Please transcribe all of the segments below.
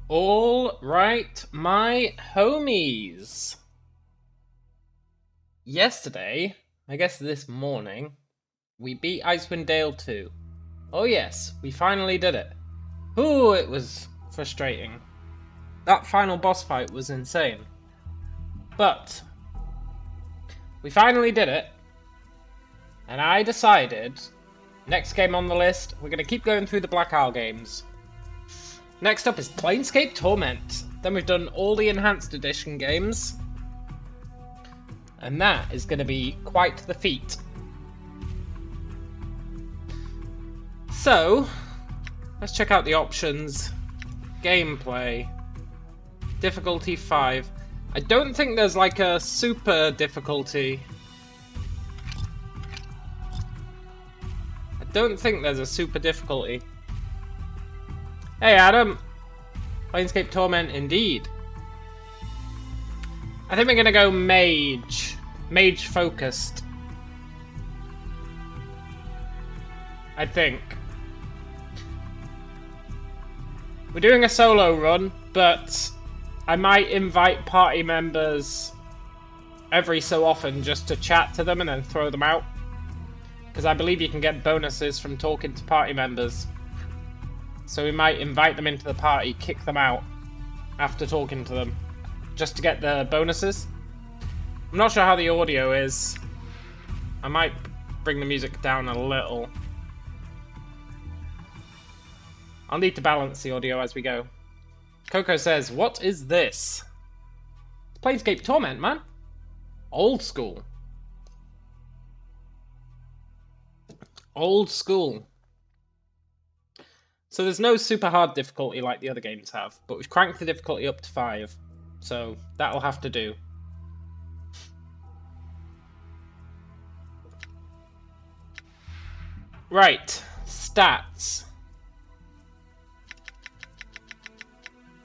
All right, my homies. Yesterday, I guess this morning, we beat Icewind Dale 2. Oh yes, we finally did it. Ooh, it was frustrating. That final boss fight was insane. But, we finally did it. And I decided, next game on the list, we're going to keep going through the Black Isle games. Next up is Planescape Torment. Then we've done all the Enhanced Edition games. And that is going to be quite the feat. So, let's check out the options. Gameplay. Difficulty 5. I don't think there's like a super difficulty. I don't think there's a super difficulty. Hey Adam! Planescape Torment indeed. I think we're gonna go mage. Mage focused. I think. We're doing a solo run, but I might invite party members every so often just to chat to them and then throw them out. Because I believe you can get bonuses from talking to party members. So we might invite them into the party, kick them out after talking to them, just to get the bonuses. I'm not sure how the audio is. I might bring the music down a little. I'll need to balance the audio as we go. Coco says, what is this? It's Planescape Torment, man. Old school. Old school. So there's no super hard difficulty like the other games have, but we've cranked the difficulty up to 5. So that'll have to do. Right, stats.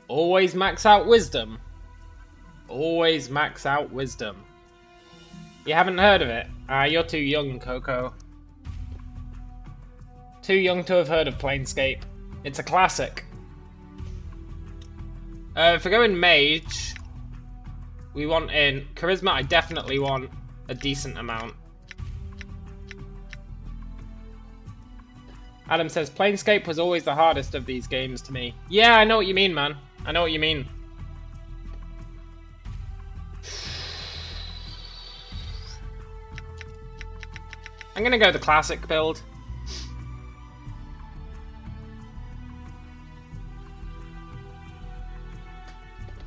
Always max out wisdom. Always max out wisdom. You haven't heard of it? You're too young, Coco. Too young to have heard of Planescape. It's a classic. If we're going mage, we want in charisma. I definitely want a decent amount. Adam says Planescape was always the hardest of these games to me. Yeah, I know what you mean, man. I know what you mean. I'm gonna go the classic build.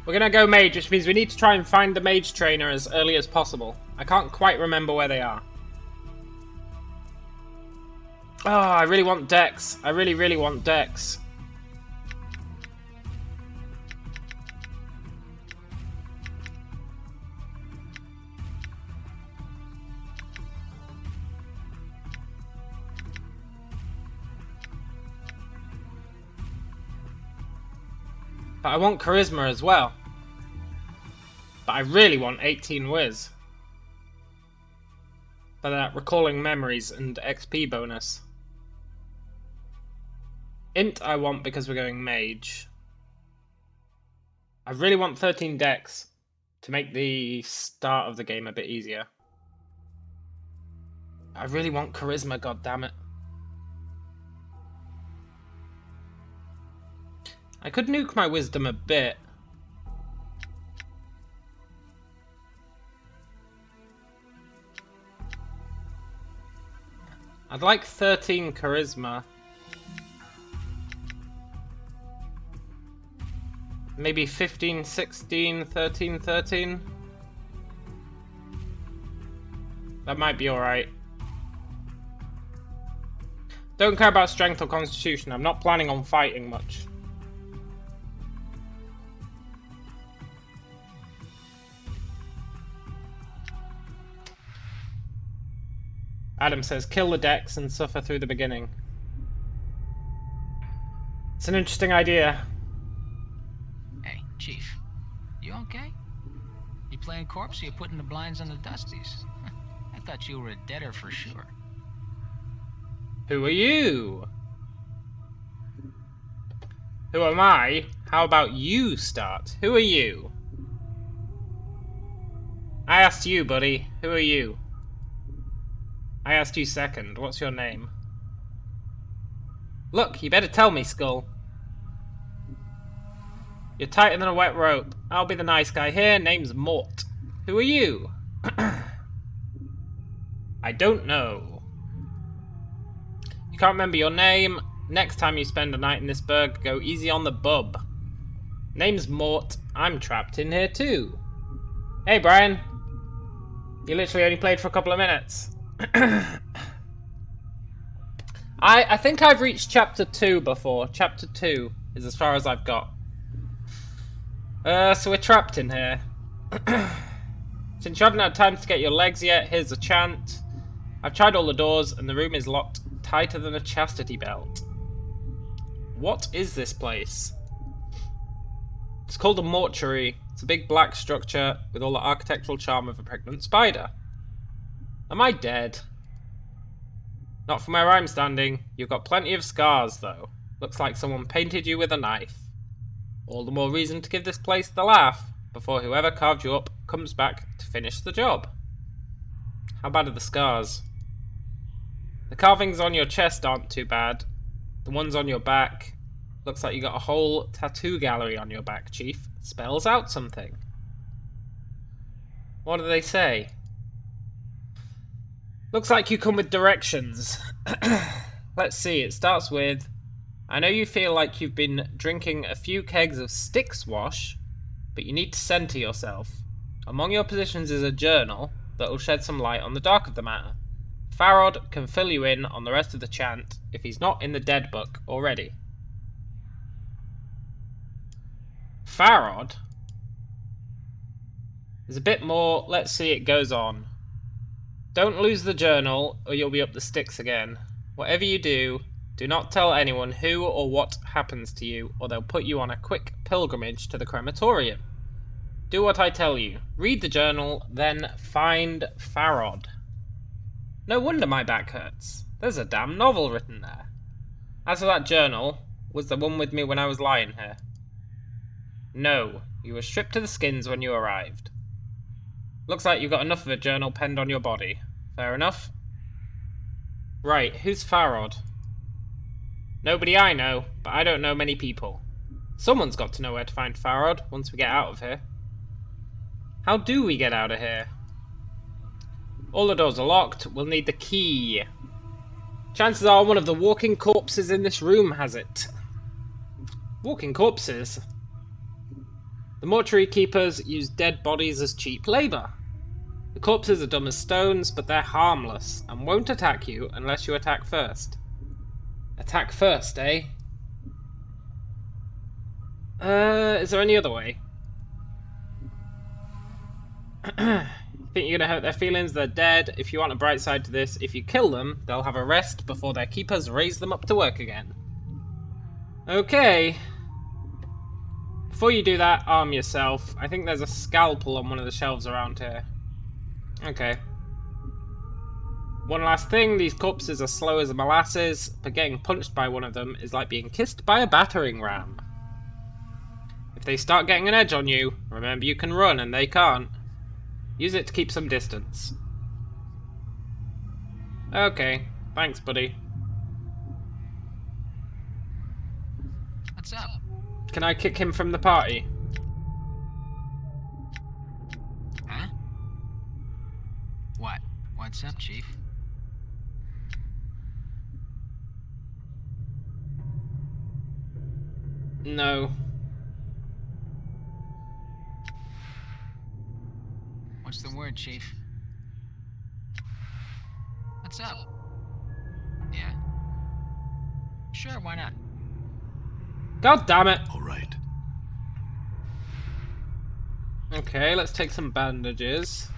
We're gonna go mage, which means we need to try and find the mage trainer as early as possible. I can't quite remember where they are. Oh, I really want Dex. I really, really want Dex. But I want charisma as well. But I really want 18 whiz. For that recalling memories and XP bonus. Int I want because we're going mage. I really want 13 dex to make the start of the game a bit easier. I really want charisma, goddammit. I could nuke my wisdom a bit. I'd like 13 charisma. Maybe 15, 16, 13, 13. That might be alright. Don't care about strength or constitution. I'm not planning on fighting much. Adam says, kill the Dex and suffer through the beginning. It's an interesting idea. Hey, Chief. You okay? You playing corpse or you putting the blinds on the dusties? I thought you were a deader for sure. Who are you? Who am I? How about you start? Who are you? I asked you, buddy. Who are you? I asked you second. What's your name? Look, you better tell me, Skull. You're tighter than a wet rope. I'll be the nice guy here. Name's Mort. Who are you? I don't know. You can't remember your name? Next time you spend a night in this burg, go easy on the bub. Name's Mort. I'm trapped in here too. Hey, Brian. You literally only played for a couple of minutes. I think I've reached chapter 2 before. Chapter 2 is as far as I've got. So we're trapped in here. Since you haven't had time to get your legs yet, here's a chant. I've tried all the doors and the room is locked tighter than a chastity belt. What is this place? It's called a mortuary. It's a big black structure with all the architectural charm of a pregnant spider. Am I dead? Not from where I'm standing. You've got plenty of scars, though. Looks like someone painted you with a knife. All the more reason to give this place the laugh before whoever carved you up comes back to finish the job. How bad are the scars? The carvings on your chest aren't too bad. The ones on your back... Looks like you got a whole tattoo gallery on your back, Chief. Spells out something. What do they say? Looks like you come with directions. Let's see, it starts with... I know you feel like you've been drinking a few kegs of Styx wash, but you need to center yourself. Among your positions is a journal that will shed some light on the dark of the matter. Farod can fill you in on the rest of the chant if he's not in the dead book already. Farod? There's a bit more. Let's see, it goes on. Don't lose the journal or you'll be up the sticks again. Whatever you do, do not tell anyone who or what happens to you, or they'll put you on a quick pilgrimage to the crematorium. Do what I tell you. Read the journal, then find Farod. No wonder my back hurts. There's a damn novel written there. As for that journal, was the one with me when I was lying here? No, you were stripped to the skins when you arrived. Looks like you've got enough of a journal penned on your body. Fair enough. Right, who's Farod? Nobody I know, but I don't know many people. Someone's got to know where to find Farod once we get out of here. How do we get out of here? All the doors are locked. We'll need the key. Chances are one of the walking corpses in this room has it. Walking corpses? The mortuary keepers use dead bodies as cheap labour. The corpses are dumb as stones, but they're harmless and won't attack you unless you attack first. Attack first, eh? Is there any other way? Think you're gonna hurt their feelings? They're dead. If you want a bright side to this, if you kill them, they'll have a rest before their keepers raise them up to work again. Okay. Before you do that, arm yourself. I think there's a scalpel on one of the shelves around here. Okay. One last thing, these corpses are slow as molasses, but getting punched by one of them is like being kissed by a battering ram. If they start getting an edge on you, remember you can run and they can't. Use it to keep some distance. Okay, thanks, buddy. What's up? Can I kick him from the party? Huh? What? What's up, Chief? No. What's the word, Chief? What's up? Yeah. Sure, why not? God damn it! All right. Okay, let's take some bandages.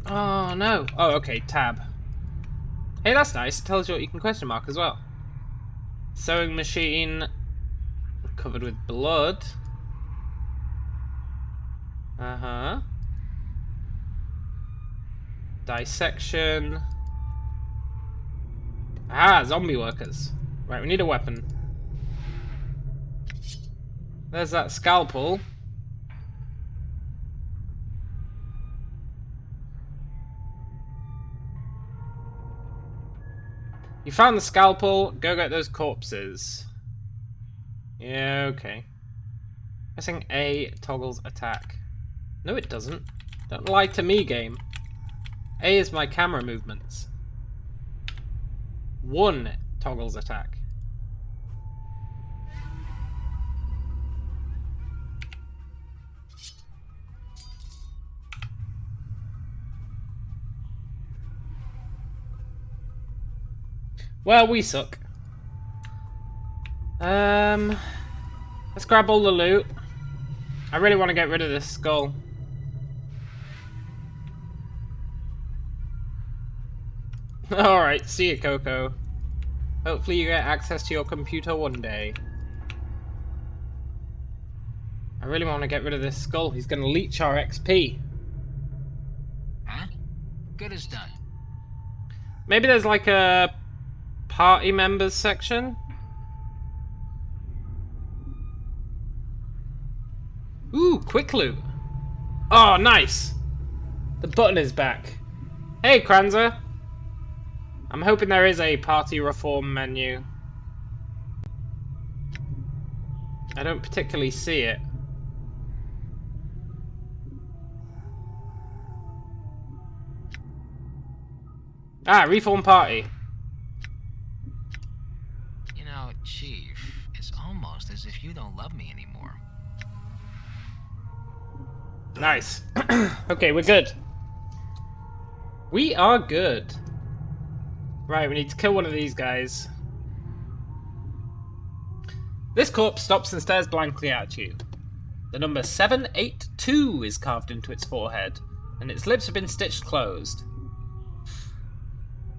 Oh no. Oh, okay, tab. Hey, that's nice. It tells you what you can question mark as well. Sewing machine covered with blood. Uh-huh. Dissection. Ah, zombie workers. Right, we need a weapon. There's that scalpel. You found the scalpel, go get those corpses. Yeah, okay. Pressing A toggles attack. No, it doesn't. Don't lie to me, game. A is my camera movements. 1 toggles attack. Well, we suck. Let's grab all the loot. I really want to get rid of this skull. Alright, see you, Coco. Hopefully you get access to your computer one day. I really want to get rid of this skull. He's going to leech our XP. Huh? Good as done. Maybe there's like a party members section? Ooh, quick loot. Oh, nice. The button is back. Hey, Kranza. I'm hoping there is a party reform menu. I don't particularly see it. Ah, reform party. You know, Chief, it's almost as if you don't love me anymore. Nice. Okay, we're good. We are good. Right, we need to kill one of these guys. This corpse stops and stares blankly at you. The number 782 is carved into its forehead, and its lips have been stitched closed.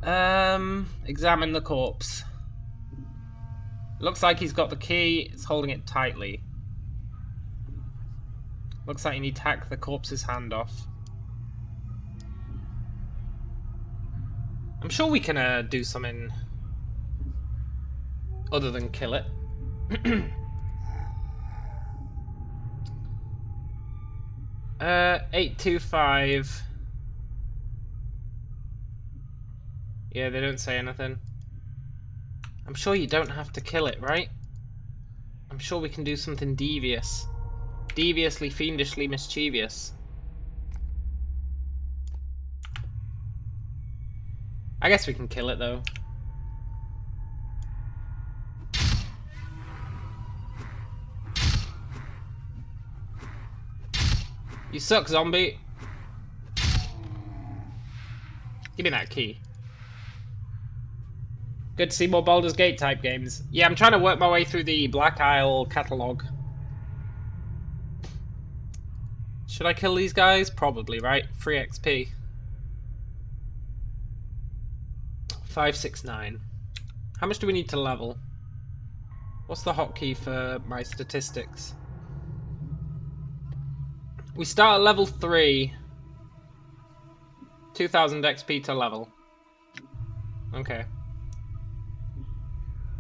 Examine the corpse. Looks like he's got the key, it's holding it tightly. Looks like you need to hack the corpse's hand off. I'm sure we can do something other than kill it. 825. Yeah, they don't say anything. I'm sure you don't have to kill it, right? I'm sure we can do something devious. Deviously, fiendishly mischievous. I guess we can kill it, though. You suck, zombie. Give me that key. Good to see more Baldur's Gate type games. Yeah, I'm trying to work my way through the Black Isle catalogue. Should I kill these guys? Probably, right? Free XP. 569. How much do we need to level? What's the hotkey for my statistics? We start at level 3. 2000 XP to level. Okay.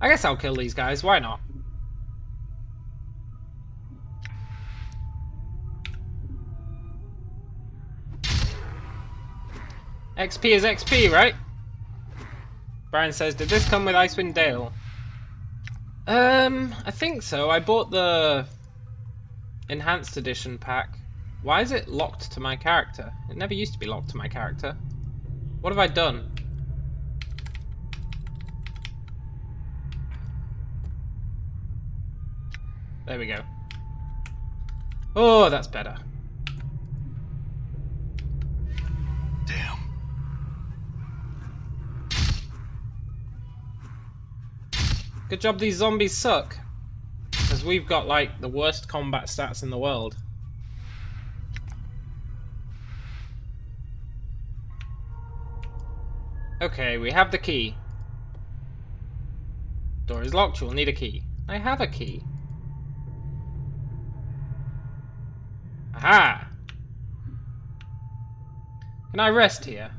I guess I'll kill these guys, why not? XP is XP, right? Brian says, did this come with Icewind Dale? I think so. I bought the Enhanced Edition pack. Why is it locked to my character? It never used to be locked to my character. What have I done? There we go. Oh, that's better. Damn. Good job these zombies suck. Because we've got, like, the worst combat stats in the world. Okay, we have the key. Door is locked, you'll need a key. I have a key. Aha! Can I rest here?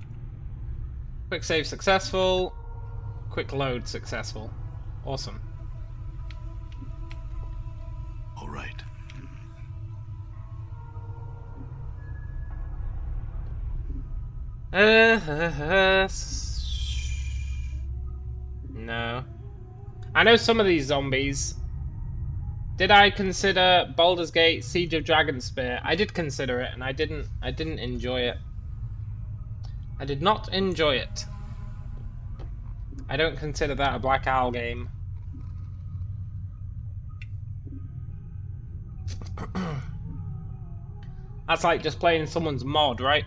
Quick save successful. Quick load successful. Awesome. All right. No. I know some of these zombies. Did I consider Baldur's Gate Siege of Dragonspear? I did consider it, and I didn't enjoy it. I did not enjoy it. I don't consider that a Black Owl game. That's like just playing someone's mod, right?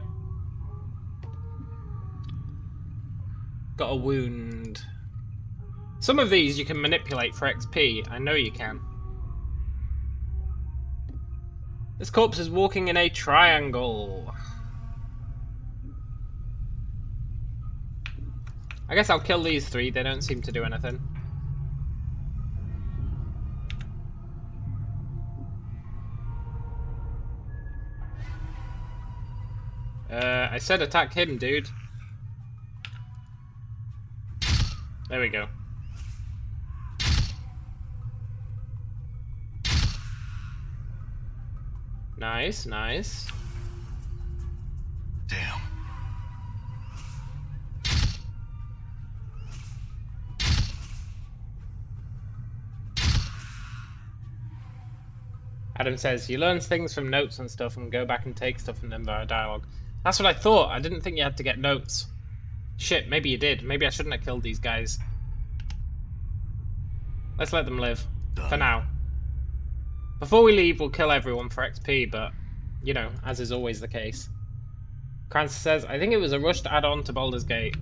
Got a wound. Some of these you can manipulate for XP. I know you can. This corpse is walking in a triangle. I guess I'll kill these three. They don't seem to do anything. I said attack him, dude. There we go. Nice, nice. Damn. Adam says, he learns things from notes and stuff and go back and take stuff from them via dialogue. That's what I thought. I didn't think you had to get notes. Shit, maybe you did. Maybe I shouldn't have killed these guys. Let's let them live. Done. For now. Before we leave, we'll kill everyone for XP, but, you know, as is always the case. Crancer says, I think it was a rushed add-on to Baldur's Gate.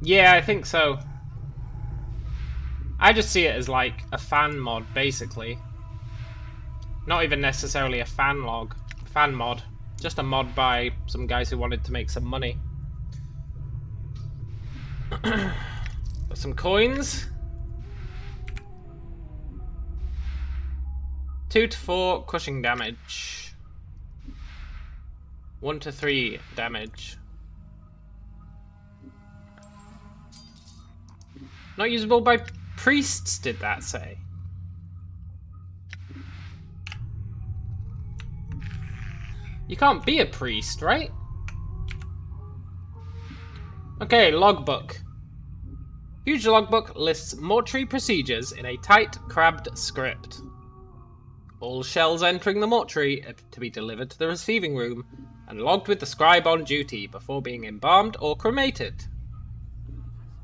Yeah, I think so. I just see it as like a fan mod, basically. Not even necessarily a fan mod. Just a mod by some guys who wanted to make some money. Got some coins. 2 to 4 crushing damage. 1 to 3 damage. Not usable by priests, did that say? You can't be a priest, right? Okay, logbook. Huge logbook lists mortuary procedures in a tight, crabbed script. All shells entering the mortuary are to be delivered to the receiving room and logged with the scribe on duty before being embalmed or cremated.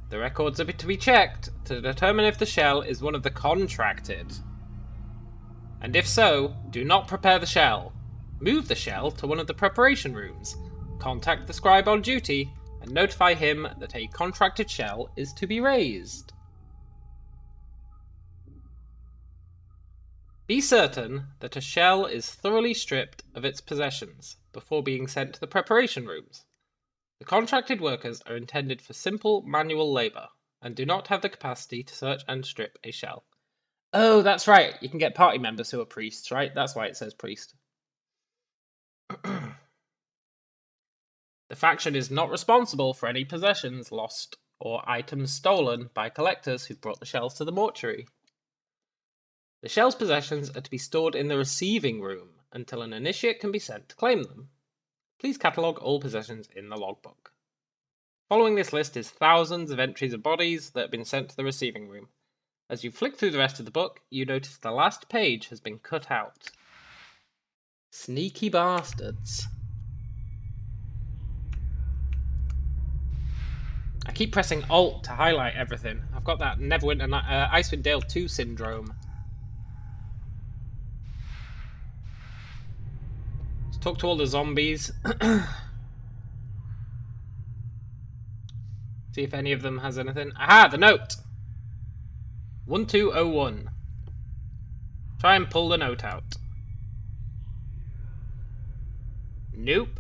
The records are to be checked to determine if the shell is one of the contracted. And if so, do not prepare the shell. Move the shell to one of the preparation rooms, contact the scribe on duty, and notify him that a contracted shell is to be raised. Be certain that a shell is thoroughly stripped of its possessions before being sent to the preparation rooms. The contracted workers are intended for simple manual labour, and do not have the capacity to search and strip a shell. Oh, that's right, you can get party members who are priests, right? That's why it says priest. The faction is not responsible for any possessions lost or items stolen by collectors who brought the shells to the mortuary. The shell's possessions are to be stored in the receiving room until an initiate can be sent to claim them. Please catalogue all possessions in the logbook. Following this list is thousands of entries of bodies that have been sent to the receiving room. As you flick through the rest of the book, you notice the last page has been cut out. Sneaky bastards. I keep pressing Alt to highlight everything. I've got that Neverwinter Icewind Dale 2 syndrome. Let's talk to all the zombies. See if any of them has anything. Aha, the note! 1201. Try and pull the note out. Nope.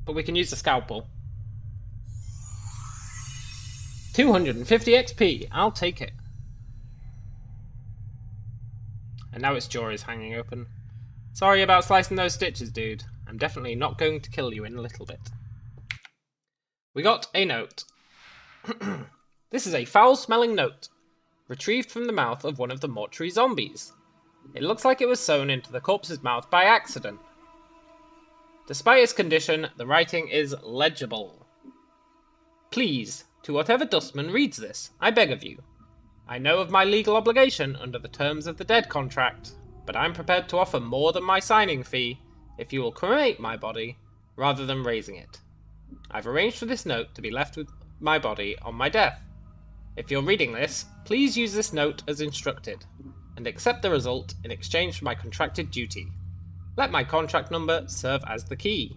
But we can use the scalpel. 250 XP. I'll take it. And now its jaw is hanging open. Sorry about slicing those stitches, dude. I'm definitely not going to kill you in a little bit. We got a note. This is a foul-smelling note, retrieved from the mouth of one of the mortuary zombies. It looks like it was sewn into the corpse's mouth by accident. Despite its condition, the writing is legible. Please, to whatever dustman reads this, I beg of you. I know of my legal obligation under the terms of the dead contract, but I'm prepared to offer more than my signing fee if you will cremate my body rather than raising it. I've arranged for this note to be left with my body on my death. If you're reading this, please use this note as instructed, and accept the result in exchange for my contracted duty. Let my contract number serve as the key.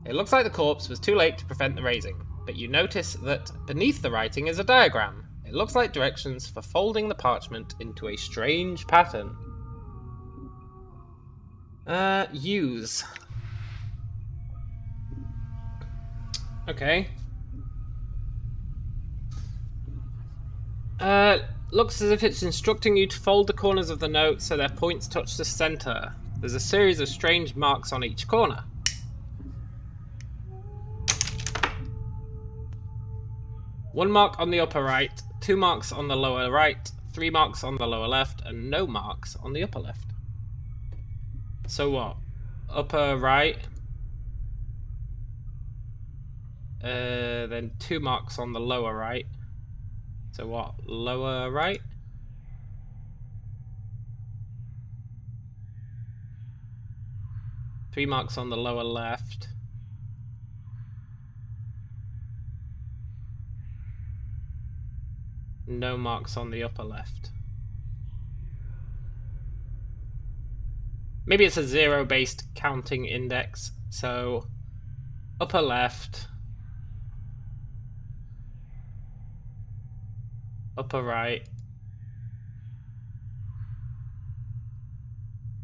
It looks like the corpse was too late to prevent the raising, but you notice that beneath the writing is a diagram. It looks like directions for folding the parchment into a strange pattern. Use. Okay. Looks as if it's instructing you to fold the corners of the note so their points touch the center. There's a series of strange marks on each corner. One mark on the upper right, 2 marks on the lower right, 3 marks on the lower left, and no marks on the upper left. So what? Upper right. Then 2 marks on the lower right. So what? Lower right? Three marks on the lower left. No marks on the upper left. Maybe it's a zero-based counting index. So upper left. Upper right,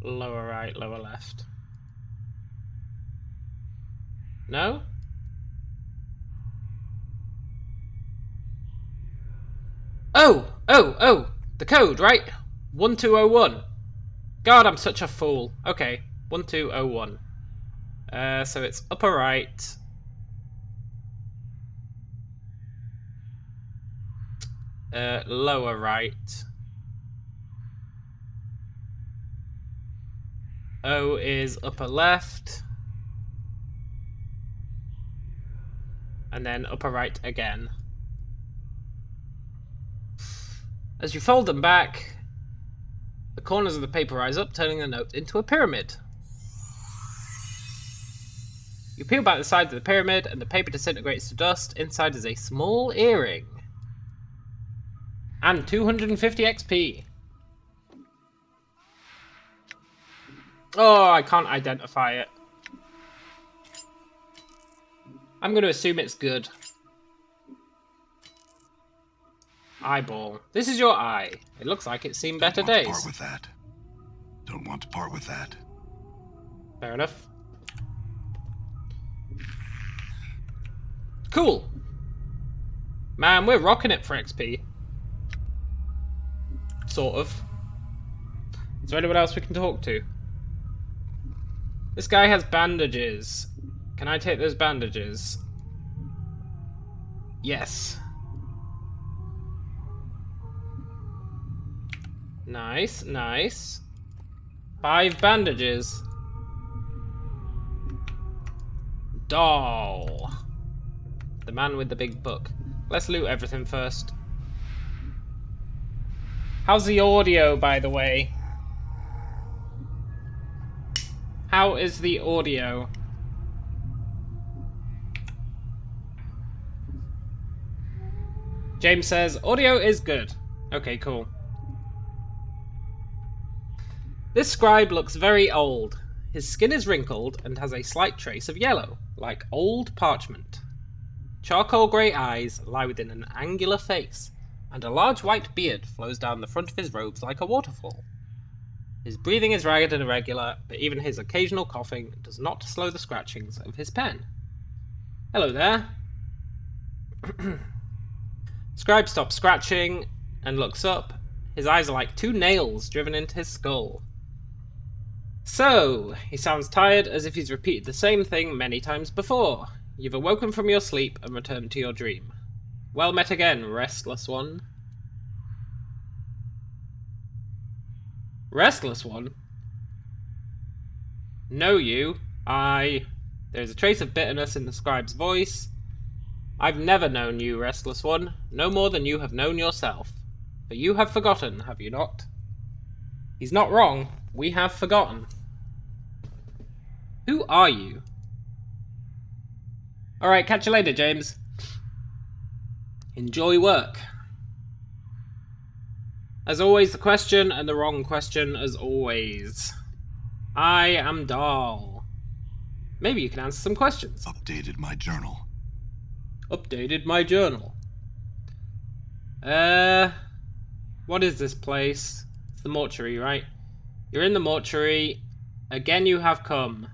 lower left. No? Oh! The code, right? 1201. God, I'm such a fool. Okay, 1201. So it's upper right. Lower right. O is upper left. And then upper right again. As you fold them back, the corners of the paper rise up, turning the note into a pyramid. You peel back the sides of the pyramid, and the paper disintegrates to dust. Inside is a small earring. And 250 XP. Oh, I can't identify it. I'm going to assume it's good. Eyeball. This is your eye. It looks like it's seen better days. Don't want to part with that. Don't want to part with that. Fair enough. Cool. Man, we're rocking it for XP. Sort of. Is there anyone else we can talk to? This guy has bandages. Can I take those bandages? Yes. Nice, nice. 5 bandages. Doll. The man with the big book. Let's loot everything first. How's the audio, by the way? How is the audio? James says, audio is good. Okay, cool. This scribe looks very old. His skin is wrinkled and has a slight trace of yellow, like old parchment. Charcoal grey eyes lie within an angular face, and a large white beard flows down the front of his robes like a waterfall. His breathing is ragged and irregular, but even his occasional coughing does not slow the scratchings of his pen. Hello there. Scribe stops scratching and looks up. His eyes are like 2 nails driven into his skull. So, he sounds tired, as if he's repeated the same thing many times before. You've awoken from your sleep and returned to your dream. Well met again, restless one. Restless one? Know you? There's a trace of bitterness in the scribe's voice. I've never known you, restless one, no more than you have known yourself. For you have forgotten, have you not? He's not wrong. We have forgotten. Who are you? Alright, catch you later, James. Enjoy work. As always, the question and the wrong question as always. I am Dahl. Maybe you can answer some questions. Updated my journal. Updated my journal. What is this place? It's the mortuary, right? You're in the mortuary. Again you have come.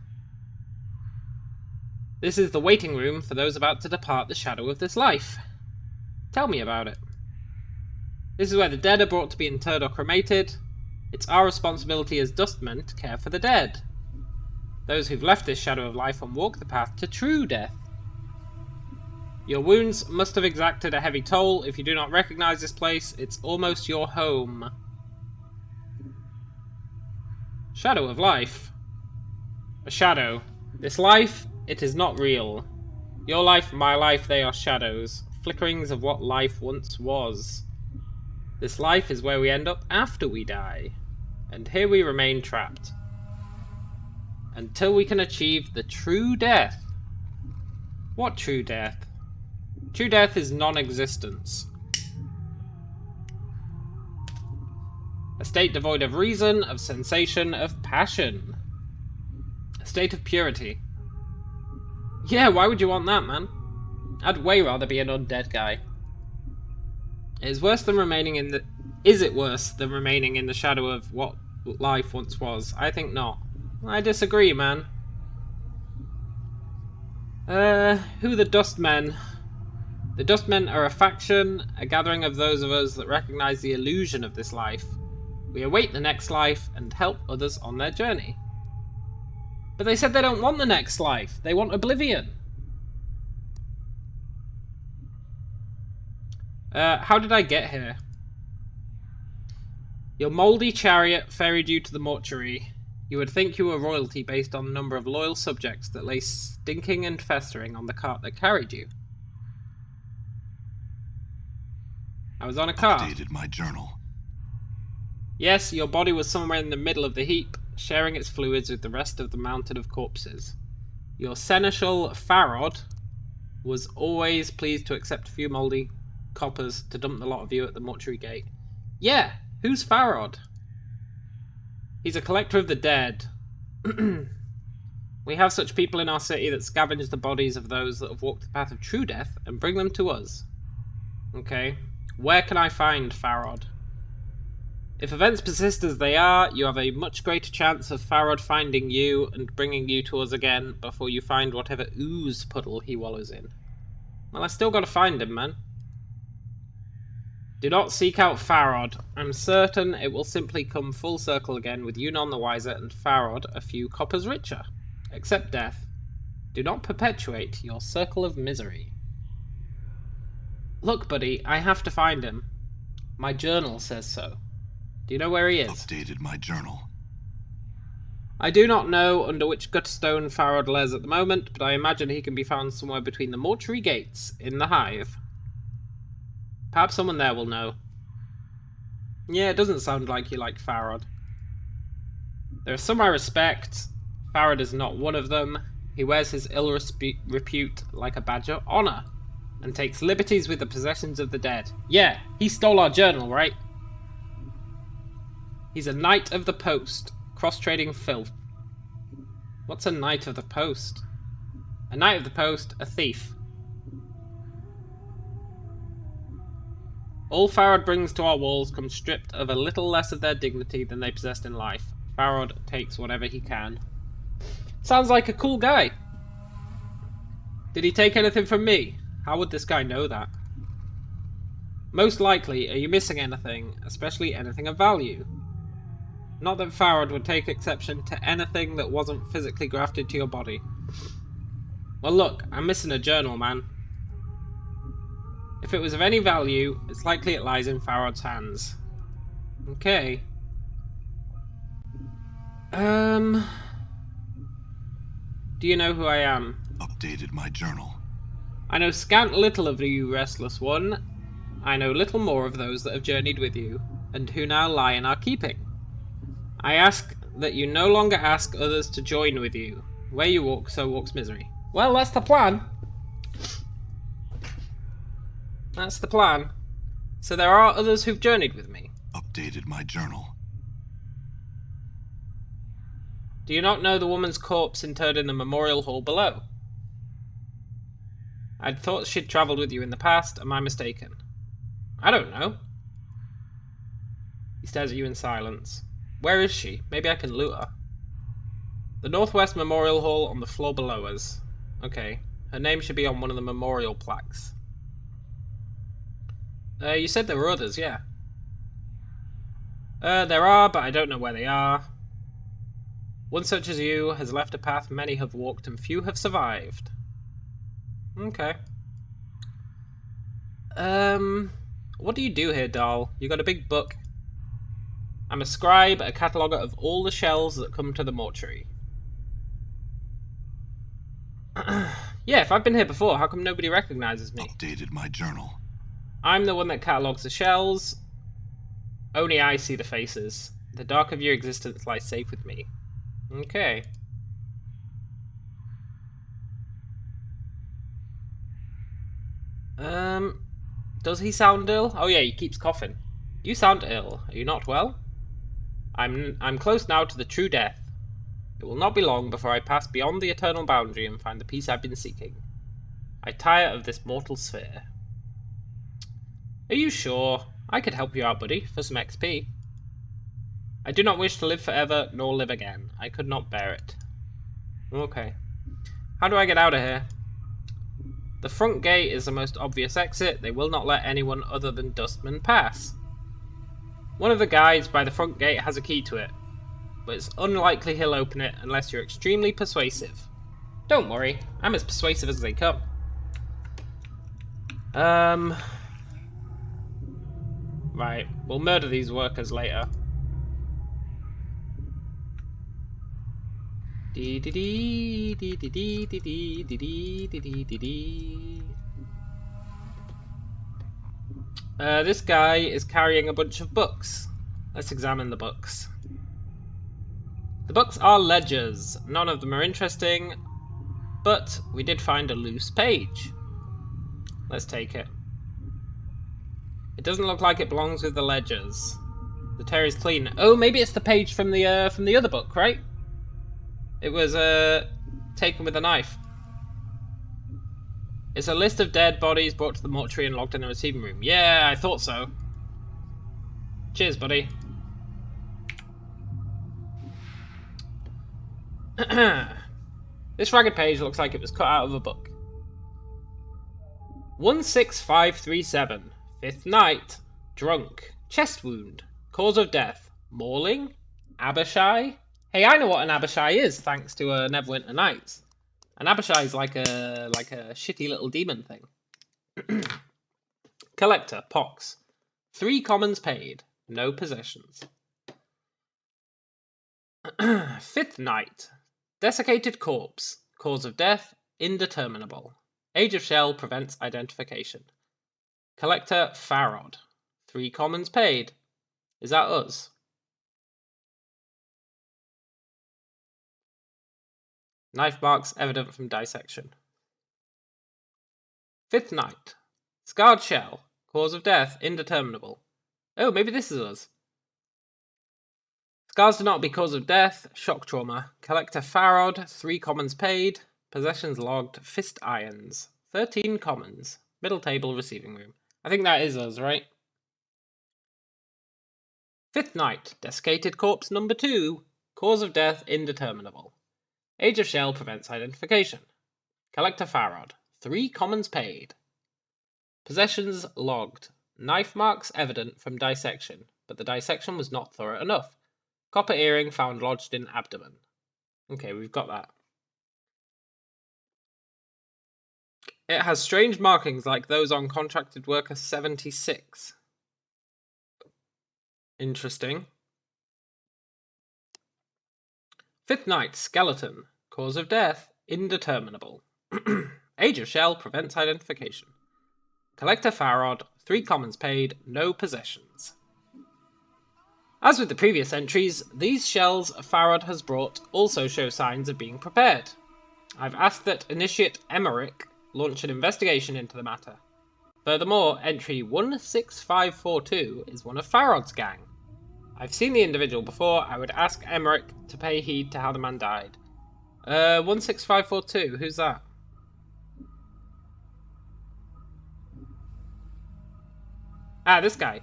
This is the waiting room for those about to depart the shadow of this life. Tell me about it. This is where the dead are brought to be interred or cremated. It's our responsibility as dustmen to care for the dead. Those who've left this shadow of life and walk the path to true death. Your wounds must have exacted a heavy toll. If you do not recognize this place, it's almost your home. Shadow of life. A shadow. This life, it is not real. Your life, my life, they are shadows. Flickerings of what life once was. This life is where we end up after we die. And here we remain trapped. Until we can achieve the true death. What true death? True death is non-existence. A state devoid of reason, of sensation, of passion. A state of purity. Yeah, why would you want that, man? I'd way rather be an undead guy. Is it worse than remaining in the shadow of what life once was? I think not. I disagree, man. Who the Dustmen? The Dustmen are a faction, a gathering of those of us that recognize the illusion of this life. We await the next life and help others on their journey. But they said they don't want the next life. They want oblivion. How did I get here? Your mouldy chariot ferried you to the mortuary. You would think you were royalty based on the number of loyal subjects that lay stinking and festering on the cart that carried you. I was on a cart. Updated my journal. Yes, your body was somewhere in the middle of the heap, sharing its fluids with the rest of the mountain of corpses. Your seneschal Farod was always pleased to accept a few mouldy coppers to dump the lot of you at the mortuary gate. Yeah, who's Farod? He's a collector of the dead. We have such people in our city that scavenge the bodies of those that have walked the path of true death and bring them to us. Okay, where can I find Farod? If events persist as they are, you have a much greater chance of Farod finding you and bringing you to us again before you find whatever ooze puddle he wallows in. Well, I still gotta find him, man. Do not seek out Farod. I'm certain it will simply come full circle again with you none the wiser and Farod a few coppers richer. Accept death. Do not perpetuate your circle of misery. Look, buddy, I have to find him. My journal says so. Do you know where he is? Updated my journal. I do not know under which gutstone Farod lays at the moment, but I imagine he can be found somewhere between the mortuary gates in the hive. Perhaps someone there will know. Yeah, it doesn't sound like you like Farod. There are some I respect. Farod is not one of them. He wears his ill repute like a badge of honor, and takes liberties with the possessions of the dead. Yeah, he stole our journal, right? He's a knight of the post, cross-trading filth. What's a knight of the post? A knight of the post, a thief. All Farod brings to our walls come stripped of a little less of their dignity than they possessed in life. Farod takes whatever he can. Sounds like a cool guy. Did he take anything from me? How would this guy know that? Most likely, are you missing anything, especially anything of value? Not that Farod would take exception to anything that wasn't physically grafted to your body. Well look, I'm missing a journal, man. If it was of any value, it's likely it lies in Farod's hands. Okay. Do you know who I am? Updated my journal. I know scant little of you, restless one. I know little more of those that have journeyed with you, and who now lie in our keeping. I ask that you no longer ask others to join with you. Where you walk, so walks misery. Well, that's the plan. That's the plan. So there are others who've journeyed with me. Updated my journal. Do you not know the woman's corpse interred in the memorial hall below? I'd thought she'd travelled with you in the past. Am I mistaken? I don't know. He stares at you in silence. Where is she? Maybe I can loot her. The Northwest Memorial Hall on the floor below us. Okay. Her name should be on one of the memorial plaques. You said there were others, yeah. There are, but I don't know where they are. One such as you has left a path many have walked and few have survived. Okay. What do you do here, doll? You got a big book. I'm a scribe, a cataloguer of all the shells that come to the mortuary. Yeah, if I've been here before, how come nobody recognizes me? Updated my journal. I'm the one that catalogues the shells. Only I see the faces. The dark of your existence lies safe with me. Okay. Does he sound ill? Oh yeah, he keeps coughing. You sound ill. Are you not well? I'm close now to the true death. It will not be long before I pass beyond the eternal boundary and find the peace I've been seeking. I tire of this mortal sphere. Are you sure? I could help you out, buddy, for some XP. I do not wish to live forever, nor live again. I could not bear it. Okay. How do I get out of here? The front gate is the most obvious exit. They will not let anyone other than Dustman pass. One of the guides by the front gate has a key to it, but it's unlikely he'll open it unless you're extremely persuasive. Don't worry, I'm as persuasive as they come. Right, we'll murder these workers later. This guy is carrying a bunch of books. Let's examine the books. The books are ledgers. None of them are interesting, but we did find a loose page. Let's take it. It doesn't look like it belongs with the ledgers. The tear is clean. Oh, maybe it's the page from the other book, right? It was taken with a knife. It's a list of dead bodies brought to the mortuary and locked in the receiving room. Yeah, I thought so. Cheers, buddy. This ragged page looks like it was cut out of a book. 16537. 5th night. Drunk. Chest wound. Cause of death. Mauling. Abishai. Hey, I know what an Abishai is, thanks to Neverwinter Nights. An Abishai is like a shitty little demon thing. Collector. Pox. 3 commons paid. No possessions. 5th night. Desiccated corpse. Cause of death. Indeterminable. Age of Shell prevents identification. Collector Farod. 3 commons paid. Is that us? Knife marks evident from dissection. 5th night. Scarred shell. Cause of death indeterminable. Oh, maybe this is us. Scars do not be cause of death. Shock trauma. Collector Farod. 3 commons paid. Possessions logged. Fist irons. 13 commons. Middle table receiving room. I think that is us, right? 5th night. Desiccated corpse number 2. Cause of death indeterminable. Age of Shell prevents identification. Collector Farod. 3 commons paid. Possessions logged. Knife marks evident from dissection, but the dissection was not thorough enough. Copper earring found lodged in abdomen. Okay, we've got that. It has strange markings like those on contracted worker 76. Interesting. Fifth Night, skeleton. Cause of death, indeterminable. Age of shell prevents identification. Collector Farod, 3 commons paid, no possessions. As with the previous entries, these shells Farod has brought also show signs of being prepared. I've asked that Initiate Emmerich launch an investigation into the matter. Furthermore, entry 16542 is one of Farod's gang. I've seen the individual before. I would ask Emmerich to pay heed to how the man died. 16542, who's that? Ah, this guy.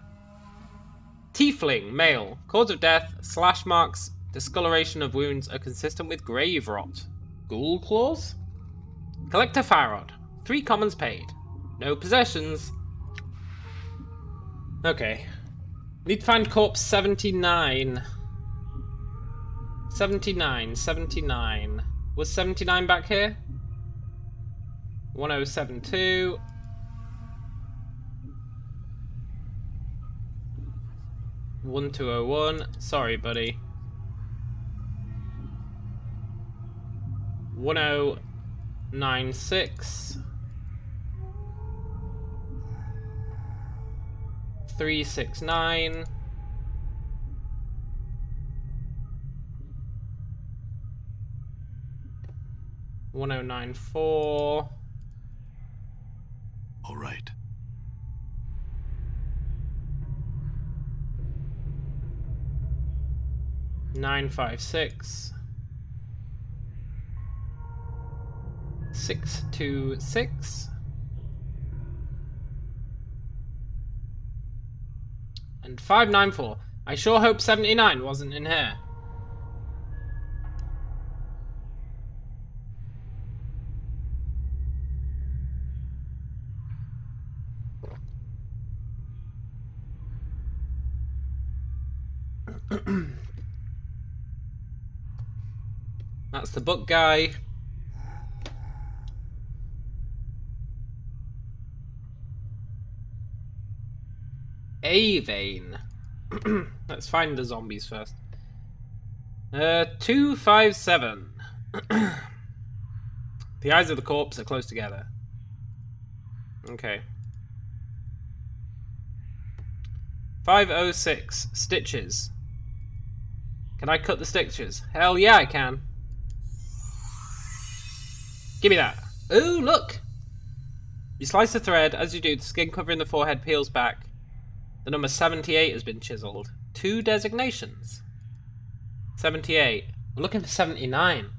Tiefling, male. Cause of death, slash marks, discoloration of wounds are consistent with grave rot. Ghoul claws? Collector Farod. 3 commons paid. No possessions. Okay. Need to find corpse 79. 79. Was 79 back here? 1072. One 201. Sorry, buddy. 1096. 369. 1094. All right. 956. 626. And 594. I sure hope 79 wasn't in here. That's the book guy. A vein. Let's find the zombies first. 257. The eyes of the corpse are close together. Okay. 506. Stitches. Can I cut the stitches? Hell yeah, I can. Give me that. Ooh, look! You slice the thread. As you do, the skin covering the forehead peels back. The number 78 has been chiseled. 2 designations. 78. We're looking for 79.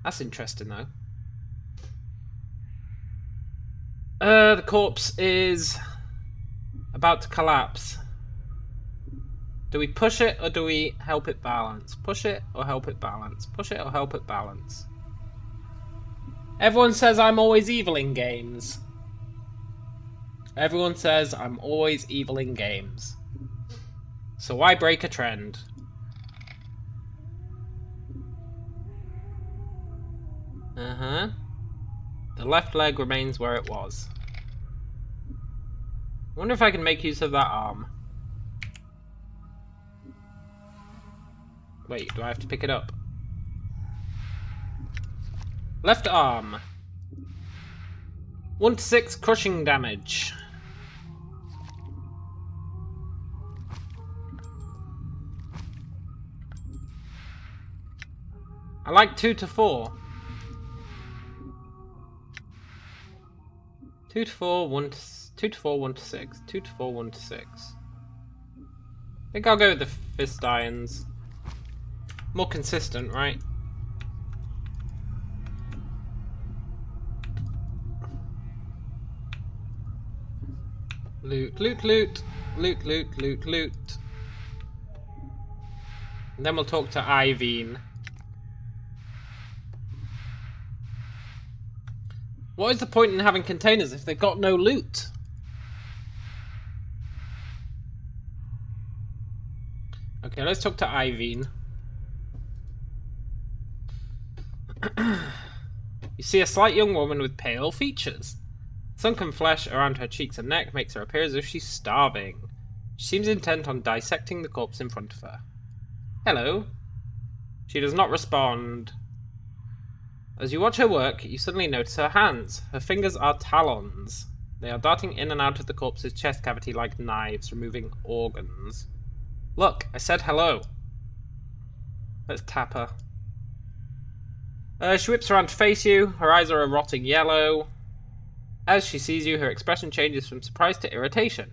That's interesting, though. The corpse is about to collapse. Do we push it or do we help it balance? Push it or help it balance? Push it or help it balance? Everyone says I'm always evil in games. Everyone says I'm always evil in games. So why break a trend? Uh-huh. The left leg remains where it was. I wonder if I can make use of that arm. Wait, do I have to pick it up? Left arm. 1 to 6 crushing damage. I like 2 to 4. 2 to 4, 1 to 2 to 4, 1 to 6. 2 to 4, 1 to 6. I think I'll go with the fist irons. More consistent, right? Loot, loot, loot. Loot, loot, loot, loot. And then we'll talk to Iveen. What is the point in having containers if they've got no loot? Okay, let's talk to Iveen. you see a slight young woman with pale features. Sunken flesh around her cheeks and neck makes her appear as if she's starving. She seems intent on dissecting the corpse in front of her. Hello. She does not respond. As you watch her work, you suddenly notice her hands. Her fingers are talons. They are darting in and out of the corpse's chest cavity like knives, removing organs. Look, I said hello. Let's tap her. She whips around to face you. Her eyes are a rotting yellow. As she sees you, her expression changes from surprise to irritation.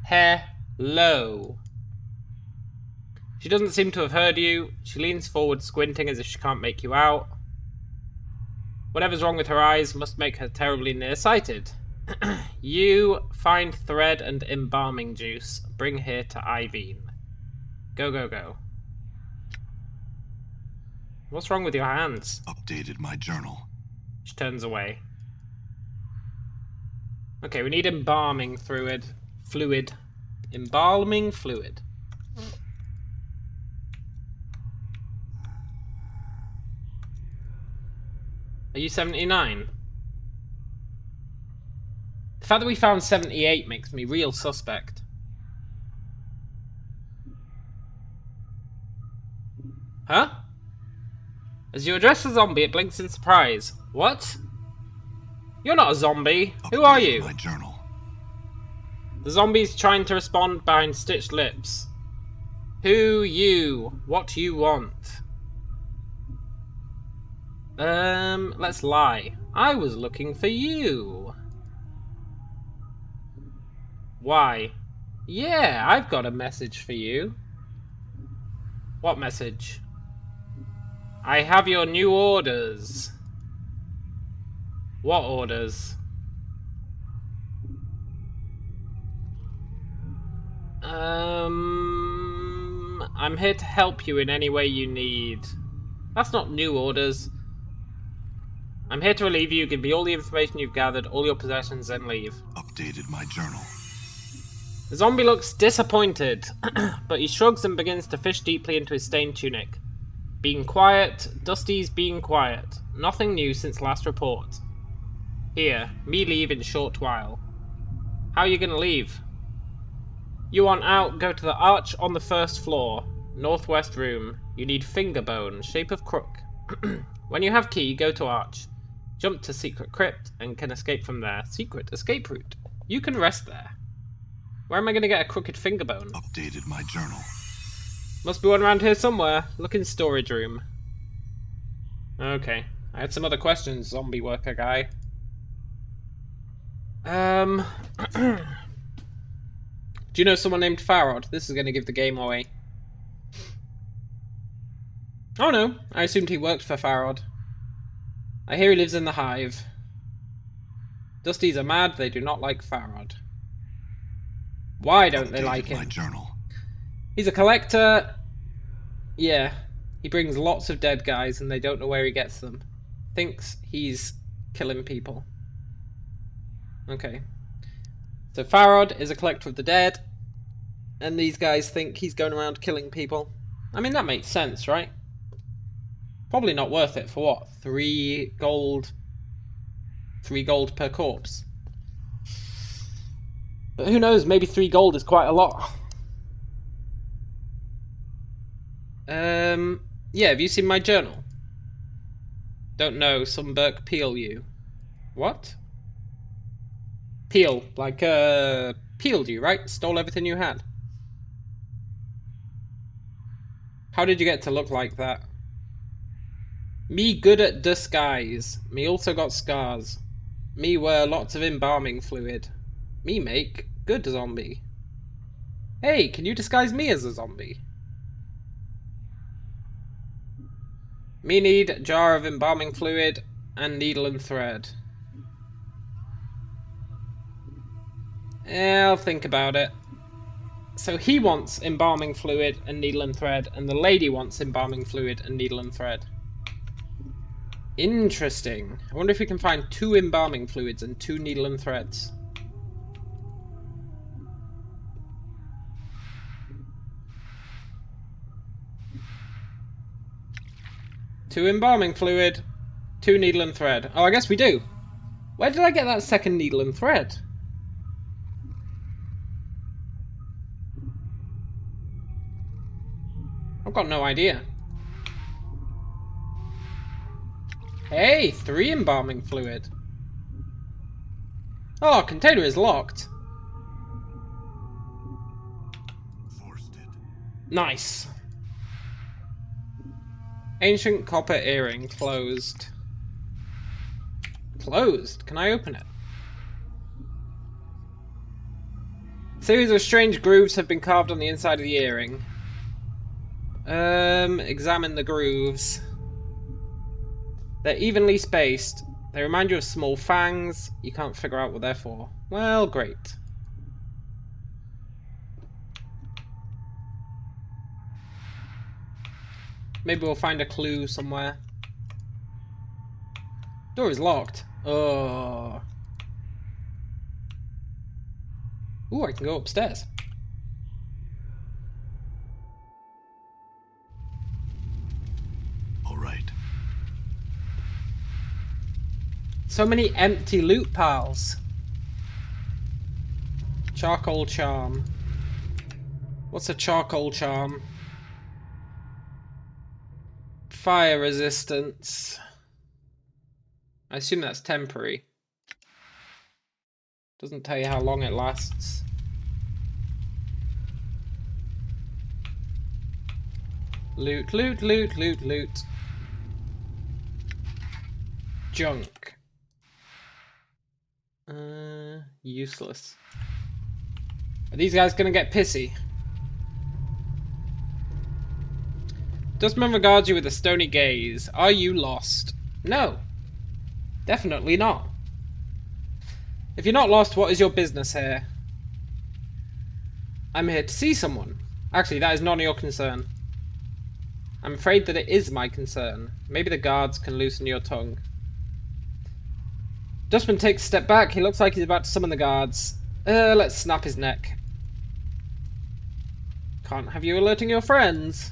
Hello. She doesn't seem to have heard you. She leans forward, squinting as if she can't make you out. Whatever's wrong with her eyes must make her terribly nearsighted. You find thread and embalming juice. Bring here to Iveen. Go, go, go. What's wrong with your hands? Updated my journal. She turns away. Okay, we need embalming fluid. Embalming fluid. Are you 79? The fact that we found 78 makes me real suspect. Huh? As you address the zombie, it blinks in surprise. What? You're not a zombie. Who are you? My journal. The zombie's trying to respond behind stitched lips. Who you? What you want? Let's lie. I was looking for you. Why? Yeah, I've got a message for you. What message? I have your new orders. What orders? I'm here to help you in any way you need. That's not new orders. I'm here to relieve you, give me all the information you've gathered, all your possessions, and leave. Updated my journal. The zombie looks disappointed, but he shrugs and begins to fish deeply into his stained tunic. Being quiet, Dusty's being quiet. Nothing new since last report. Here, me leave in short while. How are you gonna leave? You want out, go to the arch on the first floor. Northwest room. You need finger bone, shape of crook. When you have key, go to arch. Jump to secret crypt and can escape from there. Secret escape route. You can rest there. Where am I gonna get a crooked finger bone? Updated my journal. Must be one around here somewhere. Look in storage room. Okay. I had some other questions, zombie worker guy. Do you know someone named Farrod? This is going to give the game away. Oh no, I assumed he worked for Farrod. I hear he lives in the hive. Dusties are mad, they do not like Farrod. Why don't they like him? My journal. He's a collector. Yeah, he brings lots of dead guys and they don't know where he gets them. Thinks he's killing people. Okay. So Farrod is a collector of the dead, and these guys think he's going around killing people. I mean, that makes sense, right? Probably not worth it for what? 3 gold? 3 gold per corpse. But who knows, maybe 3 gold is quite a lot. Yeah, have you seen my journal? Don't know, some Burke Peel you. What? Peel, like, peeled you, right? Stole everything you had. How did you get to look like that? Me good at disguise. Me also got scars. Me wear lots of embalming fluid. Me make good zombie. Hey, can you disguise me as a zombie? Me need jar of embalming fluid and needle and thread. I'll think about it. So he wants embalming fluid and needle and thread, and the lady wants embalming fluid and needle and thread. Interesting. I wonder if we can find 2 embalming fluids and 2 needle and threads. Two embalming fluid, 2 needle and thread. Oh, I guess we do. Where did I get that second needle and thread? I've got no idea. Hey, 3 embalming fluid. Oh, container is locked. Forced it. Nice. Ancient copper earring closed. Closed? Can I open it? A series of strange grooves have been carved on the inside of the earring. Examine the grooves. They're evenly spaced. They remind you of small fangs. You can't figure out what they're for. Well, great. Maybe we'll find a clue somewhere. Door is locked. Oh. Ooh, I can go upstairs. All right. So many empty loot piles. Charcoal charm. What's a charcoal charm? Fire resistance. I assume that's temporary. Doesn't tell you how long it lasts. Loot, loot, loot, loot, loot. Junk. Useless. Are these guys gonna get pissy? Dustman regards you with a stony gaze. Are you lost? No. Definitely not. If you're not lost, what is your business here? I'm here to see someone. Actually, that is none of your concern. I'm afraid that it is my concern. Maybe the guards can loosen your tongue. Dustman takes a step back. He looks like he's about to summon the guards. Let's snap his neck. Can't have you alerting your friends.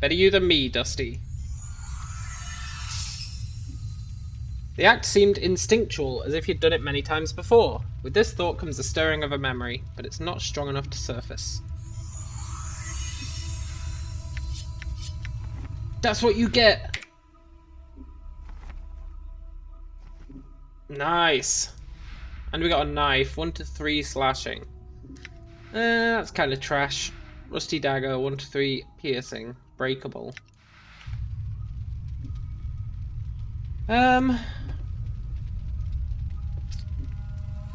Better you than me, Dusty. The act seemed instinctual, as if he'd done it many times before. With this thought comes the stirring of a memory, but it's not strong enough to surface. That's what you get! Nice! And we got a knife, 1 to 3 slashing. That's kind of trash. Rusty dagger, 1 to 3 piercing. Breakable.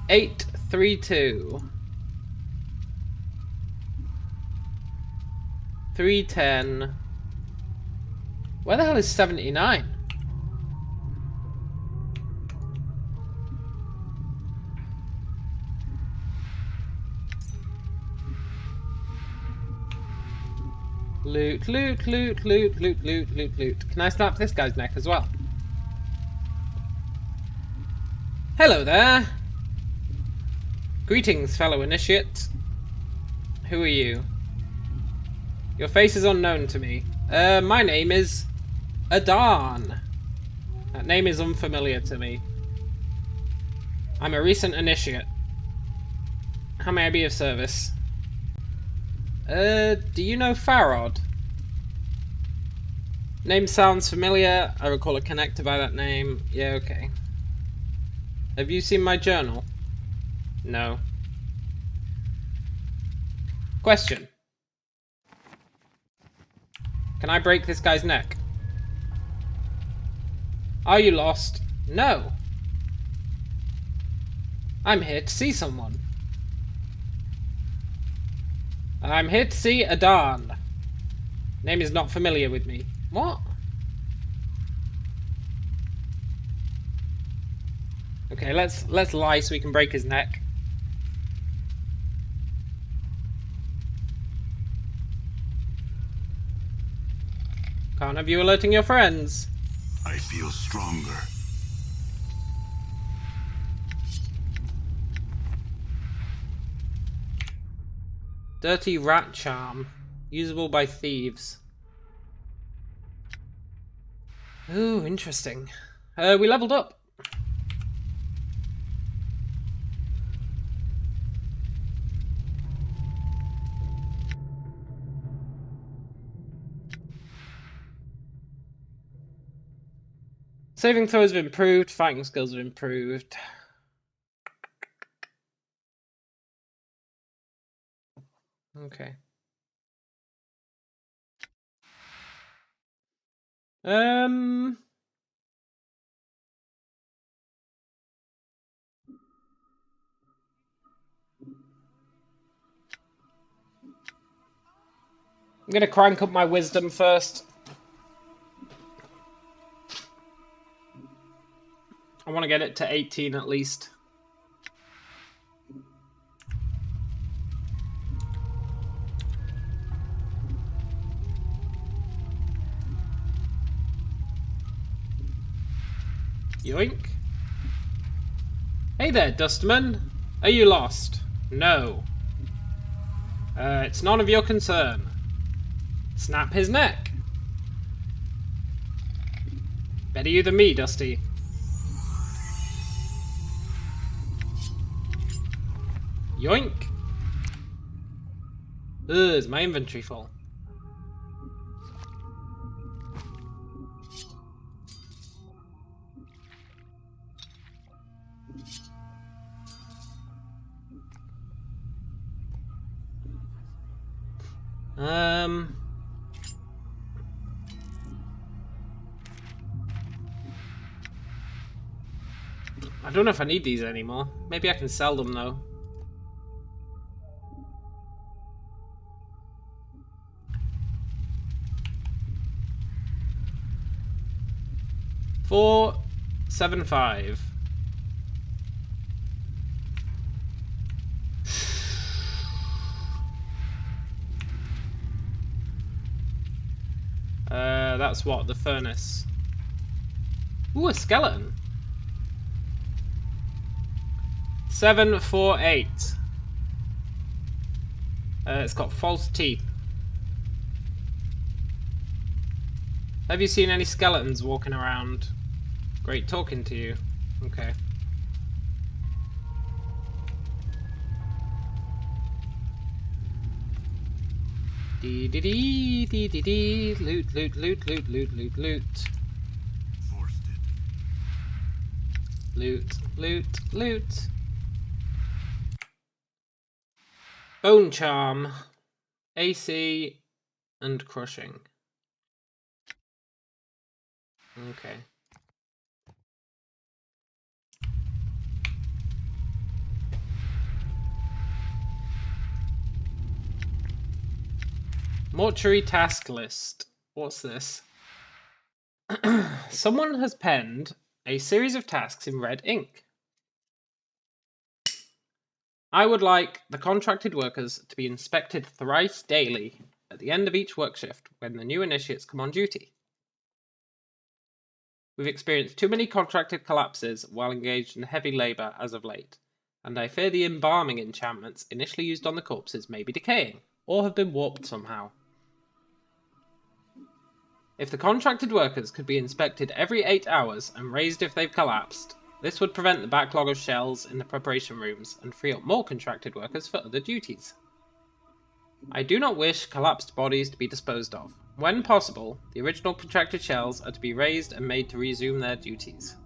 8, 3, 2. 3, 10. Where the hell is 79? Loot, loot, loot, loot, loot, loot, loot, loot. Can I snap this guy's neck as well? Hello there! Greetings, fellow initiate. Who are you? Your face is unknown to me. My name is Adan. That name is unfamiliar to me. I'm a recent initiate. How may I be of service? Do you know Farod? Name sounds familiar. I recall a connector by that name. Yeah, okay. Have you seen my journal? No. Question. Can I break this guy's neck? Are you lost? No. I'm here to see someone. I'm here to see Adan. Name is not familiar with me. What? Okay, let's lie so we can break his neck. Can't have you alerting your friends. I feel stronger. Dirty rat charm. Usable by thieves. Ooh, interesting. We leveled up. Saving throws have improved, fighting skills have improved. Okay. I'm gonna crank up my wisdom first. I want to get it to 18 at least. Yoink. Hey there, Dustman. Are you lost? No. It's none of your concern. Snap his neck. Better you than me, Dusty. Yoink. Ugh, is my inventory full? I don't know if I need these anymore. Maybe I can sell them though. $4.75. That's what, the furnace. Ooh, a skeleton. 748. It's got false teeth. Have you seen any skeletons walking around? Great talking to you. Okay. Dee dee dee dee dee dee. Loot, loot, loot, loot, loot, loot, loot. Forced it. Loot, loot, loot. Bone charm, AC, and crushing. Okay. Mortuary task list. What's this? Someone has penned a series of tasks in red ink. I would like the contracted workers to be inspected thrice daily at the end of each work shift when the new initiates come on duty. We've experienced too many contracted collapses while engaged in heavy labour as of late, and I fear the embalming enchantments initially used on the corpses may be decaying, or have been warped somehow. If the contracted workers could be inspected every 8 hours and raised if they've collapsed, this would prevent the backlog of shells in the preparation rooms and free up more contracted workers for other duties. I do not wish collapsed bodies to be disposed of. When possible, the original contracted shells are to be raised and made to resume their duties.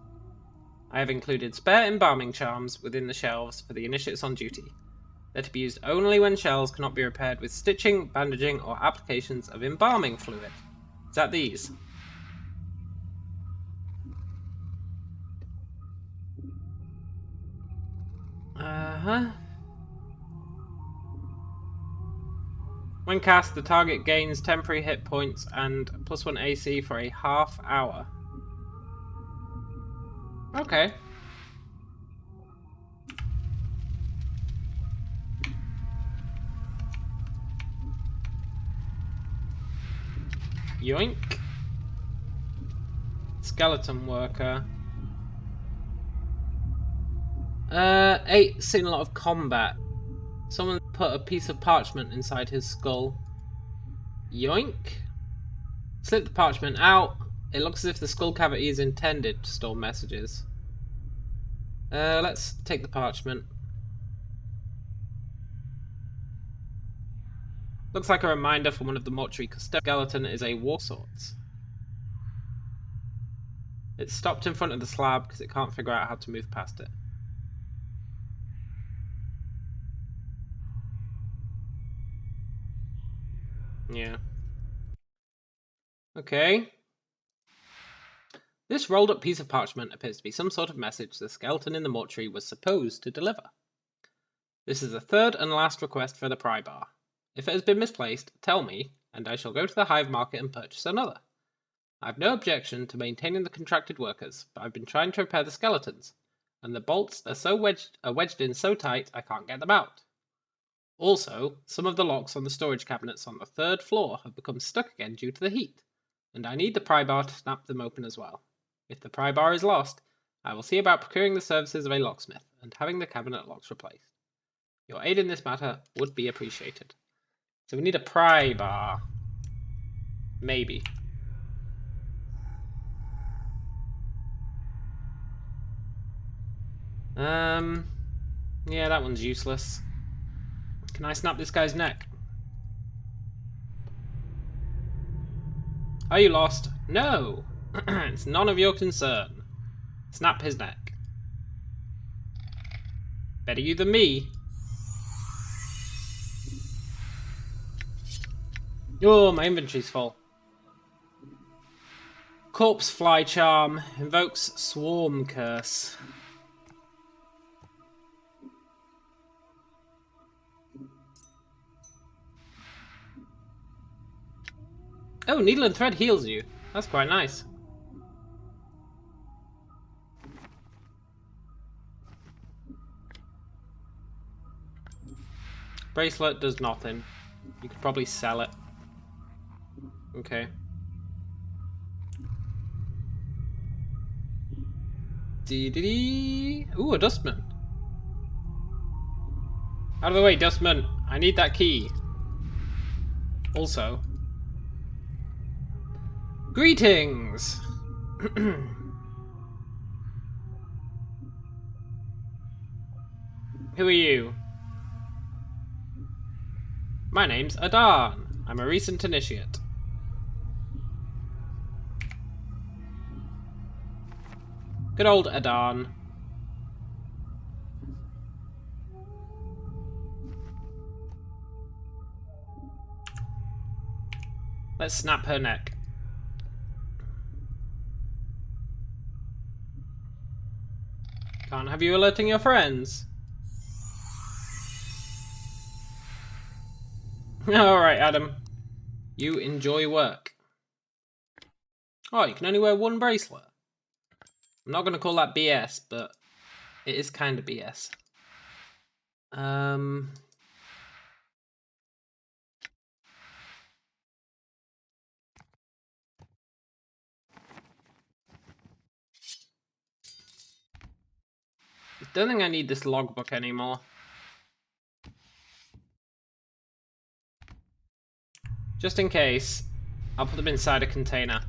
I have included spare embalming charms within the shelves for the initiates on duty. They're to be used only when shells cannot be repaired with stitching, bandaging, or applications of embalming fluid. Is that these? Uh-huh. When cast, the target gains temporary hit points and +1 AC for a half hour. Okay. Yoink. Skeleton worker. 8, seen a lot of combat. Someone put a piece of parchment inside his skull. Yoink. Slip the parchment out. It looks as if the skull cavity is intended to store messages. Let's take the parchment. Looks like a reminder from one of the mortuary custodians. Skeleton is a war sorts. It's stopped in front of the slab because it can't figure out how to move past it. Yeah. Okay. This rolled up piece of parchment appears to be some sort of message the skeleton in the mortuary was supposed to deliver. This is the third and last request for the pry bar. If it has been misplaced, tell me, and I shall go to the hive market and purchase another. I have no objection to maintaining the contracted workers, but I've been trying to repair the skeletons, and the bolts are wedged in so tight I can't get them out. Also, some of the locks on the storage cabinets on the 3rd floor have become stuck again due to the heat, and I need the pry bar to snap them open as well. If the pry bar is lost, I will see about procuring the services of a locksmith and having the cabinet locks replaced. Your aid in this matter would be appreciated. So we need a pry bar. Maybe. Yeah, that one's useless. Can I snap this guy's neck? Are you lost? No! It's none of your concern. Snap his neck. Better you than me. Oh, my inventory's full. Corpse Fly Charm invokes Swarm Curse. Oh, Needle and Thread heals you. That's quite nice. Bracelet does nothing. You could probably sell it. Okay. Dee-dee-dee. Ooh, a dustman. Out of the way, dustman. I need that key. Also. Greetings! Who are you? My name's Adan. I'm a recent initiate. Good old Adan. Let's snap her neck. Can't have you alerting your friends. Alright, Adam. You enjoy work. Oh, you can only wear one bracelet. I'm not going to call that BS, but it is kind of BS. I don't think I need this logbook anymore. Just in case, I'll put them inside a container.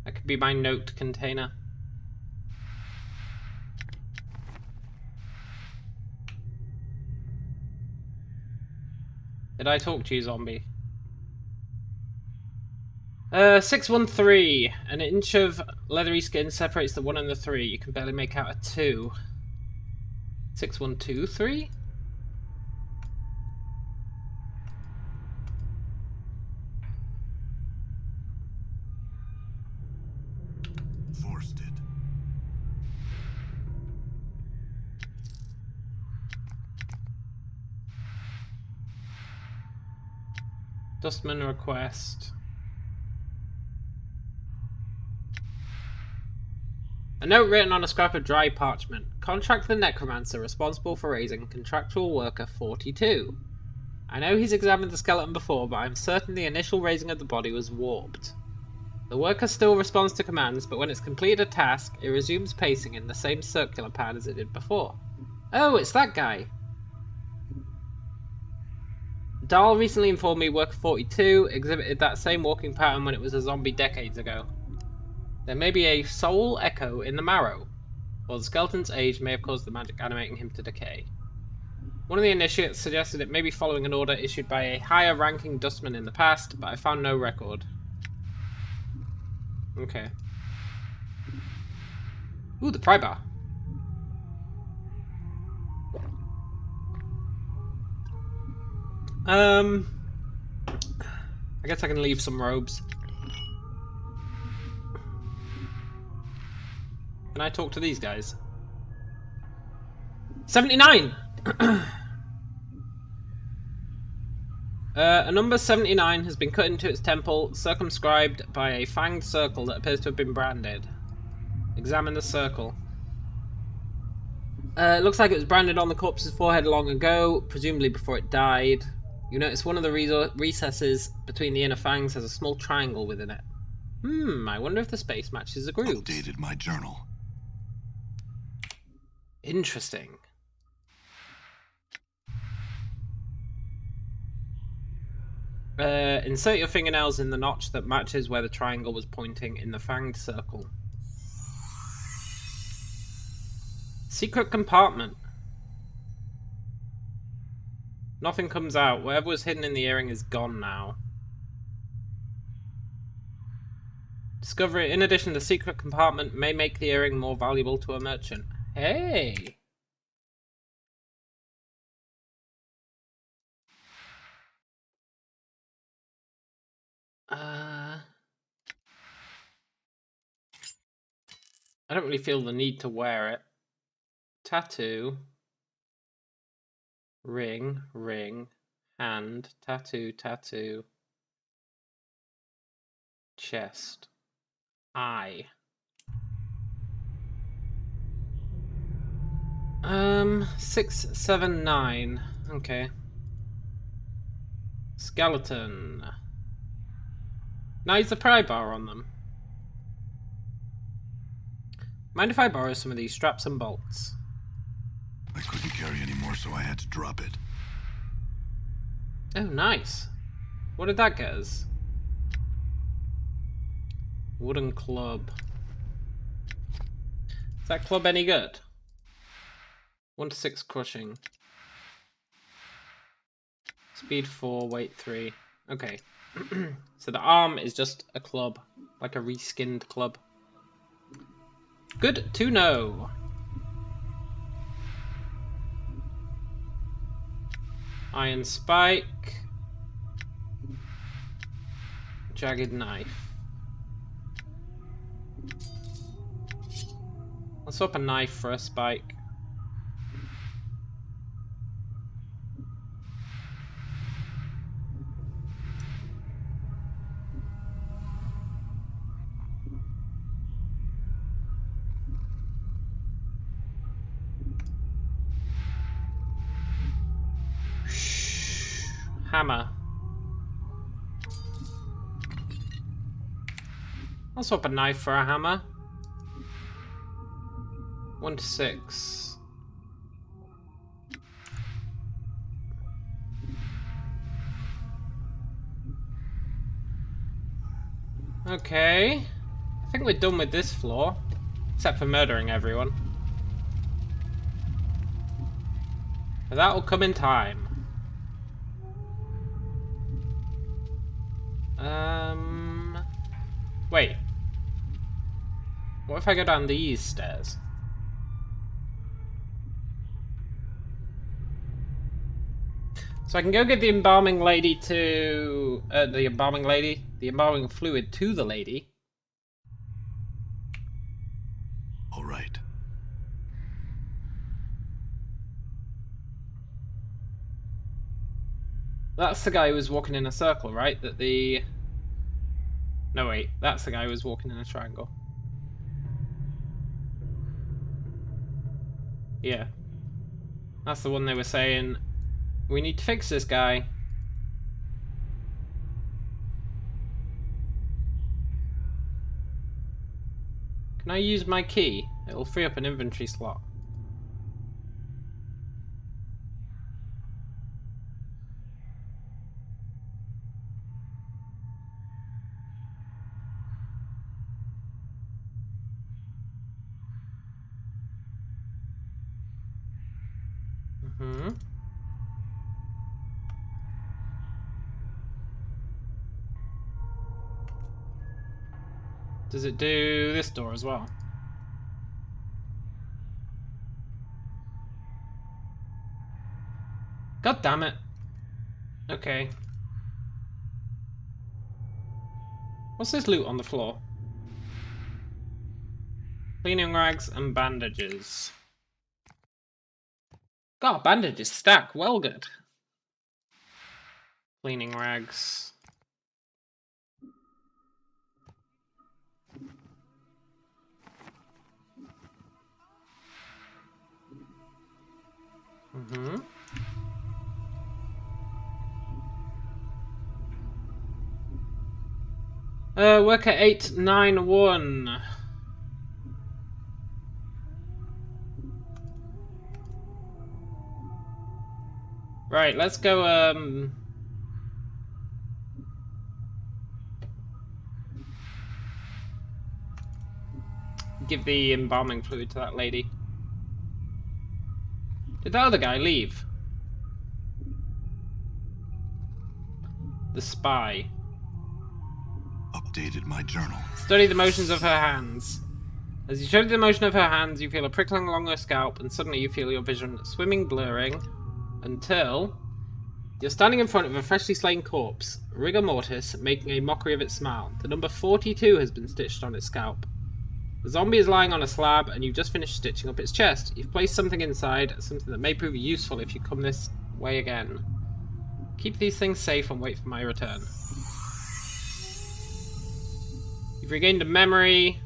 That could be my note container. Did I talk to you, zombie? 613. An inch of leathery skin separates the 1 and the 3. You can barely make out a 2. 6123? Forced it. Dustman request. A note written on a scrap of dry parchment. Contract the necromancer responsible for raising contractual worker 42. I know he's examined the skeleton before, but I'm certain the initial raising of the body was warped. The worker still responds to commands, but when it's completed a task, it resumes pacing in the same circular pattern as it did before. Oh, it's that guy! Dahl recently informed me Worker 42 exhibited that same walking pattern when it was a zombie decades ago. There may be a soul echo in the marrow, or the skeleton's age may have caused the magic animating him to decay. One of the initiates suggested it may be following an order issued by a higher-ranking dustman in the past, but I found no record. Okay. Ooh, the pry bar. I guess I can leave some robes. Can I talk to these guys? 79! A number 79 has been cut into its temple, circumscribed by a fanged circle that appears to have been branded. Examine the circle. It looks like it was branded on the corpse's forehead long ago, presumably before it died. You notice one of the recesses between the inner fangs has a small triangle within it. I wonder if the space matches the grooves. Updated my journal. Interesting. Insert your fingernails in the notch that matches where the triangle was pointing in the fanged circle. Secret compartment. Nothing comes out. Whatever was hidden in the earring is gone now. Discovery. In addition, the secret compartment may make the earring more valuable to a merchant. Hey! I don't really feel the need to wear it. Tattoo. Ring, ring, hand, tattoo, tattoo. Chest. Eye. 6, 7, 9. Okay. Skeleton. Now use the pry bar on them. Mind if I borrow some of these straps and bolts? I couldn't carry any more, so I had to drop it. Oh, nice. What did that get us? Wooden club. Is that club any good? 1 to 6 crushing. Speed 4, weight 3. Okay. So the arm is just a club. Like a reskinned club. Good to know. Iron spike. Jagged knife. Let's swap a knife for a spike. Hammer. I'll swap a knife for a hammer. 1 to 6. Okay. I think we're done with this floor. Except for murdering everyone. But that will come in time. Wait. What if I go down these stairs? So I can go get the embalming lady to... the embalming fluid to the lady. All right. That's the guy who was walking in a circle, right? No, wait. That's the guy who was walking in a triangle. Yeah. That's the one they were saying, we need to fix this guy. Can I use my key? It'll free up an inventory slot. Mm-hmm. Does it do this door as well? God damn it. Okay. What's this loot on the floor? Cleaning rags and bandages. God, bandages stack well good. Cleaning rags. Mm-hmm. Worker 891. Right, let's go, give the embalming fluid to that lady. Did that other guy leave? The spy. Updated my journal. Study the motions of her hands. As you study the motion of her hands, you feel a prickling along her scalp, and suddenly you feel your vision swimming, blurring, until you're standing in front of a freshly slain corpse, rigor mortis, making a mockery of its smile. The number 42 has been stitched on its scalp. The zombie is lying on a slab, and you've just finished stitching up its chest. You've placed something inside, something that may prove useful if you come this way again. Keep these things safe and wait for my return. You've regained a memory.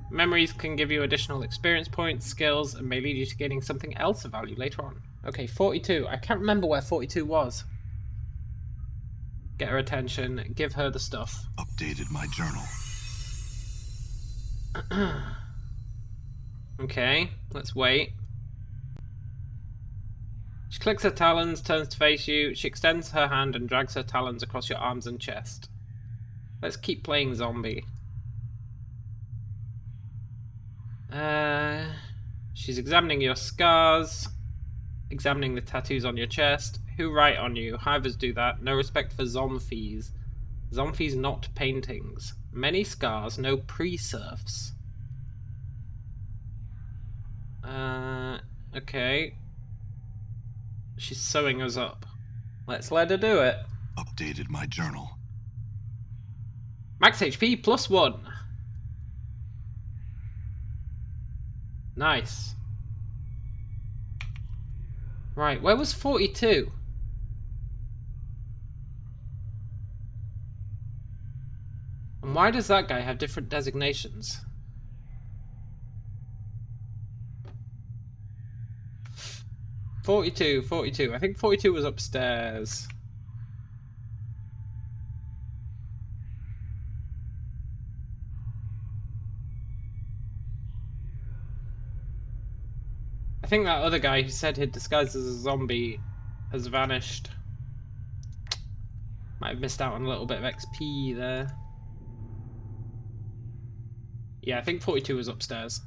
Memories can give you additional experience points, skills, and may lead you to gaining something else of value later on. Okay, 42. I can't remember where 42 was. Get her attention. Give her the stuff. Updated my journal. Okay, let's wait. She clicks her talons, turns to face you. She extends her hand and drags her talons across your arms and chest. Let's keep playing zombie. She's examining your scars, examining the tattoos on your chest. Who write on you? Hivers do that. No respect for zombies. Zombies not paintings. Many scars, no pre-surfs. Okay. She's sewing us up. Let's let her do it. Updated my journal. Max HP +1. Nice. Right, where was 42? And why does that guy have different designations? "42, 42. I think 42 was upstairs. I think that other guy who said he'd disguised as a zombie has vanished. Might have missed out on a little bit of XP there. Yeah, I think 42 was upstairs.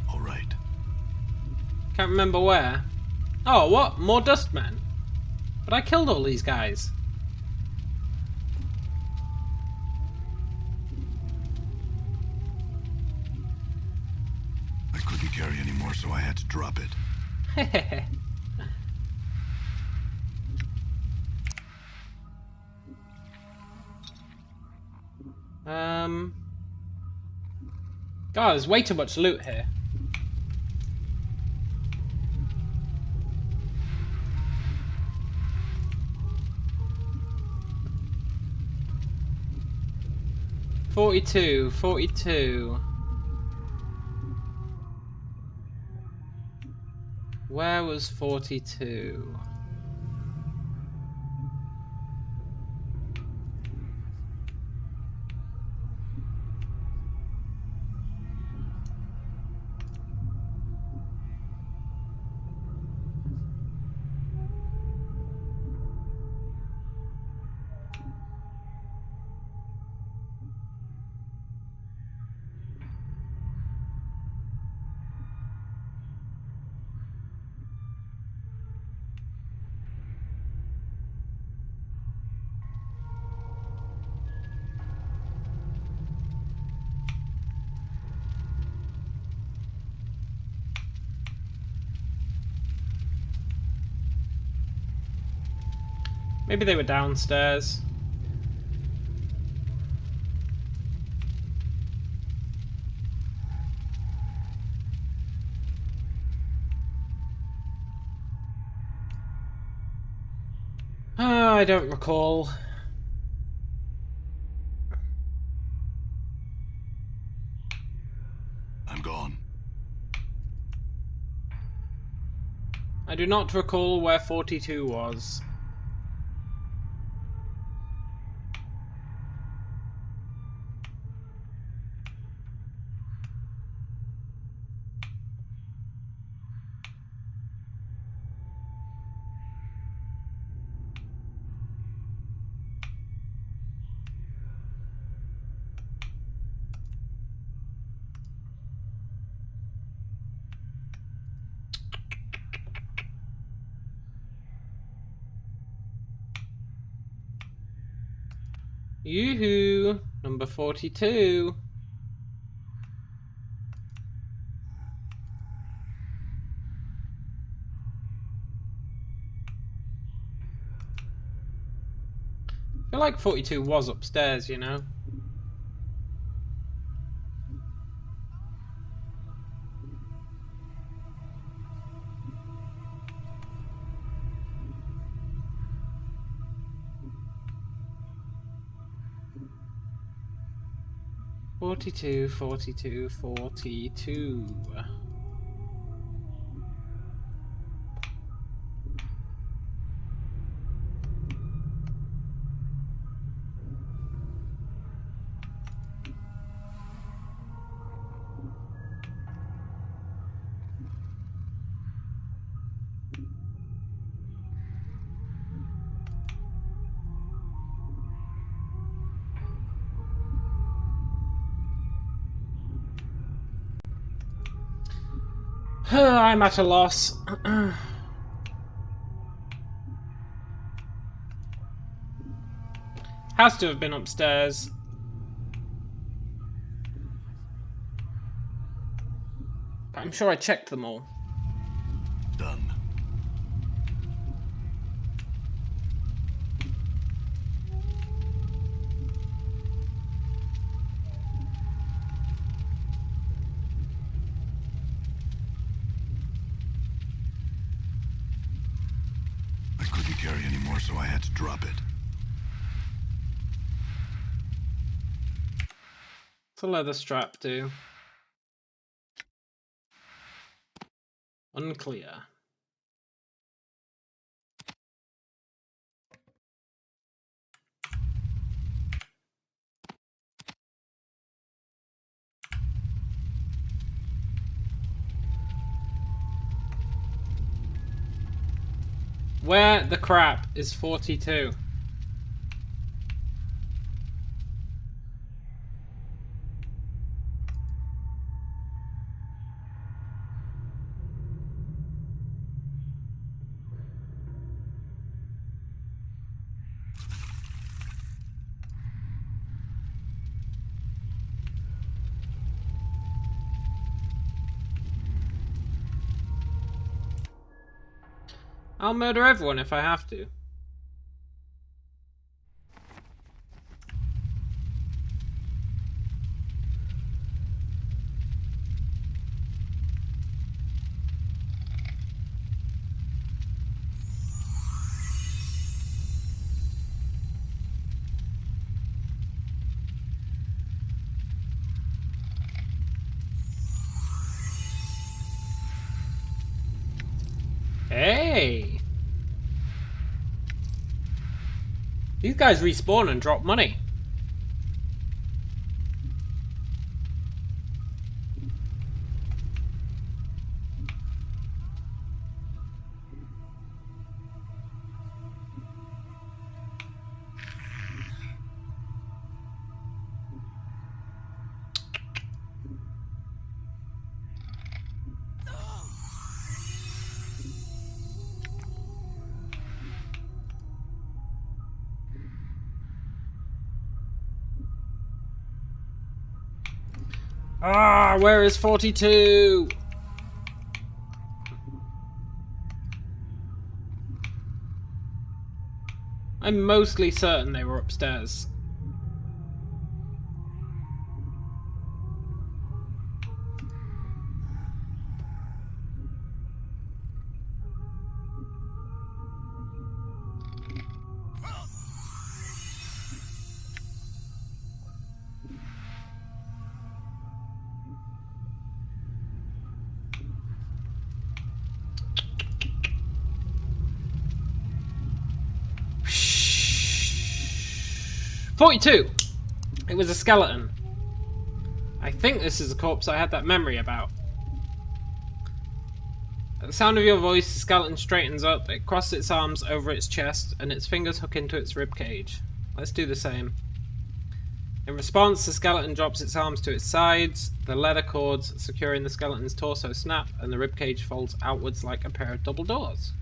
All right. Can't remember where. Oh, what? More dustmen? But I killed all these guys. I couldn't carry anymore, so I had to drop it. Hehehe. God, there's way too much loot here. "42, 42. Where was 42? Maybe they were downstairs. I don't recall. I'm gone. I do not recall where 42 was. Yoo-hoo! Number 42. I feel like 42 was upstairs, you know? Forty-two, 42, 42. I'm at a loss. Has to have been upstairs. But I'm sure I checked them all. Done. I couldn't carry anymore, so I had to drop it. What's a leather strap do? Unclear. Where the crap is 42? I'll murder everyone if I have to. Hey! These guys respawn and drop money. Ah, where is 42? I'm mostly certain they were upstairs. "42! It was a skeleton. I think this is the corpse I had that memory about." At the sound of your voice, the skeleton straightens up, it crosses its arms over its chest, and its fingers hook into its ribcage. Let's do the same. In response, the skeleton drops its arms to its sides, the leather cords securing the skeleton's torso snap, and the ribcage folds outwards like a pair of double doors.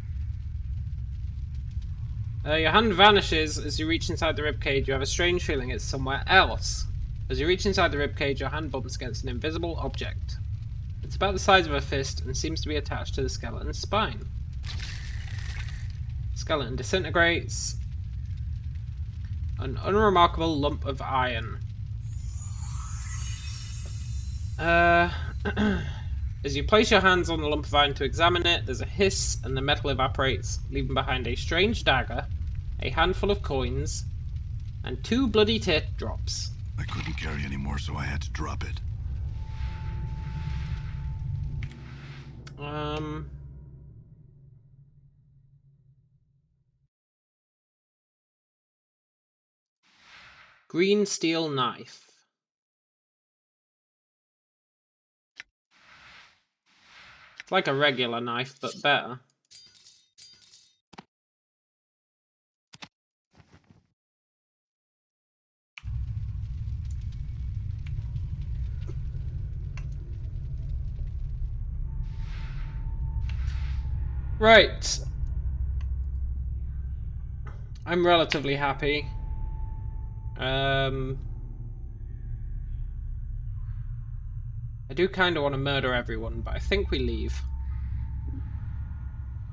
Your hand vanishes as you reach inside the ribcage. You have a strange feeling it's somewhere else. As you reach inside the ribcage, your hand bumps against an invisible object. It's about the size of a fist and seems to be attached to the skeleton's spine. The skeleton disintegrates. An unremarkable lump of iron. As you place your hands on the lump of iron to examine it, there's a hiss and the metal evaporates, leaving behind a strange dagger, a handful of coins, and 2 bloody teardrops. I couldn't carry anymore, so I had to drop it. Green steel knife. It's like a regular knife, but better. Right. I'm relatively happy. I do kind of want to murder everyone, but I think we leave.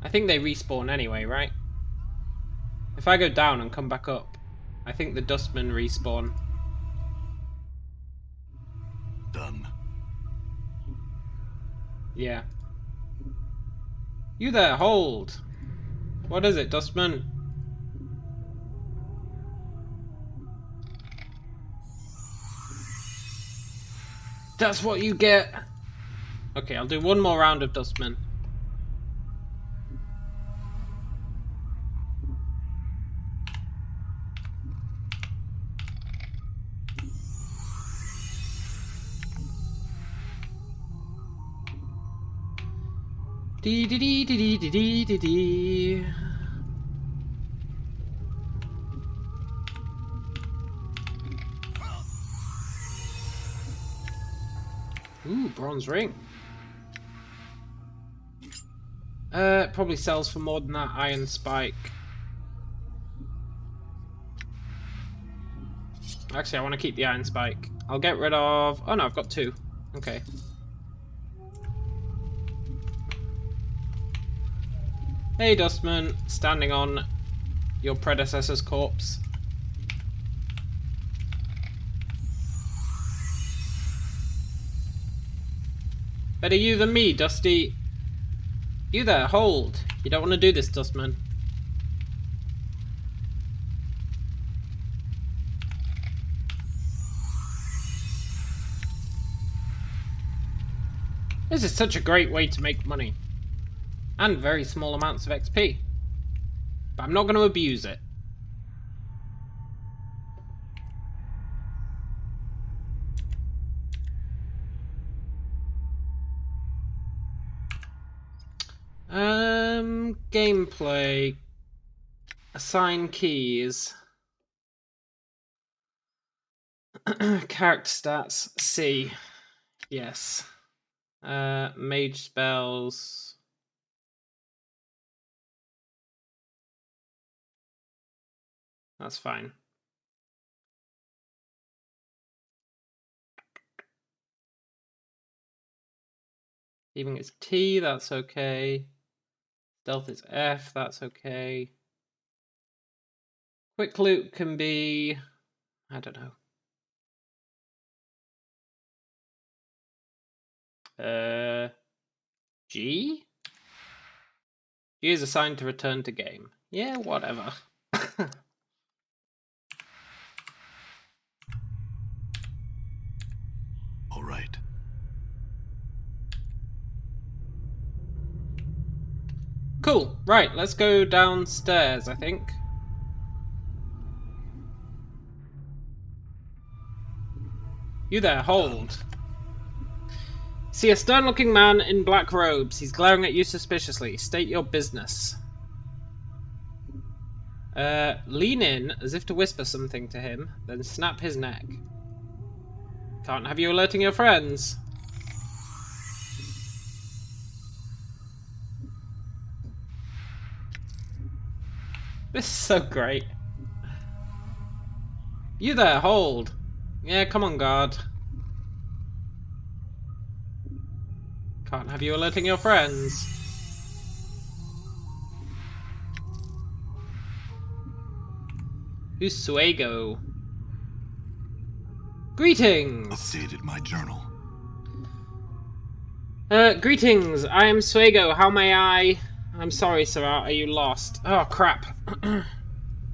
I think they respawn anyway, right? If I go down and come back up, I think the dustmen respawn. Done. Yeah. You there, hold! What is it, dustman? That's what you get! Okay, I'll do one more round of dustman. Dee dee dee dee dee dee dee dee. Ooh, bronze ring. It probably sells for more than that iron spike. Actually, I want to keep the iron spike. I'll get rid of... Oh no, I've got 2. Okay. Hey, Dustman, standing on your predecessor's corpse. Better you than me, Dusty. You there, hold. You don't want to do this, Dustman. This is such a great way to make money. And very small amounts of XP. But I'm not going to abuse it. Gameplay. Assign keys. Character stats. C. Yes. Mage spells. That's fine. Even it's T, that's okay. Stealth is F, that's okay. Quick loot can be... I don't know. G? G is assigned to return to game. Yeah, whatever. All right. Cool. Right, let's go downstairs, I think. You there, hold. See a stern-looking man in black robes. He's glaring at you suspiciously. State your business. Lean in, as if to whisper something to him, then snap his neck. Can't have you alerting your friends. This is so great. You there, hold. Yeah, come on, guard. Can't have you alerting your friends. Who's Suego? Greetings! Updated my journal. Greetings, I am Suego. How may I... I'm sorry, sir, are you lost? Oh, crap.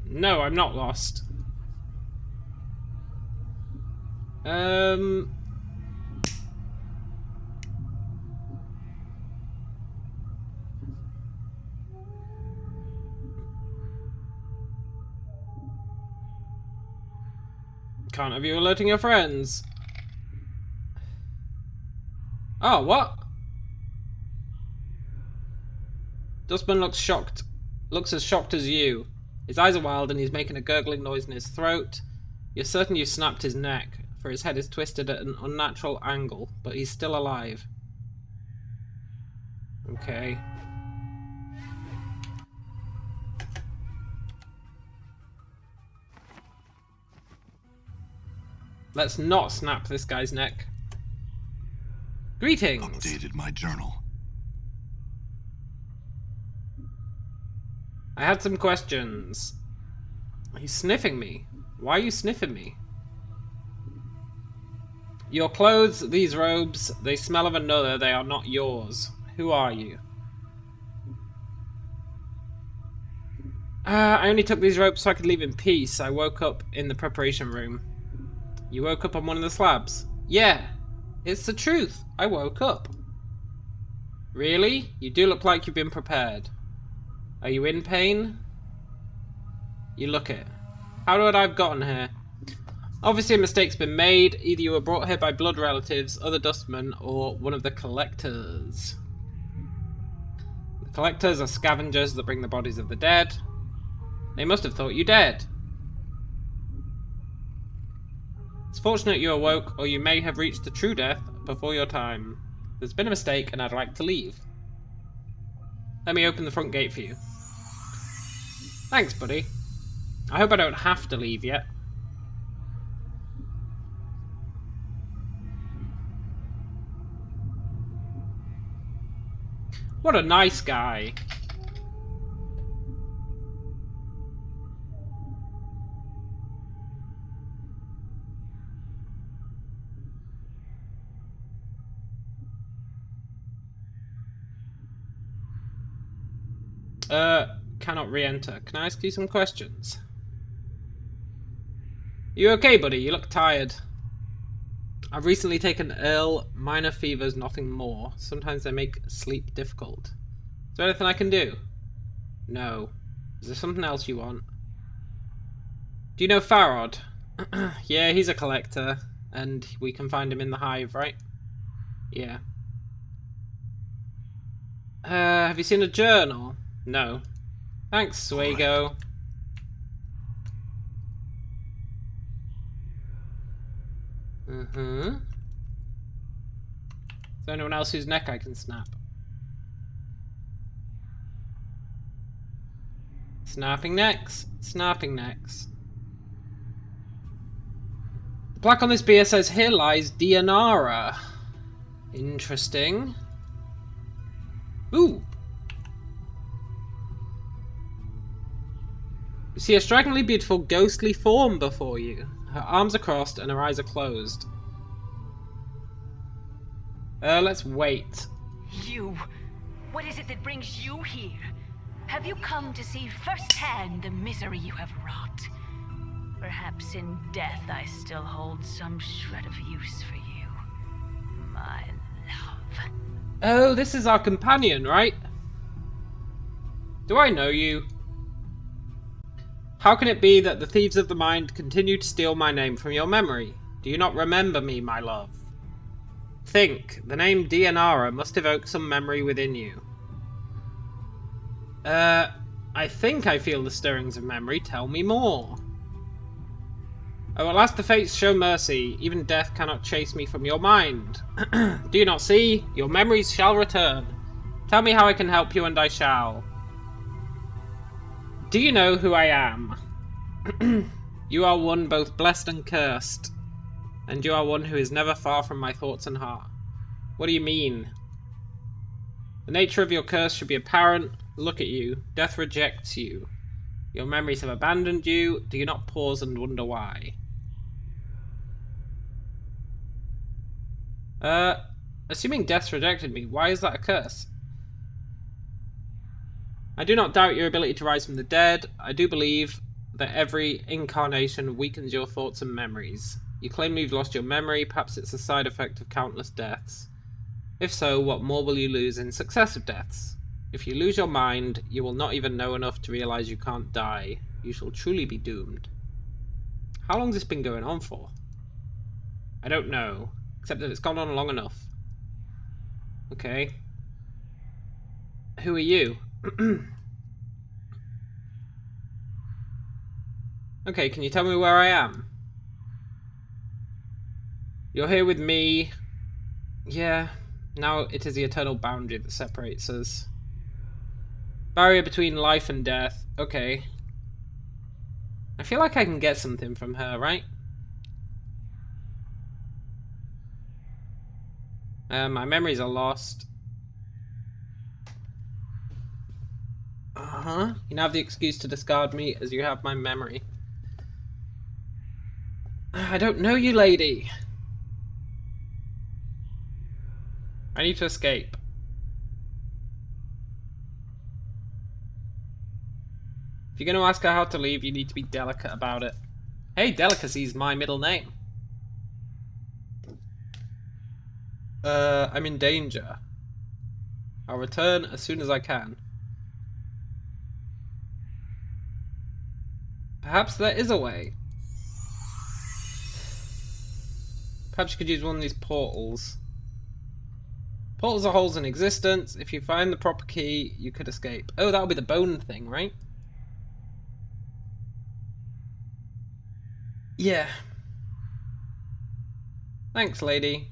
No, I'm not lost. Can't have you alerting your friends. Oh, what? Dustman looks shocked. Looks as shocked as you. His eyes are wild and he's making a gurgling noise in his throat. You're certain you snapped his neck, for his head is twisted at an unnatural angle, but he's still alive. Okay. Let's not snap this guy's neck. Greetings! Updated my journal. I had some questions. He's sniffing me. Why are you sniffing me? Your clothes, these robes, they smell of another, they are not yours. Who are you? I only took these robes so I could leave in peace. I woke up in the preparation room. You woke up on one of the slabs? Yeah, it's the truth. I woke up. Really? You do look like you've been prepared. Are you in pain? You look it. How would I have gotten here? Obviously a mistake's been made. Either you were brought here by blood relatives, other dustmen, or one of the collectors. The collectors are scavengers that bring the bodies of the dead. They must have thought you dead. It's fortunate you awoke, or you may have reached a true death before your time. There's been a mistake, and I'd like to leave. Let me open the front gate for you. Thanks, buddy. I hope I don't have to leave yet. What a nice guy. Cannot re-enter. Can I ask you some questions? You okay, buddy? You look tired. I've recently taken ill, minor fevers, nothing more. Sometimes they make sleep difficult. Is there anything I can do? No. Is there something else you want? Do you know Farod? Yeah, he's a collector, and we can find him in the hive, right? Yeah. Have you seen a journal? No. Thanks, Suego. Is there anyone else whose neck I can snap? Snapping necks. Snapping necks. The plaque on this beer says, "Here lies Dianara." Interesting. Ooh. You see a strikingly beautiful ghostly form before you. Her arms are crossed and her eyes are closed. Let's wait. You! What is it that brings you here? Have you come to see firsthand the misery you have wrought? Perhaps in death I still hold some shred of use for you, my love. Oh, this is our companion, right? Do I know you? How can it be that the thieves of the mind continue to steal my name from your memory? Do you not remember me, my love? Think, the name Dianara must evoke some memory within you. I think I feel the stirrings of memory. Tell me more. Oh, at last the fates show mercy. Even death cannot chase me from your mind. Do you not see? Your memories shall return. Tell me how I can help you and I shall. Do you know who I am? You are one both blessed and cursed. And you are one who is never far from my thoughts and heart. What do you mean? The nature of your curse should be apparent. Look at you. Death rejects you. Your memories have abandoned you. Do you not pause and wonder why? Assuming death's rejected me, why is that a curse? I do not doubt your ability to rise from the dead. I do believe that every incarnation weakens your thoughts and memories. You claim you've lost your memory. Perhaps it's a side effect of countless deaths. If so, what more will you lose in successive deaths? If you lose your mind, you will not even know enough to realize you can't die. You shall truly be doomed. How long has this been going on for? I don't know, except that it's gone on long enough. Okay. Who are you? Okay, can you tell me where I am? You're here with me. Yeah, now it is the eternal boundary that separates us. Barrier between life and death. Okay. I feel like I can get something from her, right? My memories are lost. Uh-huh. You now have the excuse to discard me as you have my memory. I don't know you, lady. I need to escape. If you're going to ask her how to leave, you need to be delicate about it. Hey, delicacy's my middle name. I'm in danger. I'll return as soon as I can. Perhaps there is a way. Perhaps you could use one of these portals. Portals are holes in existence. If you find the proper key, you could escape. Oh, that'll be the bone thing, right? Yeah. Thanks, lady.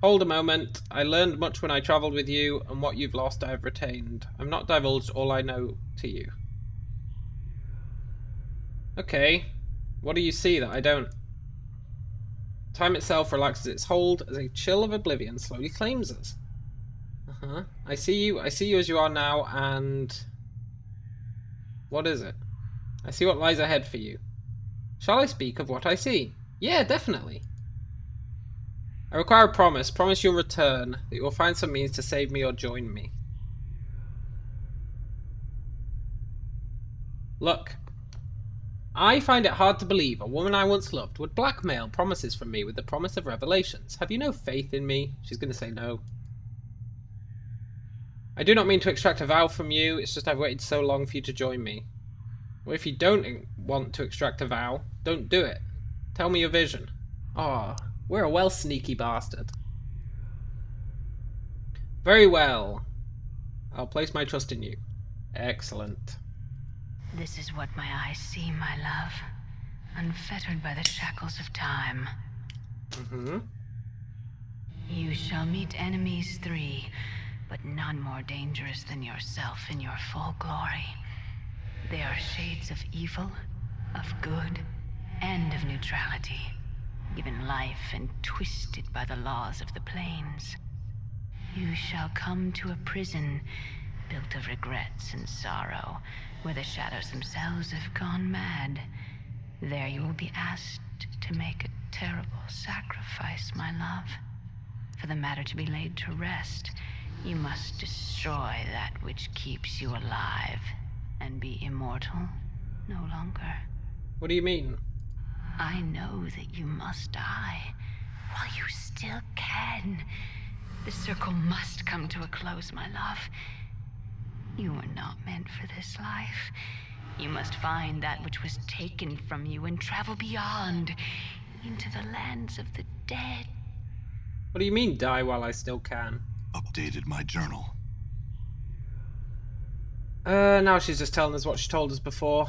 Hold a moment. I learned much when I travelled with you, and what you've lost I have retained. I've not divulged all I know to you. Okay. What do you see that I don't? Time itself relaxes its hold as a chill of oblivion slowly claims us. Uh-huh. I see you as you are now, and... what is it? I see what lies ahead for you. Shall I speak of what I see? Yeah, definitely. I require a promise. Promise you'll return, that you will find some means to save me or join me. Look. I find it hard to believe a woman I once loved would blackmail promises from me with the promise of revelations. Have you no faith in me? She's going to say no. I do not mean to extract a vow from you, it's just I've waited so long for you to join me. Well, if you don't want to extract a vow, don't do it. Tell me your vision. Ah, we're a well sneaky bastard. Very well. I'll place my trust in you. Excellent. This is what my eyes see, my love. Unfettered by the shackles of time. Mm-hmm. You shall meet enemies 3, but none more dangerous than yourself in your full glory. They are shades of evil, of good, and of neutrality, given life and twisted by the laws of the planes. You shall come to a prison built of regrets and sorrow, where the shadows themselves have gone mad. There you will be asked to make a terrible sacrifice, my love. For the matter to be laid to rest, you must destroy that which keeps you alive and be immortal no longer. What do you mean? I know that you must die while you still can. The circle must come to a close, my love. You were not meant for this life. You must find that which was taken from you and travel beyond, into the lands of the dead. What do you mean, die while I still can? Updated my journal. Now she's just telling us what she told us before.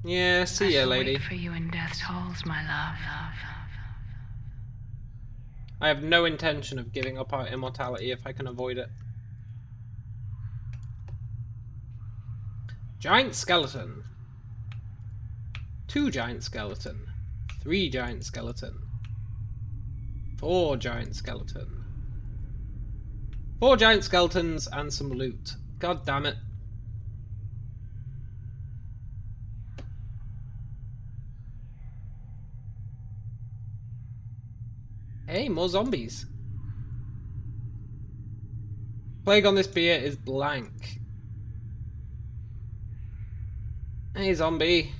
Yeah, see ya, lady. I shall wait for you in death's halls, my love. I have no intention of giving up our immortality if I can avoid it. Giant skeleton. 2 giant skeleton. 3 giant skeleton. 4 giant skeleton. 4 giant skeletons and some loot. God damn it. Hey, more zombies. Plague on this beer is blank. Hey, zombie.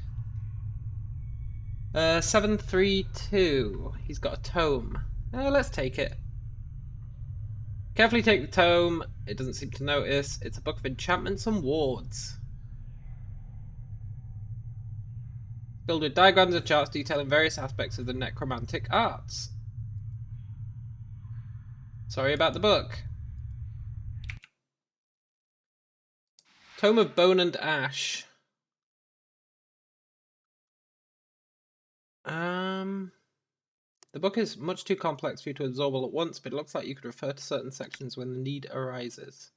732. He's got a tome. Let's take it. Carefully take the tome. It doesn't seem to notice. It's a book of enchantments and wards. Filled with diagrams and charts detailing various aspects of the necromantic arts. Sorry about the book. Tome of Bone and Ash. The book is much too complex for you to absorb all at once, but it looks like you could refer to certain sections when the need arises.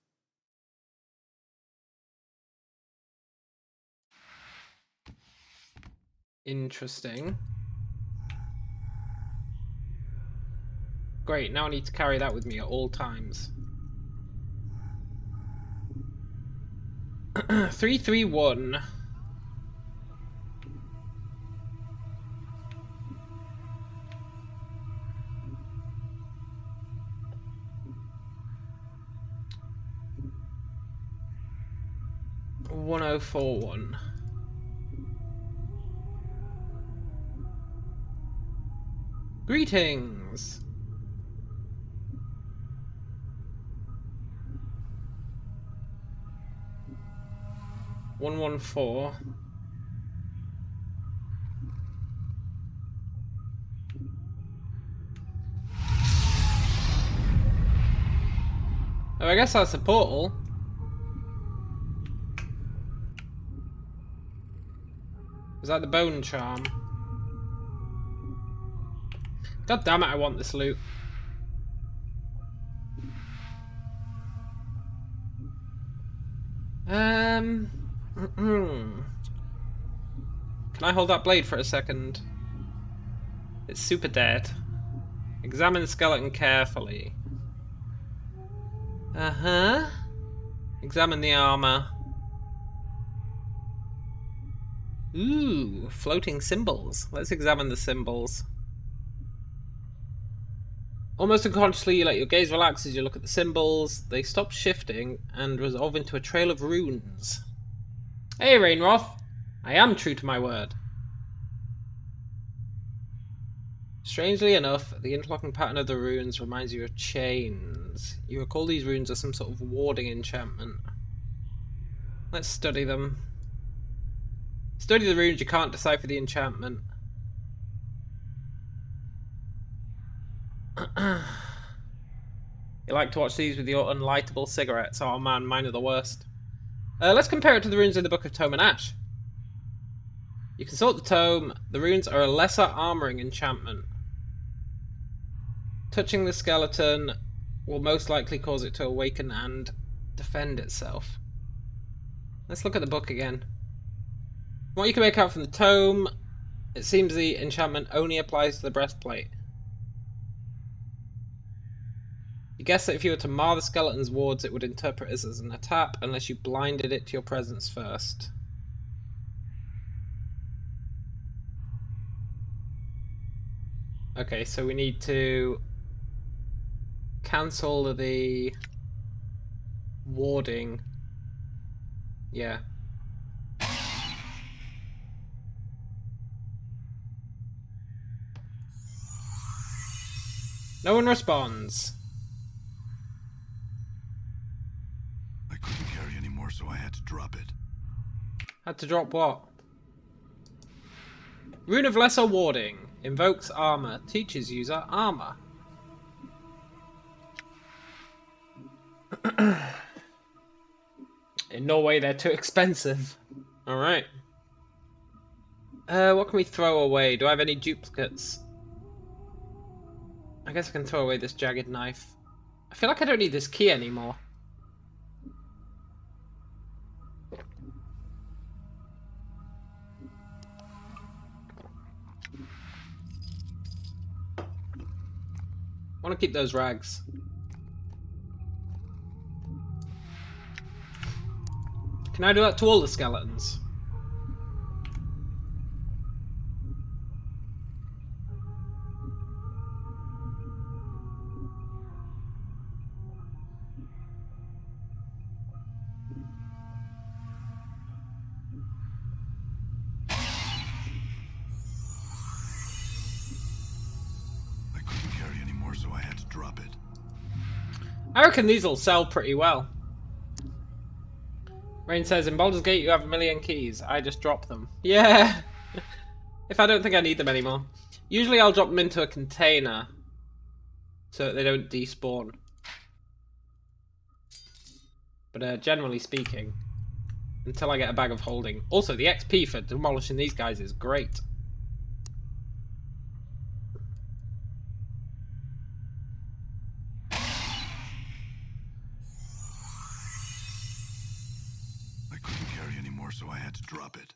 Interesting. Great, now I need to carry that with me at all times. 331. "1041. Greetings. "114. Oh, I guess that's a portal. Is that the bone charm? God damn it, I want this loot. Can I hold that blade for a second? It's super dead. Examine the skeleton carefully. Uh-huh. Examine the armor. Ooh, floating symbols. Let's examine the symbols. Almost unconsciously, you let your gaze relax as you look at the symbols. They stop shifting and resolve into a trail of runes. Hey, Rainroth. I am true to my word. Strangely enough, the interlocking pattern of the runes reminds you of chains. You recall these runes as some sort of warding enchantment. Let's study them. Study the runes, you can't decipher the enchantment. You like to watch these with your unlightable cigarettes. Oh man, mine are the worst. Let's compare it to the runes in the Book of Tome and Ash. You consult the tome. The runes are a lesser armoring enchantment. Touching the skeleton will most likely cause it to awaken and defend itself. Let's look at the book again. From what you can make out from the tome, it seems the enchantment only applies to the breastplate. You guess that if you were to mar the skeleton's wards, it would interpret it as an attack unless you blinded it to your presence first. Okay, so we need to cancel the warding. Yeah. No one responds. I couldn't carry anymore, so I had to drop it. Had to drop what? Rune of Lesser Warding. Invokes armor. Teaches user armor. In Norway, they're too expensive. Alright. What can we throw away? Do I have any duplicates? I guess I can throw away this jagged knife. I feel like I don't need this key anymore. I want to keep those rags. Can I do that to all the skeletons? So I had to drop it. I reckon these will sell pretty well. Rain says, in Baldur's Gate you have 1,000,000 keys. I just drop them. Yeah! If I don't think I need them anymore. Usually I'll drop them into a container so that they don't despawn. But generally speaking, until I get a bag of holding. Also, the XP for demolishing these guys is great. So I had to drop it.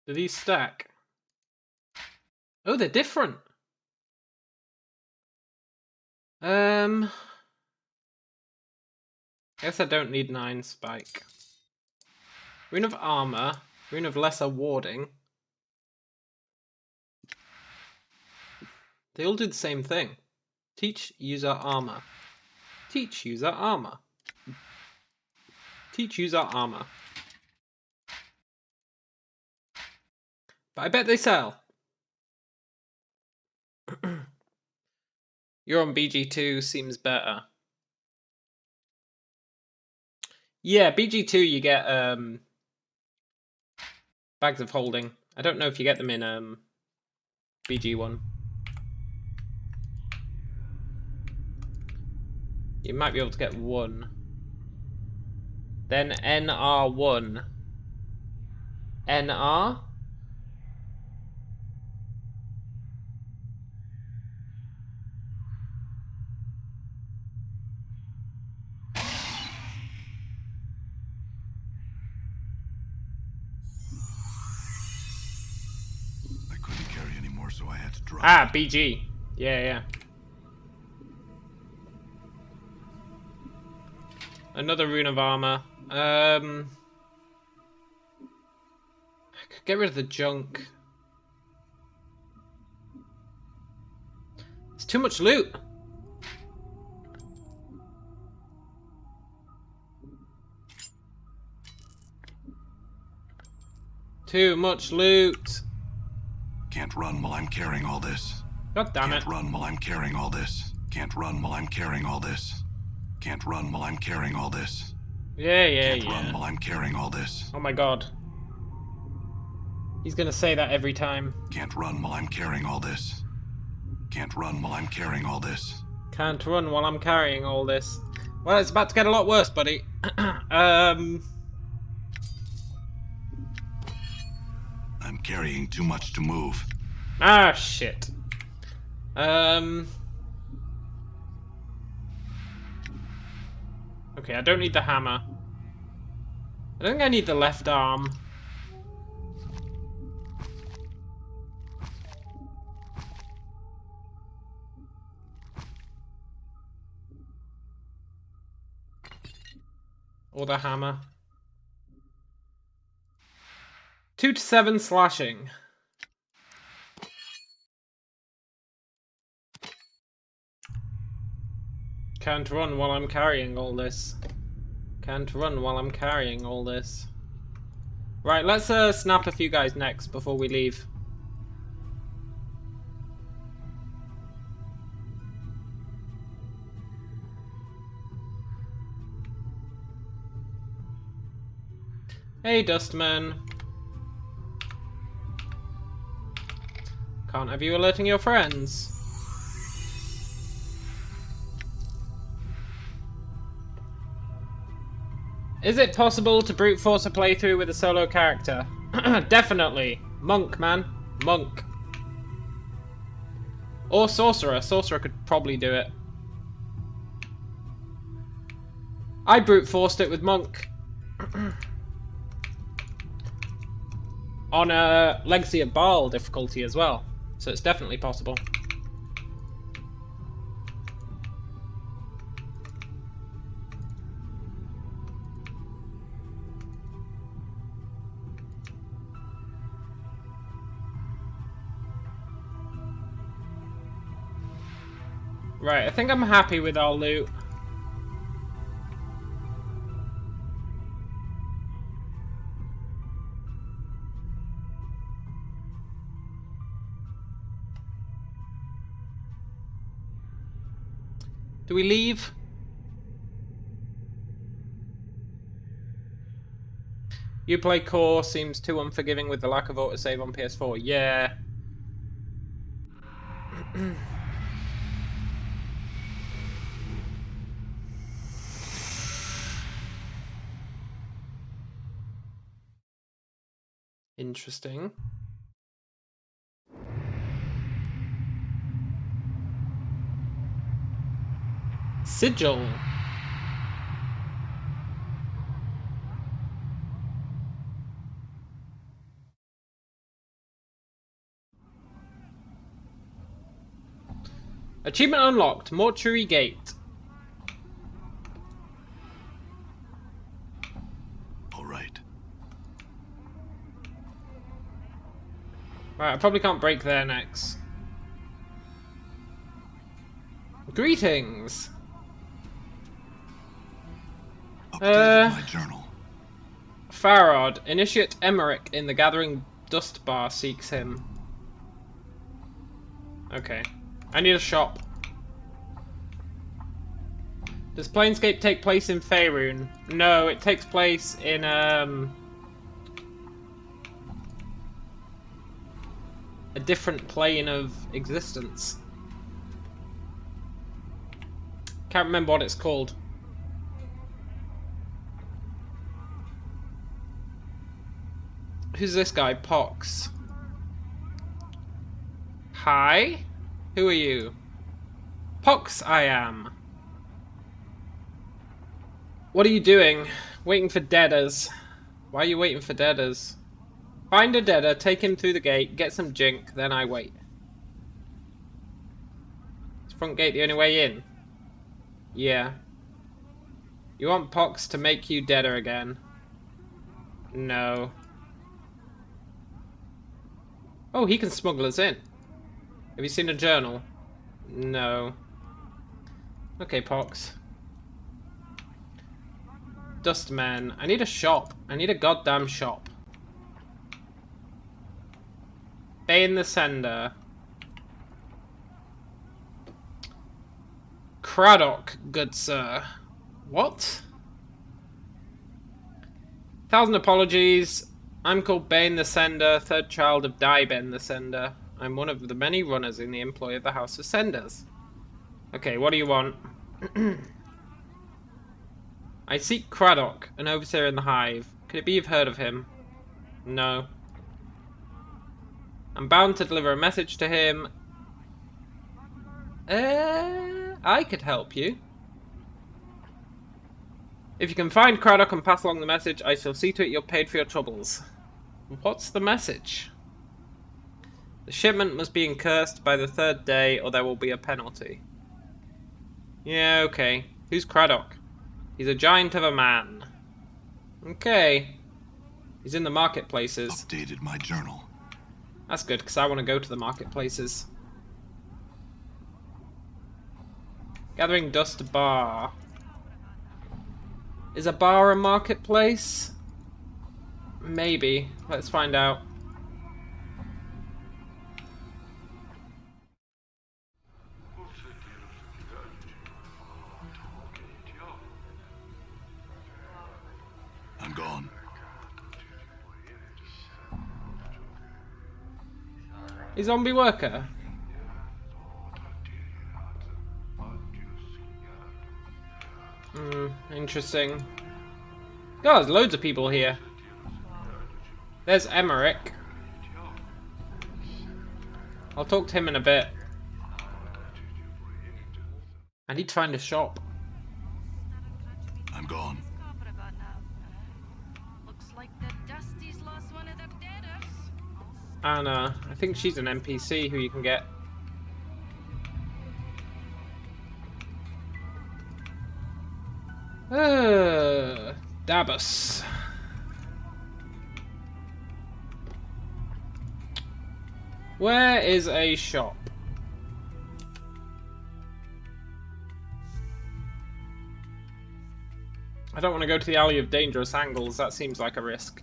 Do these stack? Oh, they're different. I guess I don't need 9 spike. Rune of armor, rune of lesser warding. They all do the same thing. Teach user armor. Teach user armor. Teach user armor. But I bet they sell. You're on BG2 seems better. Yeah, BG2 you get bags of holding. I don't know if you get them in BG1. You might be able to get 1. Then NR1. NR? So I had to drop. Ah, BG. Yeah. Another rune of armor. I could get rid of the junk. It's too much loot. Too much loot. Can't run while I'm carrying all this. God damn it. Can't run while I'm carrying all this. Can't run while I'm carrying all this. Can't run while I'm carrying all this. Yeah. Can't run while I'm carrying all this. Oh my god. He's gonna say that every time. Can't run while I'm carrying all this. Can't run while I'm carrying all this. Can't run while I'm carrying all this. Well, it's about to get a lot worse, buddy. I'm carrying too much to move. Ah, shit. Okay, I don't need the hammer. I don't think I need the left arm. Or the hammer. 2 to 7 slashing. Can't run while I'm carrying all this. Can't run while I'm carrying all this. Right, let's snap a few guys next before we leave. Hey, Dustman. Can't have you alerting your friends. Is it possible to brute force a playthrough with a solo character? Definitely. Monk, man. Monk. Or Sorcerer. Sorcerer could probably do it. I brute forced it with Monk. On a Legacy of Baal difficulty as well. So it's definitely possible. Right, I think I'm happy with our loot. Do we leave? You play core seems too unforgiving with the lack of autosave on PS4. Yeah. Interesting. Sigil. Achievement unlocked. Mortuary Gate. All right. Right, I probably can't break there next. Greetings. Updated my journal. Farad, Initiate Emmerich in the Gathering Dust Bar seeks him. Okay. I need a shop. Does Planescape take place in Faerun? No, it takes place in, a different plane of existence. Can't remember what it's called. Who's this guy? Pox. Hi? Who are you? Pox, I am. What are you doing? Waiting for deaders. Why are you waiting for deaders? Find a deader, take him through the gate, get some jink, then I wait. Is front gate the only way in? Yeah. You want Pox to make you deader again? No. Oh, he can smuggle us in. Have you seen a journal? No. Okay, Pox. Dustman. I need a shop. I need a goddamn shop. Bane the Sender. Craddock, good sir. What? 1,000 apologies. I'm called Bane the Sender, third child of Daiben the Sender. I'm one of the many runners in the employ of the House of Senders. Okay, what do you want? I seek Craddock, an overseer in the Hive. Could it be you've heard of him? No. I'm bound to deliver a message to him. I could help you. If you can find Craddock and pass along the message, I shall see to it you're paid for your troubles. What's the message? The shipment must be incursed by the 3rd day, or there will be a penalty. Yeah, okay. Who's Craddock? He's a giant of a man. Okay. He's in the marketplaces. Updated my journal. That's good, because I want to go to the marketplaces. Gathering dust bar. Is a bar a marketplace? Maybe. Let's find out. I'm gone. A zombie worker? Interesting. God, there's loads of people here. There's Emmerich. I'll talk to him in a bit. I need to find a shop. I'm gone. Looks like the Dusty's lost one of their daughters. Anna. I think she's an NPC who you can get. Dabus. Where is a shop? I don't want to go to the Alley of Dangerous Angles, that seems like a risk.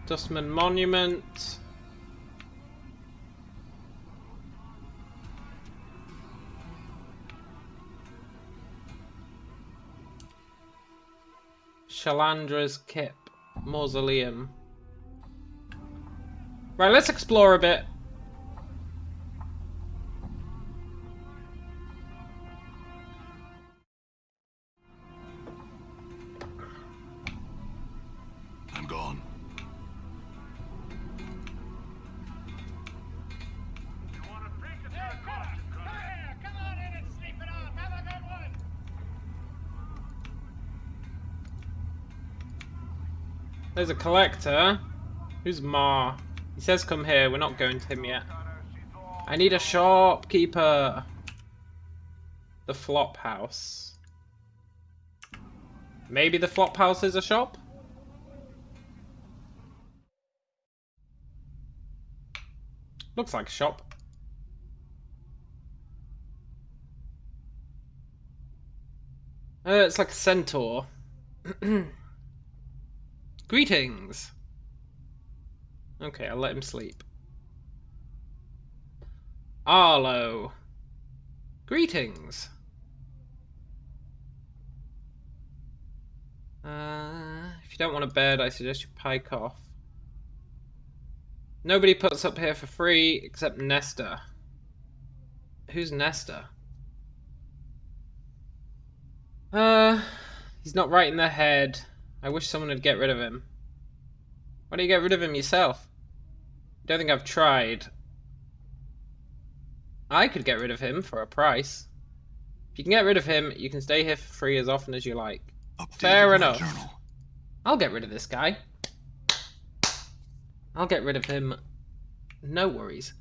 Dustman Monument. Shalandra's Kip Mausoleum. Right, let's explore a bit. I'm gone. There's a collector. Who's Ma? He says come here. We're not going to him yet. I need a shopkeeper. The Flop House. Maybe the Flop House is a shop? Looks like a shop. It's like a centaur. Greetings! Okay, I'll let him sleep. Arlo. Greetings! If you don't want a bed, I suggest you pike off. Nobody puts up here for free except Nesta. Who's Nesta? He's not right in the head. I wish someone would get rid of him. Why don't you get rid of him yourself? Don't think I've tried. I could get rid of him for a price. If you can get rid of him, you can stay here for free as often as you like. Fair enough. Journal. I'll get rid of this guy. I'll get rid of him. No worries.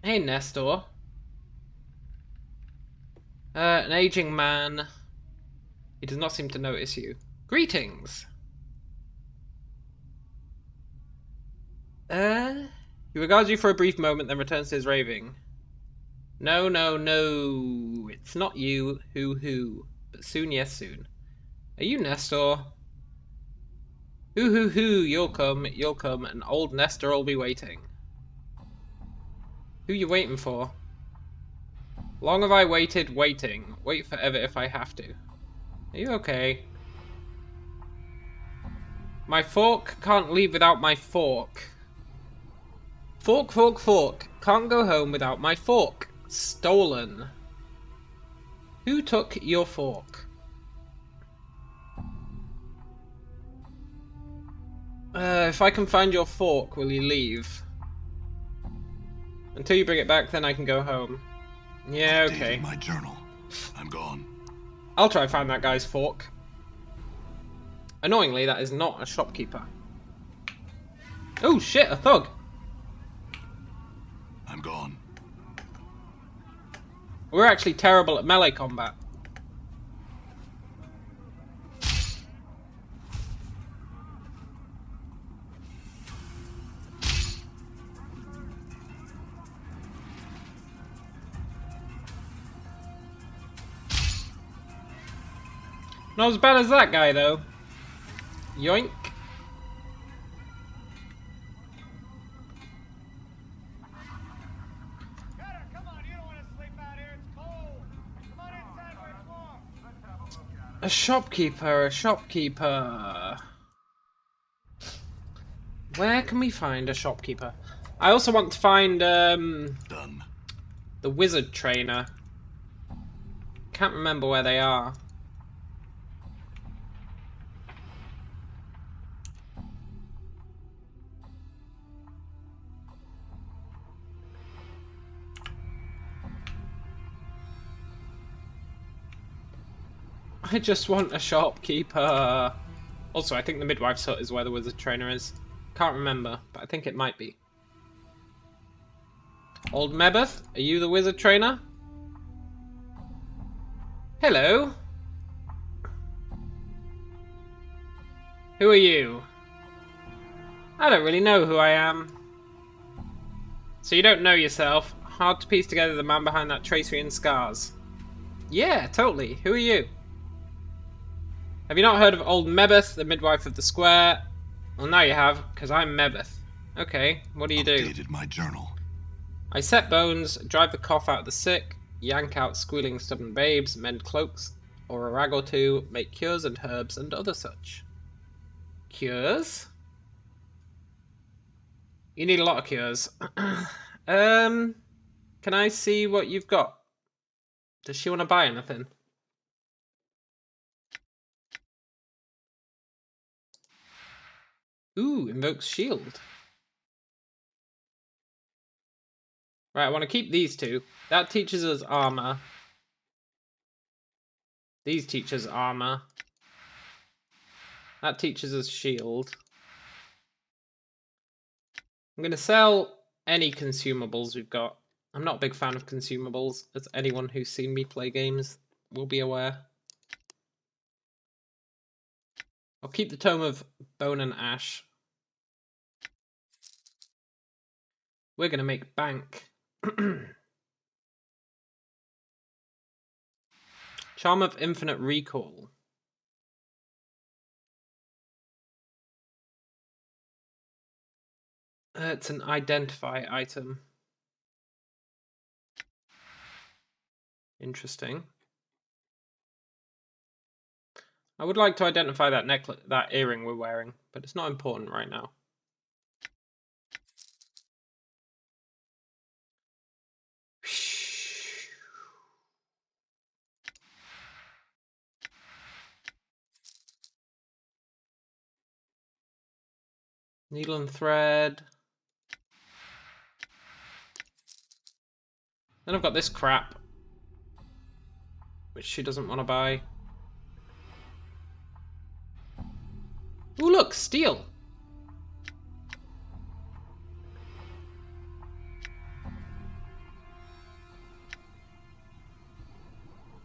Hey, Nestor. An aging man. He does not seem to notice you. Greetings! He regards you for a brief moment, then returns to his raving. No, no, no. It's not you, hoo. But soon, yes, soon. Are you Nestor? Hoo, you'll come, and old Nestor'll be waiting. Who you waiting for? Long have I waited, waiting. Wait forever if I have to. Are you okay? My fork can't leave without my fork. Fork. Can't go home without my fork. Stolen. Who took your fork? If I can find your fork, will you leave? Until you bring it back, then I can go home. Yeah, okay. Updated my journal. I'm gone. I'll try and find that guy's fork. Annoyingly, that is not a shopkeeper. Oh shit, a thug! I'm gone. We're actually terrible at melee combat. Not as bad as that guy, though. Yoink. A shopkeeper, a shopkeeper. Where can we find a shopkeeper? I also want to find Done. the wizard trainer. Can't remember where they are. I just want a shopkeeper. Also, I think the midwife's hut is where the wizard trainer is. Can't remember, but I think it might be. Old Mebeth, are you the wizard trainer? Hello. Who are you? I don't really know who I am. So you don't know yourself. Hard to piece together the man behind that tracery and scars. Yeah, totally. Who are you? Have you not heard of old Mebeth, the midwife of the square? Well, now you have, because I'm Mebeth. Okay, what do you do? Updated my journal. I set bones, drive the cough out of the sick, yank out squealing stubborn babes, mend cloaks, or a rag or two, make cures and herbs and other such. Cures? You need a lot of cures. Can I see what you've got? Does she want to buy anything? Ooh, invokes shield. Right, I want to keep these two. That teaches us armor. These teach us armor. That teaches us shield. I'm going to sell any consumables we've got. I'm not a big fan of consumables, as anyone who's seen me play games will be aware. I'll keep the Tome of Bone and Ash. We're going to make bank. Charm of Infinite Recall. It's an identify item. Interesting. I would like to identify that necklace, that earring we're wearing, but it's not important right now. Needle and thread. Then I've got this crap, which she doesn't want to buy. Ooh, look, steel.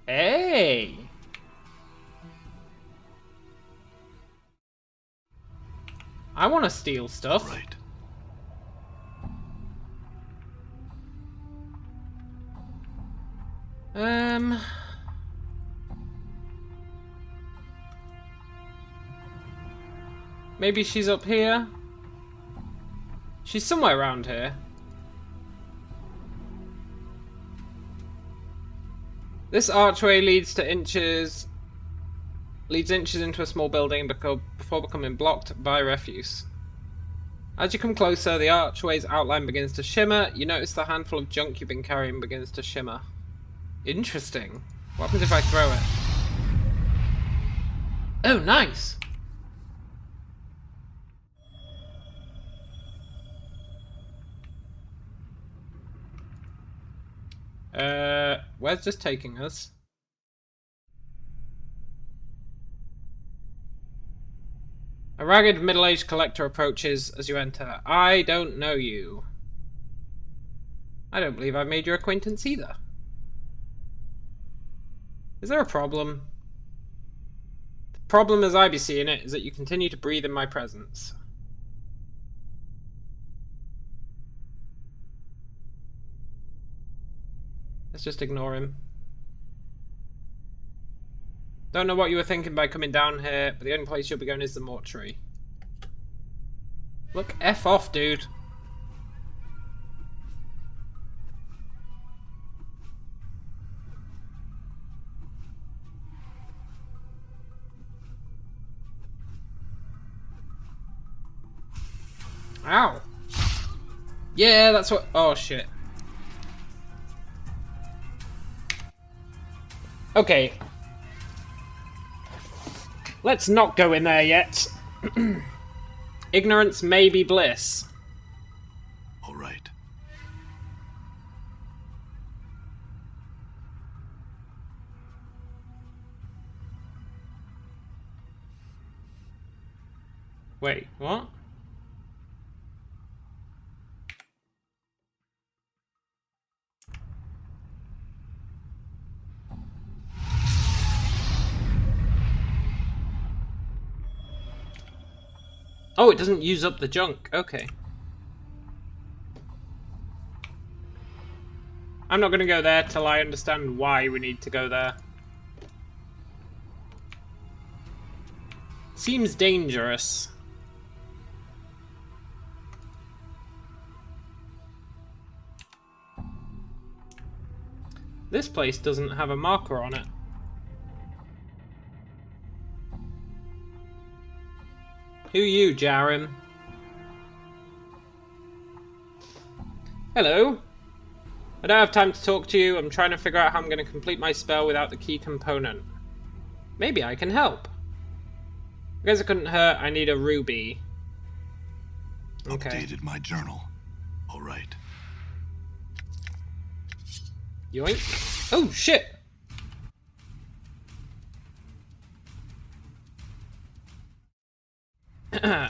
Hey. I want to steal stuff. Right. Maybe she's up here. She's somewhere around here. This archway leads inches into a small building before becoming blocked by refuse. As you come closer, the archway's outline begins to shimmer. You notice the handful of junk you've been carrying begins to shimmer. Interesting. What happens if I throw it? Oh, nice! Where's this taking us? A ragged middle-aged collector approaches as you enter. I don't know you. I don't believe I've made your acquaintance either. Is there a problem? The problem as I be seeing it is that you continue to breathe in my presence. Let's just ignore him. Don't know what you were thinking by coming down here, but the only place you'll be going is the mortuary. Look, F off, dude. Ow. Yeah, that's what... Oh, shit. Okay. Let's not go in there yet. Ignorance may be bliss. All right. Wait, what? Oh, it doesn't use up the junk. Okay. I'm not going to go there till I understand why we need to go there. Seems dangerous. This place doesn't have a marker on it. Who you, Jarim? Hello. I don't have time to talk to you. I'm trying to figure out how I'm going to complete my spell without the key component. Maybe I can help. I guess it couldn't hurt. I need a ruby. Okay. Updated my journal. All right. Yoink. Oh, shit.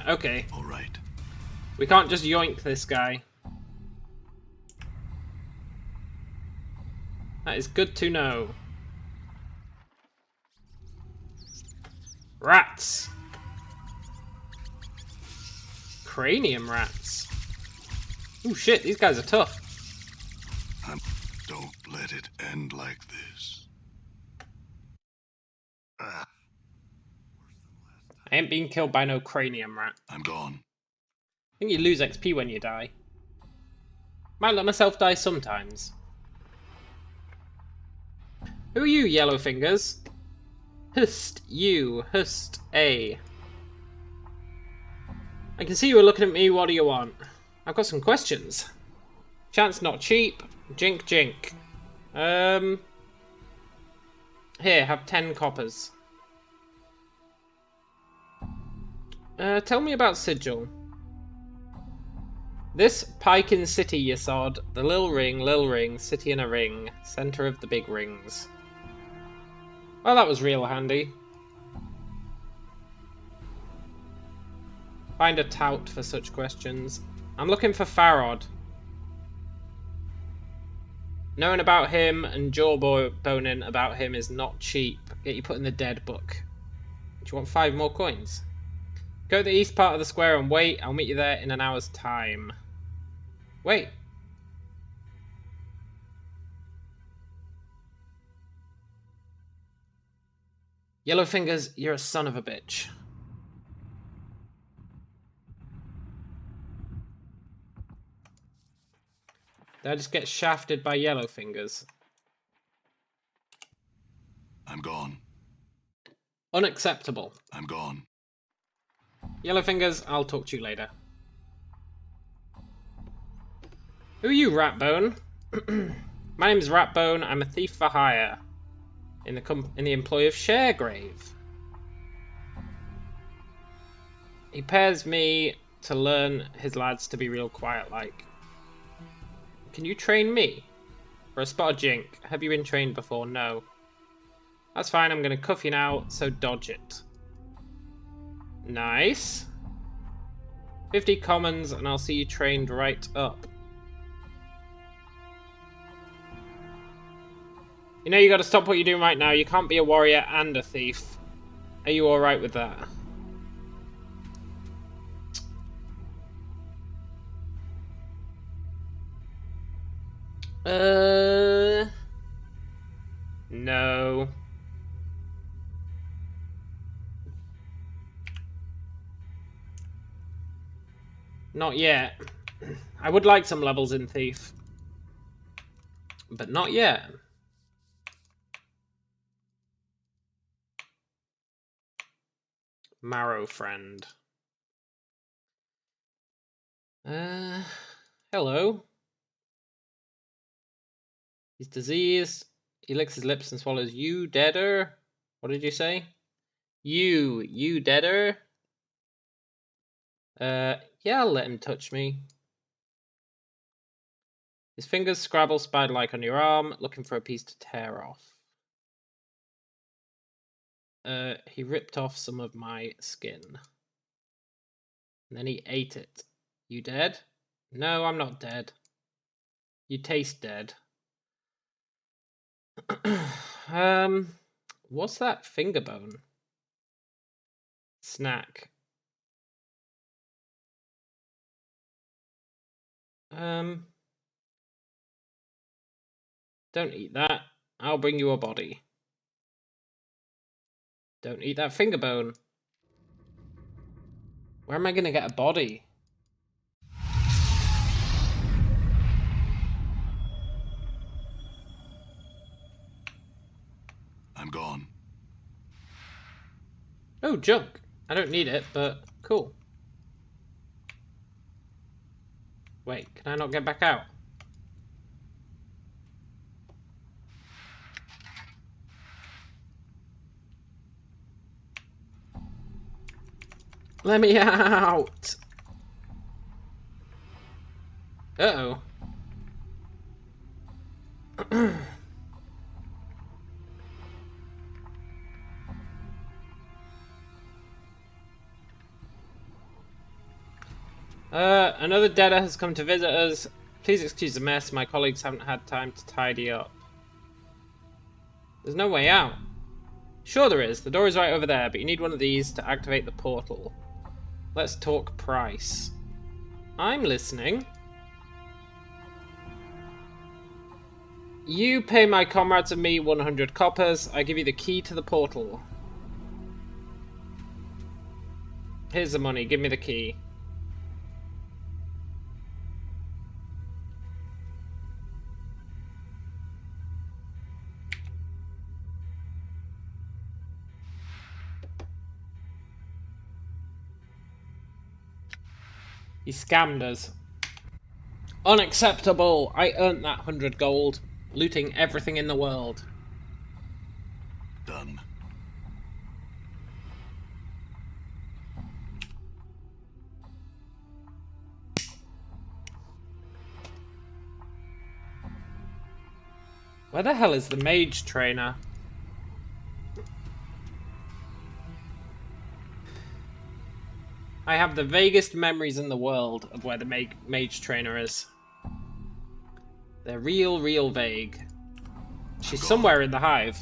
Okay. All right. We can't just yoink this guy. That is good to know. Rats. Cranium rats. Oh shit, these guys are tough. Don't let it end like this. Ah. I ain't being killed by no cranium rat. I'm gone. I think you lose XP when you die. Might let myself die sometimes. Who are you, yellow fingers? Hust, you. Hust, A. I can see you were looking at me. What do you want? I've got some questions. Chance not cheap. Jink, jink. Here, have 10 coppers. Tell me about Sigil. This Pikin City, you sod. The lil ring, city in a ring. Center of the big rings. Well, that was real handy. Find a tout for such questions. I'm looking for Farod. Knowing about him and jawboning about him is not cheap. Get you put in the dead book. Do you want 5 more coins? Go to the east part of the square and wait. I'll meet you there in an hour's time. Wait. Yellowfingers, you're a son of a bitch. Did I just get shafted by Yellowfingers? I'm gone. Unacceptable. I'm gone. Yellowfingers, I'll talk to you later. Who are you, Ratbone? My name's Ratbone. I'm a thief for hire. In the employ of Sharegrave. He pairs me to learn his lads to be real quiet like. Can you train me? For a spot of jink. Have you been trained before? No. That's fine, I'm gonna cuff you now, so dodge it. Nice. 50 commons, and I'll see you trained right up. You know you gotta stop what you're doing right now. You can't be a warrior and a thief. Are you alright with that? No. Not yet. I would like some levels in Thief. But not yet. Marrow friend. Hello. He's diseased. He licks his lips and swallows. You deader? What did you say? You deader? Yeah, I'll let him touch me. His fingers scrabble spider-like on your arm, looking for a piece to tear off. He ripped off some of my skin. And then he ate it. You dead? No, I'm not dead. You taste dead. What's that finger bone? Snack. Don't eat that. I'll bring you a body. Don't eat that finger bone. Where am I gonna get a body? I'm gone. Oh, junk. I don't need it, but cool. Wait, can I not get back out? Let me out! Uh-oh. Another deader has come to visit us. Please excuse the mess. My colleagues haven't had time to tidy up. There's no way out. Sure there is. The door is right over there, but you need one of these to activate the portal. Let's talk price. I'm listening. You pay my comrades and me 100 coppers. I give you the key to the portal. Here's the money. Give me the key. He scammed us. Unacceptable! I earned that 100 gold, looting everything in the world. Done. Where the hell is the mage trainer? I have the vaguest memories in the world of where the mage trainer is. They're real vague. She's somewhere in the hive.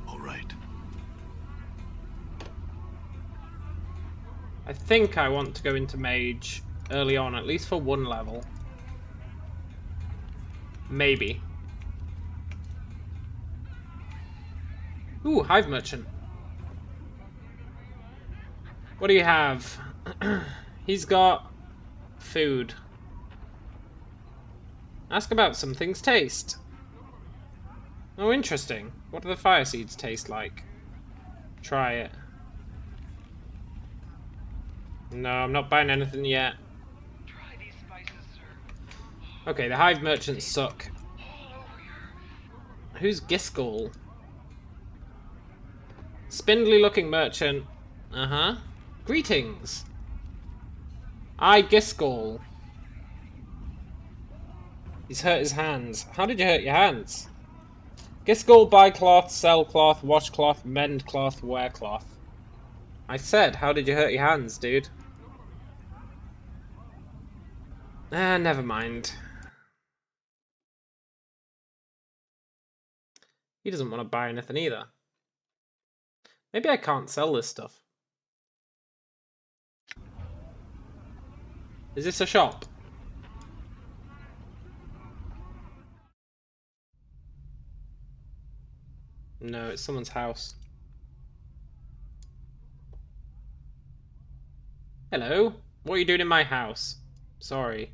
All right. I think I want to go into mage early on, at least for one level. Maybe. Ooh, hive merchant. What do you have? He's got food. Ask about some things taste. Oh, interesting. What do the fire seeds taste like? Try it. No, I'm not buying anything yet. Okay, the hive merchants suck. Who's Giskull? Spindly looking merchant. Uh-huh. Greetings. Giskull. He's hurt his hands. How did you hurt your hands? Giskull, buy cloth, sell cloth, wash cloth, mend cloth, wear cloth. I said, how did you hurt your hands, dude? Never mind. He doesn't want to buy anything either. Maybe I can't sell this stuff. Is this a shop? No, it's someone's house. Hello? What are you doing in my house? Sorry.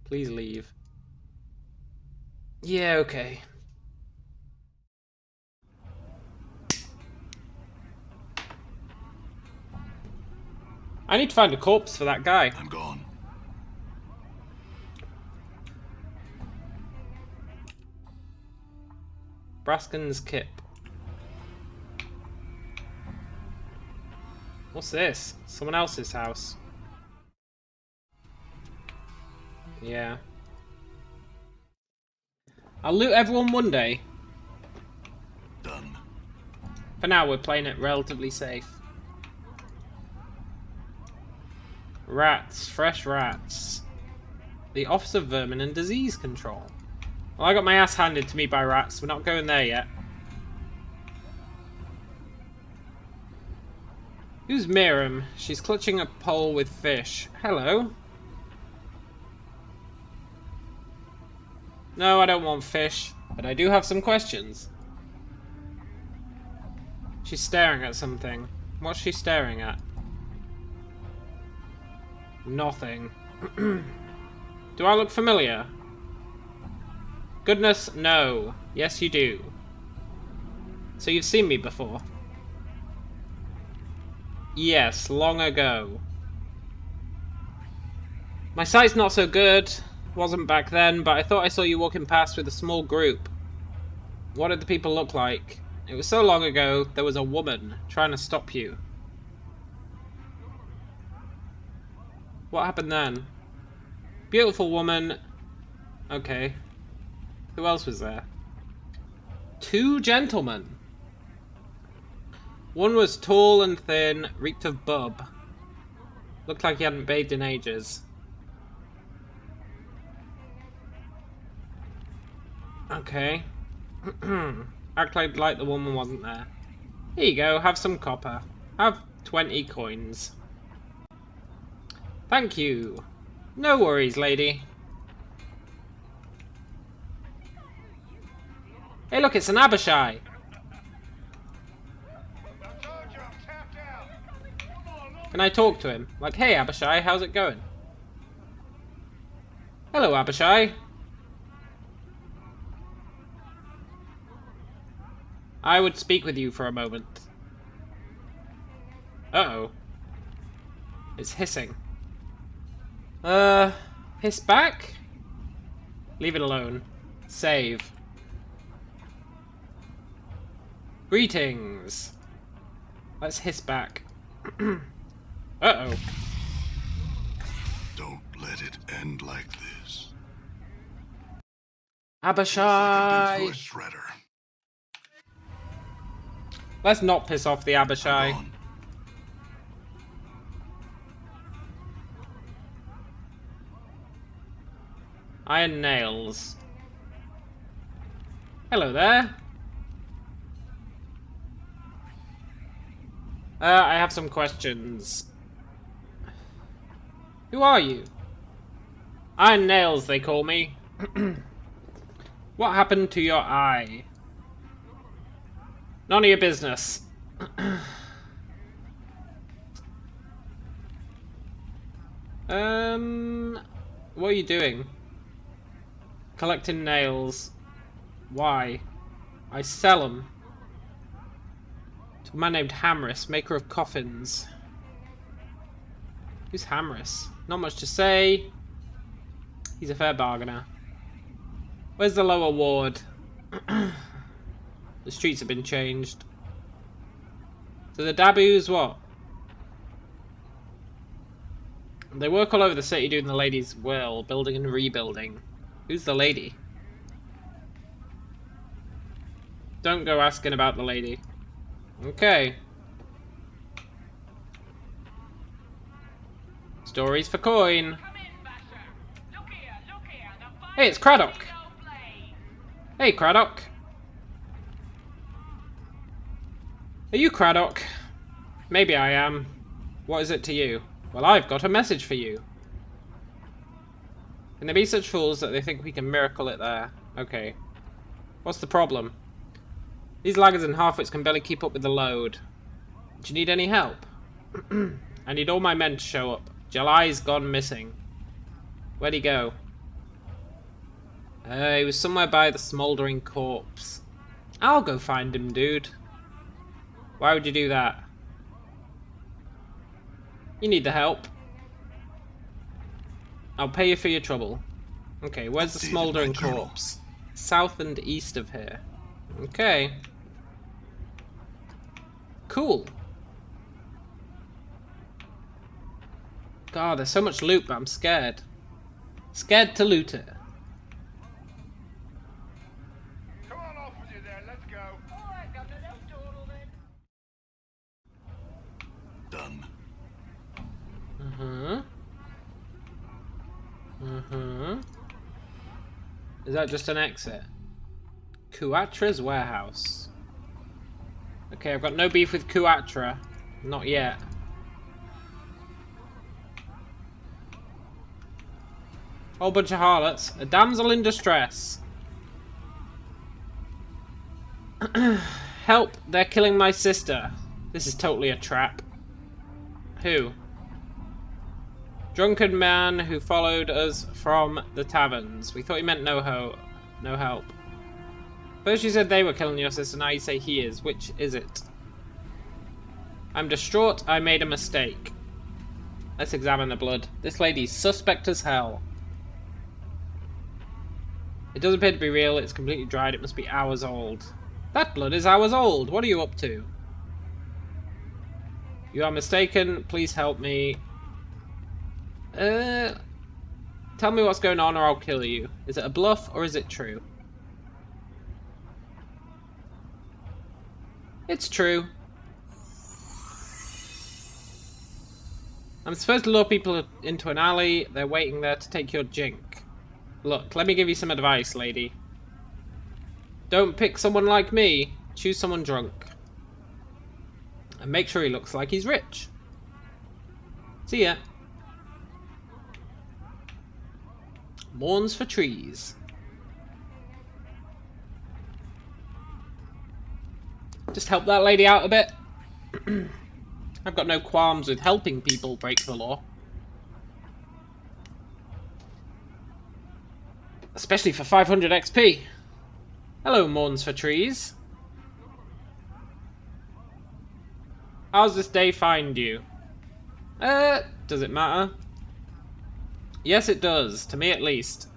Please leave. Yeah, okay. I need to find a corpse for that guy. I'm gone. Braskin's Kip. What's this? Someone else's house. Yeah. I'll loot everyone one day. Done. For now, we're playing it relatively safe. Rats. Fresh rats. The Office of Vermin and Disease Control. Well, I got my ass handed to me by rats. We're not going there yet. Who's Miriam? She's clutching a pole with fish. Hello? No, I don't want fish, but I do have some questions. She's staring at something. What's she staring at? Nothing. Do I look familiar? Goodness, no. Yes, you do. So you've seen me before? Yes, long ago. My sight's not so good. Wasn't back then, but I thought I saw you walking past with a small group. What did the people look like? It was so long ago, there was a woman trying to stop you. What happened then? Beautiful woman. Okay. Who else was there? 2 gentlemen. One was tall and thin, reeked of bub. Looked like he hadn't bathed in ages. Okay. Act like the woman wasn't there. Here you go, have some copper. Have 20 coins. Thank you. No worries, lady. Hey look, it's an Abishai. Can I talk to him? Like, hey Abishai, how's it going? Hello Abishai. I would speak with you for a moment. Uh-oh. It's hissing. Hiss back? Leave it alone. Save. Greetings. Let's hiss back. Uh-oh. Don't let it end like this. Abishai! Into a shredder. Let's not piss off the Abishai. I'm gone. Iron nails. Hello there. I have some questions. Who are you? Iron nails, they call me. What happened to your eye? None of your business. What are you doing? Collecting nails. Why? I sell them. To a man named Hamris, maker of coffins. Who's Hamris? Not much to say. He's a fair bargainer. Where's the lower ward? The streets have been changed. So the Dabu's what? They work all over the city doing the lady's will, building and rebuilding. Who's the lady? Don't go asking about the lady. Okay. Stories for coin. Hey, it's Craddock. Hey, Craddock. Are you Craddock? Maybe I am. What is it to you? Well, I've got a message for you. Can they be such fools that they think we can miracle it there? Okay. What's the problem? These laggers and halfwits can barely keep up with the load. Do you need any help? I need all my men to show up. July's gone missing. Where'd he go? He was somewhere by the smouldering corpse. I'll go find him, dude. Why would you do that? You need the help. I'll pay you for your trouble. Okay, where's the smouldering corpse? South and east of here. Okay. Cool. God, there's so much loot, but I'm scared. Scared to loot it. Come on off with you there, let's go. Alright, Governor, let's do it all then. Done. Is that just an exit? Kuatra's warehouse. Okay, I've got no beef with Kuatra. Not yet. Whole bunch of harlots. A damsel in distress. Help! They're killing my sister. This is totally a trap. Who? Drunken man who followed us from the taverns. We thought he meant no help. First you said they were killing your sister, now you say he is. Which is it? I'm distraught. I made a mistake. Let's examine the blood. This lady's suspect as hell. It doesn't appear to be real. It's completely dried. It must be hours old. That blood is hours old. What are you up to? You are mistaken. Please help me. Tell me what's going on or I'll kill you. Is it a bluff or is it true? It's true. I'm supposed to lure people into an alley. They're waiting there to take your jink. Look, let me give you some advice, lady. Don't pick someone like me. Choose someone drunk. And make sure he looks like he's rich. See ya. Mourns for trees. Just help that lady out a bit. I've got no qualms with helping people break the law. Especially for 500 XP. Hello, Mourns for trees. How's this day find you? Does it matter? Yes, it does. To me, at least.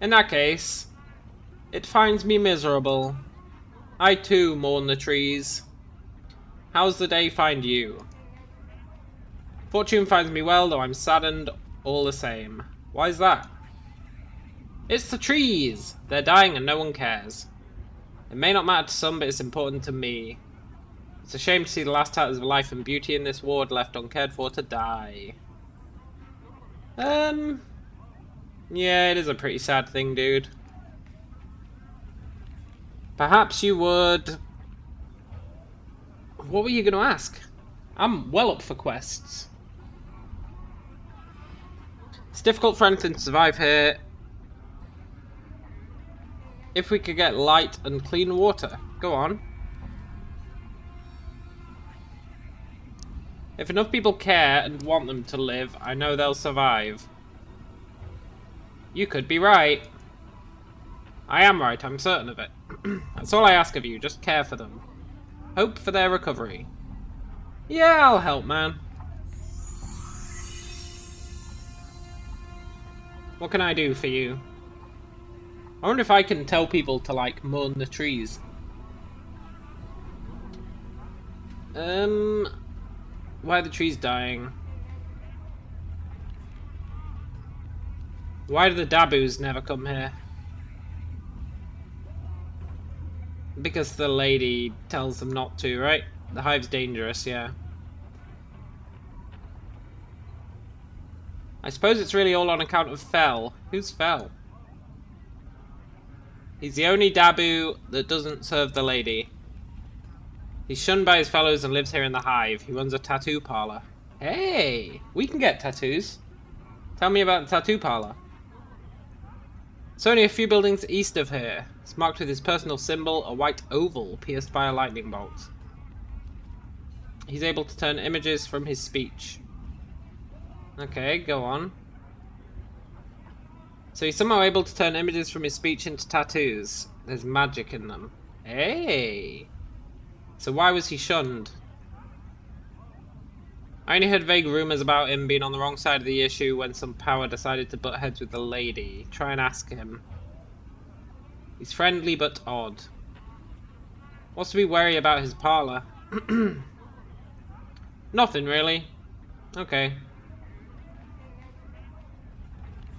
In that case, it finds me miserable. I, too, mourn the trees. How's the day find you? Fortune finds me well, though I'm saddened all the same. Why's that? It's the trees! They're dying and no one cares. It may not matter to some, but it's important to me. It's a shame to see the last tatters of life and beauty in this ward left uncared for to die. Yeah, it is a pretty sad thing, dude. Perhaps you would... What were you going to ask? I'm well up for quests. It's difficult for anything to survive here. If we could get light and clean water. Go on. If enough people care and want them to live, I know they'll survive. You could be right. I am right, I'm certain of it. That's all I ask of you, just care for them. Hope for their recovery. Yeah, I'll help, man. What can I do for you? I wonder if I can tell people to, like, mourn the trees. Why are the trees dying? Why do the Dabus never come here? Because the lady tells them not to, right? The hive's dangerous, yeah. I suppose it's really all on account of Fel. Who's Fel? He's the only Dabu that doesn't serve the lady. He's shunned by his fellows and lives here in the hive. He runs a tattoo parlor. Hey! We can get tattoos. Tell me about the tattoo parlor. It's only a few buildings east of here. It's marked with his personal symbol, a white oval pierced by a lightning bolt. He's able to turn images from his speech. Okay, go on. So he's somehow able to turn images from his speech into tattoos. There's magic in them. Hey! So why was he shunned? I only heard vague rumours about him being on the wrong side of the issue when some power decided to butt heads with the lady. Try and ask him. He's friendly but odd. What's to be wary about his parlour? Nothing really. Okay.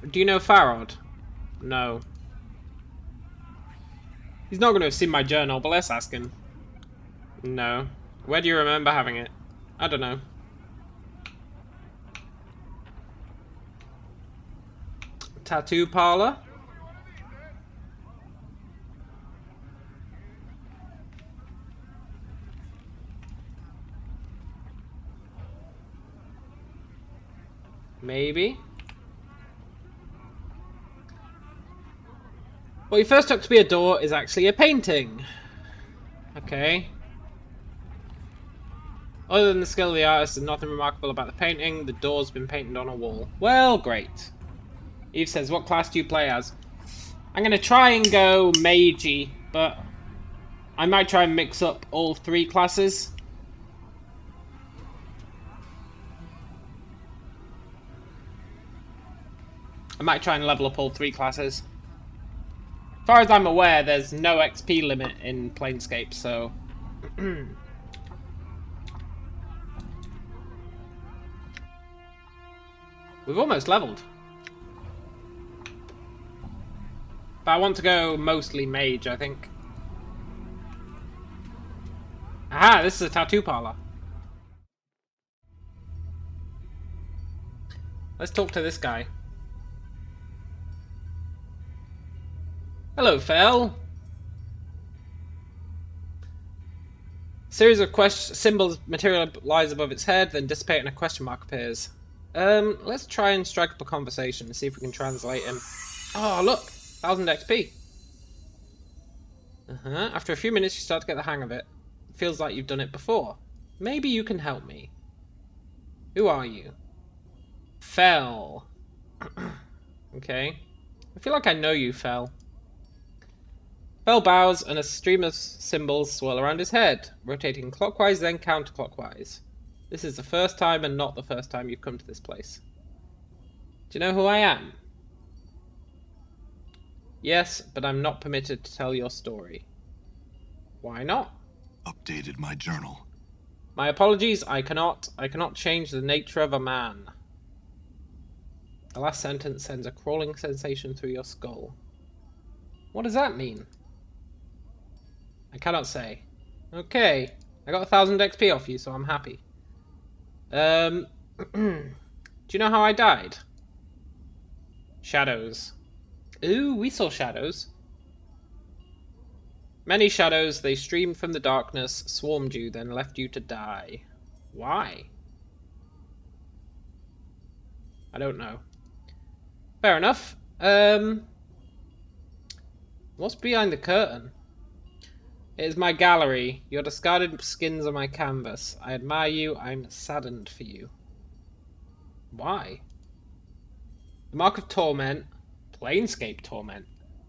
Do you know Farod? No. He's not going to have seen my journal, but let's ask him. No. Where do you remember having it? I don't know. Tattoo parlor? Maybe. What you first took to be a door is actually a painting. Okay. Other than the skill of the artist and nothing remarkable about the painting, the door's been painted on a wall. Well, great. Eve says, what class do you play as? I'm going to try and go magey, but I might try and mix up all three classes. I might try and level up all three classes. As far as I'm aware, there's no XP limit in Planescape, so... We've almost leveled. But I want to go mostly mage, I think. Aha, this is a tattoo parlor. Let's talk to this guy. Hello, Fel. Series of symbols materialize above its head, then dissipate and a question mark appears. Let's try and strike up a conversation and see if we can translate him. Oh, look! 1000 XP. After a few minutes you start to get the hang of it. It feels like you've done it before. Maybe you can help me. Who are you? Fel. Okay. I feel like I know you, Fel. Fel bows and a stream of symbols swirl around his head, rotating clockwise then counterclockwise. This is the first time and not the first time you've come to this place. Do you know who I am? Yes, but I'm not permitted to tell your story. Why not? Updated my journal. My apologies, I cannot change the nature of a man. The last sentence sends a crawling sensation through your skull. What does that mean? I cannot say. Okay, I got 1000 XP off you, so I'm happy. Do you know how I died? Shadows. Ooh, we saw shadows. Many shadows, they streamed from the darkness, swarmed you, then left you to die. Why? I don't know. Fair enough. What's behind the curtain? It is my gallery. Your discarded skins are my canvas. I admire you. I'm saddened for you. Why? The mark of torment, Planescape Torment,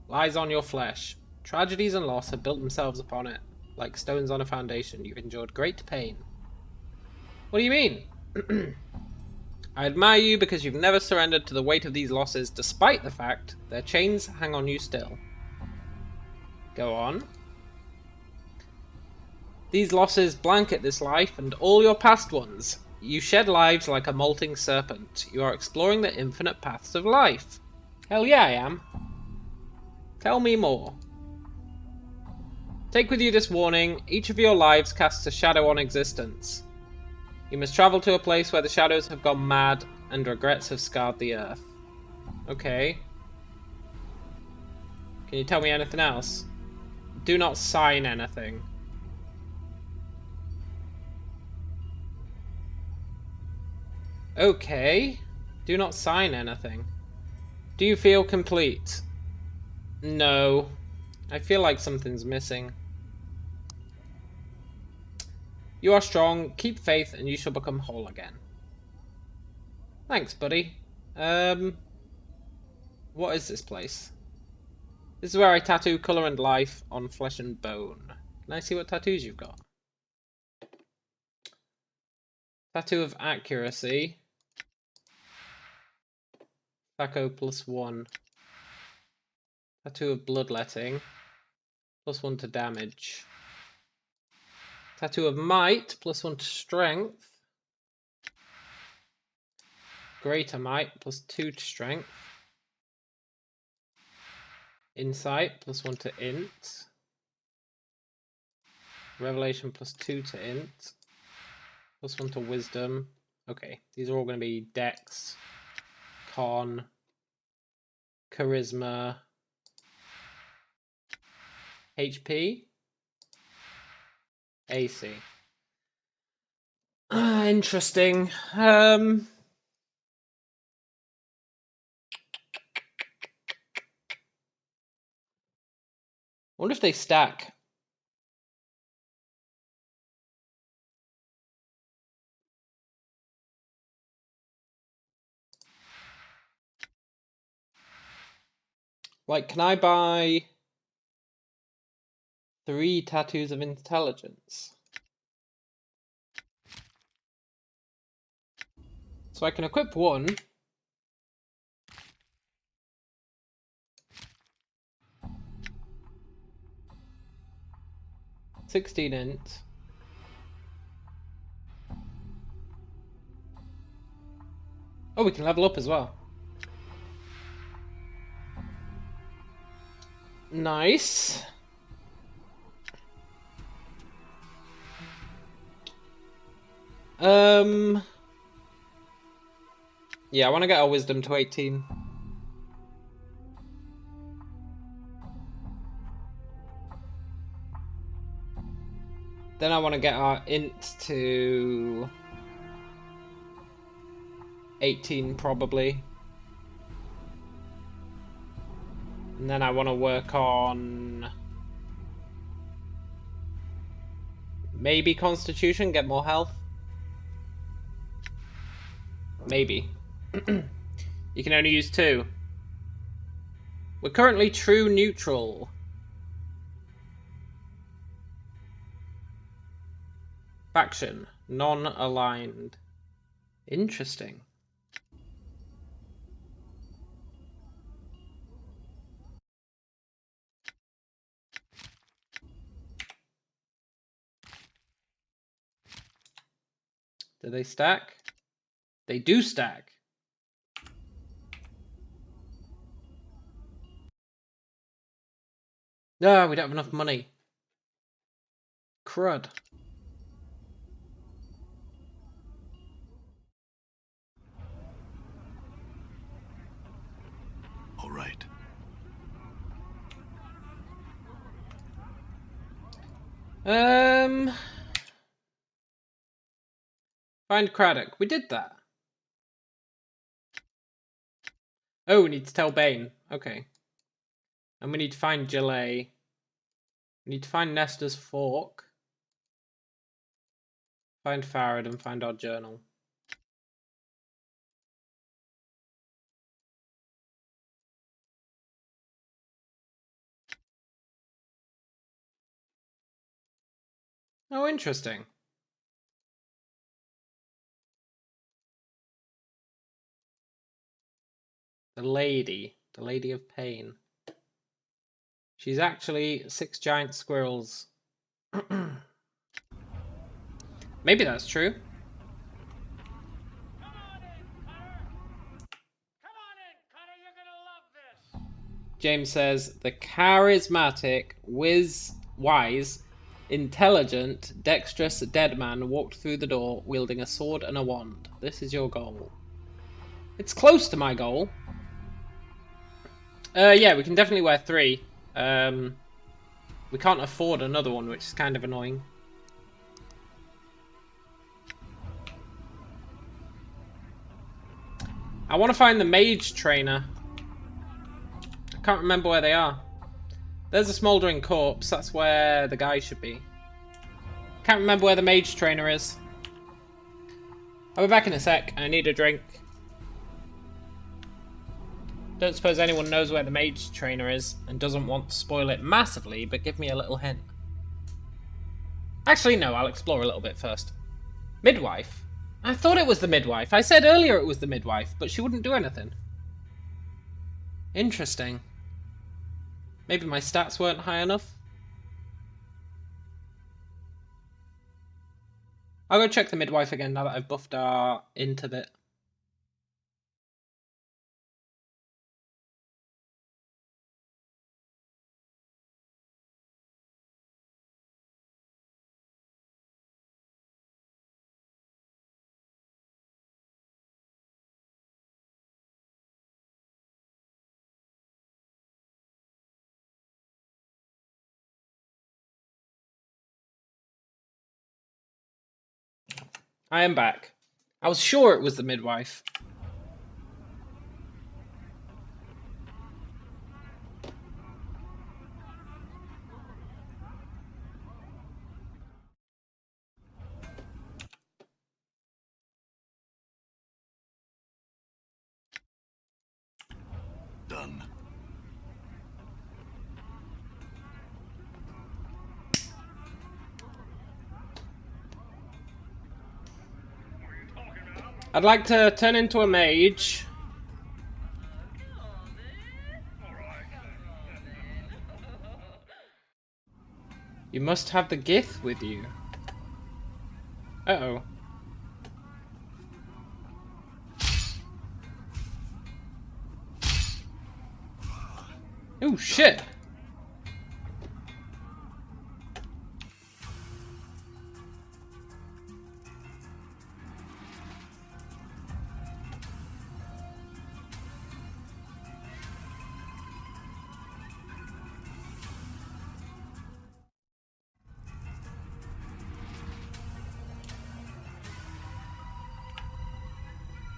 lies on your flesh. Tragedies and loss have built themselves upon it. Like stones on a foundation, you've endured great pain. What do you mean? I admire you because you've never surrendered to the weight of these losses, despite the fact their chains hang on you still. Go on. These losses blanket this life and all your past ones. You shed lives like a molting serpent. You are exploring the infinite paths of life. Hell yeah, I am. Tell me more. Take with you this warning. Each of your lives casts a shadow on existence. You must travel to a place where the shadows have gone mad and regrets have scarred the earth. Okay. Can you tell me anything else? Do not sign anything. Okay. Do not sign anything. Do you feel complete? No. I feel like something's missing. You are strong. Keep faith and you shall become whole again. Thanks, buddy. What is this place? This is where I tattoo colour and life on flesh and bone. Can I see what tattoos you've got? Tattoo of accuracy. Thaco +1. Tattoo of bloodletting. +1 to damage. Tattoo of might. +1 to strength. Greater might. +2 to strength. Insight. +1 to int. Revelation. +2 to int. +1 to wisdom. Okay, these are all going to be dex, con, charisma, HP, AC. Interesting. Wonder if they stack. Like, can I buy 3 tattoos of intelligence? So I can equip 1. $16 int. Oh, we can level up as well. Nice. Yeah, I want to get our wisdom to 18. Then I want to get our int to 18 probably. And then I want to work on maybe Constitution, get more health. Maybe. You can only use 2. We're currently true neutral. Faction. Non-aligned. Interesting. Do they stack? They do stack. No, we don't have enough money. Crud. All right. Find Craddock. We did that. Oh, we need to tell Bane. Okay. And we need to find Gillet. We need to find Nestor's Fork. Find Farad and find our journal. Oh, interesting. The Lady of Pain. She's actually 6 giant squirrels. Maybe that's true. Come on in, Cutter! Come on in, Cutter! You're gonna love this! James says, the charismatic, wise, intelligent, dexterous dead man walked through the door wielding a sword and a wand. This is your goal. It's close to my goal. Yeah, we can definitely wear 3. We can't afford another one, which is kind of annoying. I want to find the mage trainer. I can't remember where they are. There's a smouldering corpse. That's where the guy should be. Can't remember where the mage trainer is. I'll be back in a sec. I need a drink. Don't suppose anyone knows where the mage trainer is and doesn't want to spoil it massively, but give me a little hint. Actually, no, I'll explore a little bit first. Midwife? I thought it was the midwife. I said earlier it was the midwife, but she wouldn't do anything. Interesting. Maybe my stats weren't high enough? I'll go check the midwife again now that I've buffed our int a bit. I am back. I was sure it was the midwife. Done. I'd like to turn into a mage. You must have the Gith with you. Uh-oh. Oh, shit.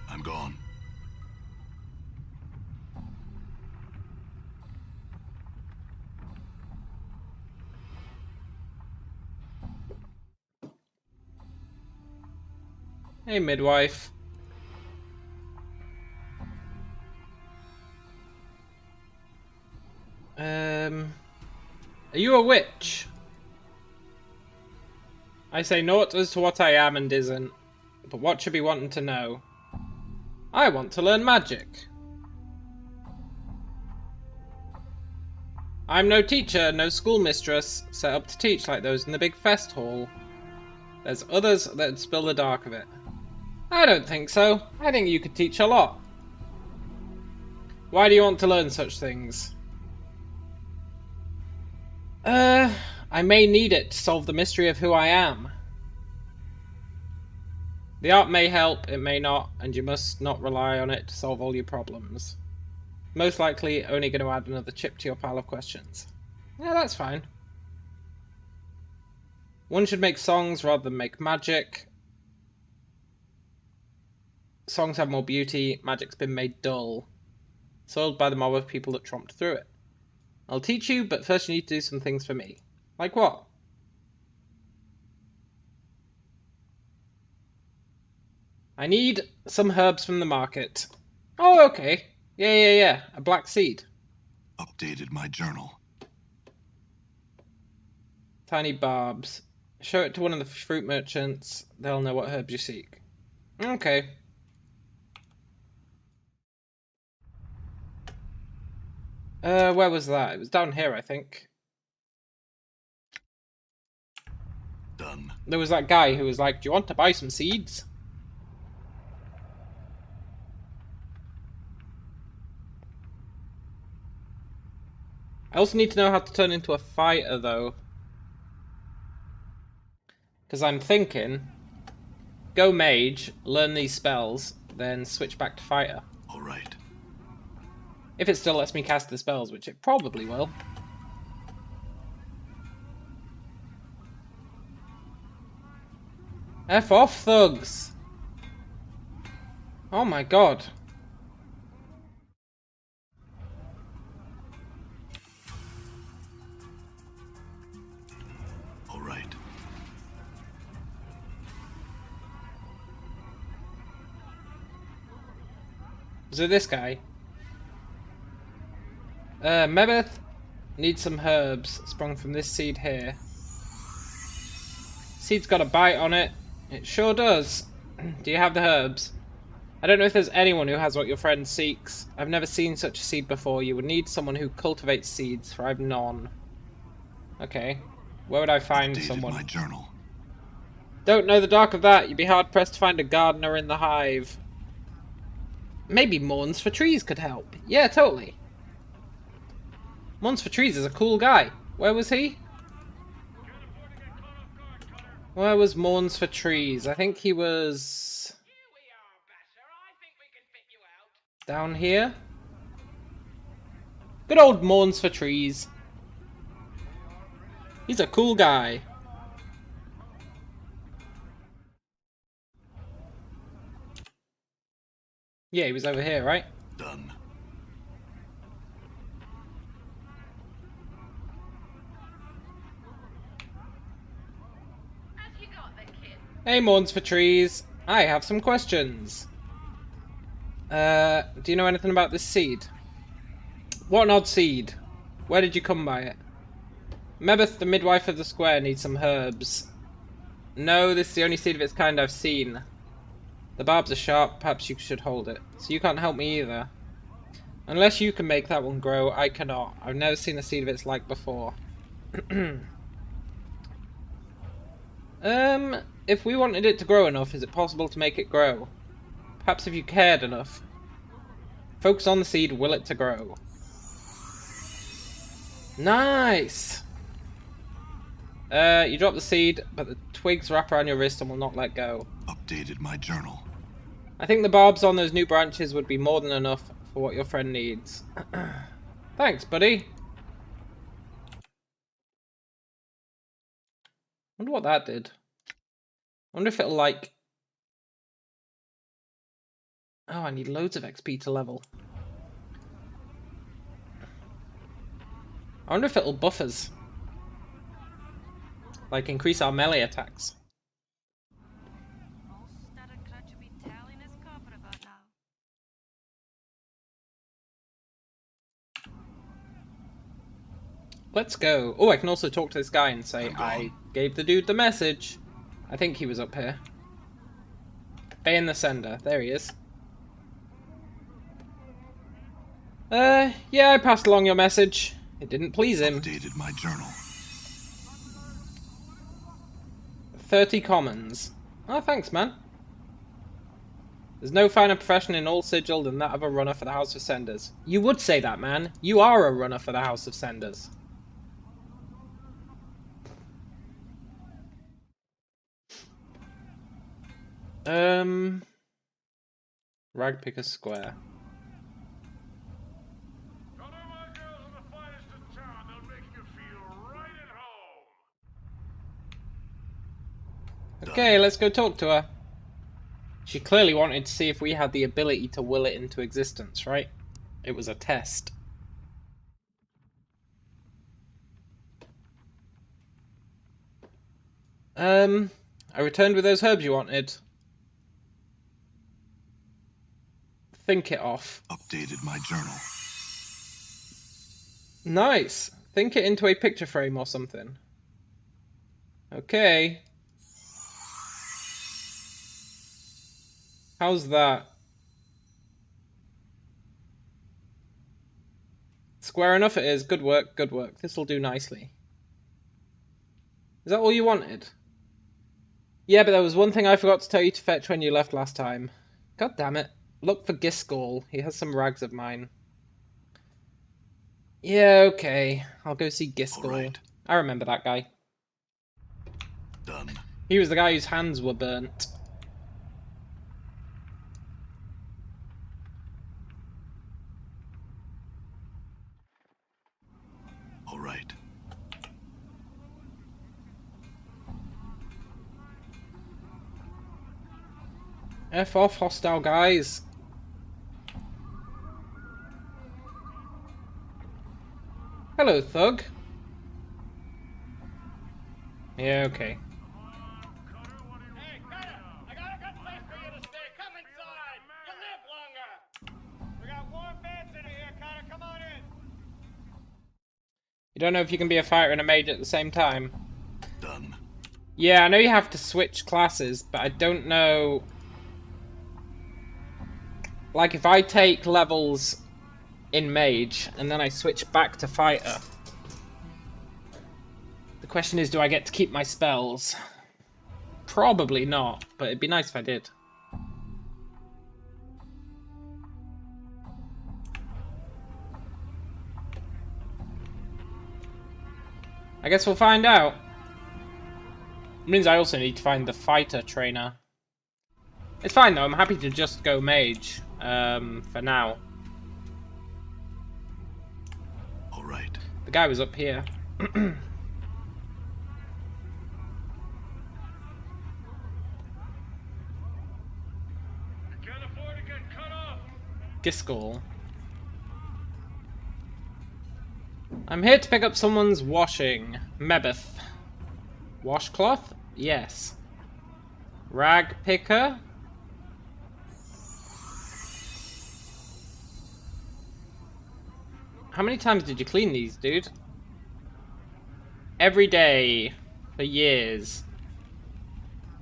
I'm gone. Hey, midwife. Are you a witch? I say naught as to what I am and isn't, but what should be wanting to know? I want to learn magic. I'm no teacher, no schoolmistress, set up to teach like those in the big fest hall. There's others that'd spill the dark of it. I don't think so. I think you could teach a lot. Why do you want to learn such things? I may need it to solve the mystery of who I am. The art may help, it may not, and you must not rely on it to solve all your problems. Most likely only going to add another chip to your pile of questions. Yeah, that's fine. One should make songs rather than make magic. Songs have more beauty, magic's been made dull. Soiled by the mob of people that tromped through it. I'll teach you, but first you need to do some things for me. Like what? I need some herbs from the market. Oh, okay. Yeah. A black seed. Updated my journal. Tiny barbs. Show it to one of the fruit merchants. They'll know what herbs you seek. Okay. Where was that? It was down here, I think. Done. There was that guy who was like, do you want to buy some seeds? I also need to know how to turn into a fighter, though. Because I'm thinking, go mage, learn these spells, then switch back to fighter. All right. If it still lets me cast the spells, which it probably will. F off, thugs! Oh my god. All right. So this guy. Mebeth needs some herbs sprung from this seed here. Seed's got a bite on it. It sure does. Do you have the herbs? I don't know if there's anyone who has what your friend seeks. I've never seen such a seed before. You would need someone who cultivates seeds, for I've none. Okay. Where would I find someone? My journal. Don't know the dark of that. You'd be hard-pressed to find a gardener in the hive. Maybe Mourns for Trees could help. Yeah, totally. Mourns for Trees is a cool guy. Where was he? Where was Mourns for Trees? I think he was... down here? Good old Mourns for Trees. He's a cool guy. Yeah, he was over here, right? Done. Hey, Mourns for Trees. I have some questions. Do you know anything about this seed? What an odd seed. Where did you come by it? Mebeth, the midwife of the square, needs some herbs. No, this is the only seed of its kind I've seen. The barbs are sharp, perhaps you should hold it. So you can't help me either. Unless you can make that one grow, I cannot. I've never seen a seed of its like before. If we wanted it to grow enough, is it possible to make it grow? Perhaps if you cared enough. Focus on the seed, will it to grow. Nice! You drop the seed, but the twigs wrap around your wrist and will not let go. Updated my journal. I think the barbs on those new branches would be more than enough for what your friend needs. Thanks, buddy. Wonder what that did. Wonder if it'll like... oh, I need loads of XP to level. I wonder if it'll buff us. Like increase our melee attacks. Let's go. Oh, I can also talk to this guy and say, I gave the dude the message. I think he was up here. Bane the Sender. There he is. Yeah, I passed along your message. It didn't please him. Updated my journal. 30 commons. Oh, thanks, man. There's no finer profession in all Sigil than that of a runner for the House of Senders. You would say that, man. You are a runner for the House of Senders. Ragpicker Square. Okay, let's go talk to her. She clearly wanted to see if we had the ability to will it into existence, right? It was a test. I returned with those herbs you wanted. Think it off. Updated my journal. Nice. Think it into a picture frame or something. Okay. How's that? Square enough it is. Good work, good work. This'll do nicely. Is that all you wanted? Yeah, but there was one thing I forgot to tell you to fetch when you left last time. God damn it. Look for Gisgol. He has some rags of mine. Yeah, okay. I'll go see Giskel. Alright. I remember that guy. Done. He was the guy whose hands were burnt. Alright. F off, hostile guys. Hello, thug. Yeah, okay. Hey, Cutter! I got a good place for you to stay. Come inside. You live longer. We got warm beds in here, Cutter. Come on in. You don't know if you can be a fighter and a mage at the same time. Done. Yeah, I know you have to switch classes, but I don't know... Like, if I take levels in mage, and then I switch back to fighter... The question is, do I get to keep my spells? Probably not, but it'd be nice if I did. I guess we'll find out. It means I also need to find the fighter trainer. It's fine though, I'm happy to just go mage, for now. Alright. The guy was up here. You can't afford to get cut off. Giskel. I'm here to pick up someone's washing. Mebeth. Washcloth? Yes. Rag picker? How many times did you clean these, dude? Every day. For years.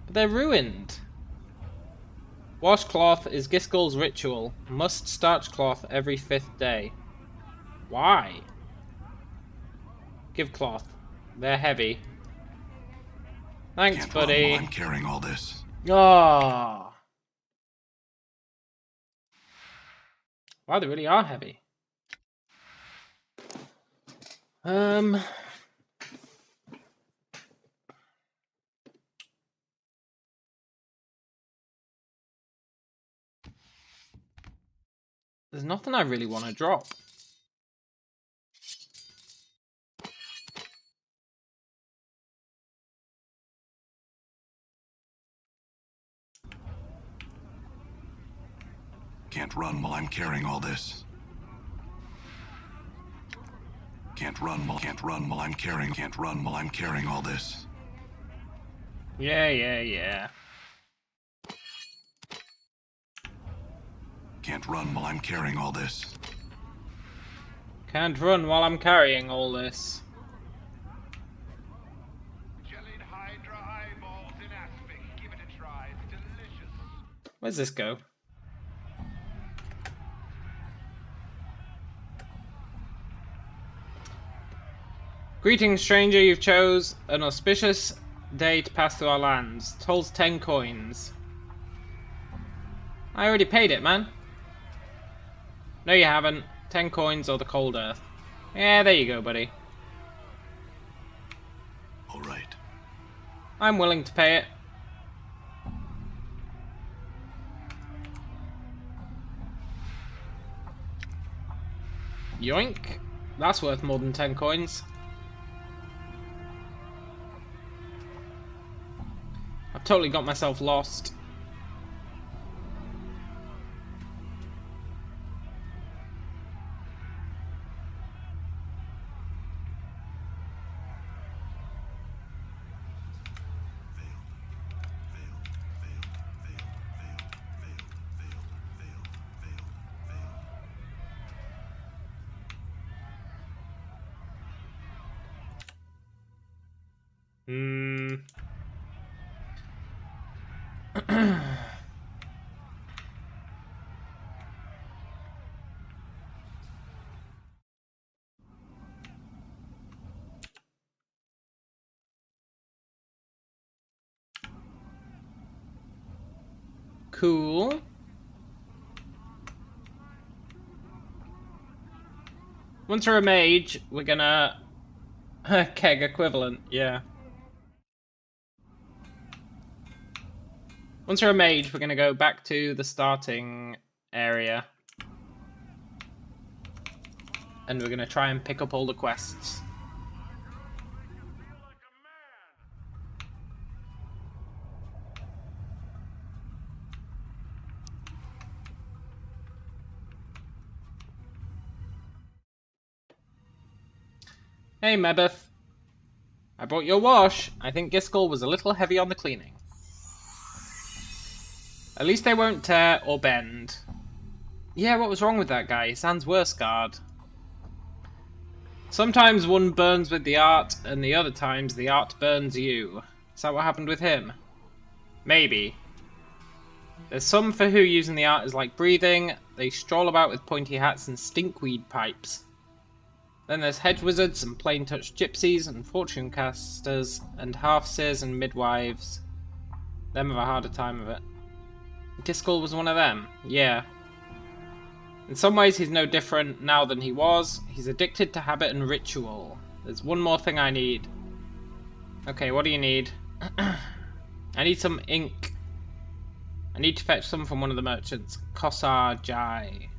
But they're ruined. Washcloth is Giskel's ritual. Must starch cloth every 5th day. Why? Give cloth. They're heavy. Thanks, Can't run buddy. while I'm carrying all this. Oh. Wow, they really are heavy. There's nothing I really want to drop. Can't run while I'm carrying all this. Can't run while I'm carrying all this. Yeah. Can't run while I'm carrying all this. Can't run while I'm carrying all this. Jellied Hydra eyeballs in aspic. Give it a try. It's delicious. Where's this go? Greetings, stranger. You've chose an auspicious day to pass through our lands. Tolls 10 coins. I already paid it, man. No, you haven't. 10 coins or the cold earth. Yeah, there you go, buddy. Alright. I'm willing to pay it. Yoink. That's worth more than 10 coins. I've totally got myself lost. Cool. Once we're a mage, we're gonna... Keg equivalent, yeah. Once we're a mage, we're gonna go back to the starting area. And we're gonna try and pick up all the quests. Hey, Mebeth. I brought your wash. I think Giskel was a little heavy on the cleaning. At least they won't tear or bend. Yeah, what was wrong with that guy? He sounds worse scarred. Sometimes one burns with the art, and the other times the art burns you. Is that what happened with him? Maybe. There's some for who using the art is like breathing. They stroll about with pointy hats and stinkweed pipes. Then there's hedge wizards and plain touch gypsies and fortune casters and half-seers and midwives. Them have a harder time of it. Giskel was one of them, yeah. In some ways he's no different now than he was. He's addicted to habit and ritual. There's one more thing I need. Okay, what do you need? I need some ink. I need to fetch some from one of the merchants. Kossar Jai.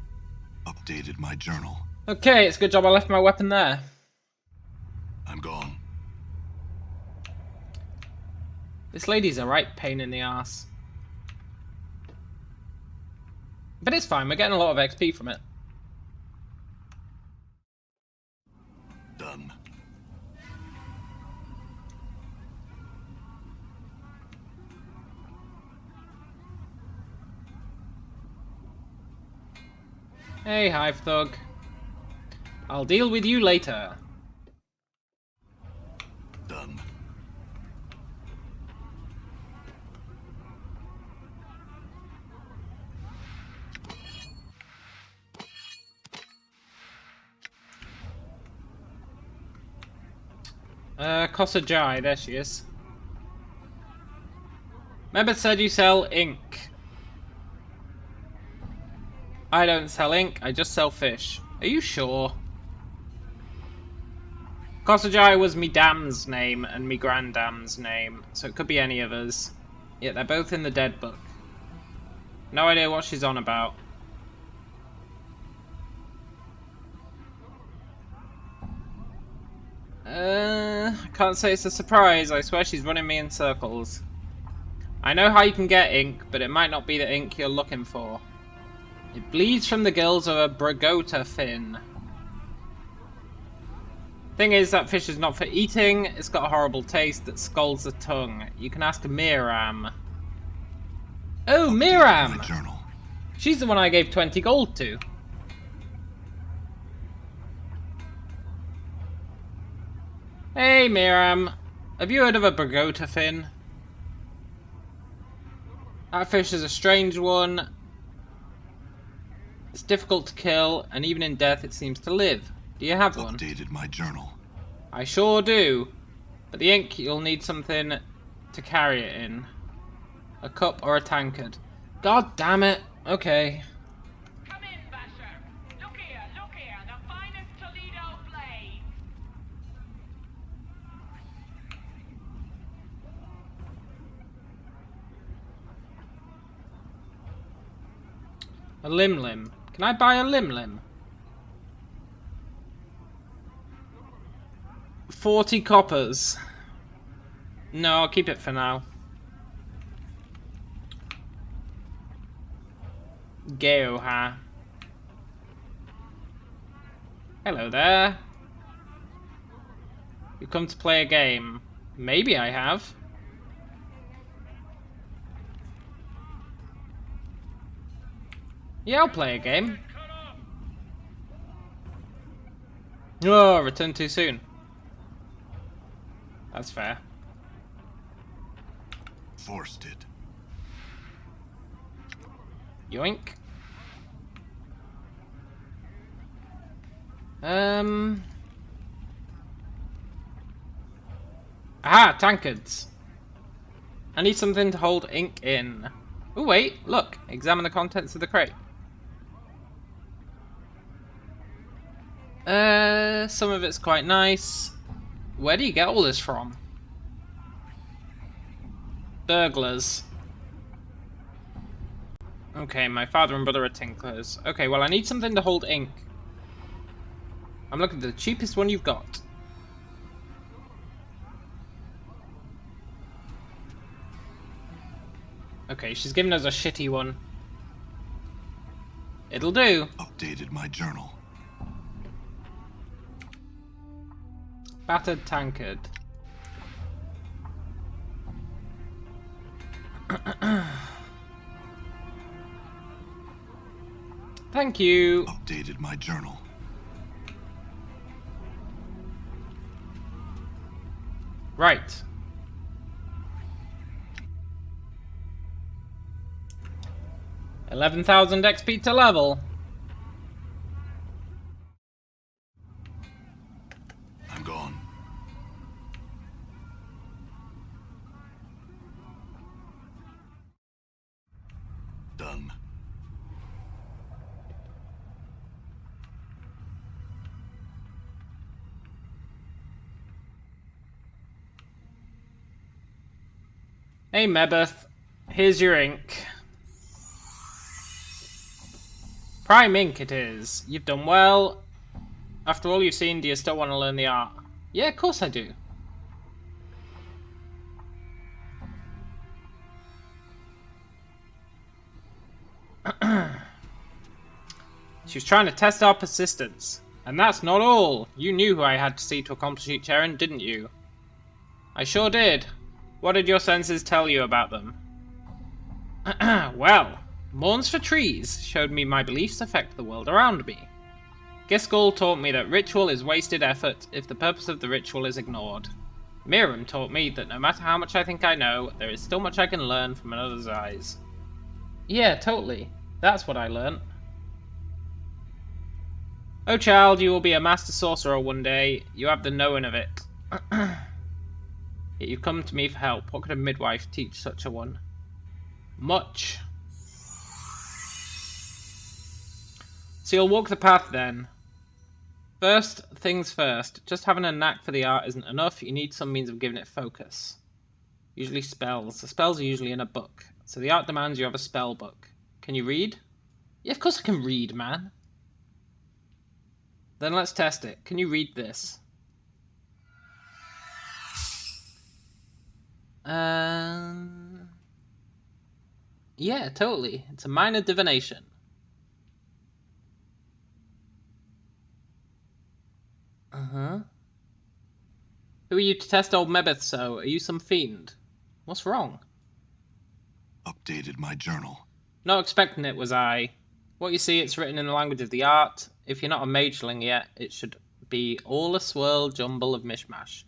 Updated my journal. Okay, it's a good job I left my weapon there. I'm gone. This lady's a right pain in the ass. But it's fine, we're getting a lot of XP from it. Done. Hey, Hive Thug. I'll deal with you later. Done. Kossar Jai, there she is. Mebeth said you sell ink. I don't sell ink, I just sell fish. Are you sure? Kossar Jai was me dam's name and me granddam's name, so it could be any of us. Yet they're both in the dead book. No idea what she's on about. I can't say it's a surprise. I swear she's running me in circles. I know how you can get ink, but it might not be the ink you're looking for. It bleeds from the gills of a bragota fin. Thing is, that fish is not for eating. It's got a horrible taste that scalds the tongue. You can ask Miram. Oh, Miram! My journal. She's the one I gave 20 gold to. Hey, Miram. Have you heard of a bragota fin? That fish is a strange one. It's difficult to kill, and even in death it seems to live. Do you have one? Updated my journal. I sure do. But the ink, you'll need something to carry it in. A cup or a tankard. God damn it. Okay. Come in, Basher. Look here, the finest Toledo blade. A lim-lim. Can I buy a lim-lim? 40 coppers. No, I'll keep it for now. Geoha. Hello there. You come to play a game. Maybe I have. Yeah, I'll play a game. Oh, return too soon. That's fair. Forced it. Yoink. Ah, tankards. I need something to hold ink in. Oh wait, look. Examine the contents of the crate. Some of it's quite nice. Where do you get all this from? Burglars. Okay, my father and brother are tinklers. Okay, well I need something to hold ink. I'm looking for the cheapest one you've got. Okay, she's giving us a shitty one. It'll do. Updated my journal. Battered tankard. Thank you. Updated my journal. Right. $11,000 XP to level. I'm gone. Done. Hey Mebeth, here's your ink. Prime ink it is. You've done well. After all you've seen, do you still want to learn the art? Yeah, of course I do. She was trying to test our persistence. And that's not all. You knew who I had to see to accomplish each errand, didn't you? I sure did. What did your senses tell you about them? Well, mourns for trees showed me my beliefs affect the world around me. Giskel taught me that ritual is wasted effort if the purpose of the ritual is ignored. Miriam taught me that no matter how much I think I know, there is still much I can learn from another's eyes. Yeah, totally. That's what I learnt. Oh child, you will be a master sorcerer one day. You have the knowing of it. Yet you come to me for help. What could a midwife teach such a one? Much. So you'll walk the path then. First things first. Just having a knack for the art isn't enough. You need some means of giving it focus. Usually spells. The spells are usually in a book. So the art demands you have a spell book. Can you read? Yeah, of course I can read, man. Then let's test it. Can you read this? Yeah, totally. It's a minor divination. Uh-huh. Who are you to test old Mebeth so? Are you some fiend? What's wrong? Updated my journal. Not expecting it, was I? What you see, it's written in the language of the art. If you're not a mageling yet, it should be all a swirl jumble of mishmash.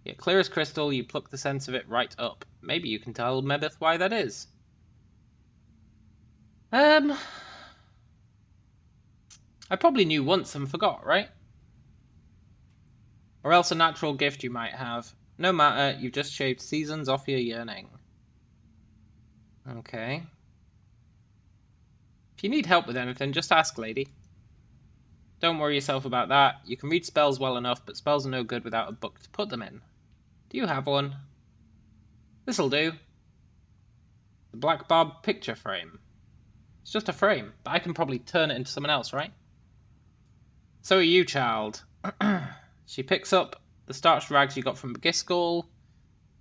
Yet clear as crystal, you pluck the sense of it right up. Maybe you can tell Mebeth why that is. I probably knew once and forgot, right? Or else a natural gift you might have. No matter, you've just shaved seasons off your yearning. Okay. If you need help with anything, just ask, lady. Don't worry yourself about that. You can read spells well enough, but spells are no good without a book to put them in. Do you have one? This'll do. The Black Barb picture frame. It's just a frame, but I can probably turn it into someone else, right? So are you, child. She picks up the starched rags you got from Giskel.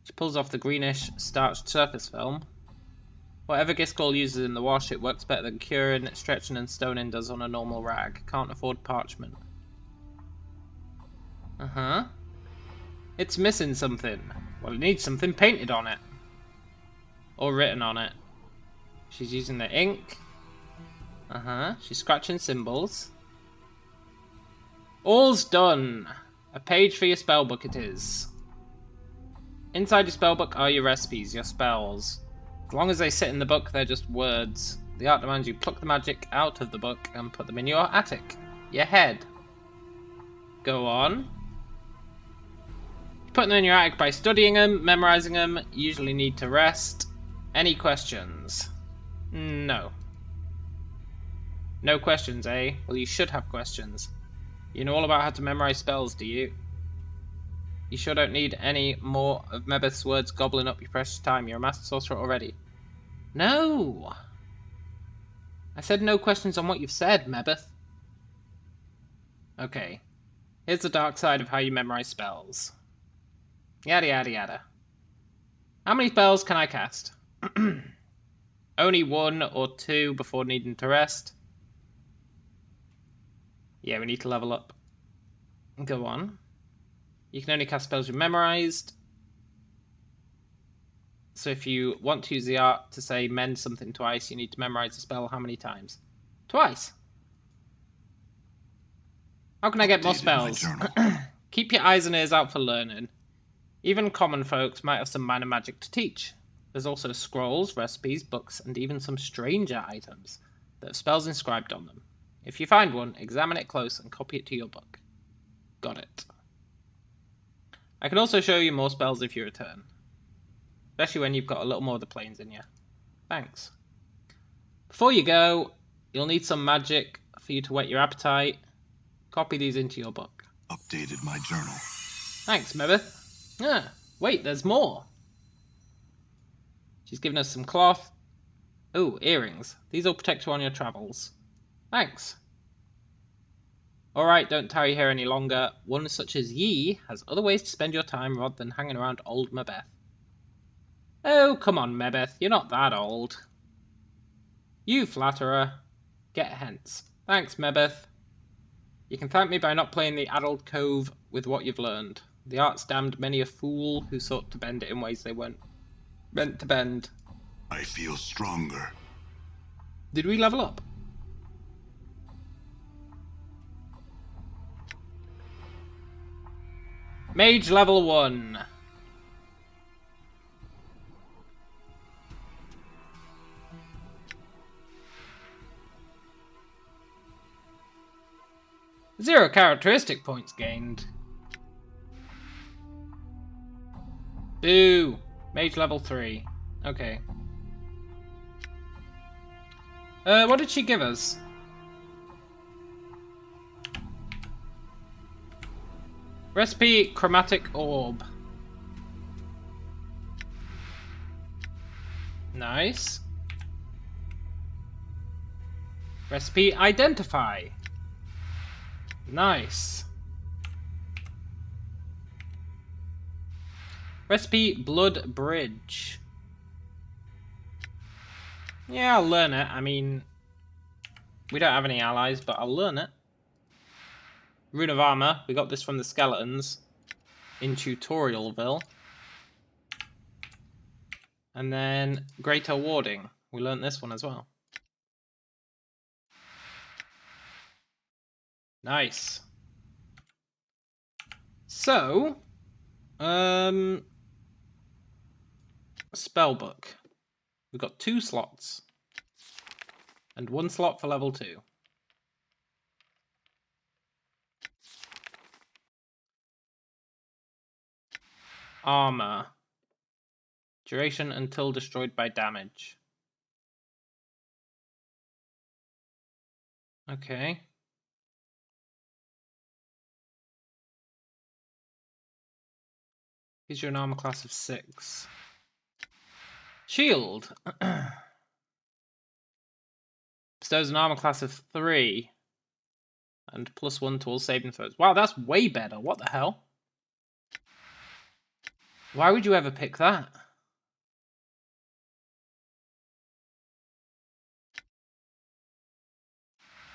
She pulls off the greenish, starched surface film. Whatever Giskel uses in the wash, it works better than curing, stretching and stoning does on a normal rag. Can't afford parchment. Uh-huh. It's missing something. Well, it needs something painted on it. Or written on it. She's using the ink. Uh-huh. She's scratching symbols. All's done. A page for your spellbook it is. Inside your spellbook are your recipes, your spells. As long as they sit in the book, they're just words. The art demands you pluck the magic out of the book and put them in your attic. Your head. Go on. Putting them in your attic by studying them, memorizing them. You usually need to rest. Any questions? No. No questions, eh? Well, you should have questions. You know all about how to memorize spells, do you? You sure don't need any more of Mebeth's words gobbling up your precious time. You're a master sorcerer already. No! I said no questions on what you've said, Mebeth. Okay. Here's the dark side of how you memorize spells. Yada yada yada. How many spells can I cast? Only 1 or 2 before needing to rest. Yeah, we need to level up. Go on. You can only cast spells you've memorized. So if you want to use the art to say mend something twice, you need to memorize the spell how many times? Twice. How can I get more spells? Keep your eyes and ears out for learning. Even common folks might have some minor magic to teach. There's also scrolls, recipes, books, and even some stranger items that have spells inscribed on them. If you find one, examine it close and copy it to your book. Got it. I can also show you more spells if you return. Especially when you've got a little more of the planes in you. Thanks. Before you go, you'll need some magic for you to whet your appetite. Copy these into your book. Updated my journal. Thanks, Mebeth. Ah, wait, there's more. She's given us some cloth. Oh, earrings. These will protect you on your travels. Thanks. Alright, don't tarry here any longer. One such as ye has other ways to spend your time rather than hanging around old Mebeth. Oh, come on, Mebeth. You're not that old. You flatterer. Get hence. Thanks, Mebeth. You can thank me by not playing the addled cove with what you've learned. The art's damned many a fool who sought to bend it in ways they weren't meant to bend. I feel stronger. Did we level up? Mage level 1. Zero characteristic points gained. Boo! Mage level 3. Okay. What did she give us? Recipe chromatic orb. Nice. Recipe identify. Nice. Recipe blood bridge. Yeah, I'll learn it. I mean, we don't have any allies, but I'll learn it. Rune of Armor. We got this from the skeletons in Tutorialville. And then Greater Warding. We learned this one as well. Nice. So, spellbook. We've got 2 slots. And 1 slot for level 2. Armor. Duration until destroyed by damage. Okay. Gives you an armor class of 6. Shield. Bestows an armor class of 3. And +1 to all saving throws. Wow, that's way better. What the hell? Why would you ever pick that?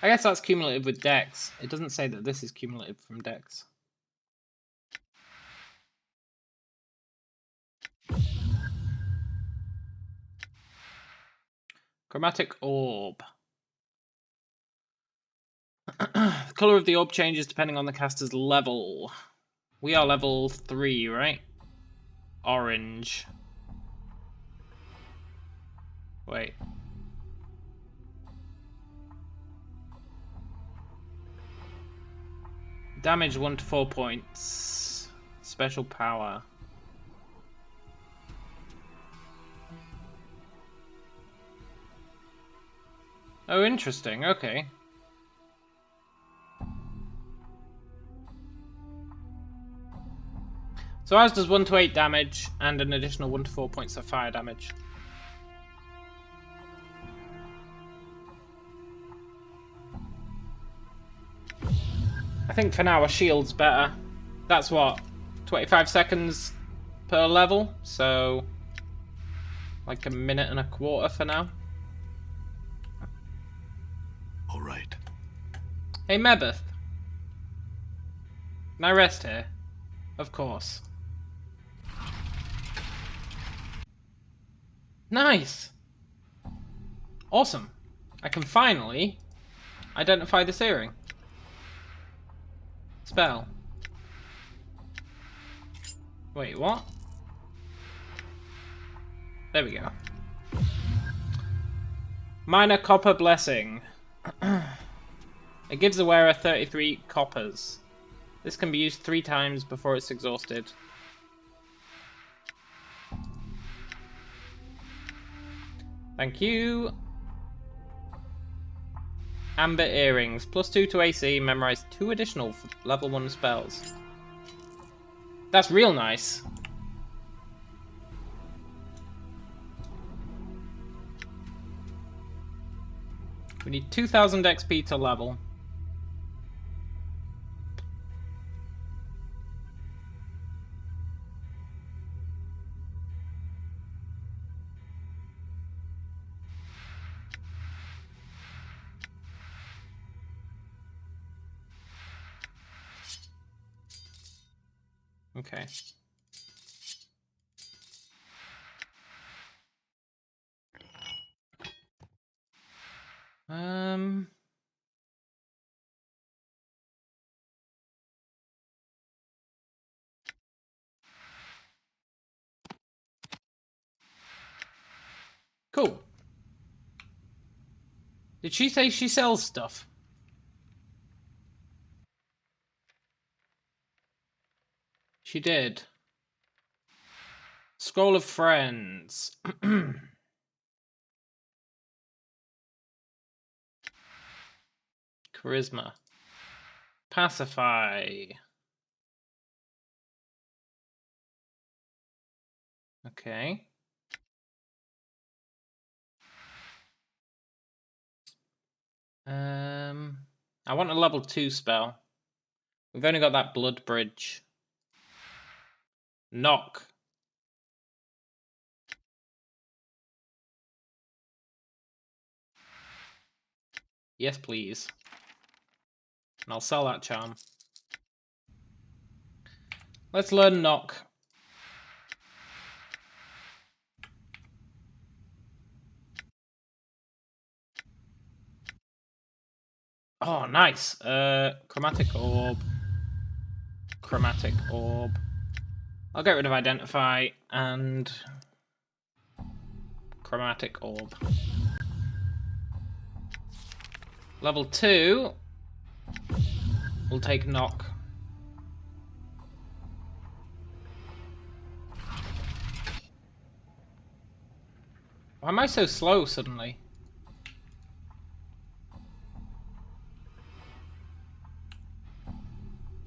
I guess that's cumulative with Dex. It doesn't say that this is cumulative from Dex. Chromatic orb. The colour of the orb changes depending on the caster's level. We are level 3, right? Orange. Wait. Damage 1 to 4 points. Special power. Oh, interesting. Okay. So ours does 1 to 8 damage and an additional 1 to 4 points of fire damage. I think for now a shield's better. That's what, 25 seconds per level, so like a minute and a quarter for now. All right. Hey Mebeth. Can I rest here? Of course. Nice! Awesome. I can finally identify this earring. Spell. Wait, what? There we go. Minor Copper Blessing. It gives the wearer 33 coppers. This can be used 3 times before it's exhausted. Thank you. Amber Earrings. +2 to AC. Memorize 2 additional for level 1 spells. That's real nice. We need 2000 XP to level. Okay. Cool. Did she say she sells stuff? She did. Scroll of Friends. Charisma. Pacify. Okay. I want a level 2 spell. We've only got that Blood Bridge. Knock. Yes, please. And I'll sell that charm. Let's learn Knock. Oh, nice. Chromatic Orb. Chromatic Orb. I'll get rid of Identify and Chromatic Orb. Level 2. We'll take Knock. Why am I so slow suddenly?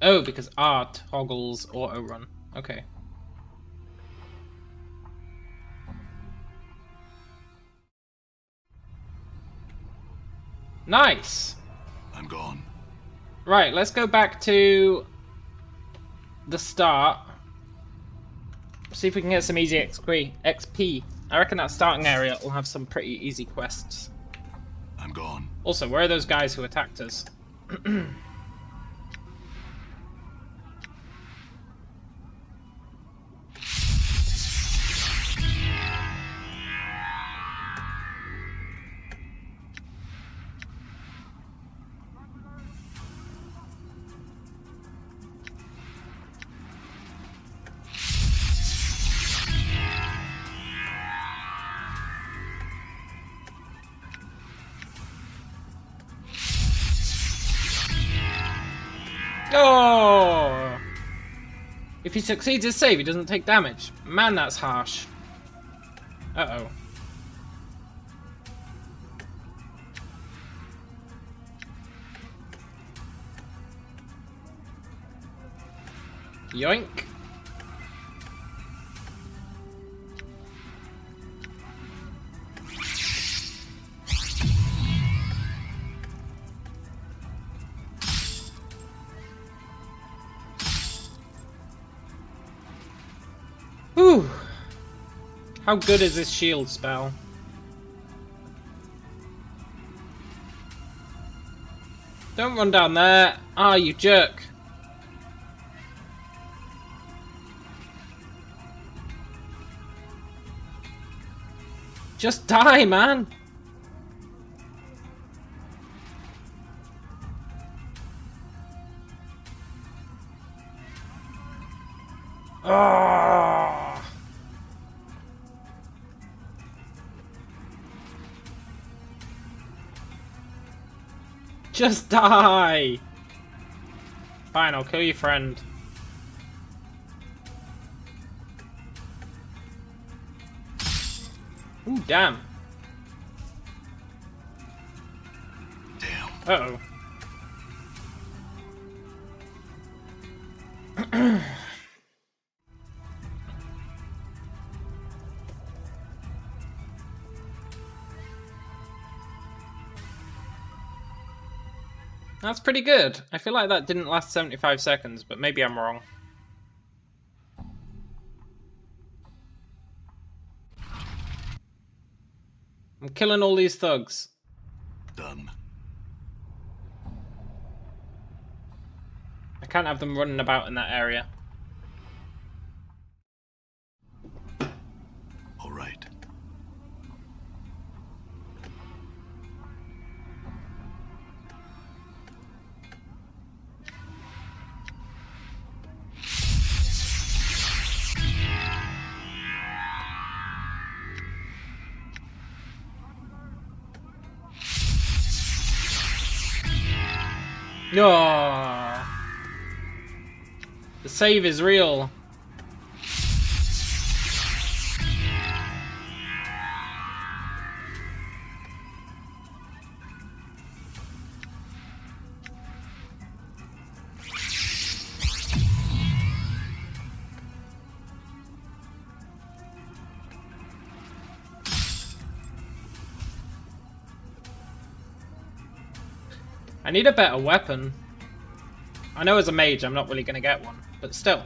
Oh, because R toggles auto run. Okay. Nice! I'm gone. Right, let's go back to the start. See if we can get some easy XP. I reckon that starting area will have some pretty easy quests. I'm gone. Also, where are those guys who attacked us? Oh! If he succeeds his save, he doesn't take damage. Man, that's harsh. Uh-oh. Yoink. Whew. How good is this shield spell? Don't run down there. Ah, you jerk. Just die, man. Ah. Just die! Fine, I'll kill your friend. Ooh, damn. Damn. Uh-oh. That's pretty good. I feel like that didn't last 75 seconds, but maybe I'm wrong. I'm killing all these thugs. Done. I can't have them running about in that area. All right. No. The save is real. I need a better weapon. I know as a mage I'm not really going to get one, but still.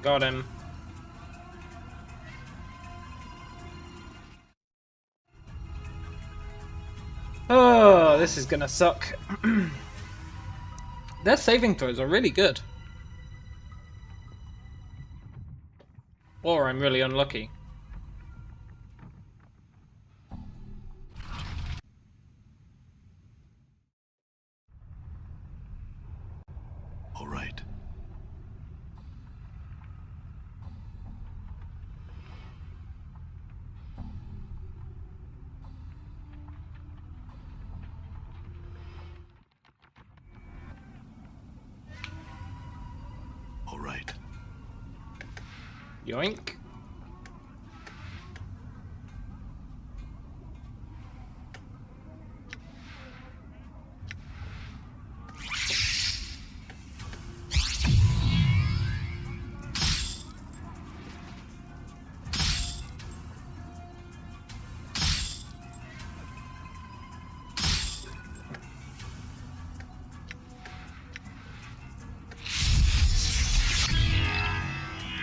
Got him. Oh, this is gonna suck. Their saving throws are really good. Or I'm really unlucky. All right. All right. Yoink.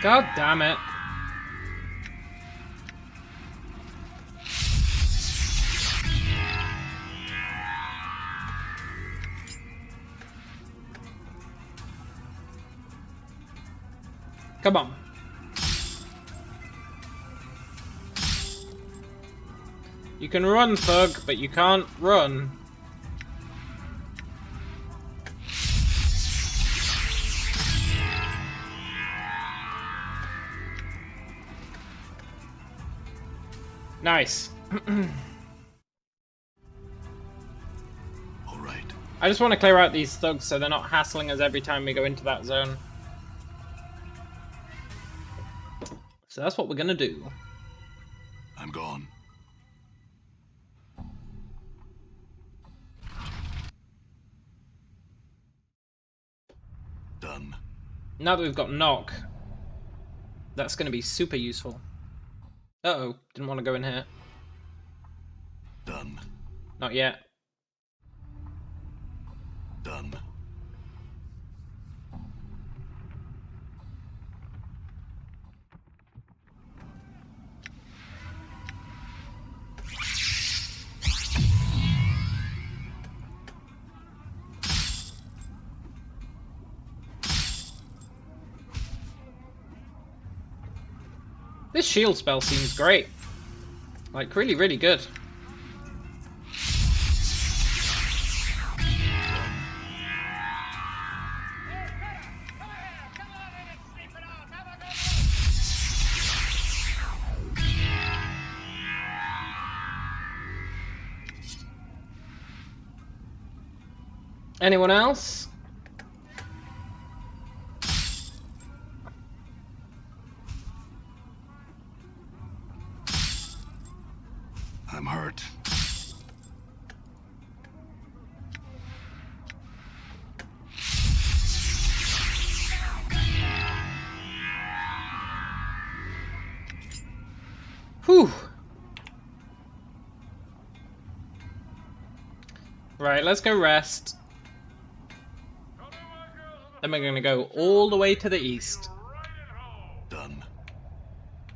God damn it. Come on. You can run, thug, but you can't run. Nice. All right. I just want to clear out these thugs so they're not hassling us every time we go into that zone. So that's what we're gonna do. I'm gone. Now that we've got knock, that's going to be super useful. Uh-oh, didn't want to go in here. Done. Not yet. Done. This shield spell seems great. Like, really, really good. Anyone else? I'm hurt. Whew. Right, let's go rest. Then we're going to go all the way to the east. Done.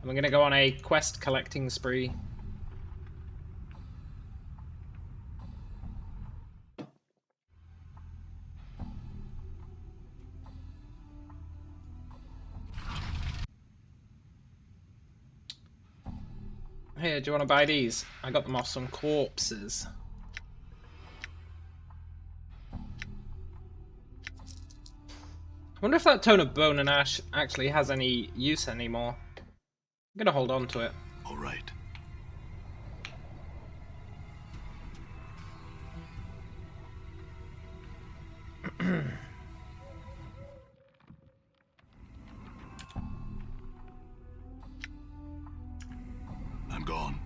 And we're going to go on a quest collecting spree. Here, do you want to buy these? I got them off some corpses. I wonder if that Tone of Bone and Ash actually has any use anymore. I'm gonna hold on to it. All right. I'm gone.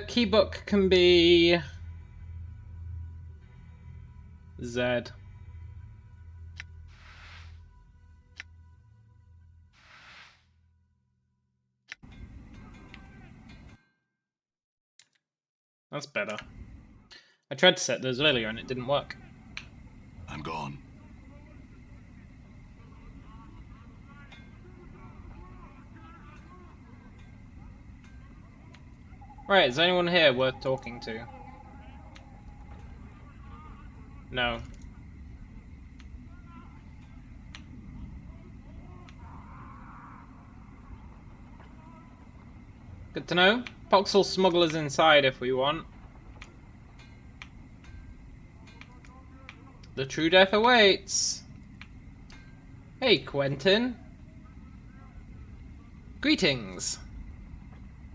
Keybook can be Z. That's better. I tried to set those earlier and it didn't work. I'm gone. Right, is anyone here worth talking to? No. Good to know. Poxel smugglers inside if we want. The true death awaits. Hey, Quentin. Greetings.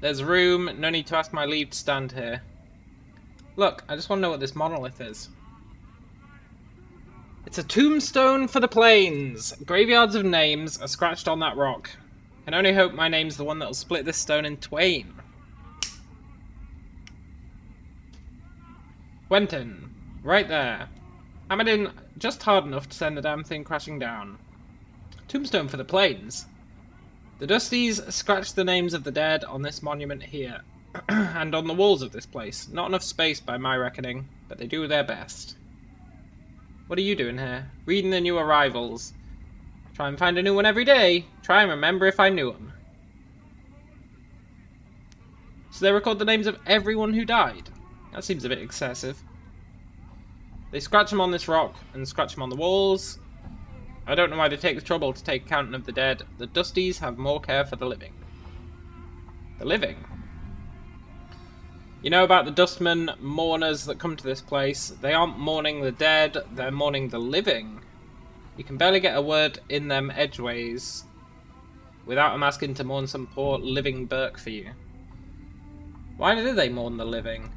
There's room, no need to ask my leave to stand here. Look, I just want to know what this monolith is. It's a tombstone for the plains. Graveyards of names are scratched on that rock. Can only hope my name's the one that'll split this stone in twain. Quentin, right there. Hammered in just hard enough to send the damn thing crashing down. Tombstone for the plains. The Dusties scratched the names of the dead on this monument here, and on the walls of this place. Not enough space by my reckoning, but they do their best. What are you doing here? Reading the new arrivals. Try and find a new one every day. Try and remember if I knew them. So they record the names of everyone who died? That seems a bit excessive. They scratch them on this rock, and scratch them on the walls. I don't know why they take the trouble to take account of the dead. The Dusties have more care for the living. The living? You know about the Dustmen mourners that come to this place? They aren't mourning the dead, they're mourning the living. You can barely get a word in them edgeways without them asking to mourn some poor living Burke for you. Why do they mourn the living?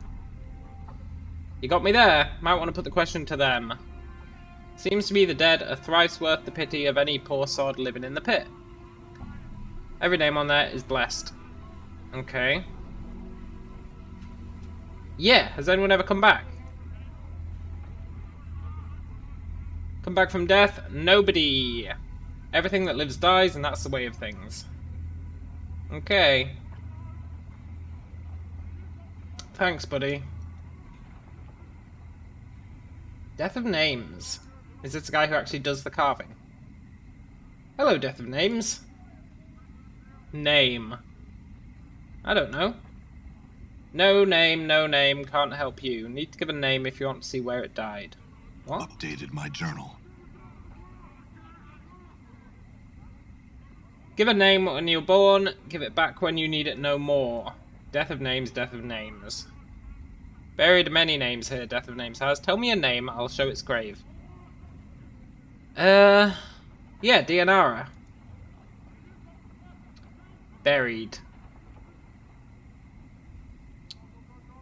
You got me there. Might want to put the question to them. Seems to me the dead are thrice worth the pity of any poor sod living in the pit. Every name on there is blessed. Okay. Yeah, has anyone ever come back? Come back from death? Nobody. Everything that lives dies, and that's the way of things. Okay. Thanks, buddy. Death of Names. Is this the guy who actually does the carving? Hello, Death of Names. Name. I don't know. No name, no name, can't help you. Need to give a name if you want to see where it died. What? Updated my journal. Give a name when you're born, give it back when you need it no more. Death of Names, Death of Names. Buried many names here, Death of Names has. Tell me a name, I'll show its grave. Yeah, Dianara. Buried.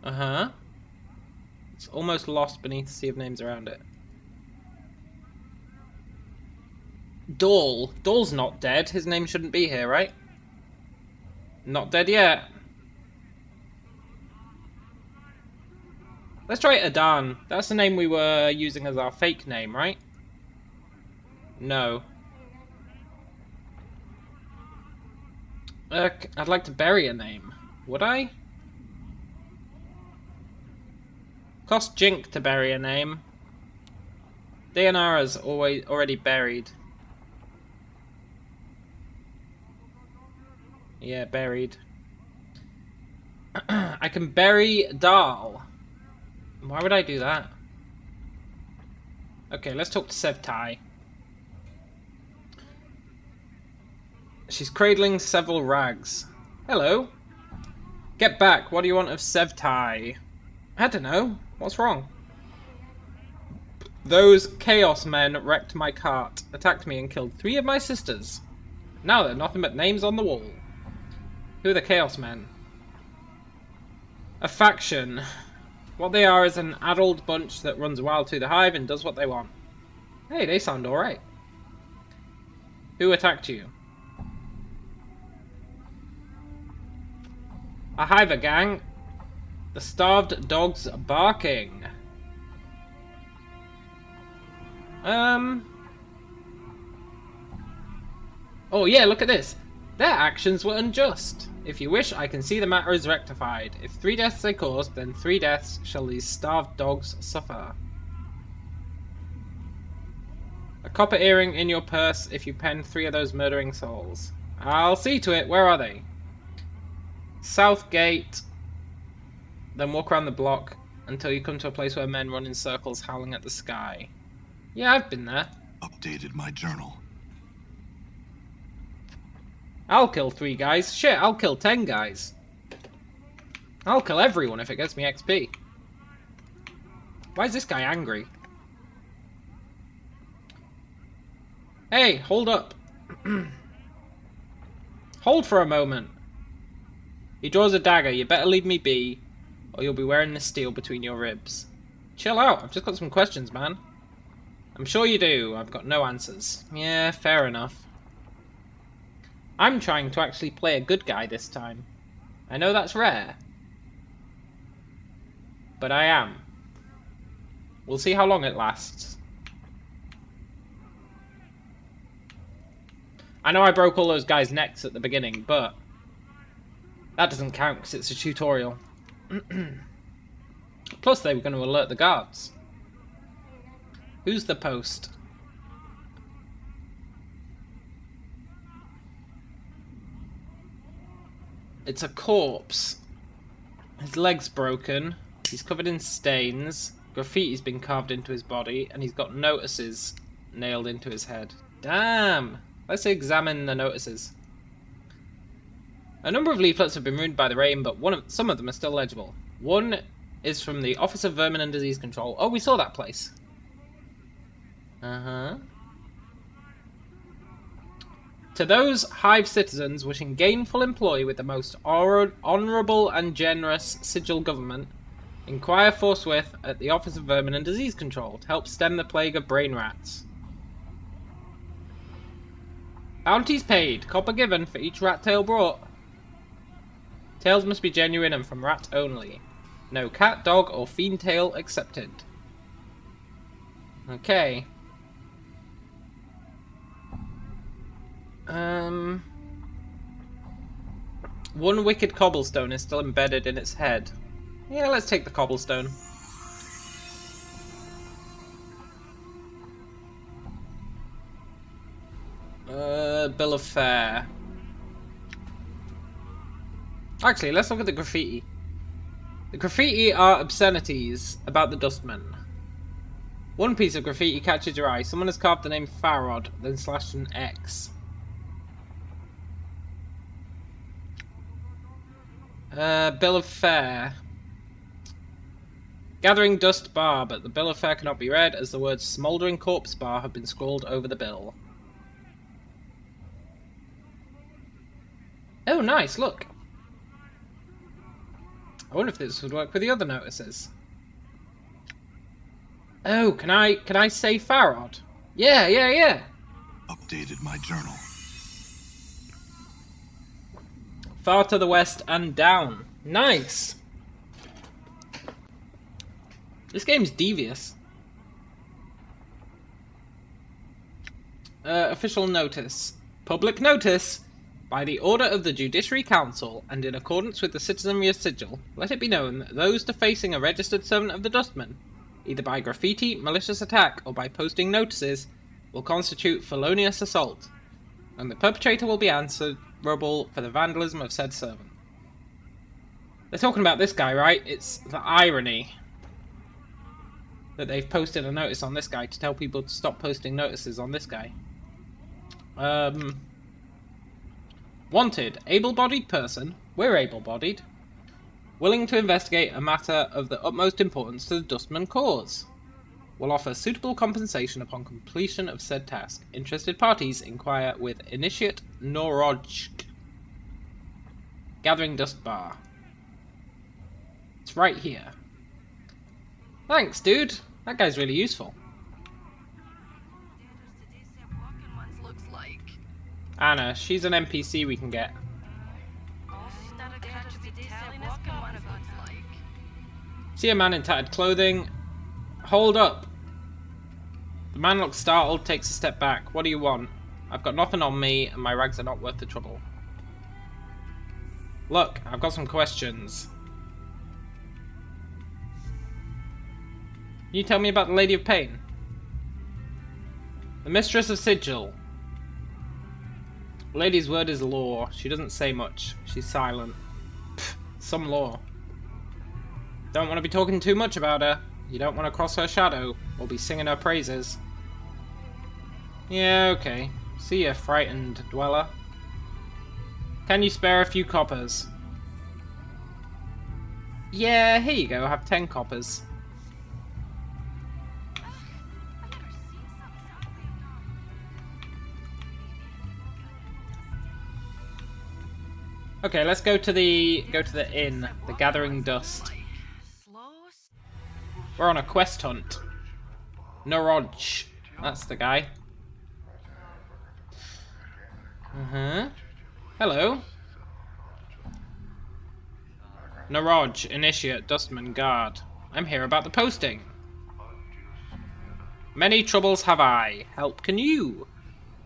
Uh-huh. It's almost lost beneath the sea of names around it. Dahl. Dahl's not dead. His name shouldn't be here, right? Not dead yet. Let's try Adan. That's the name we were using as our fake name, right? No. I'd like to bury a name. Would I? Cost Jink to bury a name. Dianara's already buried. Yeah, buried. I can bury Dahl. Why would I do that? Okay, let's talk to Sevtai. She's cradling several rags. Hello. Get back. What do you want of Sevtai? I don't know. What's wrong? Those Chaos Men wrecked my cart, attacked me and killed 3 of my sisters. Now they're nothing but names on the wall. Who are the Chaos Men? A faction. What they are is an addled bunch that runs wild through the hive and does what they want. Hey, they sound alright. Who attacked you? A hiver gang. The starved dog's barking. Oh yeah, look at this. Their actions were unjust. If you wish, I can see the matter is rectified. If 3 deaths they caused, then 3 deaths shall these starved dogs suffer. A copper earring in your purse if you pen 3 of those murdering souls. I'll see to it. Where are they? South Gate. Then walk around the block until you come to a place where men run in circles howling at the sky. Yeah, I've been there. Updated my journal. I'll kill 3 guys. Shit, I'll kill 10 guys. I'll kill everyone if it gets me XP. Why is this guy angry? Hey, hold up. Hold for a moment. He draws a dagger. You better leave me be, or you'll be wearing the steel between your ribs. Chill out. I've just got some questions, man. I'm sure you do. I've got no answers. Yeah, fair enough. I'm trying to actually play a good guy this time. I know that's rare. But I am. We'll see how long it lasts. I know I broke all those guys' necks at the beginning, but that doesn't count because it's a tutorial. Plus they were going to alert the guards. Who's the post? It's a corpse. His leg's broken. He's covered in stains. Graffiti's been carved into his body, and he's got notices nailed into his head. Damn! Let's examine the notices. A number of leaflets have been ruined by the rain, but some of them are still legible. One is from the Office of Vermin and Disease Control. Oh, we saw that place. To those Hive citizens wishing gainful employ with the most honourable and generous sigil government, inquire forthwith at the Office of Vermin and Disease Control to help stem the plague of brain rats. Bounties paid, copper given for each rat tail brought. Tails must be genuine and from rat only. No cat, dog, or fiend tail accepted. Okay. One wicked cobblestone is still embedded in its head. Yeah, let's take the cobblestone. Bill of fare. Actually, let's look at the graffiti. The graffiti are obscenities about the dustman. One piece of graffiti catches your eye. Someone has carved the name Farod, then slashed an X. Bill of fare. Gathering dust bar, but the bill of fare cannot be read as the words smouldering corpse bar have been scrawled over the bill. Oh, nice, look. I wonder if this would work with the other notices. Oh, can I say Farod? Yeah. Updated my journal. Far to the west and down. Nice. This game's devious. Official notice. Public notice. By the order of the Judiciary Council, and in accordance with the Citizenry Sigil, let it be known that those defacing a registered servant of the Dustman, either by graffiti, malicious attack, or by posting notices, will constitute felonious assault, and the perpetrator will be answerable for the vandalism of said servant. They're talking about this guy, right? It's the irony that they've posted a notice on this guy to tell people to stop posting notices on this guy. Wanted, able-bodied person, we're able-bodied, willing to investigate a matter of the utmost importance to the Dustman cause. Will offer suitable compensation upon completion of said task. Interested parties inquire with Initiate Norojk. Gathering dust bar. It's right here. Thanks, dude. That guy's really useful. Anna, she's an NPC we can get. See a man in tattered clothing. Hold up. The man looks startled, takes a step back. What do you want? I've got nothing on me, and my rags are not worth the trouble. Look, I've got some questions. Can you tell me about the Lady of Pain? The Mistress of Sigil. Lady's word is law. She doesn't say much. She's silent. Pfft, some law. Don't want to be talking too much about her. You don't want to cross her shadow, or be singing her praises. Yeah, okay. See ya, frightened dweller. Can you spare a few coppers? Yeah, here you go. Have 10 coppers. Okay, let's go to the inn, the Gathering Dust. We're on a quest hunt. Noroj, that's the guy. Hello. Noroj, Initiate, Dustman, Guard. I'm here about the posting. Many troubles have I. Help can you?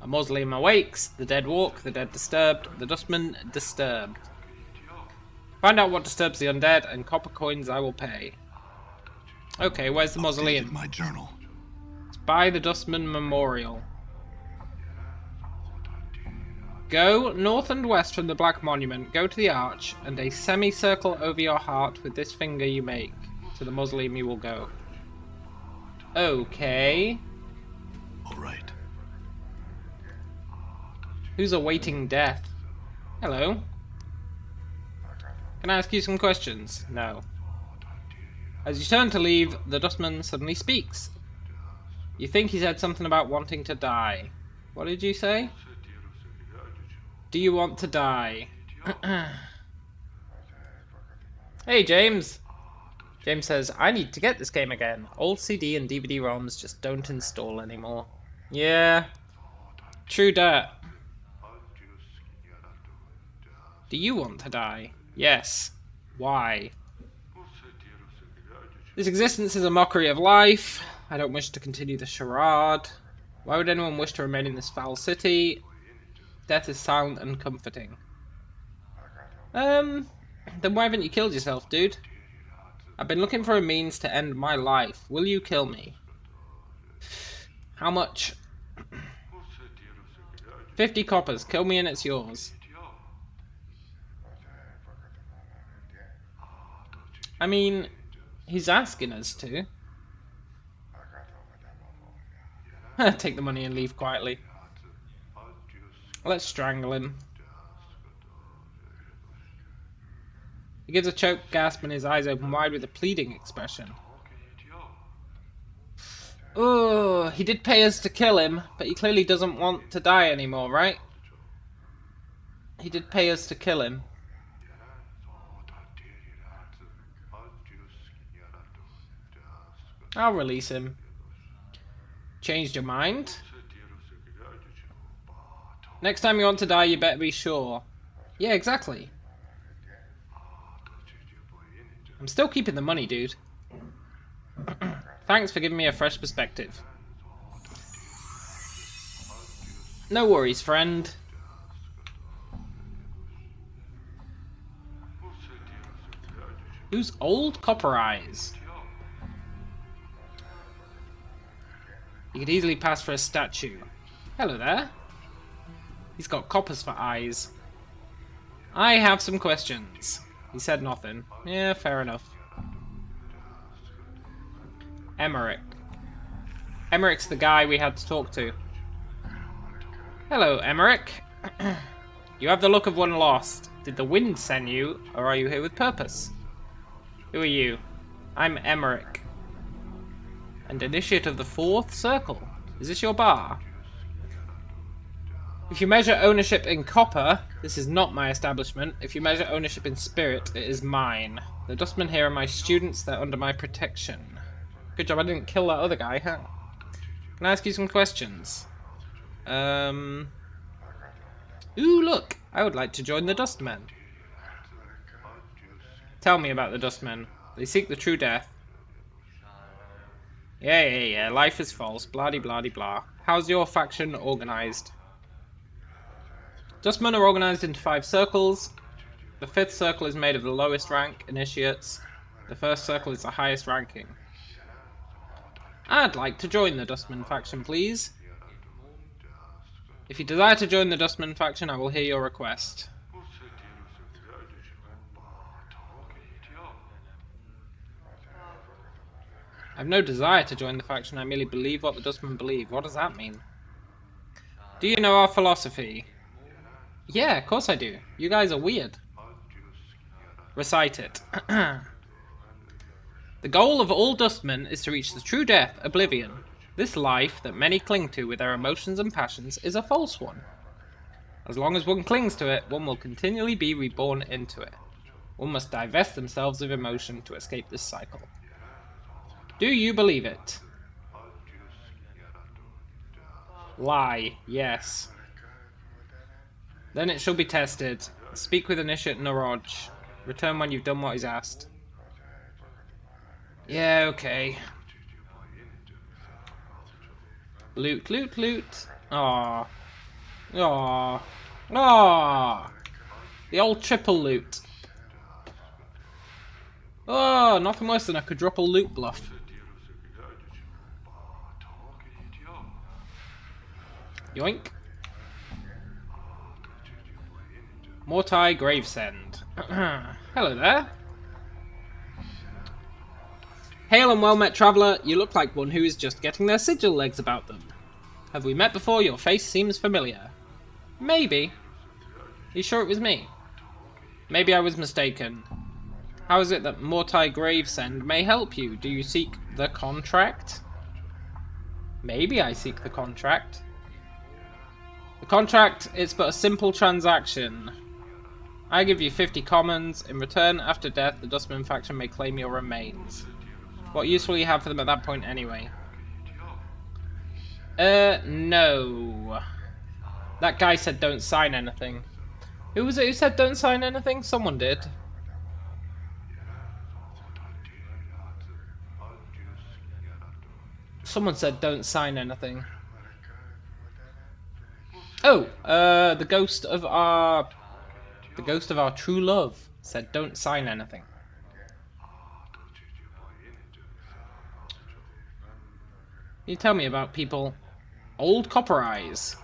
A mausoleum awakes, the dead walk, the dead disturbed, the dustman disturbed. Find out what disturbs the undead, and copper coins I will pay. Okay, where's the mausoleum? My journal. It's by the Dustman Memorial. Go north and west from the Black Monument, go to the arch, and a semicircle over your heart with this finger you make. To the mausoleum you will go. Okay. Alright. Who's awaiting death? Hello. Can I ask you some questions? No. As you turn to leave, the Dustman suddenly speaks. You think he said something about wanting to die. What did you say? Do you want to die? Hey, James. James says, I need to get this game again. Old CD and DVD ROMs just don't install anymore. Yeah. True that. Do you want to die? Yes. Why? This existence is a mockery of life. I don't wish to continue the charade. Why would anyone wish to remain in this foul city? Death is silent and comforting. Then why haven't you killed yourself, dude? I've been looking for a means to end my life. Will you kill me? How much? 50 coppers. Kill me and it's yours. I mean, he's asking us to. Take the money and leave quietly. Let's strangle him. He gives a choked gasp and his eyes open wide with a pleading expression. Oh, he did pay us to kill him, but he clearly doesn't want to die anymore, right? He did pay us to kill him. I'll release him. Changed your mind? Next time you want to die, you better be sure. Yeah, exactly. I'm still keeping the money, dude. Thanks for giving me a fresh perspective. No worries, friend. Who's old Copper Eyes? You could easily pass for a statue. Hello there. He's got coppers for eyes. I have some questions. He said nothing. Yeah, fair enough. Emmerich. Emmerich's the guy we had to talk to. Hello, Emmerich. You have the look of one lost. Did the wind send you, or are you here with purpose? Who are you? I'm Emmerich. And initiate of the 4th circle. Is this your bar? If you measure ownership in copper, this is not my establishment. If you measure ownership in spirit, it is mine. The dustmen here are my students, they're under my protection. Good job I didn't kill that other guy, huh? Can I ask you some questions? Ooh, look! I would like to join the dustmen. Tell me about the dustmen. They seek the true death. Yeah, life is false, blah-de-blah-de-blah. How's your faction organized? Dustmen are organized into 5 circles. The 5th circle is made of the lowest rank, initiates. The 1st circle is the highest ranking. I'd like to join the Dustman faction, please. If you desire to join the Dustman faction, I will hear your request. I have no desire to join the faction, I merely believe what the Dustmen believe. What does that mean? Do you know our philosophy? Yeah, of course I do. You guys are weird. Recite it. The goal of all dustmen is to reach the true death, oblivion. This life that many cling to with their emotions and passions is a false one. As long as one clings to it, one will continually be reborn into it. One must divest themselves of emotion to escape this cycle. Do you believe it? Lie, yes. Then it shall be tested. Speak with Initiate Naroj. Return when you've done what he's asked. Yeah, okay. Loot, loot, loot. Aww. Aww. Aww. The old triple loot. Oh, nothing worse than a quadruple loot bluff. Yoink. Mortai Gravesend. Hello there. Hail and well met, traveller. You look like one who is just getting their sigil legs about them. Have we met before? Your face seems familiar. Maybe. Are you sure it was me? Maybe I was mistaken. How is it that Mortai Gravesend may help you? Do you seek the contract? Maybe I seek the contract. The contract is but a simple transaction. I give you 50 commons. In return, after death, the Dustman faction may claim your remains. What use will you have for them at that point anyway? No. That guy said don't sign anything. Who was it who said don't sign anything? Someone did. Someone said don't sign anything. Oh, the ghost of our true love said don't sign anything. You tell me about people. Old Copper Eyes.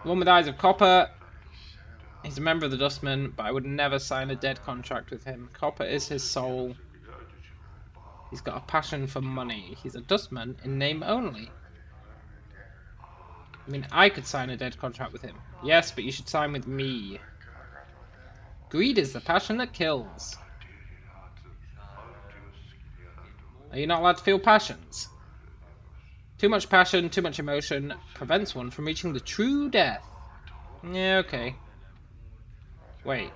The one with eyes of copper. He's a member of the Dustmen, but I would never sign a dead contract with him. Copper is his soul. He's got a passion for money. He's a Dustman in name only. I mean, I could sign a dead contract with him. Yes, but you should sign with me. Greed is the passion that kills. Are you not allowed to feel passions? Too much passion, too much emotion prevents one from reaching the true death. Yeah, okay. Wait.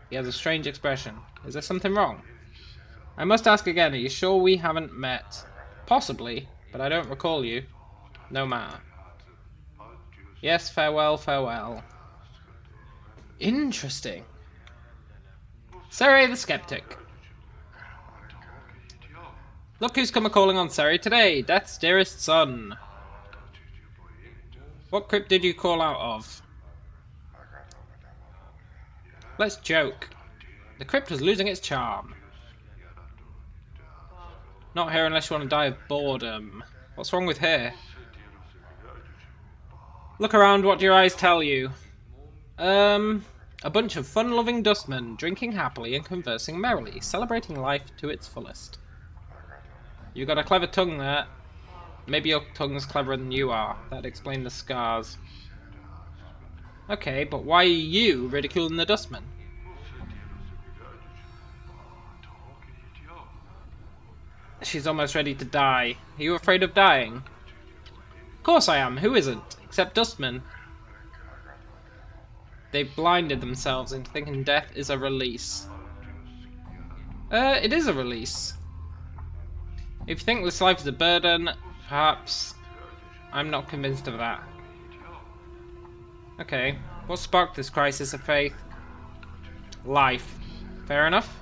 He has a strange expression. Is there something wrong? I must ask again, are you sure we haven't met? Possibly, but I don't recall you. No matter. Yes, farewell, farewell. Interesting. Seri the Skeptic. Look who's come a-calling on Seri today, Death's dearest son. What crypt did you call out of? Let's joke. The crypt was losing its charm. Not here unless you want to die of boredom. What's wrong with here? Look around, what do your eyes tell you? A bunch of fun-loving dustmen, drinking happily and conversing merrily, celebrating life to its fullest. You got a clever tongue there. Maybe your tongue's cleverer than you are. That'd explain the scars. Okay, but why are you ridiculing the dustmen? She's almost ready to die. Are you afraid of dying? Of course I am. Who isn't? Except dustmen. They've blinded themselves into thinking death is a release. It is a release. If you think this life is a burden, perhaps I'm not convinced of that. Okay, what sparked this crisis of faith? Life. Fair enough.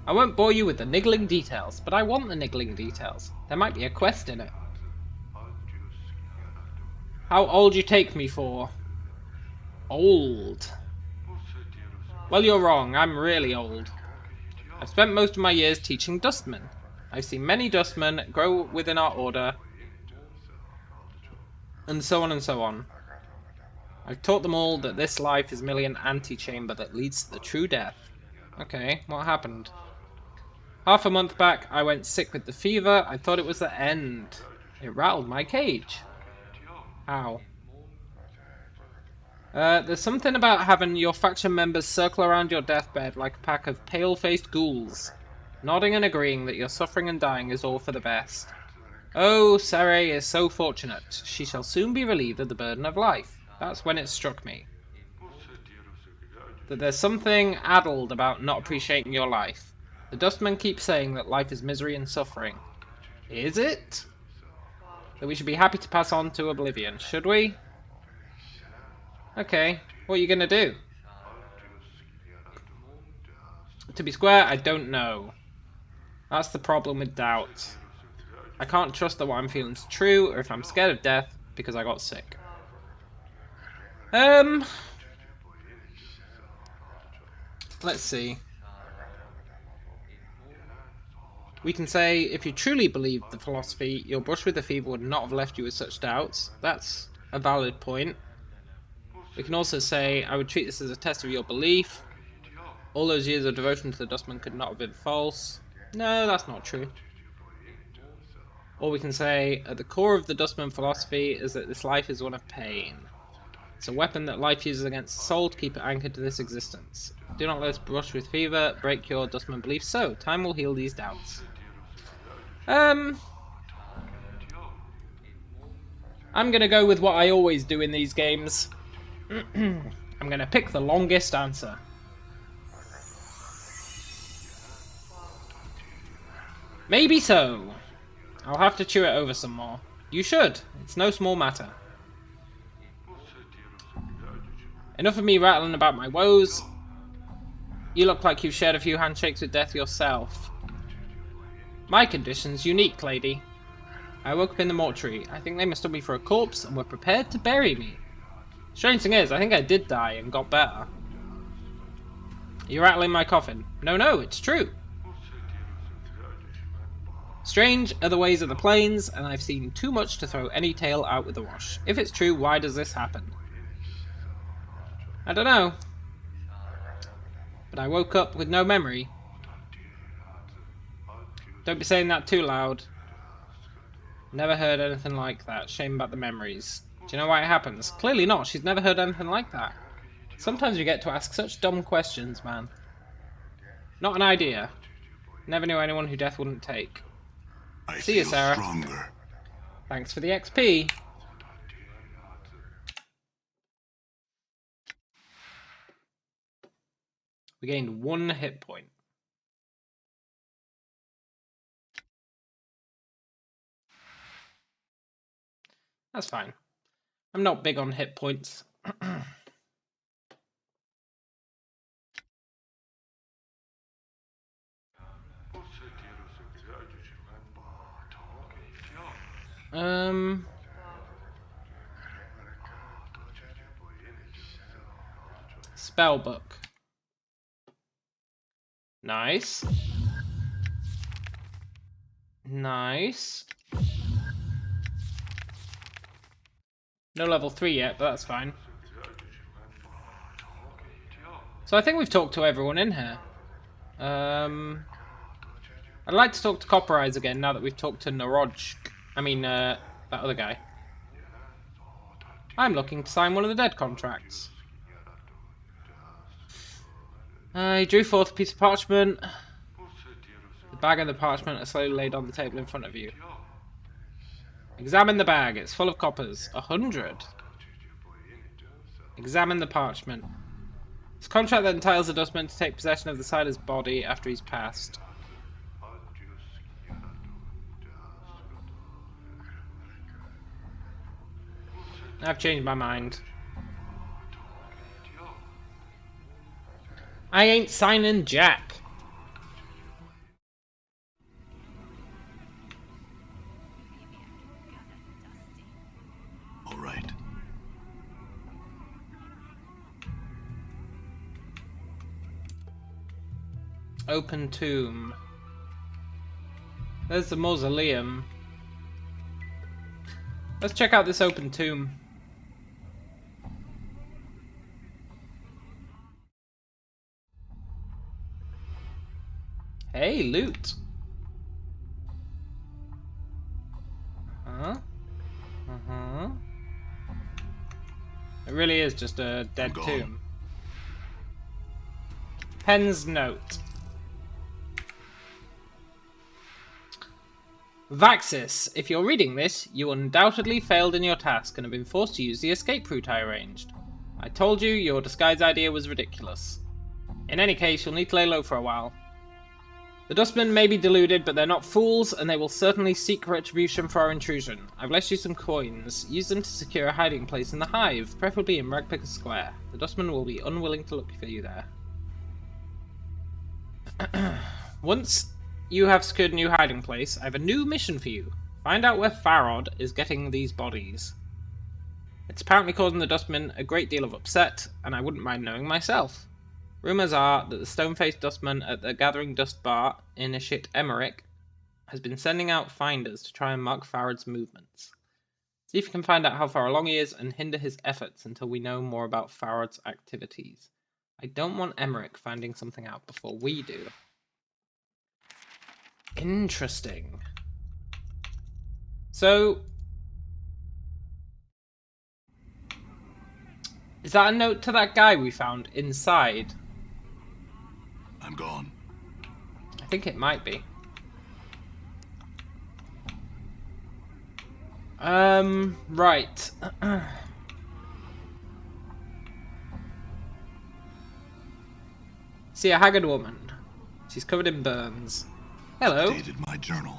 I won't bore you with the niggling details, but I want the niggling details. There might be a quest in it. How old you take me for? Old. Well, you're wrong. I'm really old. I've spent most of my years teaching dustmen. I've seen many dustmen grow within our order, and so on and so on. I've taught them all that this life is merely an antechamber that leads to the true death. Okay, what happened? Half a month back, I went sick with the fever. I thought it was the end. It rattled my cage. How? There's something about having your faction members circle around your deathbed like a pack of pale-faced ghouls, nodding and agreeing that your suffering and dying is all for the best. Oh, Seri is so fortunate. She shall soon be relieved of the burden of life. That's when it struck me. That there's something addled about not appreciating your life. The dustmen keep saying that life is misery and suffering. Is it? That we should be happy to pass on to oblivion, should we? Okay, what are you gonna do? To be square, I don't know. That's the problem with doubt. I can't trust that what I'm feeling is true, or if I'm scared of death because I got sick. Let's see. We can say, if you truly believed the philosophy, your brush with the fever would not have left you with such doubts. That's a valid point. We can also say, I would treat this as a test of your belief. All those years of devotion to the dustman could not have been false. No, that's not true. Or we can say, at the core of the dustman philosophy is that this life is one of pain. It's a weapon that life uses against the soul to keep it anchored to this existence. Do not let us brush with fever, break your dustman belief so. Time will heal these doubts. I'm gonna go with what I always do in these games. I'm gonna pick the longest answer. Maybe so. I'll have to chew it over some more. You should. It's no small matter. Enough of me rattling about my woes. You look like you've shared a few handshakes with death yourself. My condition's unique, lady. I woke up in the mortuary. I think they mistook me for a corpse and were prepared to bury me. Strange thing is, I think I did die and got better. You're rattling my coffin. No, it's true. Strange are the ways of the plains, and I've seen too much to throw any tale out with the wash. If it's true, why does this happen? I don't know. But I woke up with no memory. Don't be saying that too loud. Never heard anything like that. Shame about the memories. Do you know why it happens? Clearly not. She's never heard anything like that. Sometimes you get to ask such dumb questions, man. Not an idea. Never knew anyone who death wouldn't take. See you, Sarah. Stronger. Thanks for the XP. We gained 1 hit point. That's fine. I'm not big on hit points. Spellbook. Nice. Nice. No level 3 yet, but that's fine. So I think we've talked to everyone in here. I'd like to talk to Copper Eyes again now that we've talked to Naroj. I mean, that other guy. I'm looking to sign one of the dead contracts. He drew forth a piece of parchment. The bag and the parchment are slowly laid on the table in front of you. Examine the bag. It's full of coppers. 100. Examine the parchment. It's a contract that entitles the dustman to take possession of the Siler's body after he's passed. I've changed my mind. I ain't signing jack. All right. Open tomb. There's the mausoleum. Let's check out this open tomb. Hey, loot. It really is just a dead tomb. Pen's note. Vaxis, if you're reading this, you undoubtedly failed in your task and have been forced to use the escape route I arranged. I told you your disguise idea was ridiculous. In any case, you'll need to lay low for a while. The dustmen may be deluded, but they're not fools, and they will certainly seek retribution for our intrusion. I've left you some coins. Use them to secure a hiding place in the hive, preferably in Ragpicker Square. The dustmen will be unwilling to look for you there. Once you have secured a new hiding place, I have a new mission for you. Find out where Farod is getting these bodies. It's apparently causing the dustmen a great deal of upset, and I wouldn't mind knowing myself. Rumours are that the stone-faced dustman at the Gathering Dust Bar in Ishit Emmerich has been sending out finders to try and mark Farad's movements. See if you can find out how far along he is and hinder his efforts until we know more about Farad's activities. I don't want Emmerich finding something out before we do. Interesting. So, is that a note to that guy we found inside? I'm gone. I think it might be. Right. See a haggard woman. She's covered in burns. Hello. Updated my journal.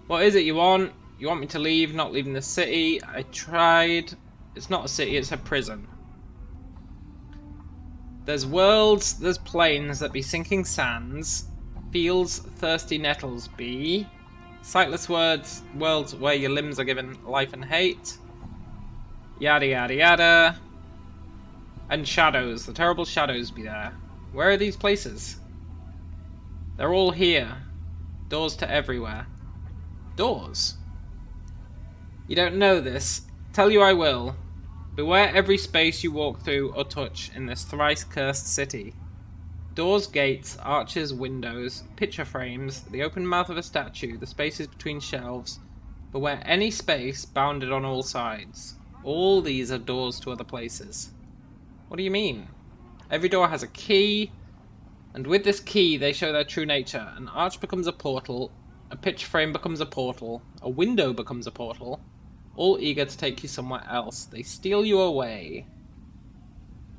What is it you want? You want me to leave? Not leaving the city? I tried. It's not a city, it's a prison. There's worlds, there's plains that be sinking sands. Fields, thirsty nettles be. Sightless worlds where your limbs are given life and hate. Yada yada yada. And shadows, the terrible shadows be there. Where are these places? They're all here. Doors to everywhere. Doors? You don't know this. Tell you I will. Beware every space you walk through or touch in this thrice cursed city. Doors, gates, arches, windows, picture frames, the open mouth of a statue, the spaces between shelves. Beware any space bounded on all sides. All these are doors to other places. What do you mean? Every door has a key, and with this key they show their true nature. An arch becomes a portal, a picture frame becomes a portal, a window becomes a portal, all eager to take you somewhere else. They steal you away.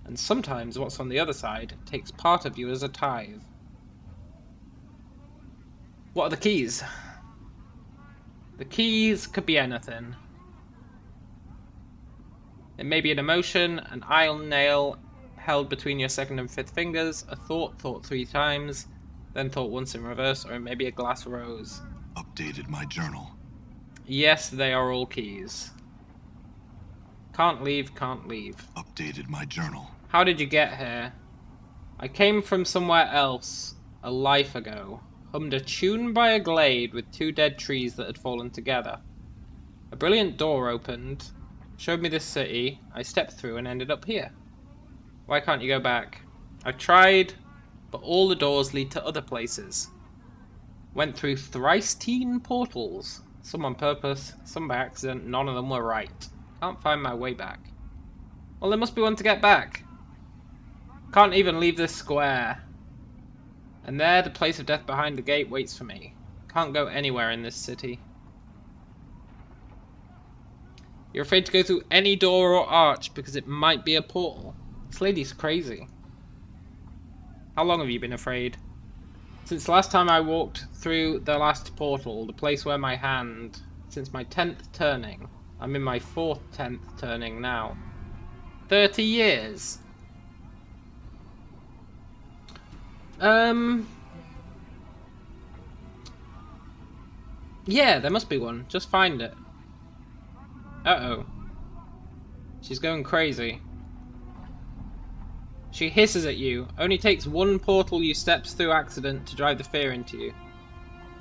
And sometimes what's on the other side takes part of you as a tithe. What are the keys? The keys could be anything. It may be an emotion, an iron nail held between your second and fifth fingers, a thought thought 3 times, then thought once in reverse, or maybe a glass rose. Updated my journal. Yes, they are all keys. Can't leave, can't leave. Updated my journal. How did you get here? I came from somewhere else, a life ago. Hummed a tune by a glade with 2 dead trees that had fallen together. A brilliant door opened, showed me this city. I stepped through and ended up here. Why can't you go back? I've tried, but all the doors lead to other places. Went through thrice-teen portals. Some on purpose, some by accident, none of them were right. Can't find my way back. Well, there must be one to get back. Can't even leave this square. And there, the place of death behind the gate waits for me. Can't go anywhere in this city. You're afraid to go through any door or arch because it might be a portal. This lady's crazy. How long have you been afraid? Since last time I walked through the last portal, the place where my hand, since my 10th turning. I'm in my 4th 10th turning now. 30 years. Yeah, there must be one. Just find it. Uh-oh. She's going crazy. She hisses at you. Only takes one portal you steps through accident to drive the fear into you.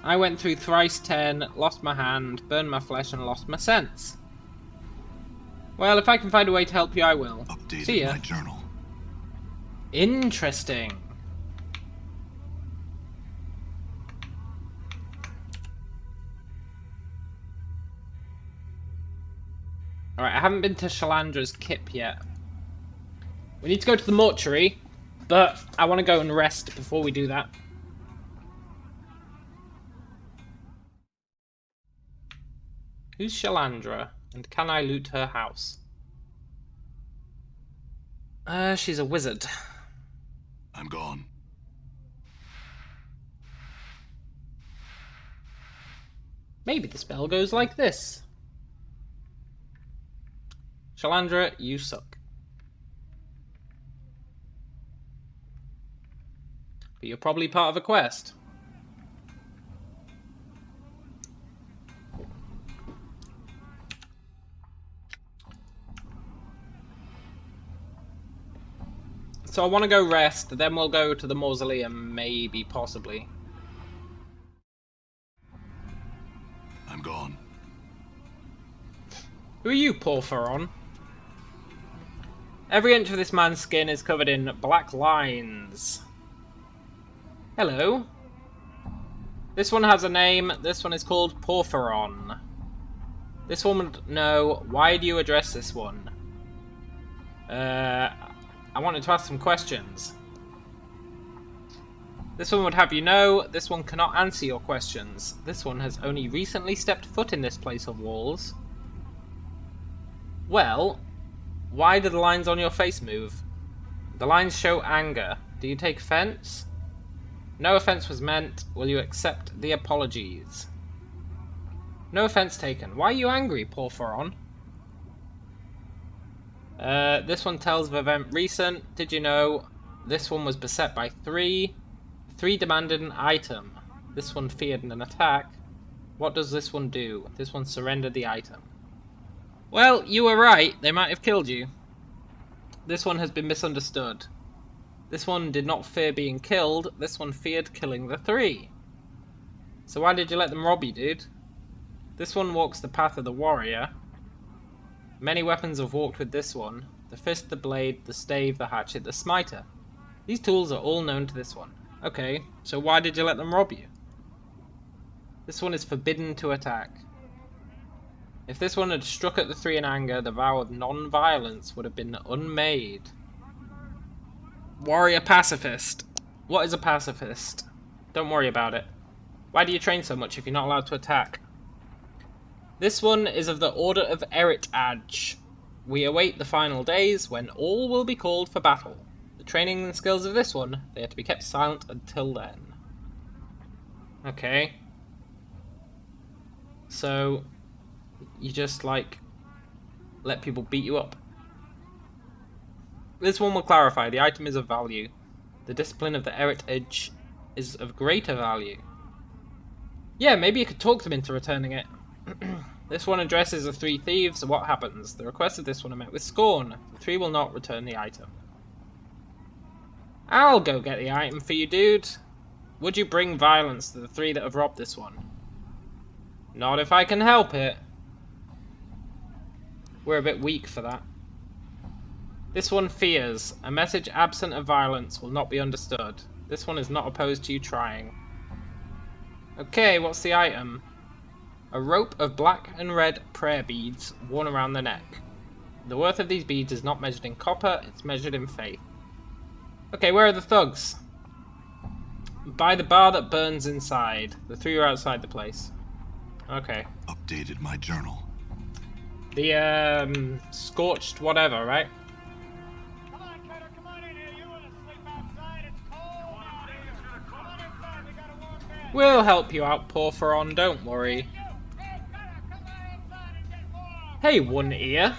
I went through thrice 10, lost my hand, burned my flesh, and lost my sense. Well, if I can find a way to help you, I will. Updated See ya. my journal. Interesting. Alright, I haven't been to Shalandra's Kip yet. We need to go to the mortuary, but I want to go and rest before we do that. Who's Shalandra, and can I loot her house? She's a wizard. I'm gone. Maybe the spell goes like this. Shalandra, you suck. But you're probably part of a quest. So I want to go rest, then we'll go to the mausoleum, maybe, possibly. I'm gone. Who are you, Porphyron? Every inch of this man's skin is covered in black lines. Hello. This one has a name. This one is called Porphyron. This one would know. Why do you address this one? I wanted to ask some questions. This one would have you know. This one cannot answer your questions. This one has only recently stepped foot in this place of walls. Well, why do the lines on your face move? The lines show anger. Do you take offense? No offense was meant. Will you accept the apologies? No offense taken. Why are you angry, Porphyron? This one tells of event recent. Did you know? This one was beset by 3. 3 demanded an item. This one feared an attack. What does this one do? This one surrendered the item. Well, you were right. They might have killed you. This one has been misunderstood. This one did not fear being killed. This one feared killing the 3. So why did you let them rob you, dude? This one walks the path of the warrior. Many weapons have walked with this one. The fist, the blade, the stave, the hatchet, the smiter. These tools are all known to this one. Okay, so why did you let them rob you? This one is forbidden to attack. If this one had struck at the 3 in anger, the vow of non-violence would have been unmade. Warrior pacifist. What is a pacifist? Don't worry about it. Why do you train so much if you're not allowed to attack? This one is of the Order of Eritadge. We await the final days when all will be called for battle. The training and skills of this one, they are to be kept silent until then. Okay. So, you just, like, let people beat you up. This one will clarify. The item is of value. The discipline of the Eritadge is of greater value. Yeah, maybe you could talk them into returning it. This one addresses the 3 thieves, so what happens? The requests of this one are met with scorn. The 3 will not return the item. I'll go get the item for you, dude. Would you bring violence to the 3 that have robbed this one? Not if I can help it. We're a bit weak for that. This one fears. A message absent of violence will not be understood. This one is not opposed to you trying. Okay, what's the item? A rope of black and red prayer beads worn around the neck. The worth of these beads is not measured in copper, it's measured in faith. Okay, where are the thugs? By the bar that burns inside. The 3 are outside the place. Okay. Updated my journal. The, scorched whatever, right? Come on, Cutter, come on in here. You want to sleep outside? It's cold out here. Come on inside. We got a warm bed. We'll help you out, Porphyron, don't worry. Hey, Cutter, come on inside and get warm. Hey, One Ear.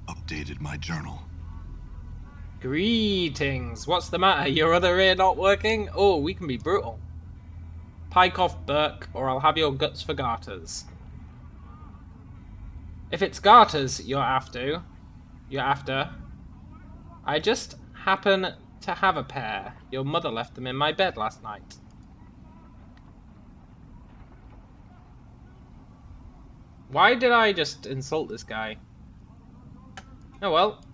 Updated my journal. Greetings. What's the matter? Your other ear not working? Oh, we can be brutal. Pike off Burke, or I'll have your guts for garters. If it's garters you're after, I just happen to have a pair. Your mother left them in my bed last night. Why did I just insult this guy? Oh well.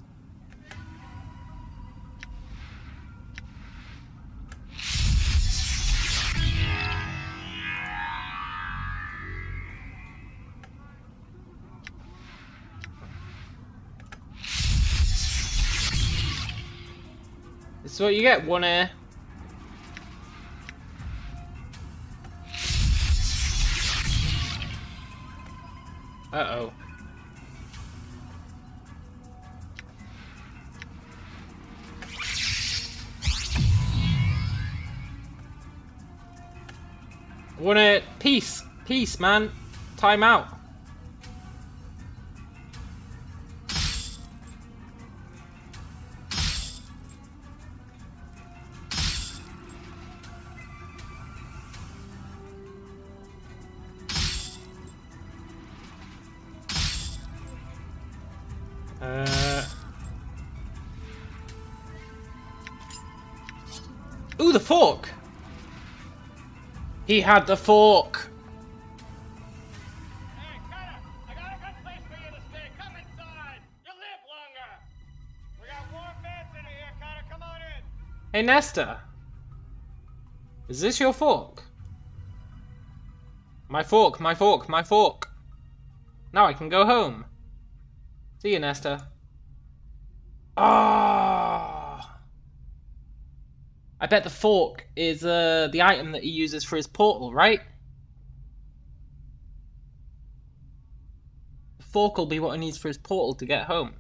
This is what you get, One Ear. Uh-oh. One Ear, peace, peace, man. Time out. Ooh, the fork! He had the fork! Hey, Cutter, I got a good place for you to stay. Come inside. You live longer. We got warm beds in here, Cutter. Come on in. Hey, Nesta. Is this your fork? My fork, my fork, my fork. Now I can go home. See you, Nesta. Ah! I bet the fork is the item that he uses for his portal, right? The fork will be what he needs for his portal to get home.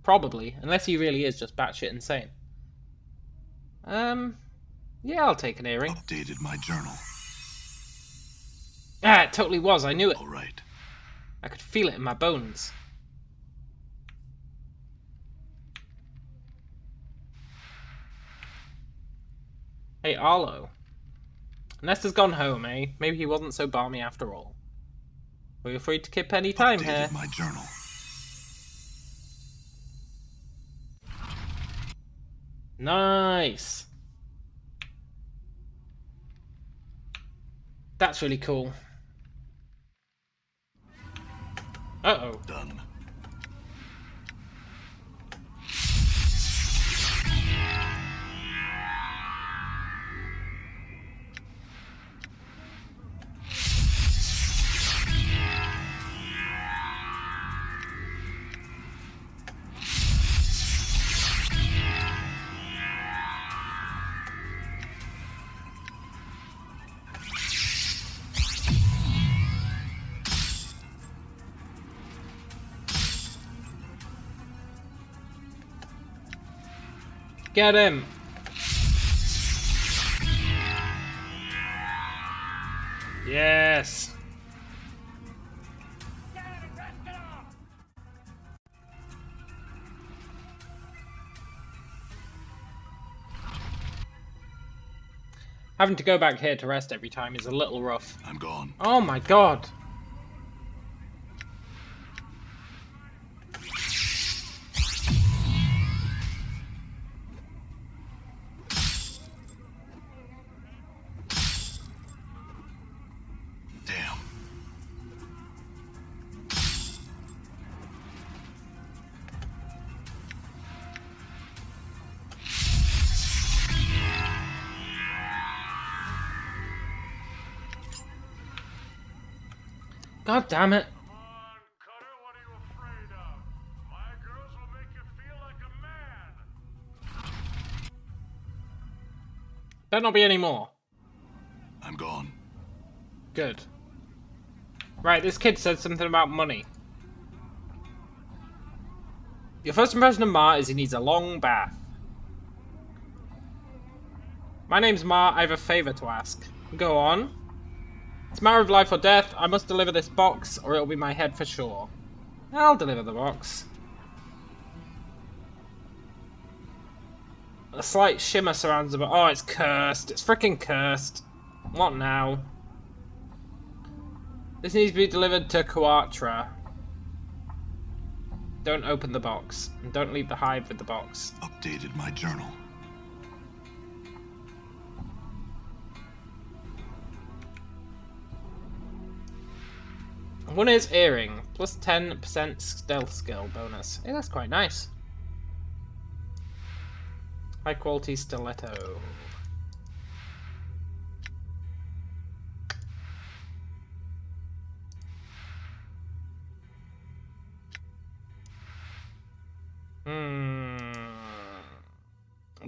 Probably, unless he really is just batshit insane. Yeah, I'll take an earring. Updated my journal. Ah, it totally was, I knew it. All right. I could feel it in my bones. Hey, Arlo. Nesta's gone home, eh? Maybe he wasn't so balmy after all. Feel free to kip any time here. Updated my journal. Nice. That's really cool. Uh-oh. Done. Get him! Yes! Having to go back here to rest every time is a little rough. I'm gone. Oh my god! Damn. God damn it! Come on, Cutter, what are you afraid of? My girls will make you feel like a man. Better not be any more. I'm gone. Good. Right, this kid said something about money. Your first impression of Ma is he needs a long bath. My name's Ma, I have a favour to ask. Go on. It's a matter of life or death. I must deliver this box, or it'll be my head for sure. I'll deliver the box. A slight shimmer surrounds the box. Oh, it's cursed. It's freaking cursed. What now? This needs to be delivered to Quatra. Don't open the box. And don't leave the hive with the box. Updated my journal. One is earring, plus 10% stealth skill bonus. Hey, that's quite nice. High quality stiletto.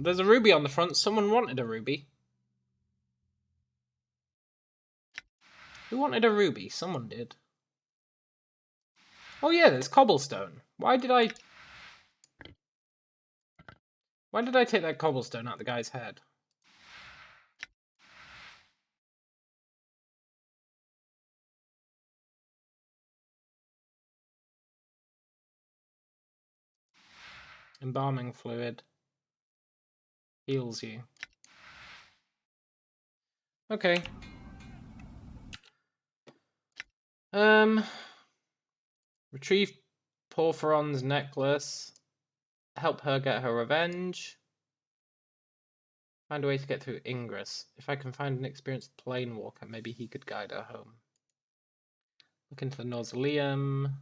There's a ruby on the front. Someone wanted a ruby. Who wanted a ruby? Someone did. Oh yeah, there's cobblestone. Why did I take that cobblestone out of the guy's head? Embalming fluid. Heals you. Okay. Retrieve Porphyron's necklace. Help her get her revenge. Find a way to get through Ingress. If I can find an experienced planewalker, maybe he could guide her home. Look into the mausoleum.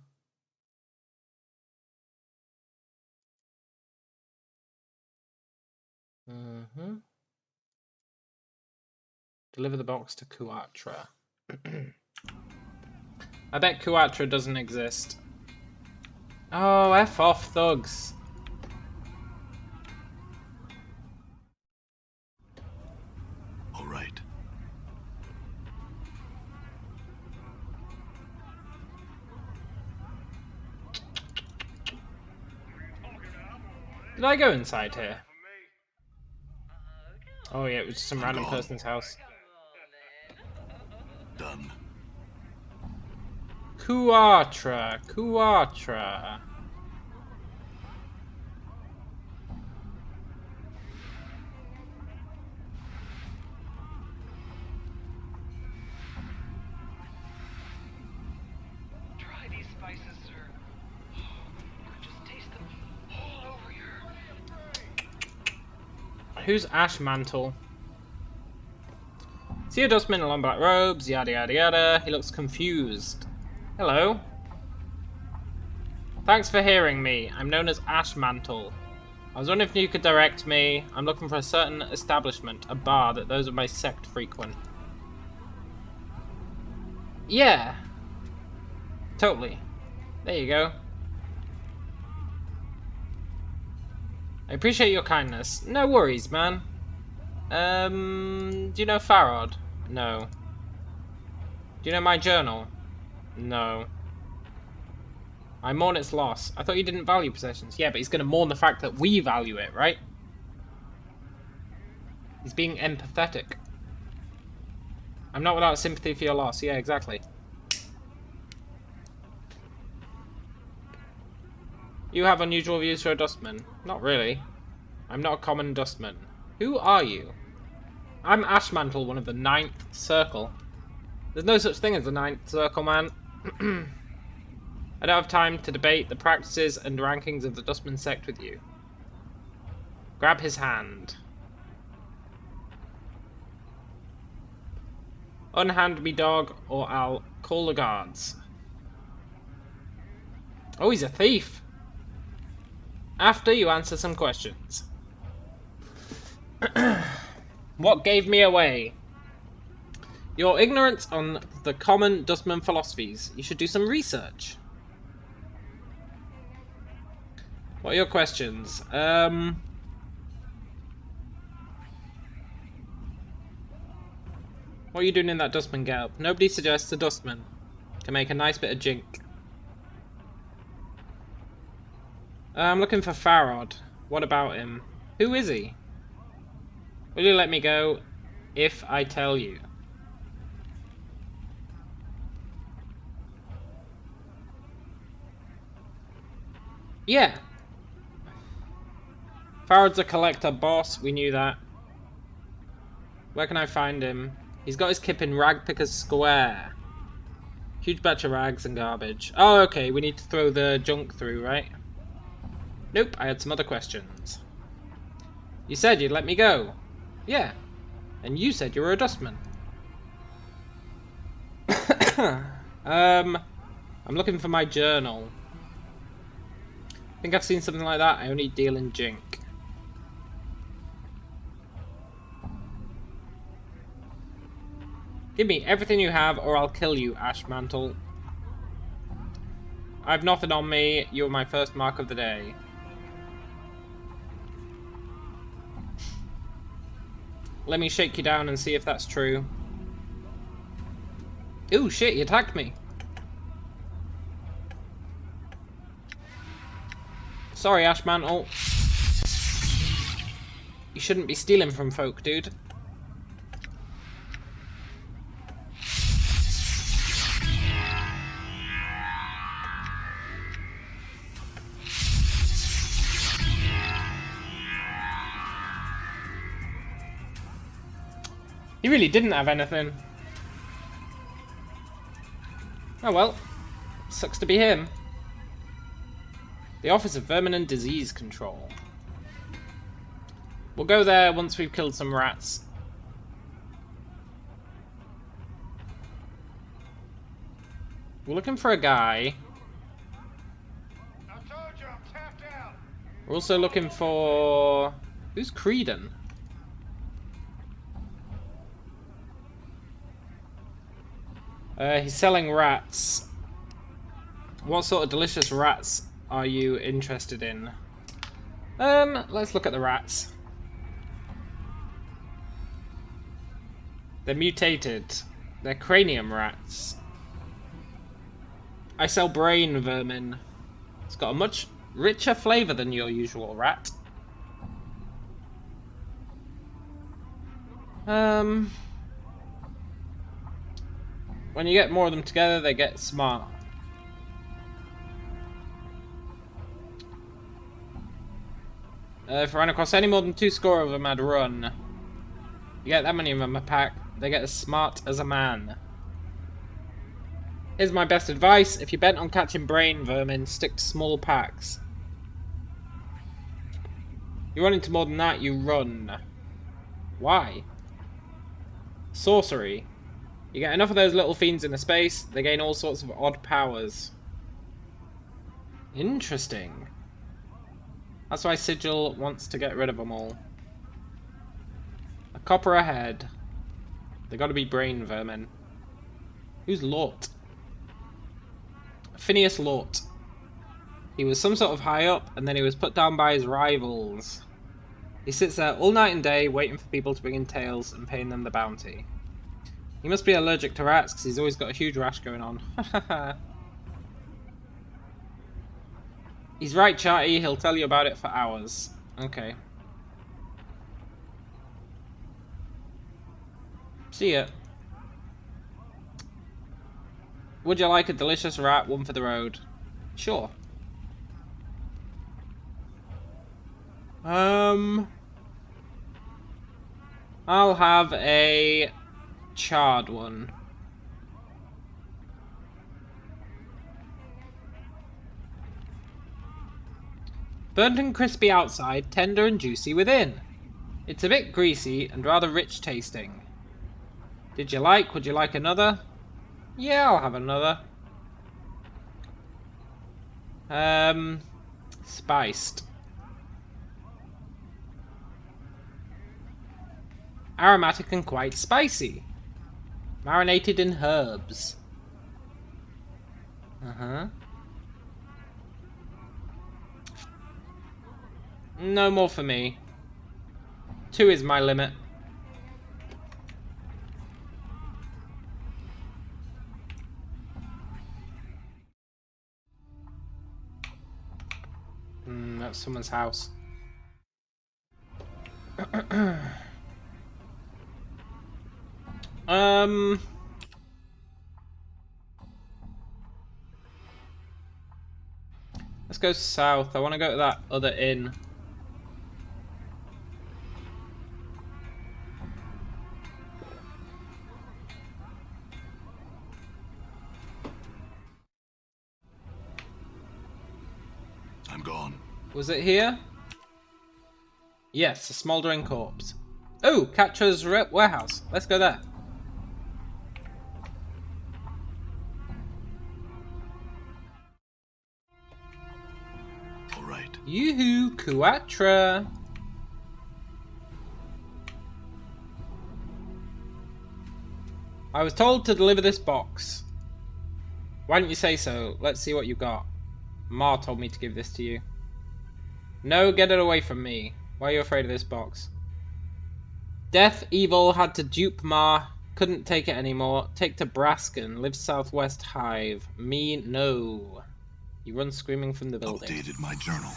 Deliver the box to Quatra. I bet Quatra doesn't exist. Oh, F off, thugs. All right. Did I go inside here? Oh yeah, it was just some random person's house. Done. Kuatra, Kuatra. Try these spices, sir. Just taste them all over here. Who's Ashmantle? See a dustman in long black robes, yada yada yada. He looks confused. Hello. Thanks for hearing me. I'm known as Ashmantle. I was wondering if you could direct me. I'm looking for a certain establishment, a bar that those of my sect frequent. Yeah. Totally. There you go. I appreciate your kindness. No worries, man. Do you know Farod? No. Do you know my journal? No. I mourn its loss. I thought you didn't value possessions. Yeah, but he's going to mourn the fact that we value it, right? He's being empathetic. I'm not without sympathy for your loss. Yeah, exactly. You have unusual views for a dustman. Not really. I'm not a common dustman. Who are you? I'm Ashmantle, one of the 9th Circle. There's no such thing as the 9th Circle, man. I don't have time to debate the practices and rankings of the Dustman sect with you. Grab his hand. Unhand me, dog, or I'll call the guards. Oh, he's a thief. After you answer some questions. What gave me away? Your ignorance on the common Dustman philosophies. You should do some research. What are your questions? What are you doing in that Dustman getup? Nobody suggests a Dustman can make a nice bit of jink. I'm looking for Farod. What about him? Who is he? Will you let me go if I tell you? Yeah. Farod's a collector boss, we knew that. Where can I find him? He's got his kip in Ragpicker's Square. Huge batch of rags and garbage. Oh, okay, we need to throw the junk through, right? Nope, I had some other questions. You said you'd let me go. Yeah. And you said you were a dustman. I'm looking for my journal. I think I've seen something like that. I only deal in jink. Give me everything you have or I'll kill you, Ashmantle. I've nothing on me. You're my first mark of the day. Let me shake you down and see if that's true. Ooh, shit, he attacked me. Sorry, Ashmantle. You shouldn't be stealing from folk, dude. He really didn't have anything. Oh well. Sucks to be him. The Office of Vermin and Disease Control. We'll go there once we've killed some rats. We're looking for a guy. I told you I'm tapped out. We're also looking for... Who's Creedon? He's selling rats. What sort of delicious rats are you interested in? Let's look at the rats. They're mutated. They're cranium rats. I sell brain vermin. It's got a much richer flavour than your usual rat. When you get more of them together, they get smart. If I run across any more than 2 score of them, I'd run. You get that many of them a pack, they get as smart as a man. Here's my best advice: if you're bent on catching brain vermin, stick to small packs. You run into more than that, you run. Why? Sorcery. You get enough of those little fiends in a space, they gain all sorts of odd powers. Interesting. That's why Sigil wants to get rid of them all. A copper ahead. They gotta be brain vermin. Who's Lort? Phineas Lort. He was some sort of high up, and then he was put down by his rivals. He sits there all night and day, waiting for people to bring in tales and paying them the bounty. He must be allergic to rats, because he's always got a huge rash going on. He's right, chatty. He'll tell you about it for hours. Okay. See ya. Would you like a delicious rat, one for the road? Sure. I'll have a charred one. Burnt and crispy outside, tender and juicy within. It's a bit greasy and rather rich tasting. Would you like another? Yeah, I'll have another. Spiced. Aromatic and quite spicy. Marinated in herbs. No more for me. 2 is my limit. That's someone's house. Let's go south. I want to go to that other inn. I'm gone. Was it here? Yes, a smouldering corpse. Oh, Catcher's warehouse. Let's go there. All right. Yoo-hoo, Quatra. I was told to deliver this box. Why didn't you say so? Let's see what you got. Ma told me to give this to you. No, get it away from me. Why are you afraid of this box? Death Evil had to dupe Ma. Couldn't take it anymore. Take to Brasken. Live Southwest Hive. Me, no. You run screaming from the building. Updated my journal.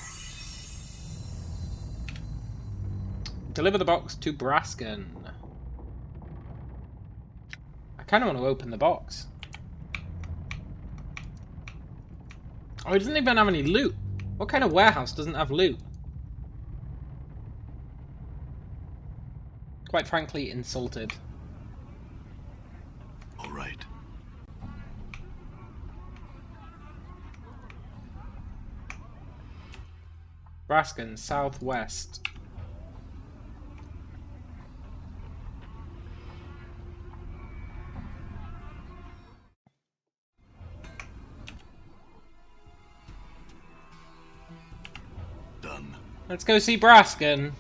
Deliver the box to Brasken. I kind of want to open the box. Oh, it doesn't even have any loot. What kind of warehouse doesn't have loot? Quite frankly, insulted. All right. Brasken, southwest. Done. Let's go see Brasken.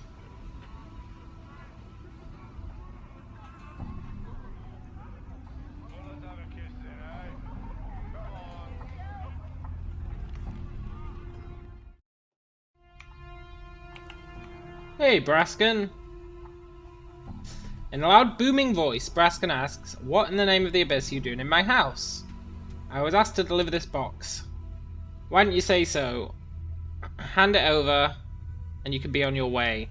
Let's have a kiss then, eh? Come on. Hey, Brasken. In a loud, booming voice, Brasken asks, "What in the name of the Abyss are you doing in my house? I was asked to deliver this box. Why didn't you say so? Hand it over, and you can be on your way."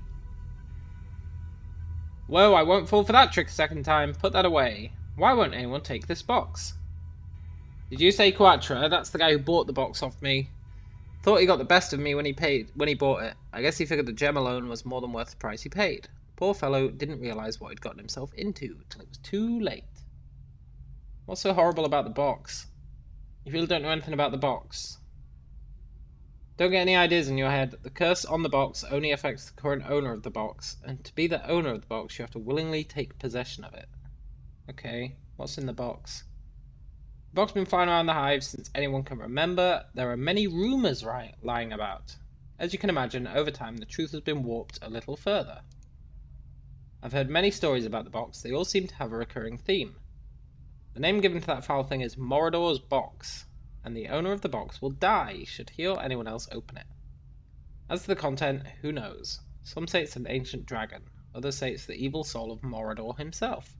Whoa, I won't fall for that trick a second time. Put that away. Why won't anyone take this box? Did you say Quattro? That's the guy who bought the box off me. Thought he got the best of me when he bought it. I guess he figured the gem alone was more than worth the price he paid. Poor fellow didn't realise what he'd gotten himself into till it was too late. What's so horrible about the box? You really don't know anything about the box. Don't get any ideas in your head. The curse on the box only affects the current owner of the box, and to be the owner of the box, you have to willingly take possession of it. Okay, what's in the box? The box has been flying around the hive since anyone can remember. There are many rumours lying about. As you can imagine, over time the truth has been warped a little further. I've heard many stories about the box. They all seem to have a recurring theme. The name given to that foul thing is Morador's Box, and the owner of the box will die should he or anyone else open it. As to the content, who knows? Some say it's an ancient dragon, others say it's the evil soul of Morador himself.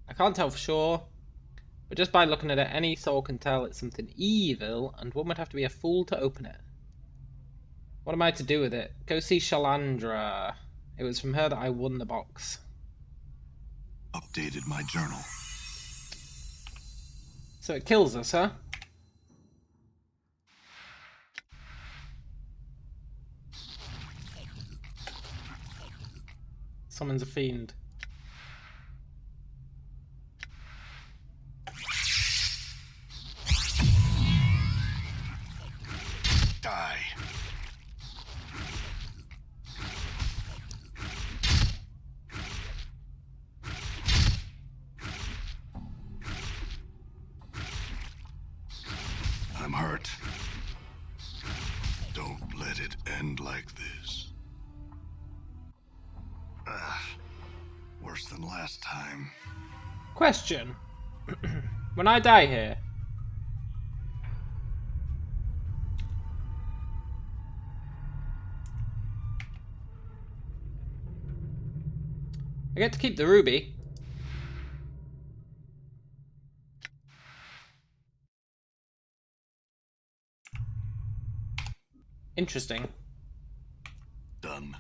I can't tell for sure, but just by looking at it, any soul can tell it's something evil, and one would have to be a fool to open it. What am I to do with it? Go see Shalandra. It was from her that I won the box. Updated my journal. So it kills us, huh? Summons a fiend. Die. I'm hurt. Don't let it end like this. Worse than last time. Question. When I die here, I get to keep the ruby. Interesting. Done.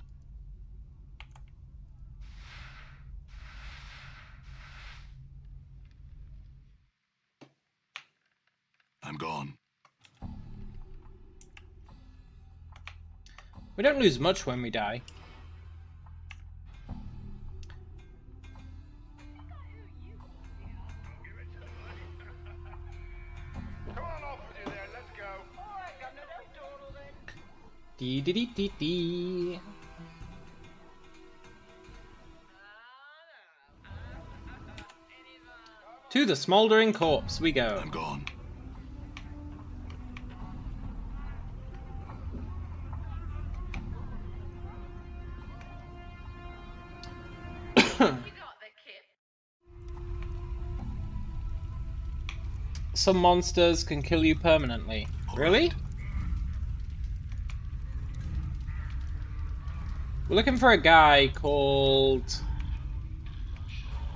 I'm gone. We don't lose much when we die. Come on off with you there, let's go. Alright, Governor, don't dawdle then. Dee dee dee dee dee. To the smouldering corpse we go. I'm gone. You got the kit. Some monsters can kill you permanently. Really? We're looking for a guy called...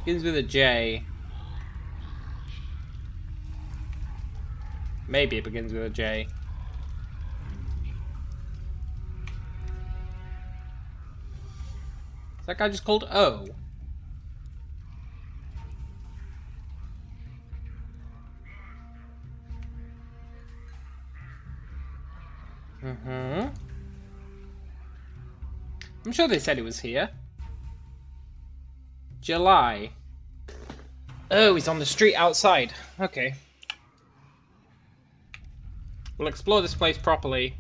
begins with a J. Maybe it begins with a J. Is that guy just called O? I'm sure they said it was here. July. Oh, he's on the street outside. Okay. We'll explore this place properly.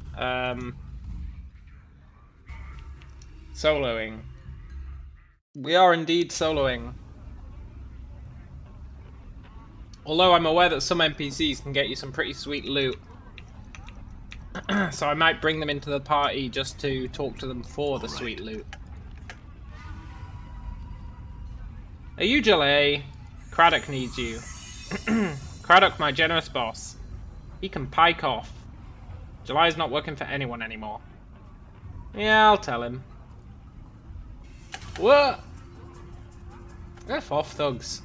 Soloing. We are indeed soloing. Although I'm aware that some NPCs can get you some pretty sweet loot. So I might bring them into the party just to talk to them for the sweet loot. Are you Jalay? Craddock needs you. Craddock, my generous boss. He can pike off. July's not working for anyone anymore. Yeah, I'll tell him. What? F off, thugs.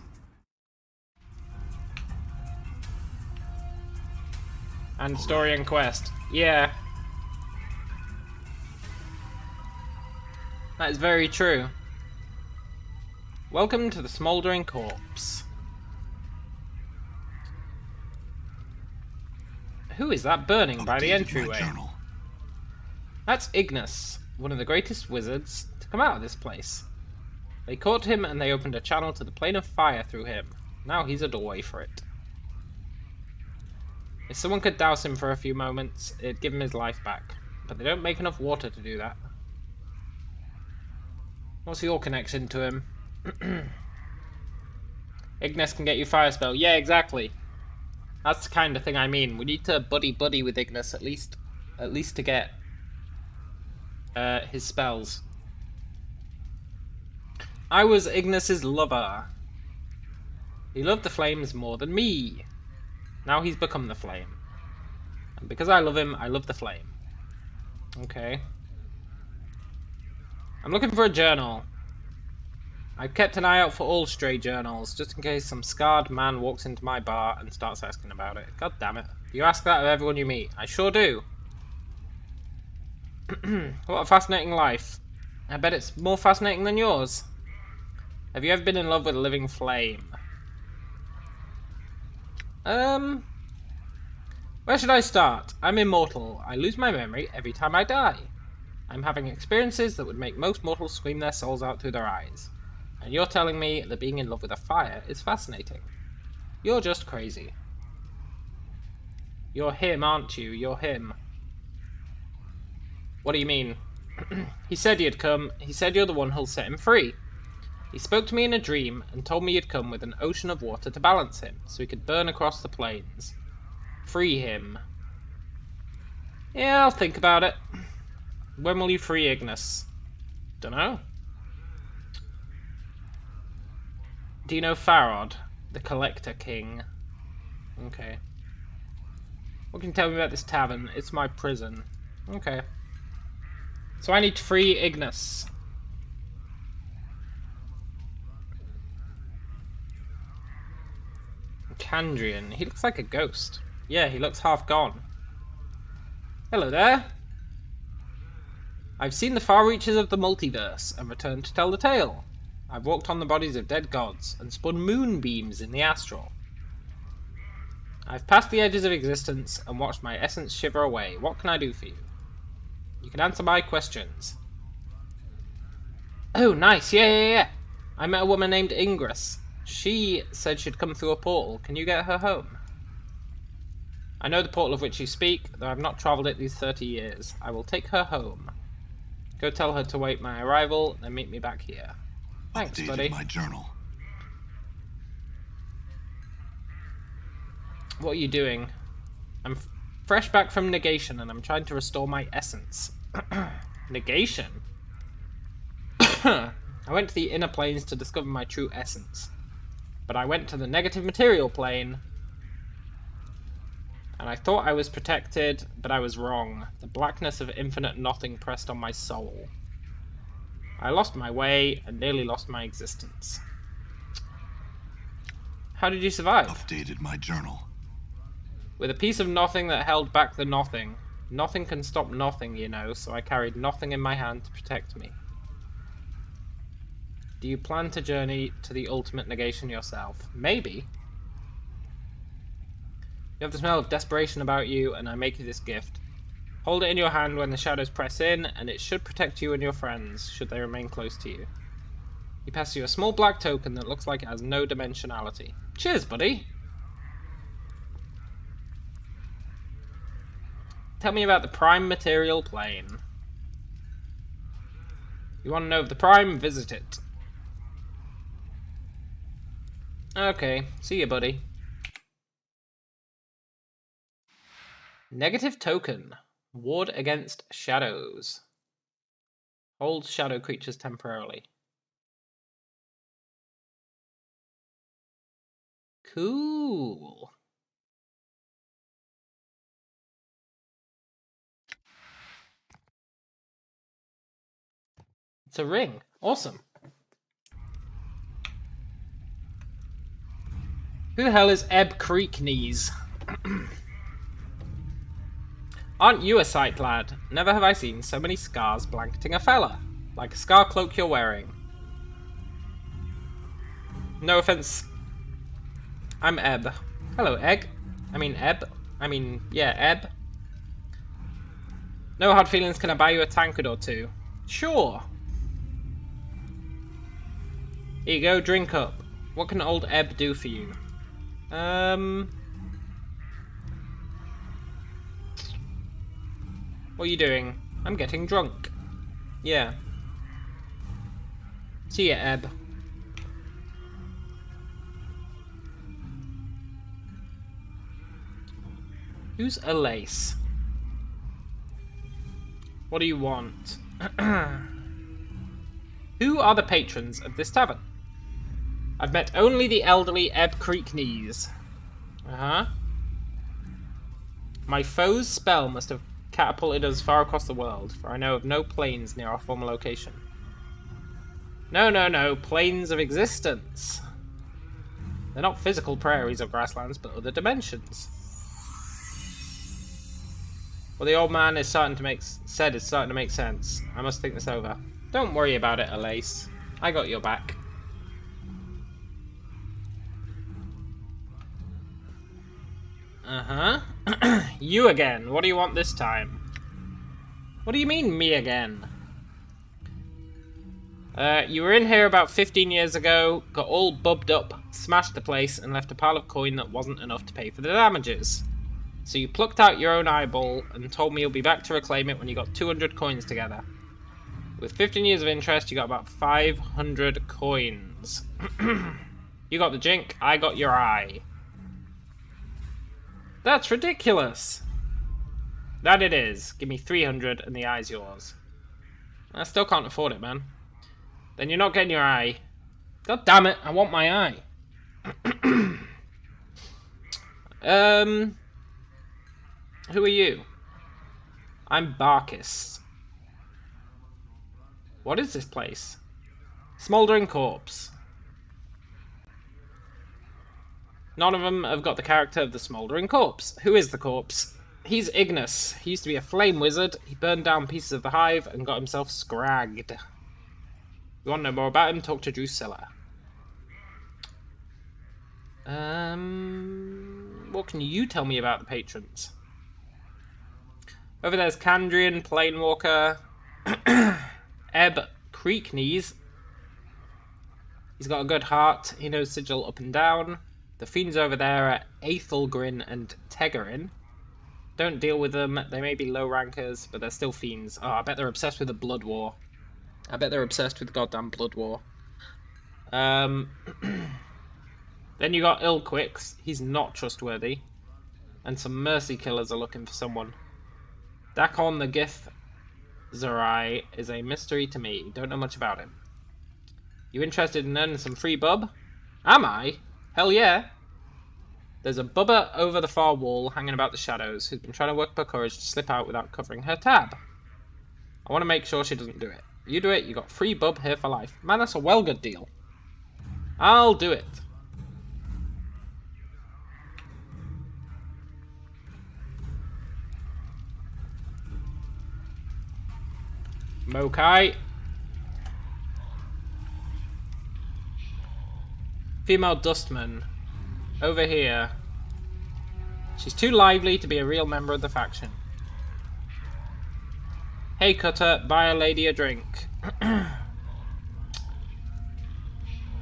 And story and quest. Yeah. That is very true. Welcome to the Smouldering Corpse. Who is that burning by the entryway? That's Ignis, one of the greatest wizards to come out of this place. They caught him and they opened a channel to the plane of fire through him. Now he's a doorway for it. If someone could douse him for a few moments, it'd give him his life back. But they don't make enough water to do that. What's your connection to him? Ignis can get you fire spell. Yeah, exactly. That's the kind of thing I mean. We need to buddy with Ignis at least to get his spells. I was Ignis's lover. He loved the flames more than me. Now he's become the flame. And because I love him, I love the flame. Okay. I'm looking for a journal. I've kept an eye out for all stray journals, just in case some scarred man walks into my bar and starts asking about it. God damn it. You ask that of everyone you meet. I sure do. What a fascinating life. I bet it's more fascinating than yours. Have you ever been in love with a living flame? Where should I start? I'm immortal. I lose my memory every time I die. I'm having experiences that would make most mortals scream their souls out through their eyes. And you're telling me that being in love with a fire is fascinating. You're just crazy. You're him, aren't you? You're him. What do you mean? He said you'd come. He said you're the one who'll set him free. He spoke to me in a dream and told me you'd come with an ocean of water to balance him, so he could burn across the plains. Free him. Yeah, I'll think about it. When will you free Ignis? Dunno. Do you know Farod, the Collector King? Okay. What can you tell me about this tavern? It's my prison. Okay. So I need to free Ignis. Candrian. He looks like a ghost. Yeah, he looks half gone. Hello there. I've seen the far reaches of the multiverse and returned to tell the tale. I've walked on the bodies of dead gods and spun moonbeams in the astral. I've passed the edges of existence and watched my essence shiver away. What can I do for you? You can answer my questions. Oh, nice. Yeah. I met a woman named Ingress. She said she'd come through a portal. Can you get her home? I know the portal of which you speak, though I've not travelled it these 30 years. I will take her home. Go tell her to wait my arrival, then meet me back here. Thanks, buddy. My journal. What are you doing? I'm fresh back from negation and I'm trying to restore my essence. Negation? I went to the inner planes to discover my true essence. But I went to the negative material plane and I thought I was protected, but I was wrong. The blackness of infinite nothing pressed on my soul. I lost my way and nearly lost my existence. How did you survive? Updated my journal. With a piece of nothing that held back the nothing. Nothing can stop nothing, you know, so I carried nothing in my hand to protect me. Do you plan to journey to the ultimate negation yourself? Maybe. You have the smell of desperation about you, and I make you this gift. Hold it in your hand when the shadows press in, and it should protect you and your friends, should they remain close to you. He passes you a small black token that looks like it has no dimensionality. Cheers, buddy! Tell me about the Prime Material Plane. You want to know of the Prime? Visit it. Okay, see you, buddy. Negative token. Ward against shadows. Holds shadow creatures temporarily. Cool. It's a ring. Awesome. Who the hell is Ebb Creek Knees? Aren't you a sight, lad? Never have I seen so many scars blanketing a fella. Like a scar cloak you're wearing. No offense. I'm Eb. Hello, Egg. I mean Eb. Yeah, Eb. No hard feelings, can I buy you a tankard or two? Sure. Here you go, drink up. What can old Eb do for you? What are you doing? I'm getting drunk. Yeah. See ya, Eb. Who's Alace? What do you want? Who are the patrons of this tavern? I've met only the elderly Eb Creeknees. Uh-huh. My foe's spell must have catapulted us far across the world, for I know of no planes near our former location. No, planes of existence. They're not physical prairies or grasslands, but other dimensions. What the old man is starting to make sense. I must think this over. Don't worry about it, Alace. I got your back. Uh-huh. You again. What do you want this time? What do you mean, me again? You were in here about 15 years ago, got all bubbed up, smashed the place, and left a pile of coin that wasn't enough to pay for the damages. So you plucked out your own eyeball and told me you'll be back to reclaim it when you got 200 coins together. With 15 years of interest, you got about 500 coins. You got the jink, I got your eye. That's ridiculous! That it is. Give me 300 and the eye's yours. I still can't afford it, man. Then you're not getting your eye. God damn it, I want my eye. Who are you? I'm Barkis. What is this place? Smouldering corpse. None of them have got the character of the smouldering corpse. Who is the corpse? He's Ignis. He used to be a flame wizard. He burned down pieces of the hive and got himself scragged. You want to know more about him? Talk to Drusilla. What can you tell me about the patrons? Over there's Kandrian, Planewalker, Eb Creeknees. He's got a good heart. He knows Sigil up and down. The fiends over there are Aethelgrin and Tegarin. Don't deal with them. They may be low rankers, but they're still fiends. Oh, I bet they're obsessed with the Blood War. I bet they're obsessed with the goddamn Blood War. Then you got Ilquix. He's not trustworthy. And some Mercy Killers are looking for someone. Dakon the Gith Zerai is a mystery to me. Don't know much about him. You interested in earning some free bub? Am I? Hell yeah. There's a bubba over the far wall hanging about the shadows who's been trying to work up her courage to slip out without covering her tab. I want to make sure she doesn't do it. You do it, you got free bub here for life. Man, that's a well good deal. I'll do it. Mokai. Female Dustman. Over here. She's too lively to be a real member of the faction. Hey Cutter, buy a lady a drink.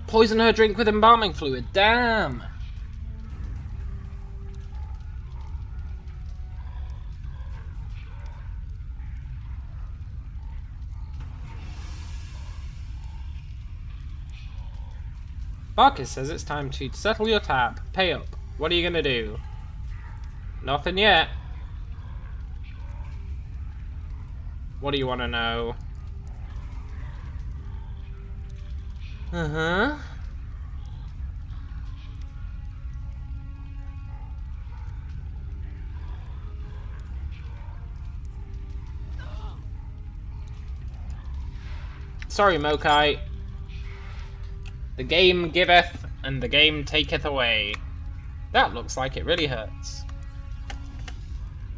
Poison her drink with embalming fluid, damn! Barkis says it's time to settle your tab. Pay up. What are you gonna do? Nothing yet. What do you want to know? Uh-huh. Sorry, Mokai. The game giveth, and the game taketh away. That looks like it really hurts.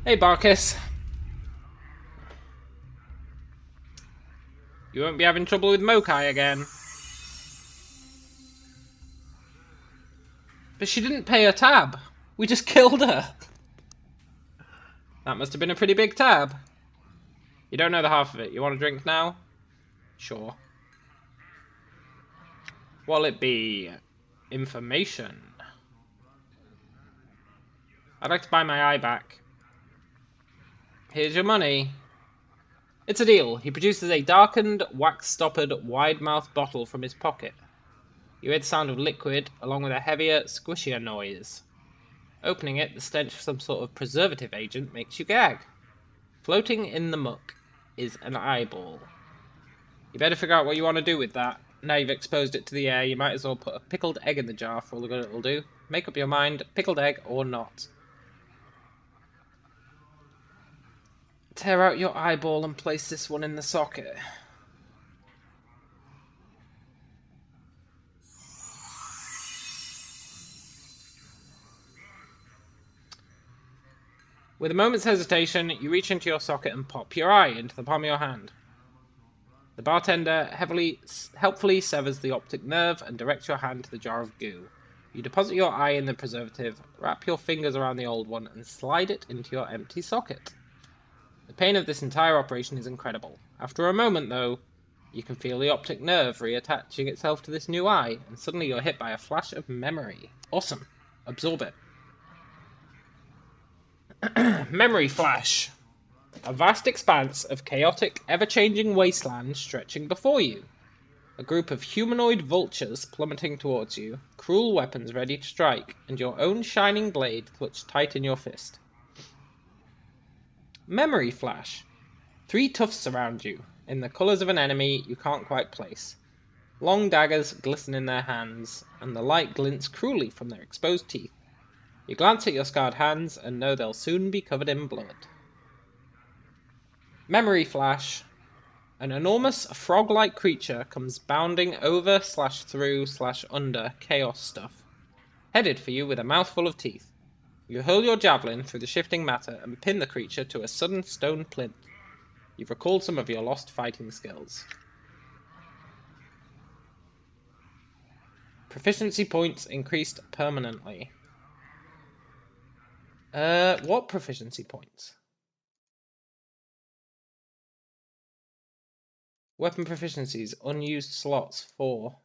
Hey, Barkis. You won't be having trouble with Mokai again. But she didn't pay her tab. We just killed her. That must have been a pretty big tab. You don't know the half of it. You want a drink now? Sure. What'll it be? Information. I'd like to buy my eye back. Here's your money. It's a deal. He produces a darkened, wax-stoppered, wide-mouthed bottle from his pocket. You hear the sound of liquid, along with a heavier, squishier noise. Opening it, the stench of some sort of preservative agent makes you gag. Floating in the muck is an eyeball. You better figure out what you want to do with that. Now you've exposed it to the air, you might as well put a pickled egg in the jar for all the good it'll do. Make up your mind, pickled egg or not. Tear out your eyeball and place this one in the socket. With a moment's hesitation, you reach into your socket and pop your eye into the palm of your hand. The bartender helpfully severs the optic nerve and directs your hand to the jar of goo. You deposit your eye in the preservative, wrap your fingers around the old one, and slide it into your empty socket. The pain of this entire operation is incredible. After a moment, though, you can feel the optic nerve reattaching itself to this new eye, and suddenly you're hit by a flash of memory. Awesome. Absorb it. Memory flash. A vast expanse of chaotic, ever-changing wasteland stretching before you. A group of humanoid vultures plummeting towards you, cruel weapons ready to strike, and your own shining blade clutched tight in your fist. Memory flash. 3 tufts surround you, in the colours of an enemy you can't quite place. Long daggers glisten in their hands, and the light glints cruelly from their exposed teeth. You glance at your scarred hands and know they'll soon be covered in blood. Memory flash. An enormous frog-like creature comes bounding over/through/under chaos stuff, headed for you with a mouthful of teeth. You hurl your javelin through the shifting matter and pin the creature to a sudden stone plinth. You've recalled some of your lost fighting skills. Proficiency points increased permanently. What proficiency points? Weapon proficiencies, unused slots, 4.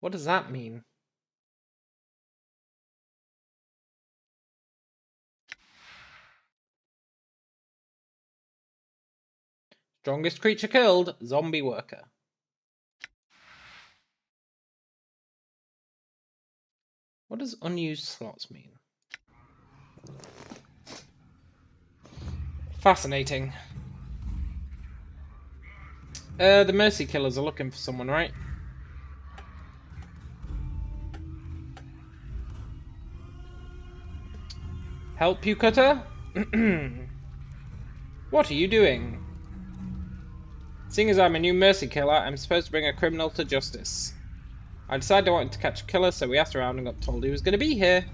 What does that mean? Strongest creature killed, zombie worker. What does unused slots mean? Fascinating. The Mercy Killers are looking for someone, right? Help you, Cutter? What are you doing? Seeing as I'm a new Mercy Killer, I'm supposed to bring a criminal to justice. I decided I wanted to catch a killer, so we asked around and got told he was going to be here.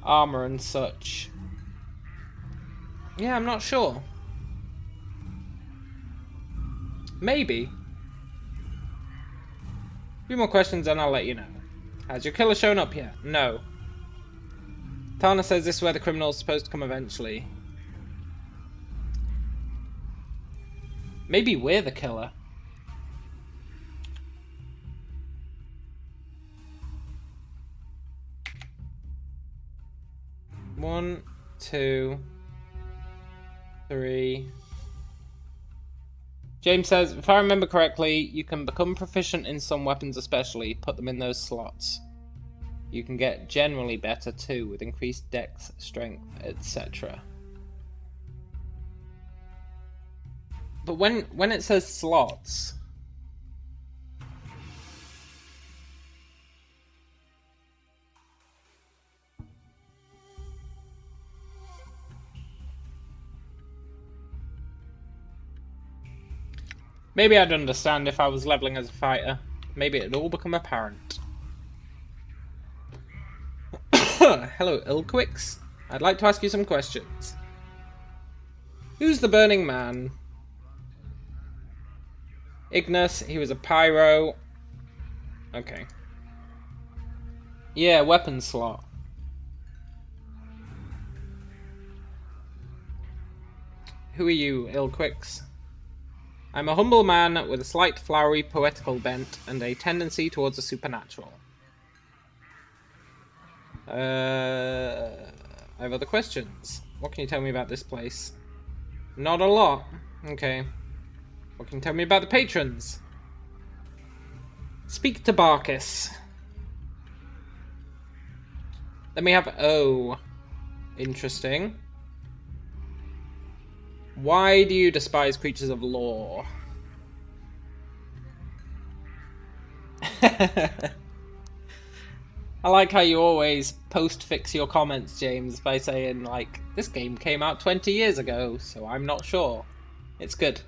Armor and such. Yeah, I'm not sure. Maybe. A few more questions and I'll let you know. Has your killer shown up yet? No. Tana says this is where the criminal's supposed to come eventually. Maybe we're the killer. One, 2, 3. James says, if I remember correctly, you can become proficient in some weapons especially, put them in those slots. You can get generally better too, with increased dex, strength, etc. But when it says slots... Maybe I'd understand if I was leveling as a fighter. Maybe it'd all become apparent. Hello, Ilquix. I'd like to ask you some questions. Who's the Burning Man? Ignis, he was a pyro. Okay. Yeah, weapon slot. Who are you, Ilquix? I'm a humble man with a slight flowery poetical bent and a tendency towards the supernatural. I have other questions. What can you tell me about this place? Not a lot. Okay. What can you tell me about the patrons? Speak to Barkis. Then we have O. Interesting. Why do you despise creatures of law? I like how you always post-fix your comments, James, by saying, like, this game came out 20 years ago, so I'm not sure. It's good.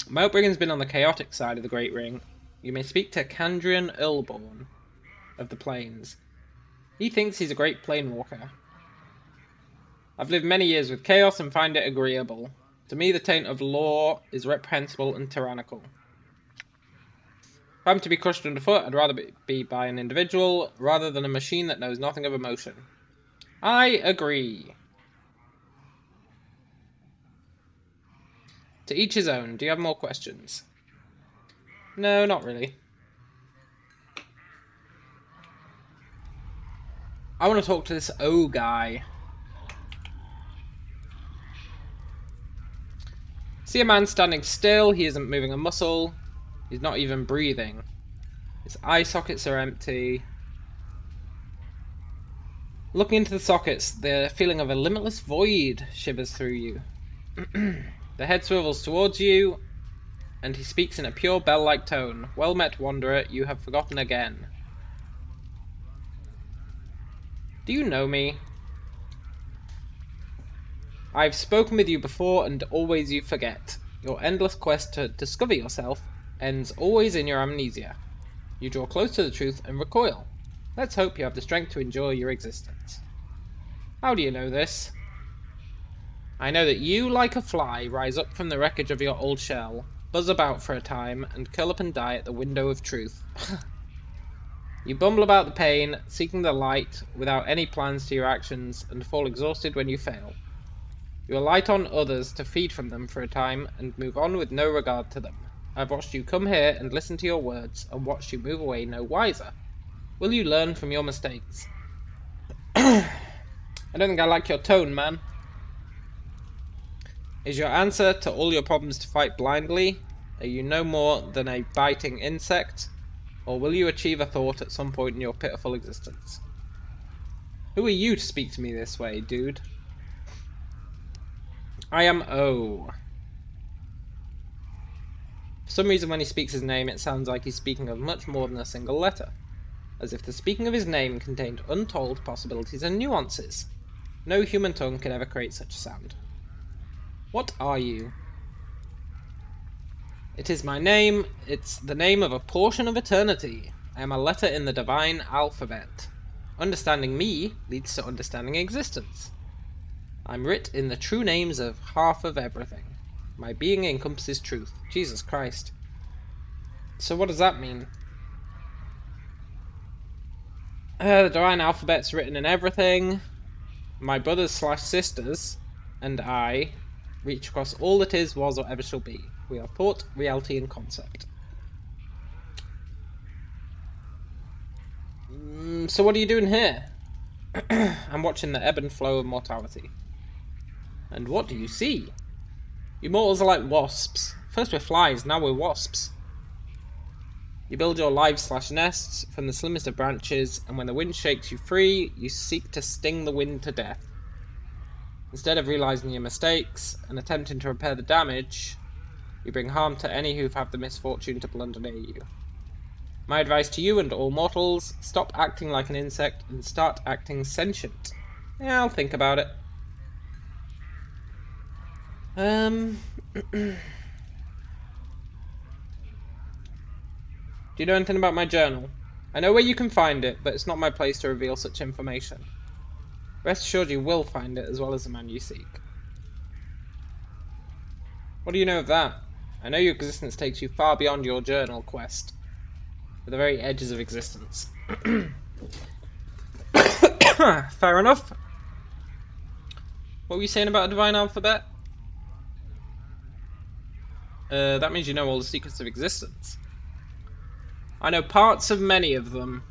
Moutbriggan's been on the chaotic side of the Great Ring. You may speak to Candrian Earlborn of the Plains. He thinks he's a great planewalker. I've lived many years with chaos and find it agreeable. To me, the taint of law is reprehensible and tyrannical. If I'm to be crushed underfoot, I'd rather be by an individual rather than a machine that knows nothing of emotion. I agree. To each his own. Do you have more questions? No, not really. I want to talk to this O guy. See a man standing still. He isn't moving a muscle. He's not even breathing. His eye sockets are empty. Looking into the sockets, the feeling of a limitless void shivers through you. The head swivels towards you, and he speaks in a pure bell-like tone. Well met, wanderer, you have forgotten again. Do you know me? I've spoken with you before, and always you forget. Your endless quest to discover yourself ends always in your amnesia. You draw close to the truth and recoil. Let's hope you have the strength to endure your existence. How do you know this? I know that you, like a fly, rise up from the wreckage of your old shell, buzz about for a time, and curl up and die at the window of truth. You bumble about the pain, seeking the light, without any plans to your actions, and fall exhausted when you fail. You alight on others to feed from them for a time, and move on with no regard to them. I've watched you come here and listen to your words, and watched you move away no wiser. Will you learn from your mistakes? I don't think I like your tone, man. Is your answer to all your problems to fight blindly? Are you no more than a biting insect? Or will you achieve a thought at some point in your pitiful existence? Who are you to speak to me this way, dude? I am O. For some reason when he speaks his name it sounds like he's speaking of much more than a single letter. As if the speaking of his name contained untold possibilities and nuances. No human tongue could ever create such a sound. What are you? It is my name. It's the name of a portion of eternity. I am a letter in the divine alphabet. Understanding me leads to understanding existence. I'm writ in the true names of half of everything. My being encompasses truth. Jesus Christ. So what does that mean? The divine alphabet's written in everything. My brothers/sisters and I reach across all that is, was, or ever shall be. We are thought, reality, and concept. So what are you doing here? I'm watching the ebb and flow of mortality. And what do you see? You mortals are like wasps. First we're flies, now we're wasps. You build your lives/nests from the slimmest of branches, and when the wind shakes you free, you seek to sting the wind to death. Instead of realizing your mistakes and attempting to repair the damage, you bring harm to any who have the misfortune to blunder near you. My advice to you and all mortals, stop acting like an insect and start acting sentient. Yeah, I'll think about it. Do you know anything about my journal? I know where you can find it, but it's not my place to reveal such information. Rest assured you will find it, as well as the man you seek. What do you know of that? I know your existence takes you far beyond your journal quest, to the very edges of existence. Fair enough. What were you saying about a divine alphabet? That means you know all the secrets of existence. I know parts of many of them.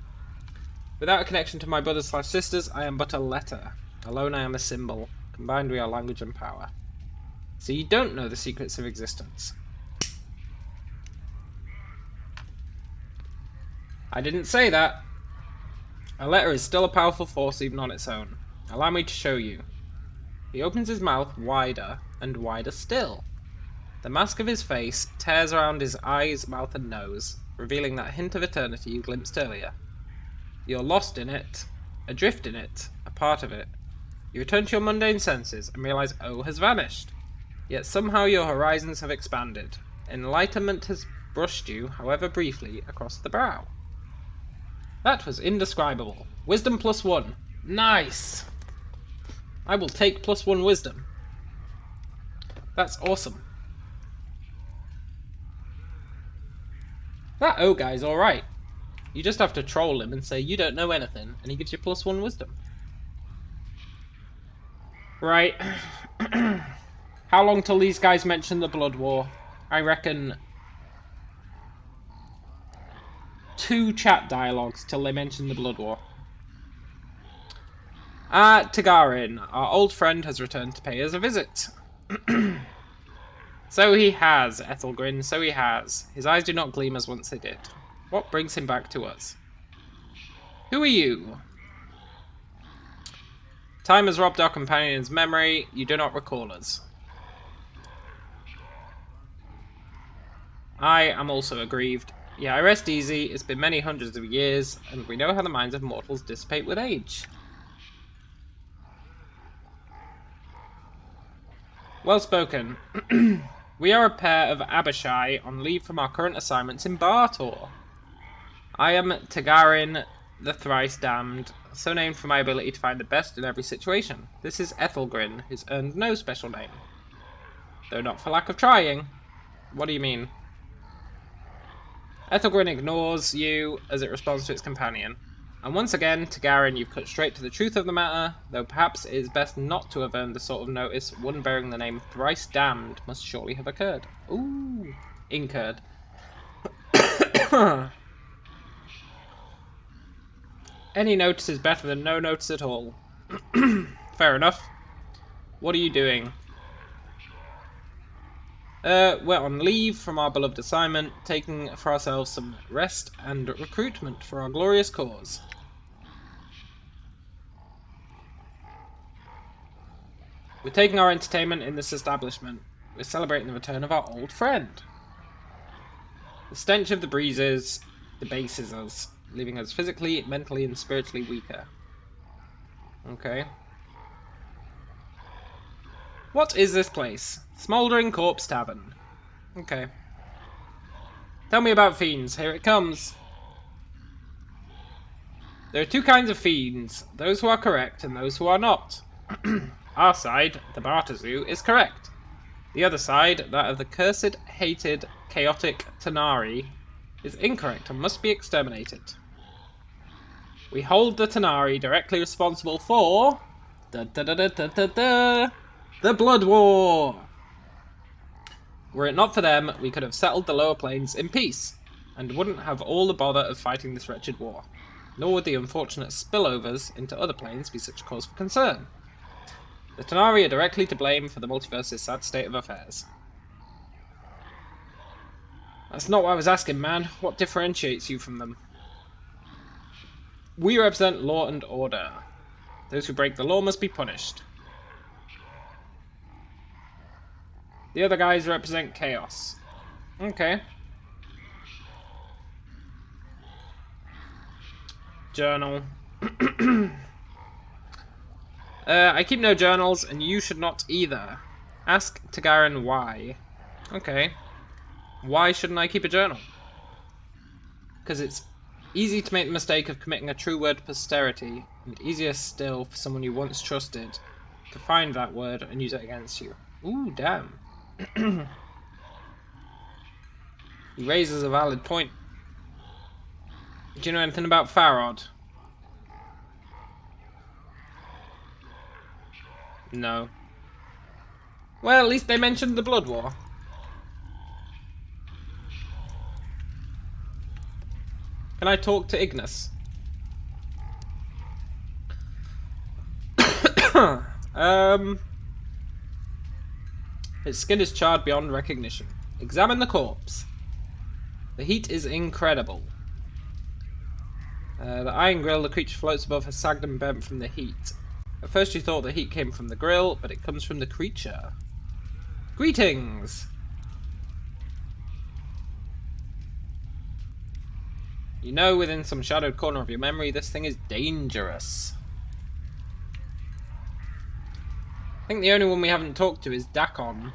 Without a connection to my brothers/sisters, I am but a letter. Alone I am a symbol. Combined we are language and power. So you don't know the secrets of existence. I didn't say that. A letter is still a powerful force even on its own. Allow me to show you. He opens his mouth wider and wider still. The mask of his face tears around his eyes, mouth and nose, revealing that hint of eternity you glimpsed earlier. You're lost in it, adrift in it, a part of it. You return to your mundane senses and realize O has vanished. Yet somehow your horizons have expanded. Enlightenment has brushed you, however briefly, across the brow. That was indescribable. Wisdom +1. Nice! I will take +1 wisdom. That's awesome. That O guy's alright. You just have to troll him and say you don't know anything, and he gives you +1 wisdom. Right. How long till these guys mention the Blood War? I reckon 2 chat dialogues till they mention the Blood War. Tagarin, our old friend, has returned to pay us a visit. So he has, Ethelgrin, so he has. His eyes do not gleam as once they did. What brings him back to us? Who are you? Time has robbed our companion's memory. You do not recall us. I am also aggrieved. Yeah, I rest easy. It's been many hundreds of years, and we know how the minds of mortals dissipate with age. Well spoken. We are a pair of Abishai on leave from our current assignments in Bartor. I am Tagarin, the thrice damned, so named for my ability to find the best in every situation. This is Ethelgrin, who's earned no special name. Though not for lack of trying. What do you mean? Ethelgrin ignores you as it responds to its companion. And once again, Tagarin, you've cut straight to the truth of the matter, though perhaps it is best not to have earned the sort of notice one bearing the name Thrice Damned must surely have occurred. Ooh, incurred. Any notice is better than no notice at all. Fair enough. What are you doing? We're on leave from our beloved assignment, taking for ourselves some rest and recruitment for our glorious cause. We're taking our entertainment in this establishment. We're celebrating the return of our old friend. The stench of the breezes debases us, leaving us physically, mentally, and spiritually weaker. Okay. What is this place? Smouldering Corpse Tavern. Okay. Tell me about fiends. Here it comes. There are 2 kinds of fiends. Those who are correct and those who are not. Our side, the Barter Zoo, is correct. The other side, that of the cursed, hated, chaotic Tanari, is incorrect and must be exterminated. We hold the Tanari directly responsible for... the Blood War! Were it not for them, we could have settled the lower planes in peace, and wouldn't have all the bother of fighting this wretched war. Nor would the unfortunate spillovers into other planes be such a cause for concern. The Tanari are directly to blame for the multiverse's sad state of affairs. That's not what I was asking, man. What differentiates you from them? We represent law and order. Those who break the law must be punished. The other guys represent chaos. Okay. Journal. I keep no journals, and you should not either. Ask Tagarin why. Okay. Why shouldn't I keep a journal? Because it's Easy to make the mistake of committing a true word to posterity, and easier still for someone you once trusted to find that word and use it against you. Ooh, damn. He raises a valid point. Do you know anything about Farod? No. Well, at least they mentioned the Blood War. Can I talk to Ignis? Its skin is charred beyond recognition. Examine the corpse. The heat is incredible. The iron grill the creature floats above has sagged and bent from the heat. At first you thought the heat came from the grill, but it comes from the creature. Greetings! You know within some shadowed corner of your memory this thing is dangerous. I think the only one we haven't talked to is Dakon.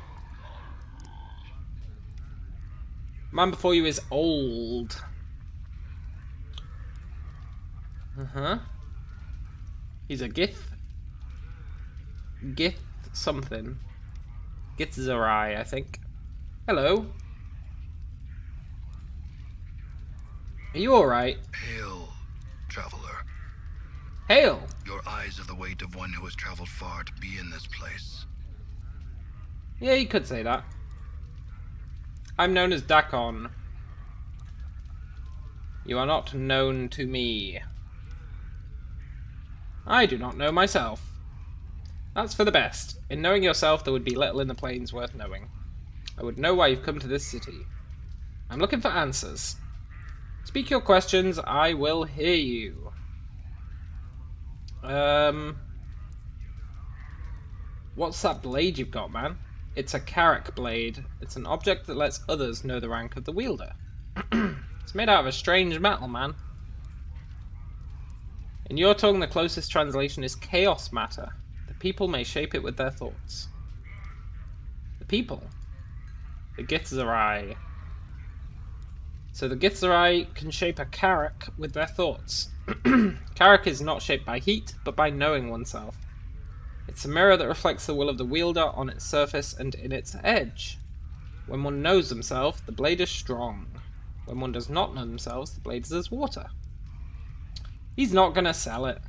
Man before you is old. He's a Gith. Gith something. Githzerai, I think. Hello. Are you alright? Hail, traveler. Hail! Your eyes have the weight of one who has traveled far to be in this place. Yeah, you could say that. I'm known as Dakon. You are not known to me. I do not know myself. That's for the best. In knowing yourself, there would be little in the plains worth knowing. I would know why you've come to this city. I'm looking for answers. Speak your questions, I will hear you. What's that blade you've got, man? It's a Karak blade. It's an object that lets others know the rank of the wielder. It's made out of a strange metal, man. In your tongue, the closest translation is chaos matter. The people may shape it with their thoughts. The people? The Githzerai. So the Githzerai can shape a Karak with their thoughts. Karak is not shaped by heat, but by knowing oneself. It's a mirror that reflects the will of the wielder on its surface and in its edge. When one knows themselves, the blade is strong. When one does not know themselves, the blade is as water. He's not gonna sell it.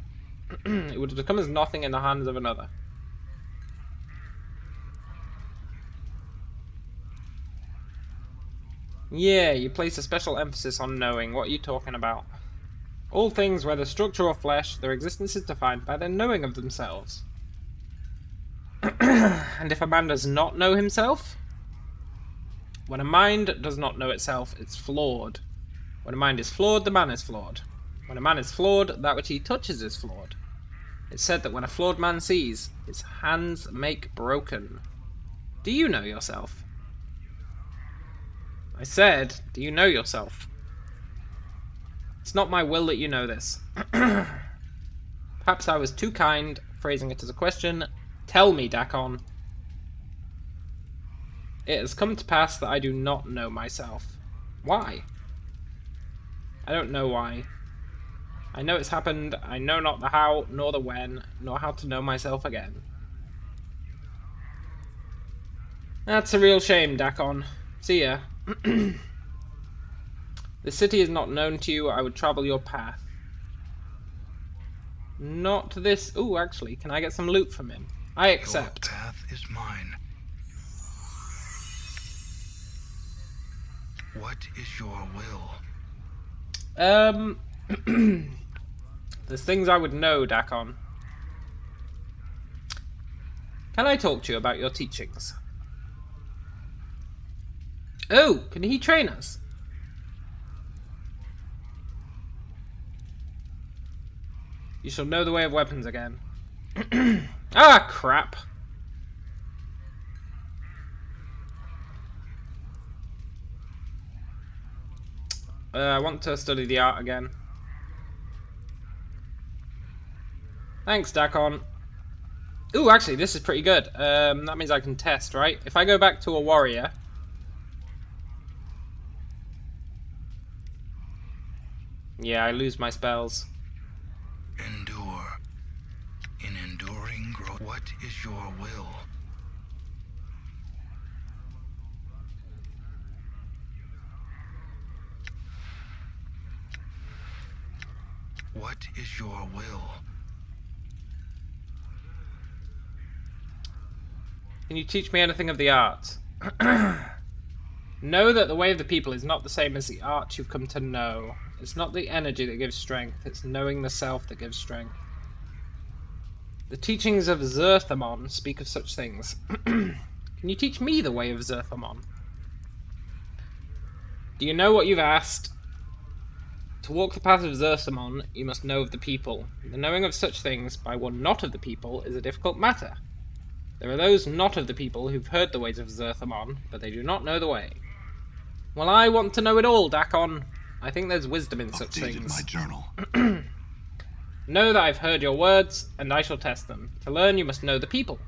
It would become as nothing in the hands of another. Yeah, you place a special emphasis on knowing. What are you talking about? All things, whether structure or flesh, their existence is defined by their knowing of themselves. And if a man does not know himself? When a mind does not know itself, it's flawed. When a mind is flawed, the man is flawed. When a man is flawed, that which he touches is flawed. It's said that when a flawed man sees, his hands make broken. Do you know yourself? I said, do you know yourself? It's not my will that you know this. Perhaps I was too kind, phrasing it as a question. Tell me, Dakon. It has come to pass that I do not know myself. Why? I don't know why. I know it's happened, I know not the how, nor the when, nor how to know myself again. That's a real shame, Dakon. See ya. The city is not known to you, I would travel your path. Not this... Ooh, actually, can I get some loot from him? I accept. Your path is mine. What is your will? There's things I would know, Dakon. Can I talk to you about your teachings? Oh, can he train us? You shall know the way of weapons again. Ah, crap. I want to study the art again. Thanks, Dakon. Ooh, actually, this is pretty good. That means I can test, right? If I go back to a warrior... Yeah, I lose my spells. Endure. In enduring growth, what is your will? What is your will? Can you teach me anything of the arts? Know that the way of the people is not the same as the art you've come to know. It's not the energy that gives strength, it's knowing the self that gives strength. The teachings of Zerthamon speak of such things. Can you teach me the way of Zerthamon? Do you know what you've asked? To walk the path of Zerthamon, you must know of the people. The knowing of such things by one not of the people is a difficult matter. There are those not of the people who've heard the ways of Zerthamon, but they do not know the way. Well, I want to know it all, Dakon. I think there's wisdom in such Updated things. my journal. Know that I've heard your words, and I shall test them. To learn, you must know the people.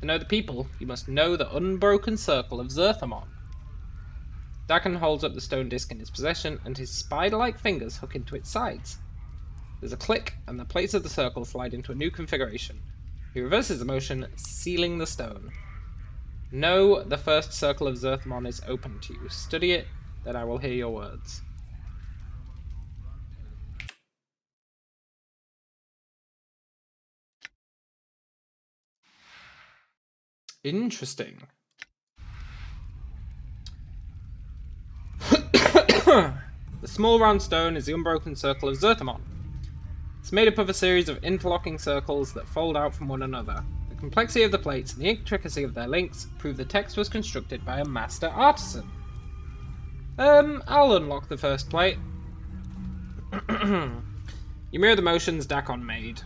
To know the people, you must know the unbroken circle of Zerthamon. Dakon holds up the stone disc in his possession, and his spider-like fingers hook into its sides. There's a click, and the plates of the circle slide into a new configuration. He reverses the motion, sealing the stone. Know the first circle of Zerthamon is open to you. Study it, then I will hear your words. Interesting. The small round stone is the unbroken circle of Zerthamon. It's made up of a series of interlocking circles that fold out from one another. The complexity of the plates and the intricacy of their links prove the text was constructed by a master artisan. I'll unlock the first plate. You mirror the motions Dakon made,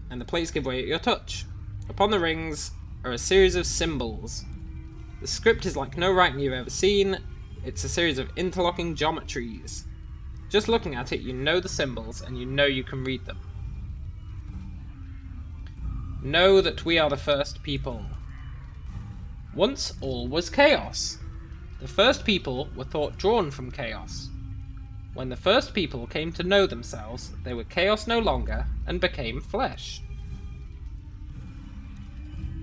and the plates give way at your touch. Upon the rings are a series of symbols. The script is like no writing you've ever seen. It's a series of interlocking geometries. Just looking at it, you know the symbols, and you know you can read them. Know that we are the first people. Once all was chaos. The first people were thought drawn from chaos. When the first people came to know themselves, they were chaos no longer, and became flesh.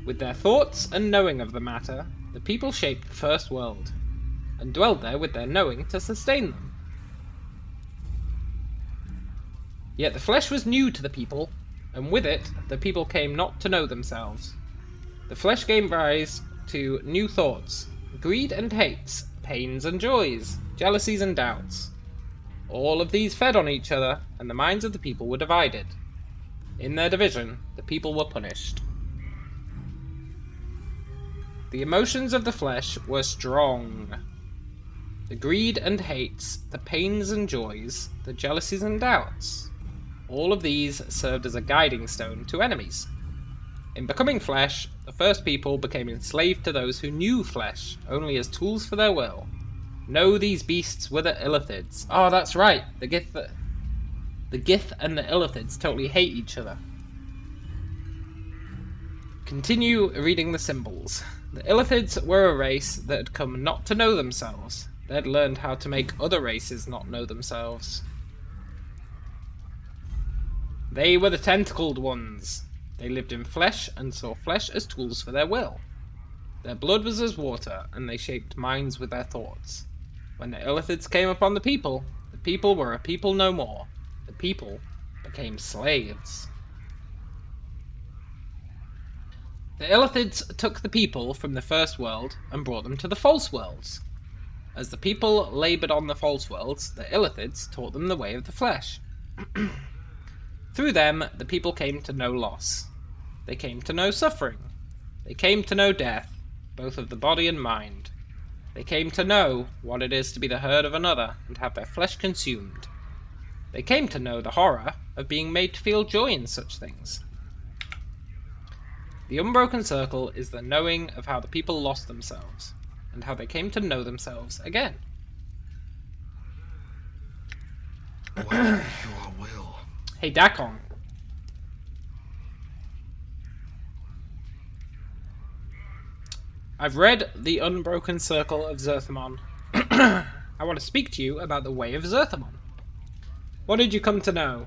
With their thoughts and knowing of the matter, the people shaped the first world, and dwelled there with their knowing to sustain them. Yet the flesh was new to the people, and with it the people came not to know themselves. The flesh gave rise to new thoughts, greed and hates, pains and joys, jealousies and doubts. All of these fed on each other, and the minds of the people were divided. In their division, the people were punished. The emotions of the flesh were strong. The greed and hates, the pains and joys, the jealousies and doubts. All of these served as a guiding stone to enemies. In becoming flesh, the first people became enslaved to those who knew flesh only as tools for their will. Know these beasts were the Illithids. Oh, that's right. The Gith and the Illithids totally hate each other. Continue reading the symbols. The Illithids were a race that had come not to know themselves. They had learned how to make other races not know themselves. They were the tentacled ones. They lived in flesh and saw flesh as tools for their will. Their blood was as water, and they shaped minds with their thoughts. When the Illithids came upon the people were a people no more. The people became slaves. The Illithids took the people from the first world and brought them to the false worlds. As the people laboured on the false worlds, the Illithids taught them the way of the flesh. Through them, the people came to know loss. They came to know suffering. They came to know death, both of the body and mind. They came to know what it is to be the herd of another and have their flesh consumed. They came to know the horror of being made to feel joy in such things. The unbroken circle is the knowing of how the people lost themselves, and how they came to know themselves again. What is your will? Hey, Dakon. I've read The Unbroken Circle of Zerthamon. I want to speak to you about the way of Zerthamon. What did you come to know?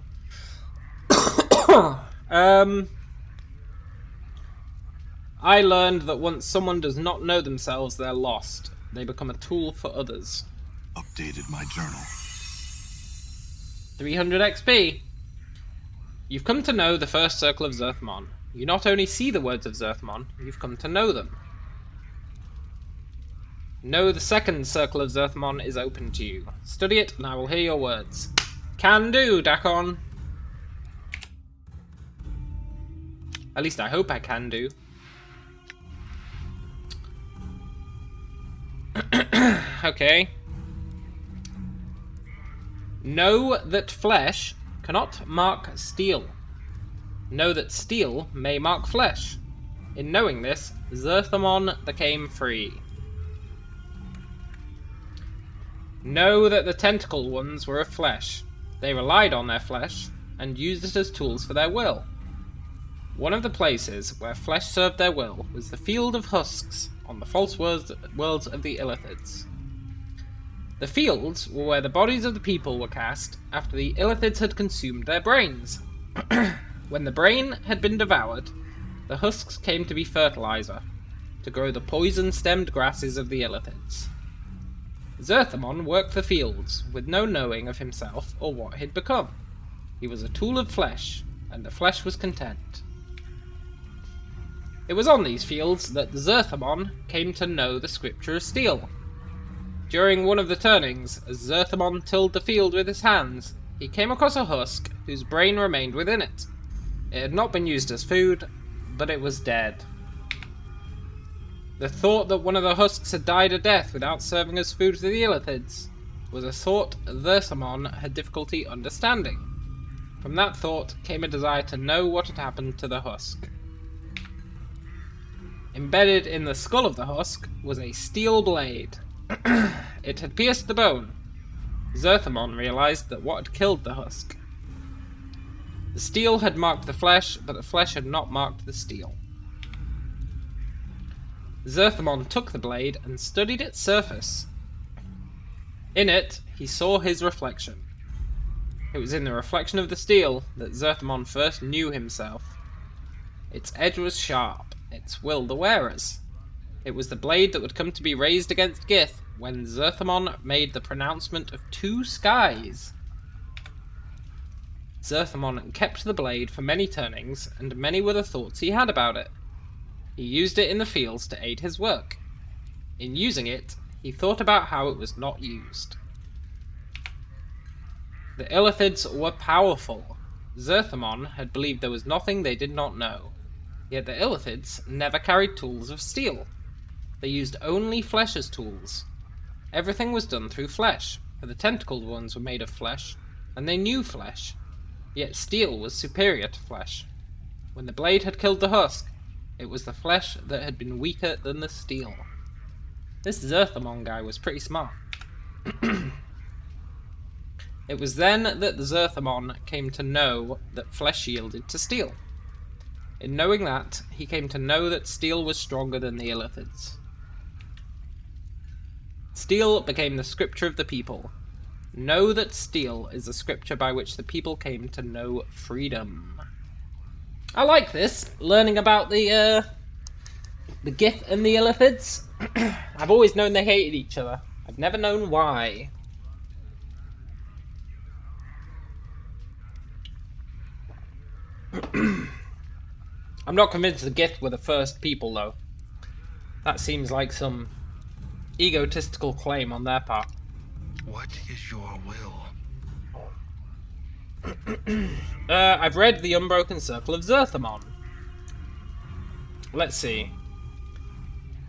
I learned that once someone does not know themselves, they're lost. They become a tool for others. Updated my journal. 300 XP. You've come to know the first circle of Zerthmon. You not only see the words of Zerthmon, you've come to know them. Know the second circle of Zerthmon is open to you. Study it, and I will hear your words. Can do, Dakon. At least I hope I can do. Okay. Know that flesh cannot mark steel. Know that steel may mark flesh. In knowing this, Zerthmon became free. Know that the tentacle ones were of flesh. They relied on their flesh and used it as tools for their will. One of the places where flesh served their will was the Field of Husks on the false worlds of the Illithids. The fields were where the bodies of the people were cast after the Illithids had consumed their brains. When the brain had been devoured, the husks came to be fertilizer, to grow the poison-stemmed grasses of the Illithids. Zerthmon worked the fields, with no knowing of himself or what he'd become. He was a tool of flesh, and the flesh was content. It was on these fields that Zerthmon came to know the scripture of steel. During one of the turnings, as Zerthmon tilled the field with his hands, he came across a husk whose brain remained within it. It had not been used as food, but it was dead. The thought that one of the husks had died a death without serving as food to the Illithids was a thought Zerthmon had difficulty understanding. From that thought came a desire to know what had happened to the husk. Embedded in the skull of the husk was a steel blade. It had pierced the bone. Zerthmon realized that what had killed the husk. The steel had marked the flesh, but the flesh had not marked the steel. Zerthmon took the blade and studied its surface. In it, he saw his reflection. It was in the reflection of the steel that Zerthmon first knew himself. Its edge was sharp, its will the wearer's. It was the blade that would come to be raised against Gith when Zerthmon made the pronouncement of two skies. Zerthmon kept the blade for many turnings, and many were the thoughts he had about it. He used it in the fields to aid his work. In using it, he thought about how it was not used. The Illithids were powerful. Zerthmon had believed there was nothing they did not know. Yet the Illithids never carried tools of steel. They used only flesh as tools. Everything was done through flesh, for the tentacled ones were made of flesh, and they knew flesh. Yet steel was superior to flesh. When the blade had killed the husk, it was the flesh that had been weaker than the steel. This Zerthmon guy was pretty smart. It was then that Zerthmon came to know that flesh yielded to steel. In knowing that, he came to know that steel was stronger than the Illithids. Steel became the scripture of the people. Know that steel is the scripture by which the people came to know freedom. I like this, learning about the Gith and the Illithids. I've always known they hated each other. I've never known why. I'm not convinced the Gith were the first people, though. That seems like some egotistical claim on their part. What is your will? I've read The Unbroken Circle of Zerthmon. Let's see.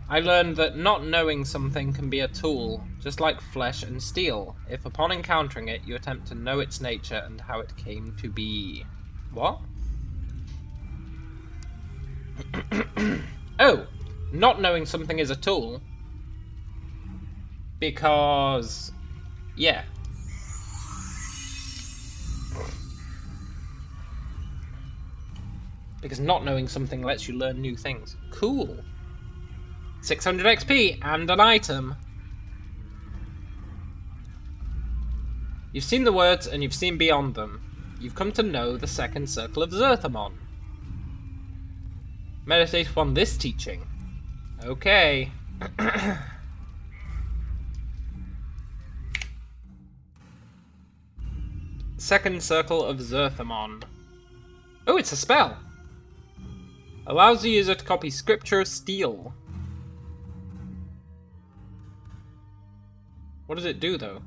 I learned that not knowing something can be a tool, just like flesh and steel, if upon encountering it you attempt to know its nature and how it came to be. What? Oh, not knowing something is a tool. Because... yeah. Because not knowing something lets you learn new things. Cool. 600 XP and an item. You've seen the words and you've seen beyond them. You've come to know the second circle of Zerthamon. Meditate upon this teaching. Okay. Second circle of Zerthamon. Oh, it's a spell. Allows the user to copy Scripture of Steel. What does it do, though?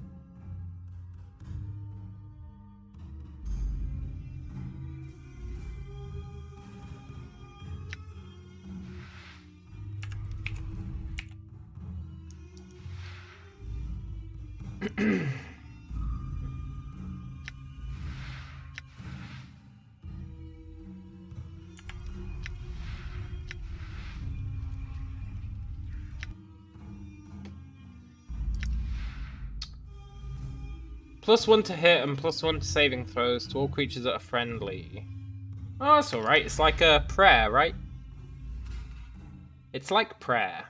+1 to hit and +1 to saving throws to all creatures that are friendly. Oh, that's alright. It's like a prayer, right? It's like prayer.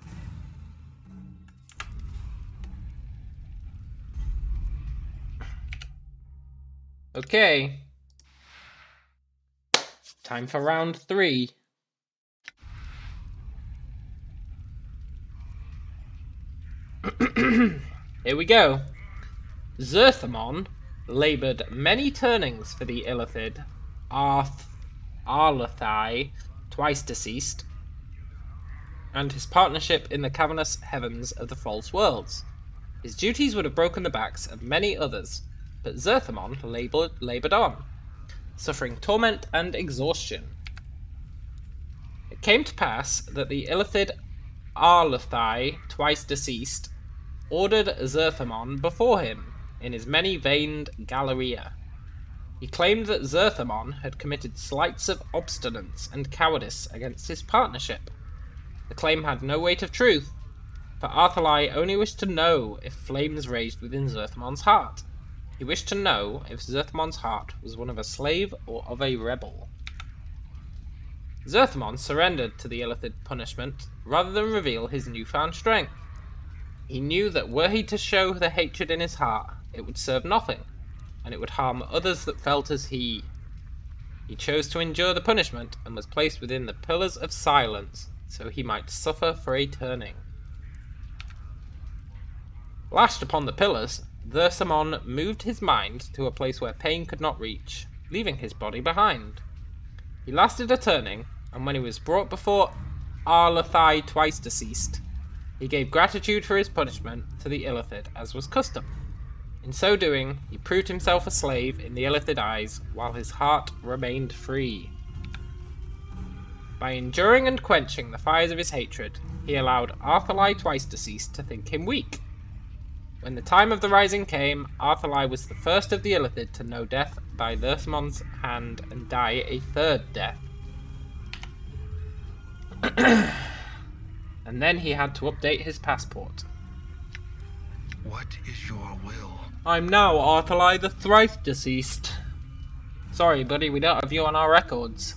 Okay. Time for round 3. Here we go. Zerthamon laboured many turnings for the Illithid Arlathai, twice deceased, and his partnership in the cavernous heavens of the false worlds. His duties would have broken the backs of many others, but Zerthamon laboured on, suffering torment and exhaustion. It came to pass that the Illithid Arlathai, twice deceased, ordered Zerthamon before him in his many-veined Galleria. He claimed that Zerthamon had committed slights of obstinance and cowardice against his partnership. The claim had no weight of truth, for Arthalai only wished to know if flames raged within Zerthamon's heart. He wished to know if Zerthamon's heart was one of a slave or of a rebel. Zerthamon surrendered to the Illithid punishment rather than reveal his newfound strength. He knew that were he to show the hatred in his heart, it would serve nothing, and it would harm others that felt as he. He chose to endure the punishment, and was placed within the Pillars of Silence, so he might suffer for a turning. Lashed upon the pillars, Zerthamon moved his mind to a place where pain could not reach, leaving his body behind. He lasted a turning, and when he was brought before Arlathai, twice deceased, he gave gratitude for his punishment to the Illithid, as was custom. In so doing, he proved himself a slave in the Illithid eyes, while his heart remained free. By enduring and quenching the fires of his hatred, he allowed Arthalai, twice deceased, to think him weak. When the time of the rising came, Arthalai was the first of the Illithid to know death by Zerthamon's hand and die a third death. And then he had to update his passport. What is your will? I'm now Arthalai the thrice deceased. Sorry, buddy, we don't have you on our records.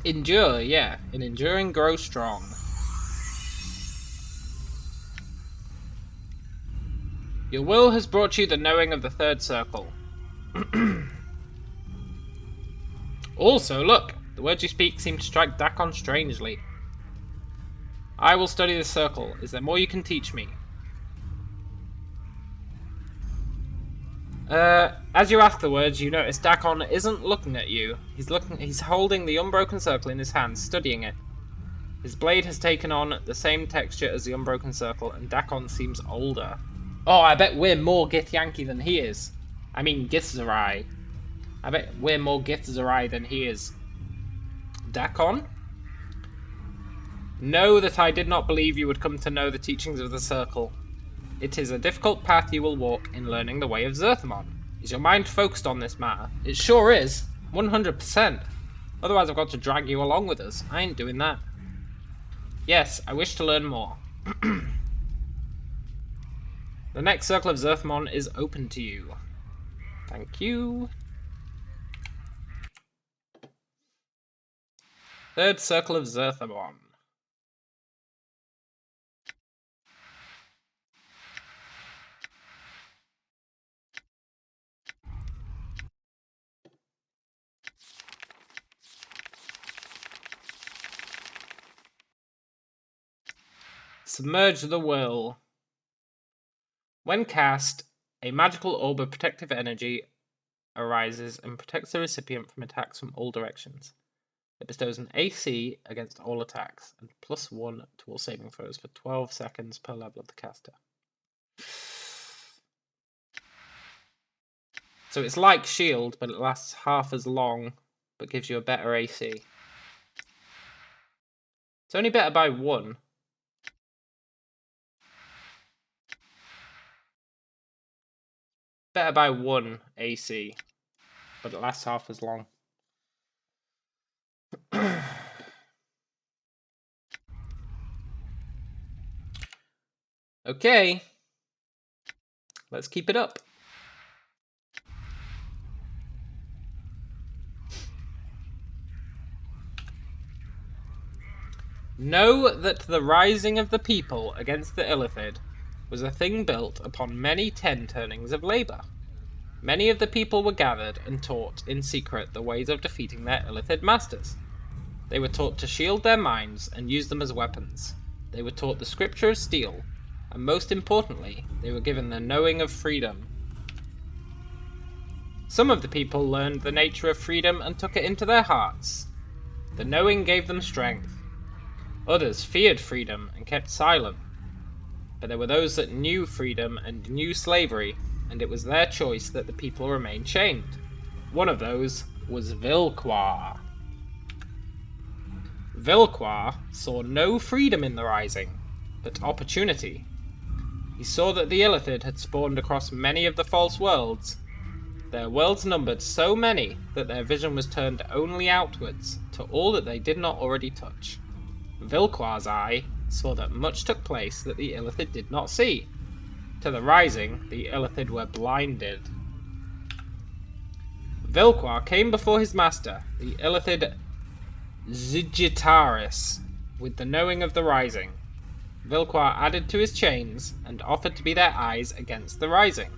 Endure, yeah. In enduring, grow strong. Your will has brought you the knowing of the third circle. Also, look! The words you speak seem to strike Dakon strangely. I will study the circle. Is there more you can teach me? As you ask the words, you notice Dakon isn't looking at you. He's holding the unbroken circle in his hand, studying it. His blade has taken on the same texture as the unbroken circle, and Dakon seems older. Oh, I bet we're more Githyanki than he is. I mean Githzerai. I bet we're more Githzerai than he is. Dakon? Know that I did not believe you would come to know the teachings of the circle. It is a difficult path you will walk in learning the way of Zerthamon. Is your mind focused on this matter? It sure is. 100%. Otherwise I've got to drag you along with us. I ain't doing that. Yes, I wish to learn more. The next circle of Zerthmon is open to you. Thank you. Third circle of Zerthmon. Submerge the Whirl. When cast, a magical orb of protective energy arises and protects the recipient from attacks from all directions. It bestows an AC against all attacks and +1 to all saving throws for 12 seconds per level of the caster. So it's like Shield, but it lasts half as long, but gives you a better AC. It's only better by 1. Better by 1 AC, but it lasts half as long. Okay, let's keep it up. Know that the rising of the people against the Illithid was a thing built upon many 10 turnings of labour. Many of the people were gathered and taught in secret the ways of defeating their Illithid masters. They were taught to shield their minds and use them as weapons. They were taught the scripture of steel, and most importantly, they were given the knowing of freedom. Some of the people learned the nature of freedom and took it into their hearts. The knowing gave them strength. Others feared freedom and kept silent. But there were those that knew freedom and knew slavery, and it was their choice that the people remained chained. One of those was Vilquar. Vilquar saw no freedom in the rising, but opportunity. He saw that the Illithid had spawned across many of the false worlds. Their worlds numbered so many that their vision was turned only outwards, to all that they did not already touch. Vilquar's eye saw that much took place that the Illithid did not see. To the rising, the Illithid were blinded. Vilquar came before his master, the Illithid Zigitaris, with the knowing of the rising. Vilquar added to his chains and offered to be their eyes against the rising.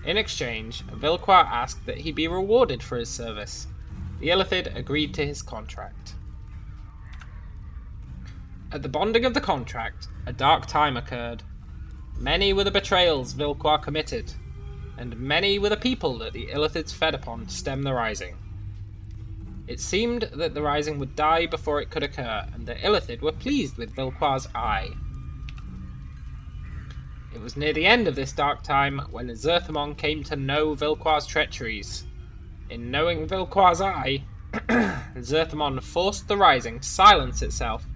In exchange, Vilquar asked that he be rewarded for his service. The Illithid agreed to his contract. At the bonding of the contract, a dark time occurred. Many were the betrayals Vilquar committed, and many were the people that the Illithids fed upon to stem the rising. It seemed that the rising would die before it could occur, and the Illithid were pleased with Vilquar's eye. It was near the end of this dark time when Zerthmon came to know Vilquar's treacheries. In knowing Vilquar's eye, Zerthmon forced the rising to silence itself,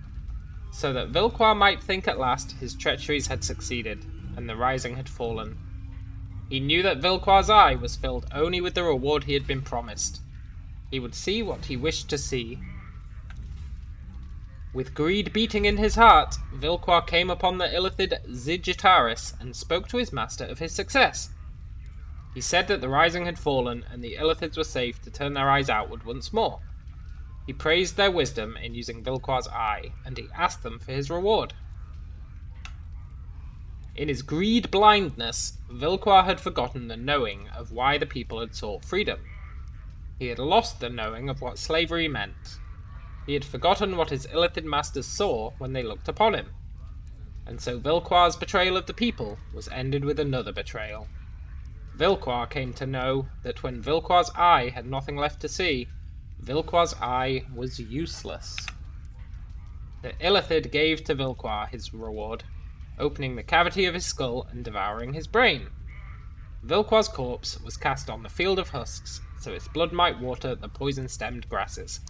so that Vilquar might think at last his treacheries had succeeded, and the rising had fallen. He knew that Vilquar's eye was filled only with the reward he had been promised. He would see what he wished to see. With greed beating in his heart, Vilquar came upon the Illithid Zigitaris and spoke to his master of his success. He said that the rising had fallen and the Illithids were safe to turn their eyes outward once more. He praised their wisdom in using Vilquar's eye, and he asked them for his reward. In his greed blindness, Vilquar had forgotten the knowing of why the people had sought freedom. He had lost the knowing of what slavery meant. He had forgotten what his Illithid masters saw when they looked upon him. And so Vilquar's betrayal of the people was ended with another betrayal. Vilquar came to know that when Vilquar's eye had nothing left to see, Vilquar's eye was useless. The Illithid gave to Vilquar his reward, opening the cavity of his skull and devouring his brain. Vilquar's corpse was cast on the field of husks, so its blood might water the poison-stemmed grasses.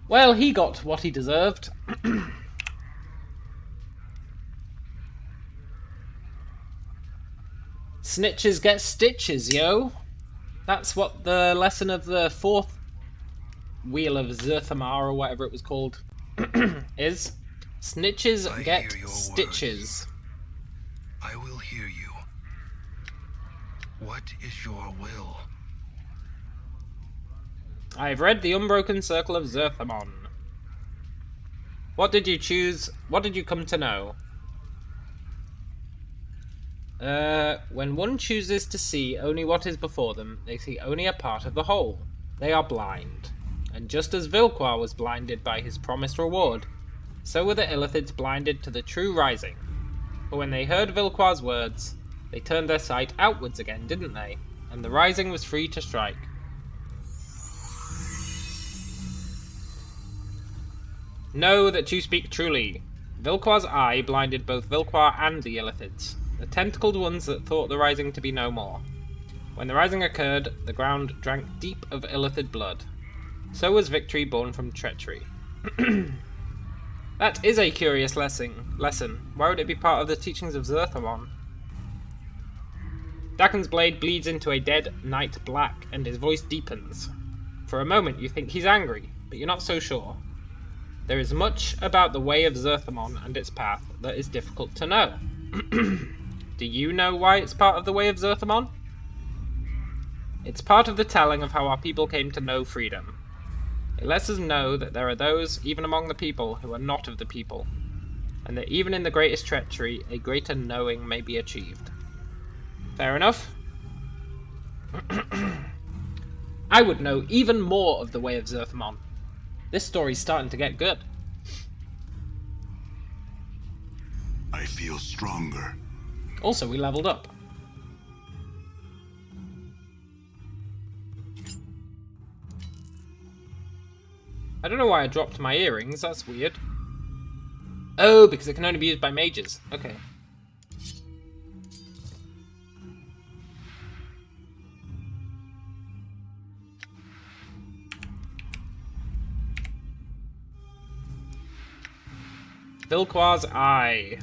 Well, he got what he deserved. Snitches get stitches, yo! That's what the lesson of the 4th Wheel of Zerthamar, or whatever it was called, is. Snitches get stitches. I will hear you. What is your will? I have read the Unbroken Circle of Zerthamon. What did you choose? What did you come to know? When one chooses to see only what is before them, they see only a part of the whole. They are blind. And just as Vilquar was blinded by his promised reward, so were the Illithids blinded to the true rising. For when they heard Vilquar's words, they turned their sight outwards again, didn't they? And the rising was free to strike. Know that you speak truly. Vilquar's eye blinded both Vilquar and the Illithids, the tentacled ones that thought the rising to be no more. When the rising occurred, the ground drank deep of Illithid blood. So was victory born from treachery. That is a curious lesson. Why would it be part of the teachings of Zerthamon? Dakon's blade bleeds into a dead night black, and his voice deepens. For a moment you think he's angry, but you're not so sure. There is much about the way of Zerthamon and its path that is difficult to know. Do you know why it's part of the way of Zerthamon? It's part of the telling of how our people came to know freedom. It lets us know that there are those, even among the people, who are not of the people, and that even in the greatest treachery, a greater knowing may be achieved. Fair enough? I would know even more of the way of Zerthamon. This story's starting to get good. I feel stronger. Also, we leveled up. I don't know why I dropped my earrings, that's weird. Oh, because it can only be used by mages. Okay. Vilquar's eye.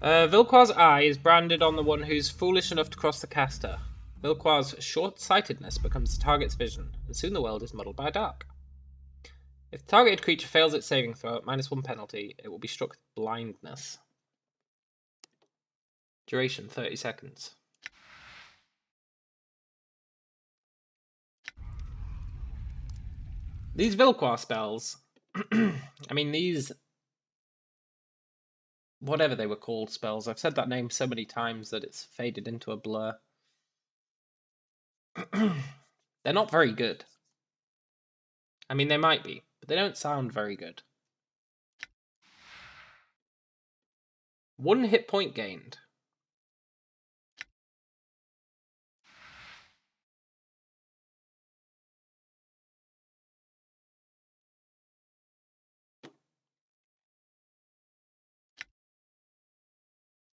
Vilquar's eye is branded on the one who's foolish enough to cross the caster. Vilquar's short-sightedness becomes the target's vision, and soon the world is muddled by dark. If the targeted creature fails its saving throw at -1 penalty, it will be struck with blindness. Duration 30 seconds. These Vilquar spells, I mean these, whatever they were called spells, I've said that name so many times that it's faded into a blur. They're not very good. I mean, they might be, but they don't sound very good. 1 hit point gained.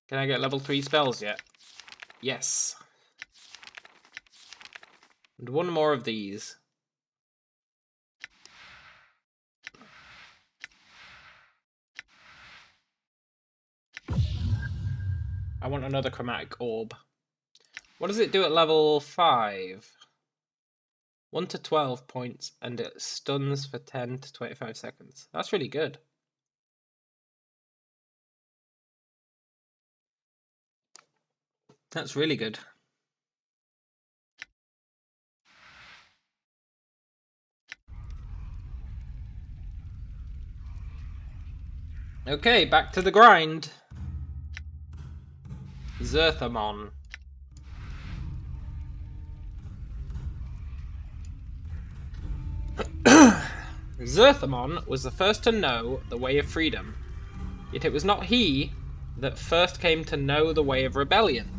Can I get level 3 spells yet? Yes. And 1 more of these. I want another chromatic orb. What does it do at level 5? 1 to 12 points, and it stuns for 10 to 25 seconds. That's really good. That's really good. Okay, back to the grind. Zerthamon. Zerthamon was the first to know the way of freedom, yet it was not he that first came to know the way of rebellion.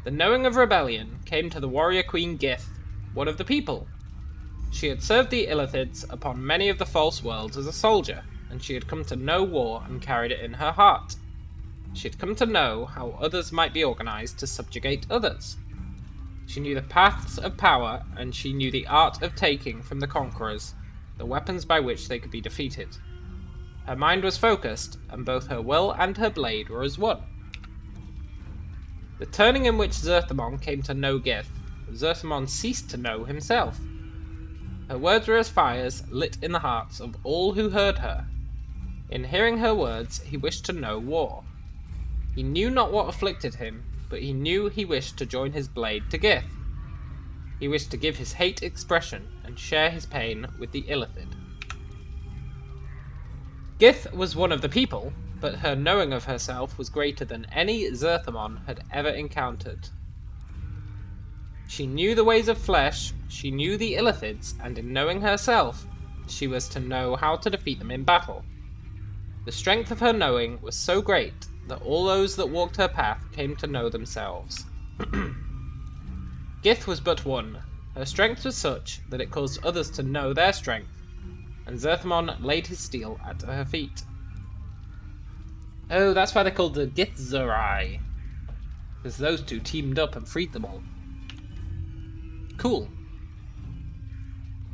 The knowing of rebellion came to the warrior queen Gith, one of the people. She had served the Illithids upon many of the false worlds as a soldier, and she had come to know war and carried it in her heart. She had come to know how others might be organized to subjugate others. She knew the paths of power, and she knew the art of taking from the conquerors the weapons by which they could be defeated. Her mind was focused, and both her will and her blade were as one. The turning in which Zerthamon came to know Gith, Zerthamon ceased to know himself. Her words were as fires lit in the hearts of all who heard her. In hearing her words, he wished to know war. He knew not what afflicted him, but he knew he wished to join his blade to Gith. He wished to give his hate expression and share his pain with the Illithid. Gith was one of the people, but her knowing of herself was greater than any Zerthamon had ever encountered. She knew the ways of flesh, she knew the Illithids, and in knowing herself, she was to know how to defeat them in battle. The strength of her knowing was so great that all those that walked her path came to know themselves. Gith was but one. Her strength was such that it caused others to know their strength, and Zerthamon laid his steel at her feet. Oh, that's why they're called the Githzerai, because those two teamed up and freed them all. Cool.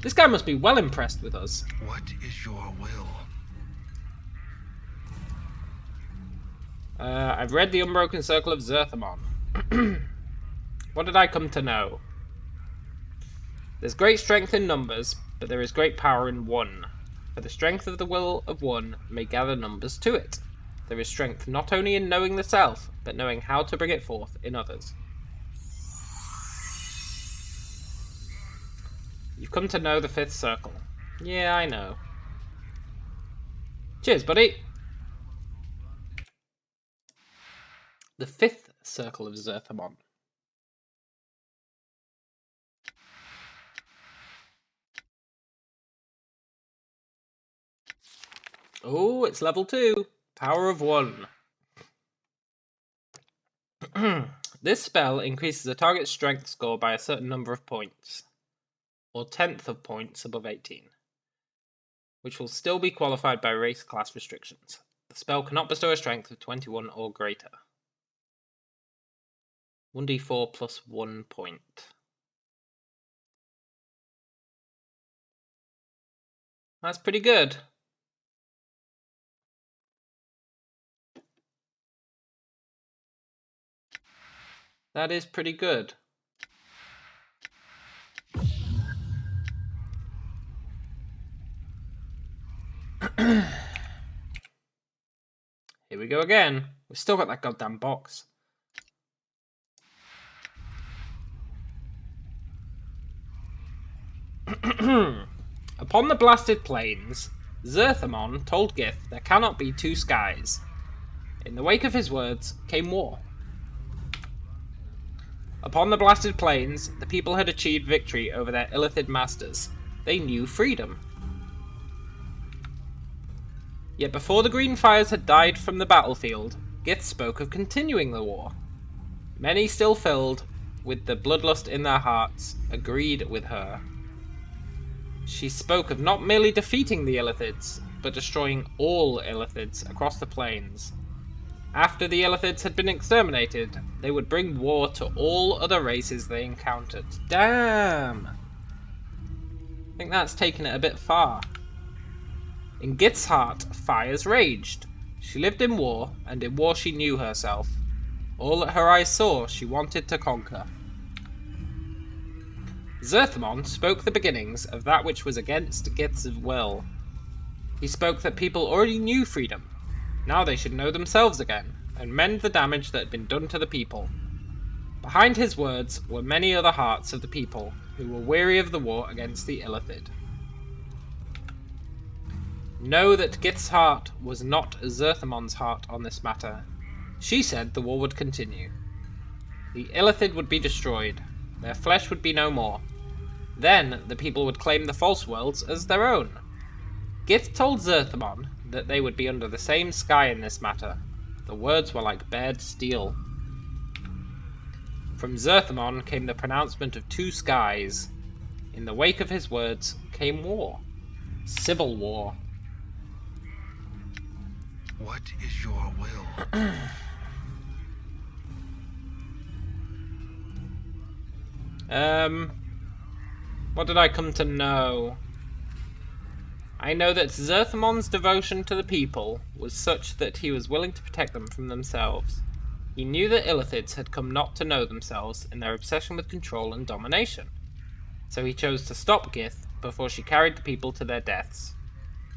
This guy must be well impressed with us. What is your will? I've read The Unbroken Circle of Zerthamon. What did I come to know? There's great strength in numbers, but there is great power in one. For the strength of the will of one may gather numbers to it. There is strength not only in knowing the self, but knowing how to bring it forth in others. You've come to know the fifth circle. Yeah, I know. Cheers, buddy! The fifth circle of Zerthamon. Oh, it's level 2. Power of 1. This spell increases the target's strength score by a certain number of points, or 10th of points above 18, which will still be qualified by race class restrictions. The spell cannot bestow a strength of 21 or greater. 1d4 plus 1 point. That's pretty good. That is pretty good. Here we go again. We've still got that goddamn box. Upon the blasted plains, Zerthamon told Gith there cannot be two skies. In the wake of his words came war. Upon the blasted plains, the people had achieved victory over their Illithid masters. They knew freedom. Yet before the green fires had died from the battlefield, Gith spoke of continuing the war. Many still filled with the bloodlust in their hearts agreed with her. She spoke of not merely defeating the Illithids, but destroying all Illithids across the plains. After the Illithids had been exterminated, they would bring war to all other races they encountered. Damn! I think that's taken it a bit far. In Gith's heart, fires raged. She lived in war, and in war she knew herself. All that her eyes saw, she wanted to conquer. Zerthamon spoke the beginnings of that which was against Gith's will. He spoke that people already knew freedom. Now they should know themselves again, and mend the damage that had been done to the people. Behind his words were many other hearts of the people, who were weary of the war against the Illithid. Know that Gith's heart was not Zerthamon's heart on this matter. She said the war would continue. The Illithid would be destroyed. Their flesh would be no more. Then the people would claim the false worlds as their own. Gith told Zerthamon that they would be under the same sky in this matter. The words were like bared steel. From Zerthamon came the pronouncement of two skies. In the wake of his words came war. Civil war. What is your will? What did I come to know? I know that Zerthamon's devotion to the people was such that he was willing to protect them from themselves. He knew that Illithids had come not to know themselves in their obsession with control and domination. So he chose to stop Gith before she carried the people to their deaths.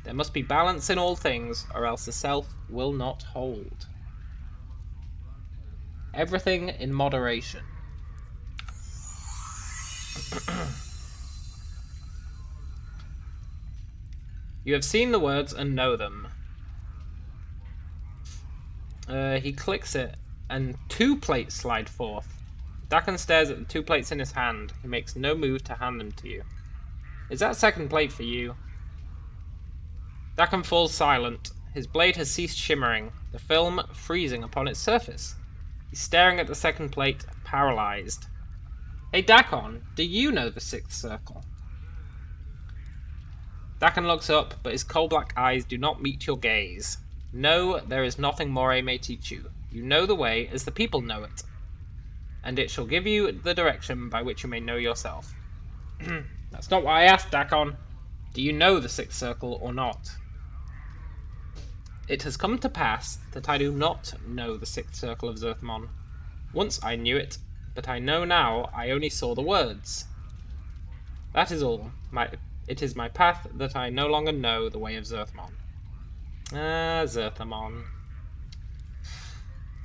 There must be balance in all things, or else the self will not hold. Everything in moderation. You have seen the words and know them. He clicks it, and 2 plates slide forth. Dakan stares at the 2 plates in his hand. He makes no move to hand them to you. Is that 2nd plate for you? Dakan falls silent. His blade has ceased shimmering, the film freezing upon its surface. He's staring at the 2nd plate, paralyzed. Hey Dakan, do you know the 6th circle? Dakan looks up, but his coal-black eyes do not meet your gaze. No, there is nothing Moray may teach you. You know the way as the people know it, and it shall give you the direction by which you may know yourself. That's not what I asked, Dakan. Do you know the 6th circle or not? It has come to pass that I do not know the 6th circle of Zerthmon. Once I knew it, but I know now I only saw the words. That is all. It is my path that I no longer know the way of Zerthmon. Zerthmon.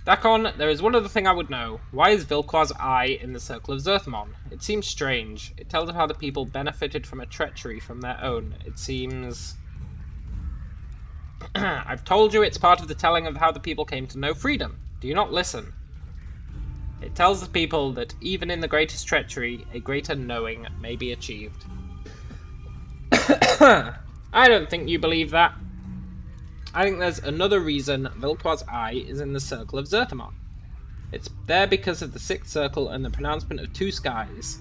Dakan, there is one other thing I would know. Why is Vilquar's eye in the circle of Zerthmon? It seems strange. It tells of how the people benefited from a treachery from their own. It seems... I've told you it's part of the telling of how the people came to know freedom. Do you not listen? It tells the people that even in the greatest treachery, a greater knowing may be achieved. I don't think you believe that. I think there's another reason Vilquar's eye is in the circle of Zerthmon. It's there because of the 6th circle and the pronouncement of 2 skies.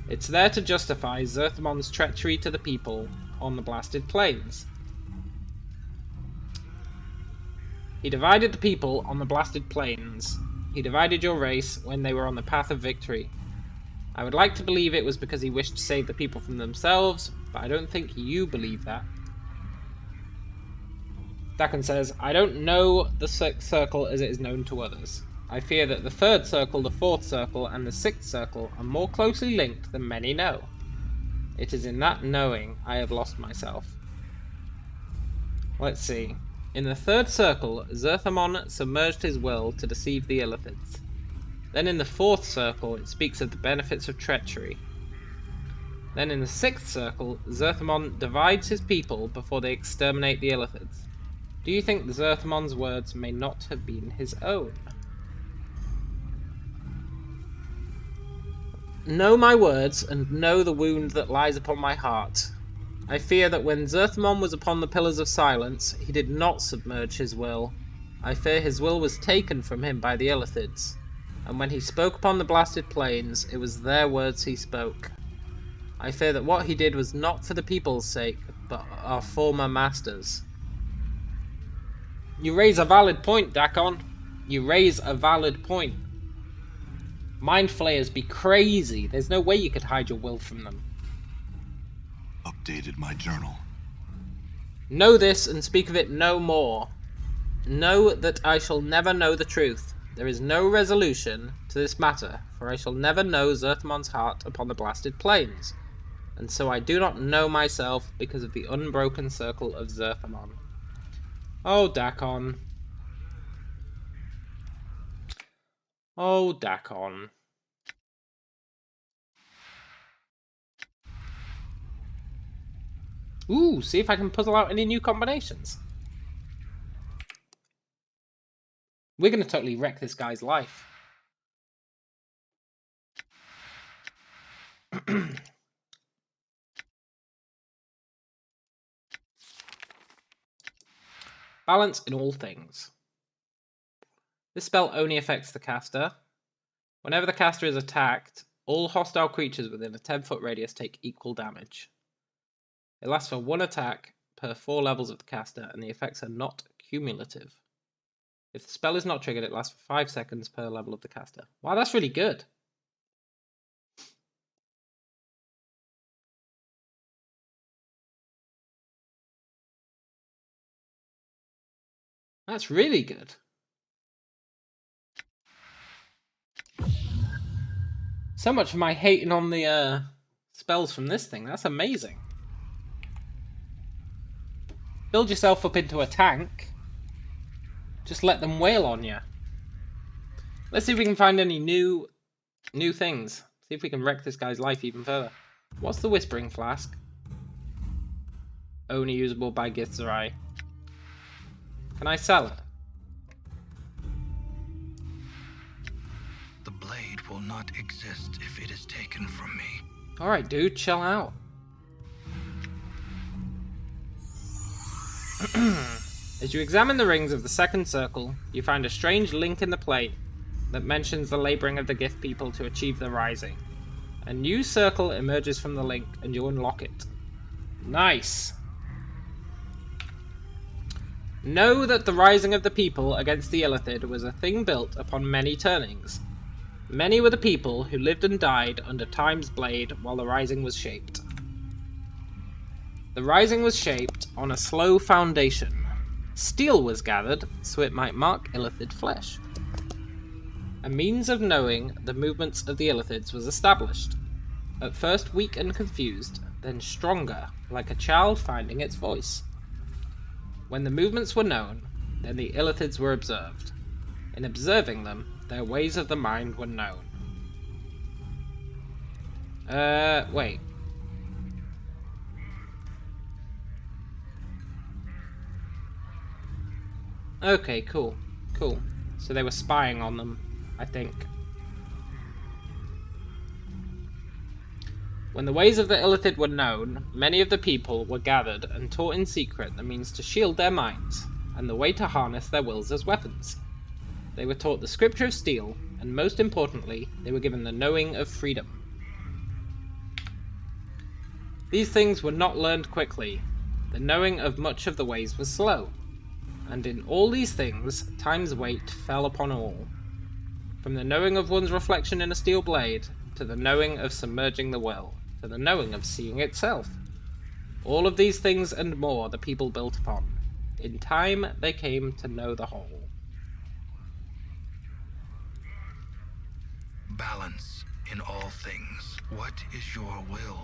It's there to justify Zerthmon's treachery to the people on the blasted plains. He divided the people on the blasted plains. He divided your race when they were on the path of victory. I would like to believe it was because he wished to save the people from themselves, but I don't think you believe that. Dakan says, I don't know the 6th circle as it is known to others. I fear that the 3rd circle, the 4th circle, and the 6th circle are more closely linked than many know. It is in that knowing I have lost myself. Let's see. In the 3rd circle, Zerthmon submerged his will to deceive the Illithids. Then in the 4th circle, it speaks of the benefits of treachery. Then in the 6th circle, Zerthmon divides his people before they exterminate the Illithids. Do you think Zerthmon's words may not have been his own? Know my words, and know the wound that lies upon my heart. I fear that when Zerthmon was upon the Pillars of Silence, he did not submerge his will. I fear his will was taken from him by the Illithids, and when he spoke upon the blasted plains, it was their words he spoke. I fear that what he did was not for the people's sake, but our former masters. You raise a valid point, Dakan. You raise a valid point. Mind flayers be crazy. There's no way you could hide your will from them. Updated my journal. Know this and speak of it no more. Know that I shall never know the truth. There is no resolution to this matter, for I shall never know Zerthmon's heart upon the blasted plains, and so I do not know myself because of the unbroken circle of Zerthmon. Oh, Dakan. Oh, Dakan. Ooh, see if I can puzzle out any new combinations. We're going to totally wreck this guy's life. Balance in all things. This spell only affects the caster. Whenever the caster is attacked, all hostile creatures within a 10-foot radius take equal damage. It lasts for 1 attack per 4 levels of the caster, and the effects are not cumulative. If the spell is not triggered, it lasts for 5 seconds per level of the caster. Wow, that's really good. That's really good. So much for my hating on the spells from this thing. That's amazing. Build yourself up into a tank. Just let them wail on you. Let's see if we can find any new things. See if we can wreck this guy's life even further. What's the Whispering Flask? Only usable by Githzerai. Can I sell it? The blade will not exist if it is taken from me. Alright, dude, chill out. As you examine the rings of the second circle, you find a strange link in the plate that mentions the laboring of the Gift people to achieve the rising. A new circle emerges from the link and you unlock it. Nice! Know that the rising of the people against the Illithid was a thing built upon many turnings. Many were the people who lived and died under Time's blade while the rising was shaped. The rising was shaped on a slow foundation. Steel was gathered so it might mark Illithid flesh. A means of knowing the movements of the Illithids was established. At first weak and confused, then stronger, like a child finding its voice. When the movements were known, then the Illithids were observed. In observing them, their ways of the mind were known. Wait. Okay, cool. Cool. So they were spying on them, I think. When the ways of the Illithid were known, many of the people were gathered and taught in secret the means to shield their minds, and the way to harness their wills as weapons. They were taught the scripture of steel, and most importantly, they were given the knowing of freedom. These things were not learned quickly. The knowing of much of the ways was slow. And in all these things, time's weight fell upon all. From the knowing of one's reflection in a steel blade, to the knowing of submerging the will, to the knowing of seeing itself. All of these things and more the people built upon. In time they came to know the whole. Balance in all things. What is your will?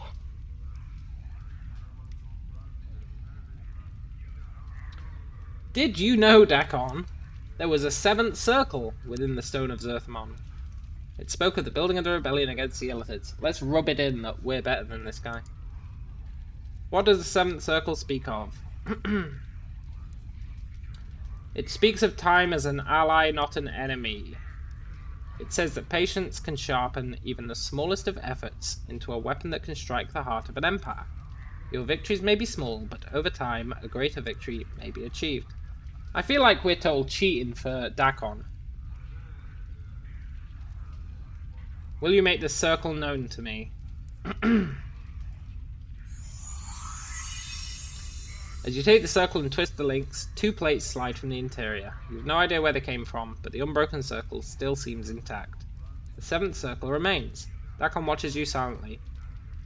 Did you know, Dakon, there was a seventh circle within the Stone of Zerthmon? It spoke of the building of the rebellion against the Illithids. Let's rub it in that we're better than this guy. What does the seventh circle speak of? It speaks of time as an ally, not an enemy. It says that patience can sharpen even the smallest of efforts into a weapon that can strike the heart of an empire. Your victories may be small, but over time, a greater victory may be achieved. I feel like we're told cheating for Dakon. Will you make the circle known to me? As you take the circle and twist the links, two plates slide from the interior. You have no idea where they came from, but the unbroken circle still seems intact. The seventh circle remains. Dakon watches you silently.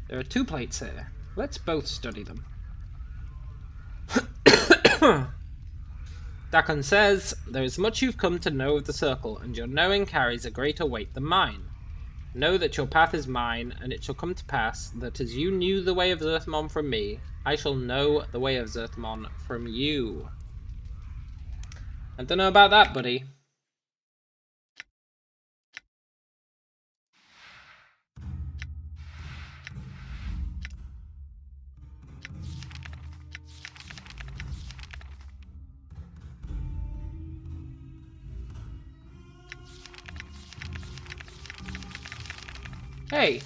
There are two plates here. Let's both study them. Dakon says, there is much you've come to know of the circle, and your knowing carries a greater weight than mine. Know that your path is mine, and it shall come to pass that as you knew the way of Zerthmon from me, I shall know the way of Zerthmon from you. I don't know about that, buddy. Hey!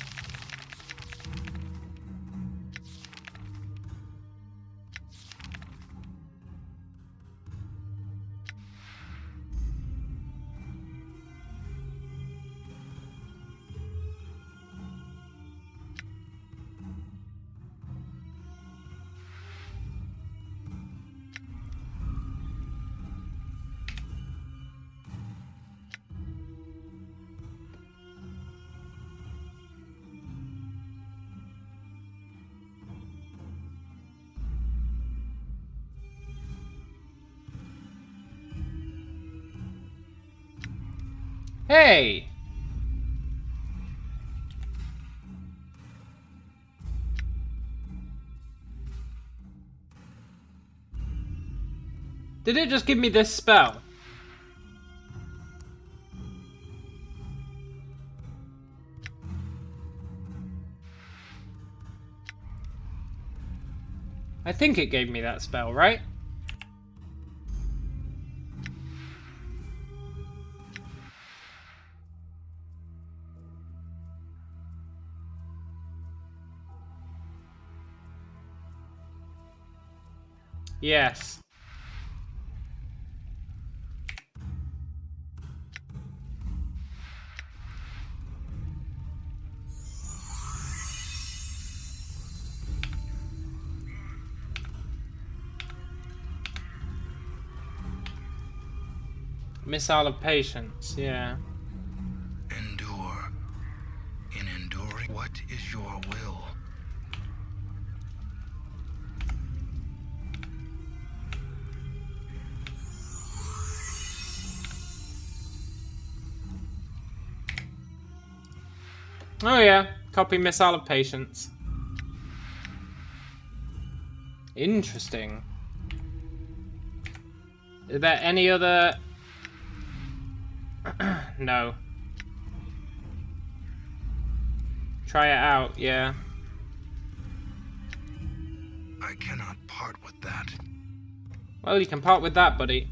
Hey! Did it just give me this spell? I think it gave me that spell, right? Yes. Missile of Patience, yeah. Endure. In enduring, what is your will? Oh yeah, copy Missile of Patience. Interesting. Is there any other... No. Try it out, yeah. I cannot part with that. Well, you can part with that, buddy.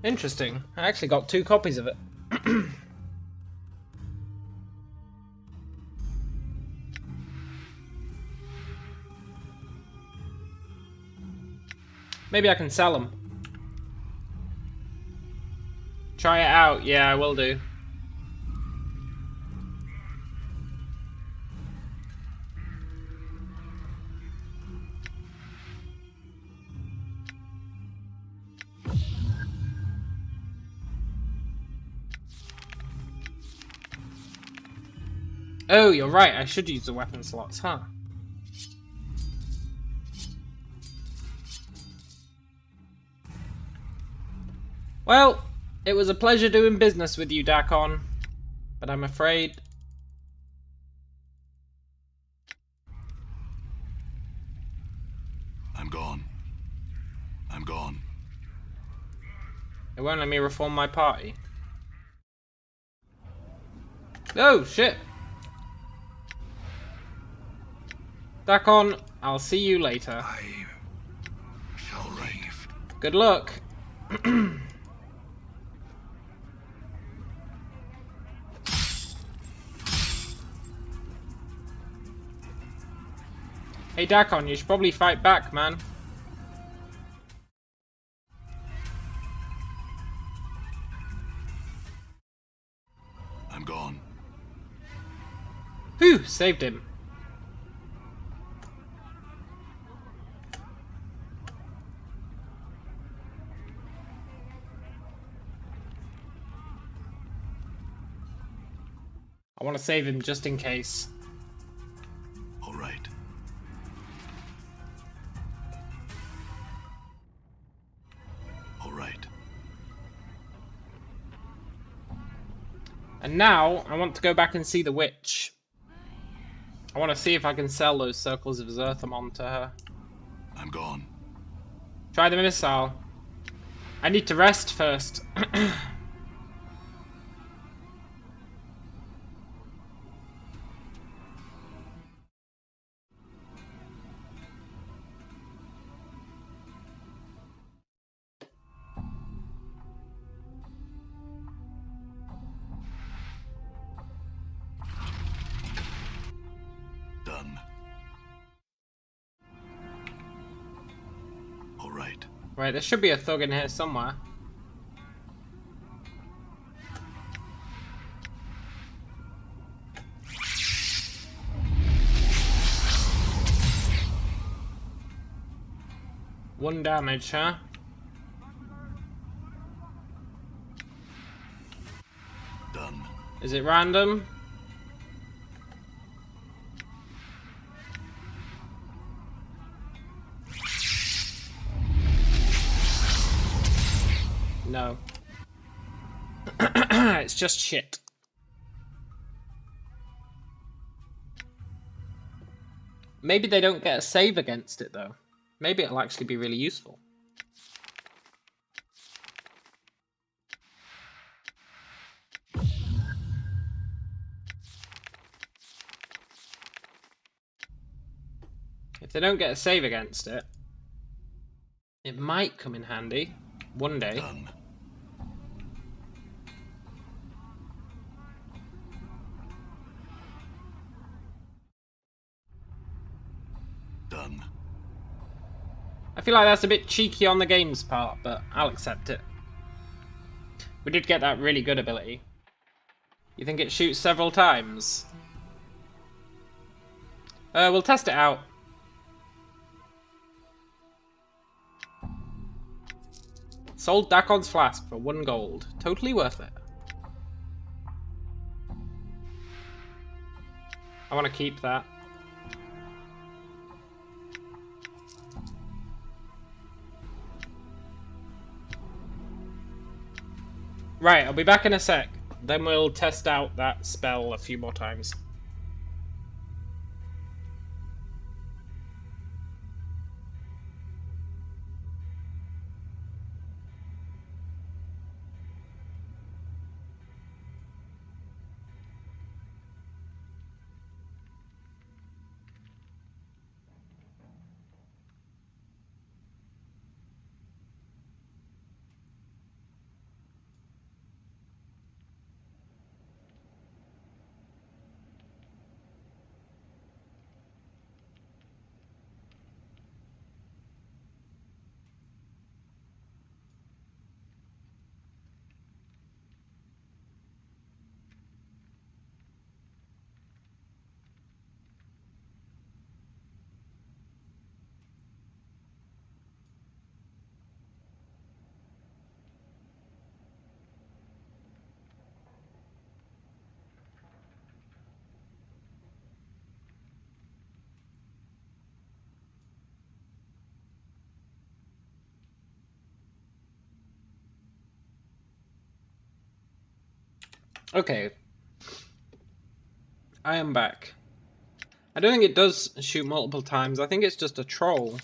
Interesting. I actually got 2 copies of it. Maybe I can sell them. Try it out. Yeah, I will do. Oh, you're right. I should use the weapon slots, huh? Well, it was a pleasure doing business with you, Dakon. But I'm afraid... I'm gone. I'm gone. It won't let me reform my party. Oh, shit! Dakon, I'll see you later. I shall leave. Good luck. Hey Dakon, you should probably fight back, man. I'm gone. Whew, saved him. I want to save him just in case. All right. All right. And now, I want to go back and see the witch. I want to see if I can sell those circles of Zerthamon to her. I'm gone. Try the missile. I need to rest first. Done. All right. Right, there should be a thug in here somewhere. One damage, huh? Done. Is it random? it's just shit. Maybe they don't get a save against it, though. Maybe it'll actually be really useful. If they don't get a save against it, it might come in handy one day. Done. Done. I feel like that's a bit cheeky on the game's part, but I'll accept it. We did get that really good ability. You think it shoots several times? We'll test it out. Sold Dakon's flask for 1 gold. Totally worth it. I want to keep that. Right, I'll be back in a sec. Then we'll test out that spell a few more times. Okay. I am back. I don't think it does shoot multiple times. I think it's just a troll.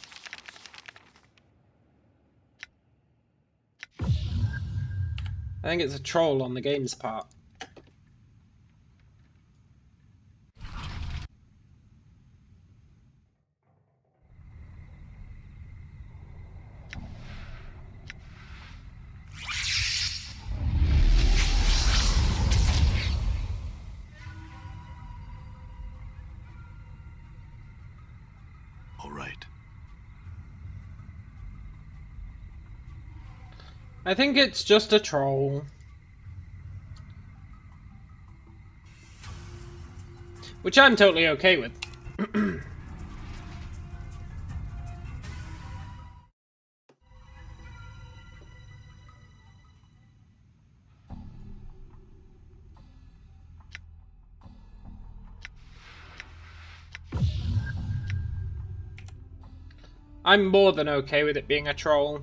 I think it's a troll on the game's part. All right. I think it's just a troll. Which I'm totally okay with. I'm more than okay with it being a troll.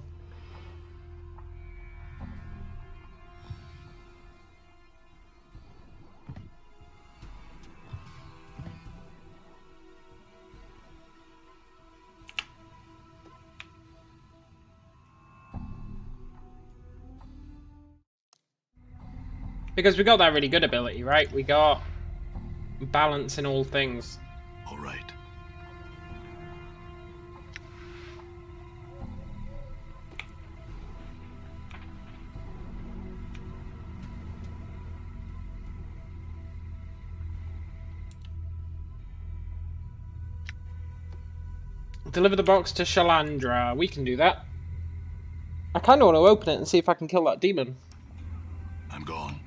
Because we got that really good ability, right? We got balance in all things. All right. Deliver the box to Shalandra. We can do that. I kind of want to open it and see if I can kill that demon. I'm gone.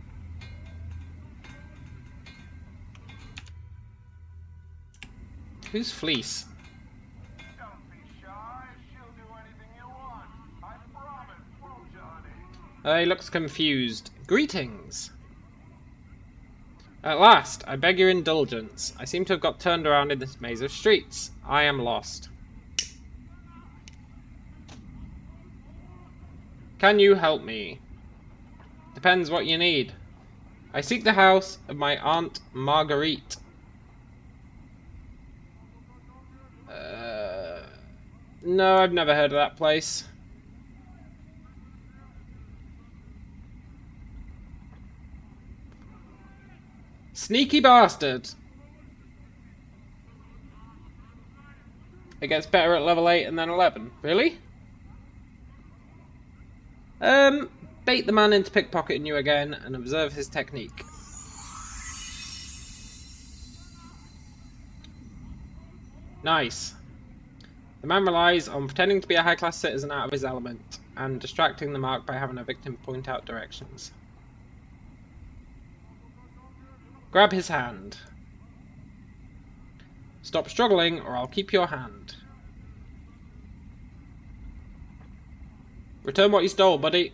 Who's Fleece? Don't be shy. She'll do anything you want. I promise, won't you, honey? He looks confused. Greetings. At last, I beg your indulgence. I seem to have got turned around in this maze of streets. I am lost. Can you help me? Depends what you need. I seek the house of my Aunt Marguerite. No, I've never heard of that place. Sneaky bastard! It gets better at level 8 and then 11. Really? Bait the man into pickpocketing you again and observe his technique. Nice. The man relies on pretending to be a high-class citizen out of his element and distracting the mark by having a victim point out directions. Grab his hand. Stop struggling or I'll keep your hand. Return what you stole, buddy.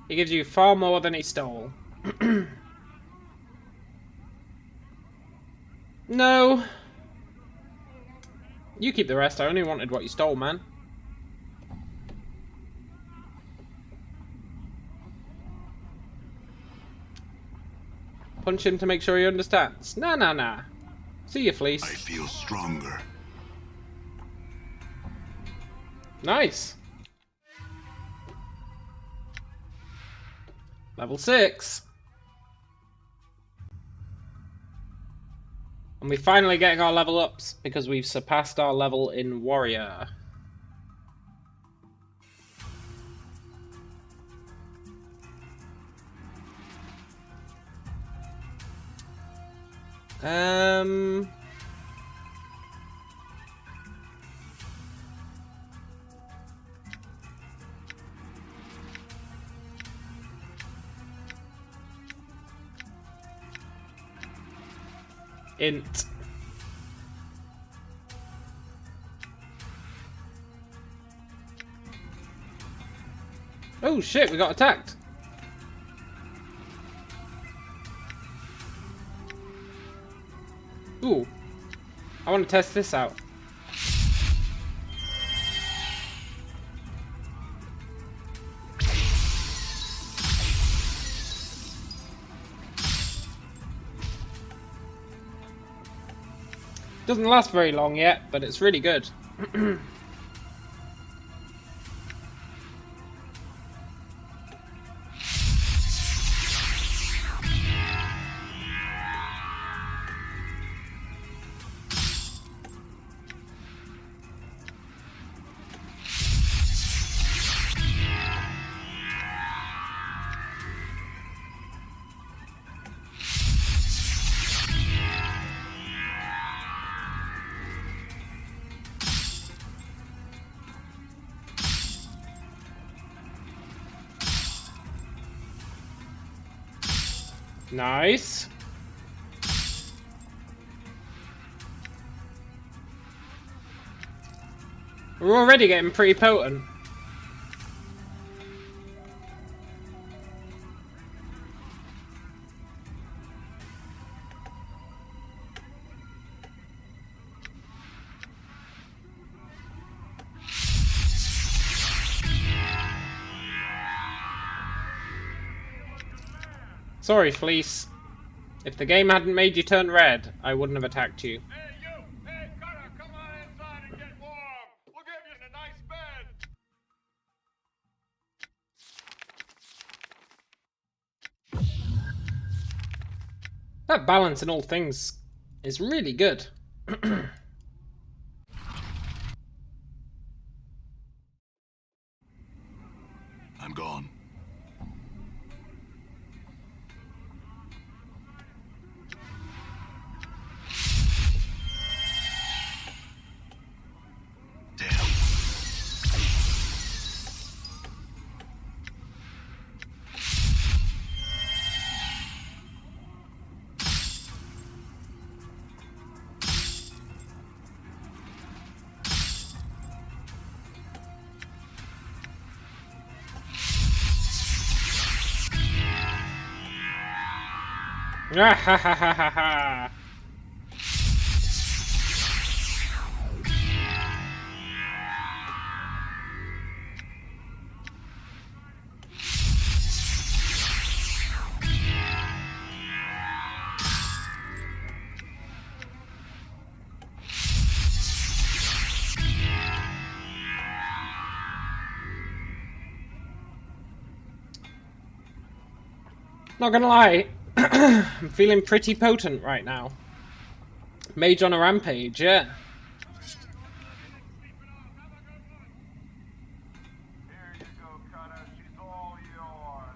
He gives you far more than he stole. No. You keep the rest. I only wanted what you stole, man. Punch him to make sure he understands. Nah. See you, Fleece. I feel stronger. Nice. Level 6. And we're finally getting our level ups because we've surpassed our level in Warrior. Int. Oh shit, we got attacked. Ooh. I want to test this out. Doesn't last very long yet, but it's really good. Nice. We're already getting pretty potent. Sorry, Fleece. If the game hadn't made you turn red, I wouldn't have attacked you. Hey, you! Hey, Cutter, come on inside and get warm. We'll give you a nice bed. That balance in all things is really good. I'm gone. Ah ha ha ha ha ha. Not gonna lie, I'm feeling pretty potent right now. Mage on a rampage, yeah. Here you go, Cutter. She's all yours.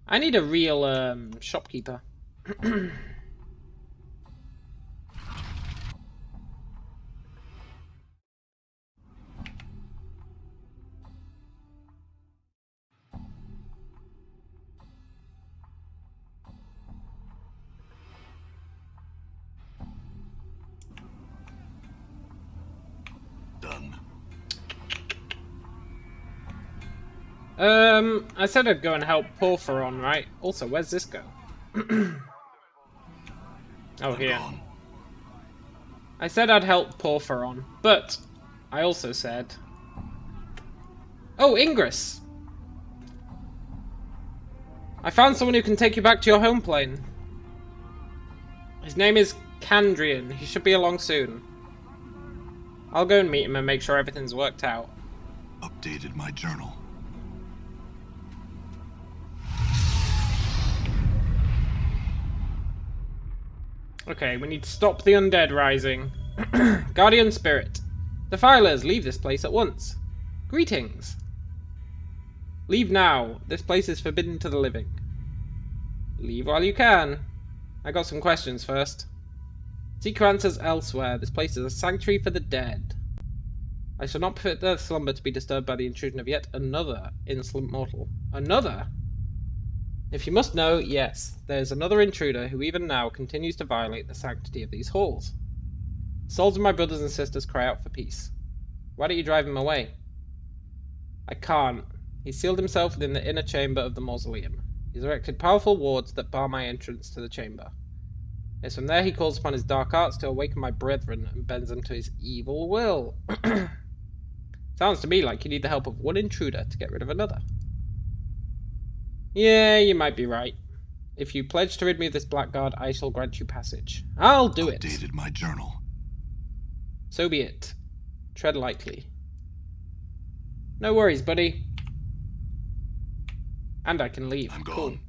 I need a real shopkeeper. Done. I said I'd go and help Porphyron, right? Also, where's this go? Oh, I'm here. gone. I said I'd help Porphyron, but I also said... Oh, Ingress! I found someone who can take you back to your home plane. His name is Candrian. He should be along soon. I'll go and meet him and make sure everything's worked out. Updated my journal. Okay, we need to stop the undead rising. Guardian Spirit. Defilers, leave this place at once. Greetings. Leave now. This place is forbidden to the living. Leave while you can. I got some questions first. Seek your answers elsewhere. This place is a sanctuary for the dead. I shall not permit their slumber to be disturbed by the intrusion of yet another insolent mortal. Another? If you must know, yes, there is another intruder who even now continues to violate the sanctity of these halls. The souls of my brothers and sisters cry out for peace. Why don't you drive him away? I can't. He sealed himself within the inner chamber of the mausoleum. He's erected powerful wards that bar my entrance to the chamber. It's from there he calls upon his dark arts to awaken my brethren and bends them to his evil will. Sounds to me like you need the help of one intruder to get rid of another. Yeah, you might be right. If you pledge to rid me of this blackguard, I shall grant you passage. I'll do it. Updated my journal. So be it. Tread lightly. No worries, buddy. And I can leave. I'm Cool. gone.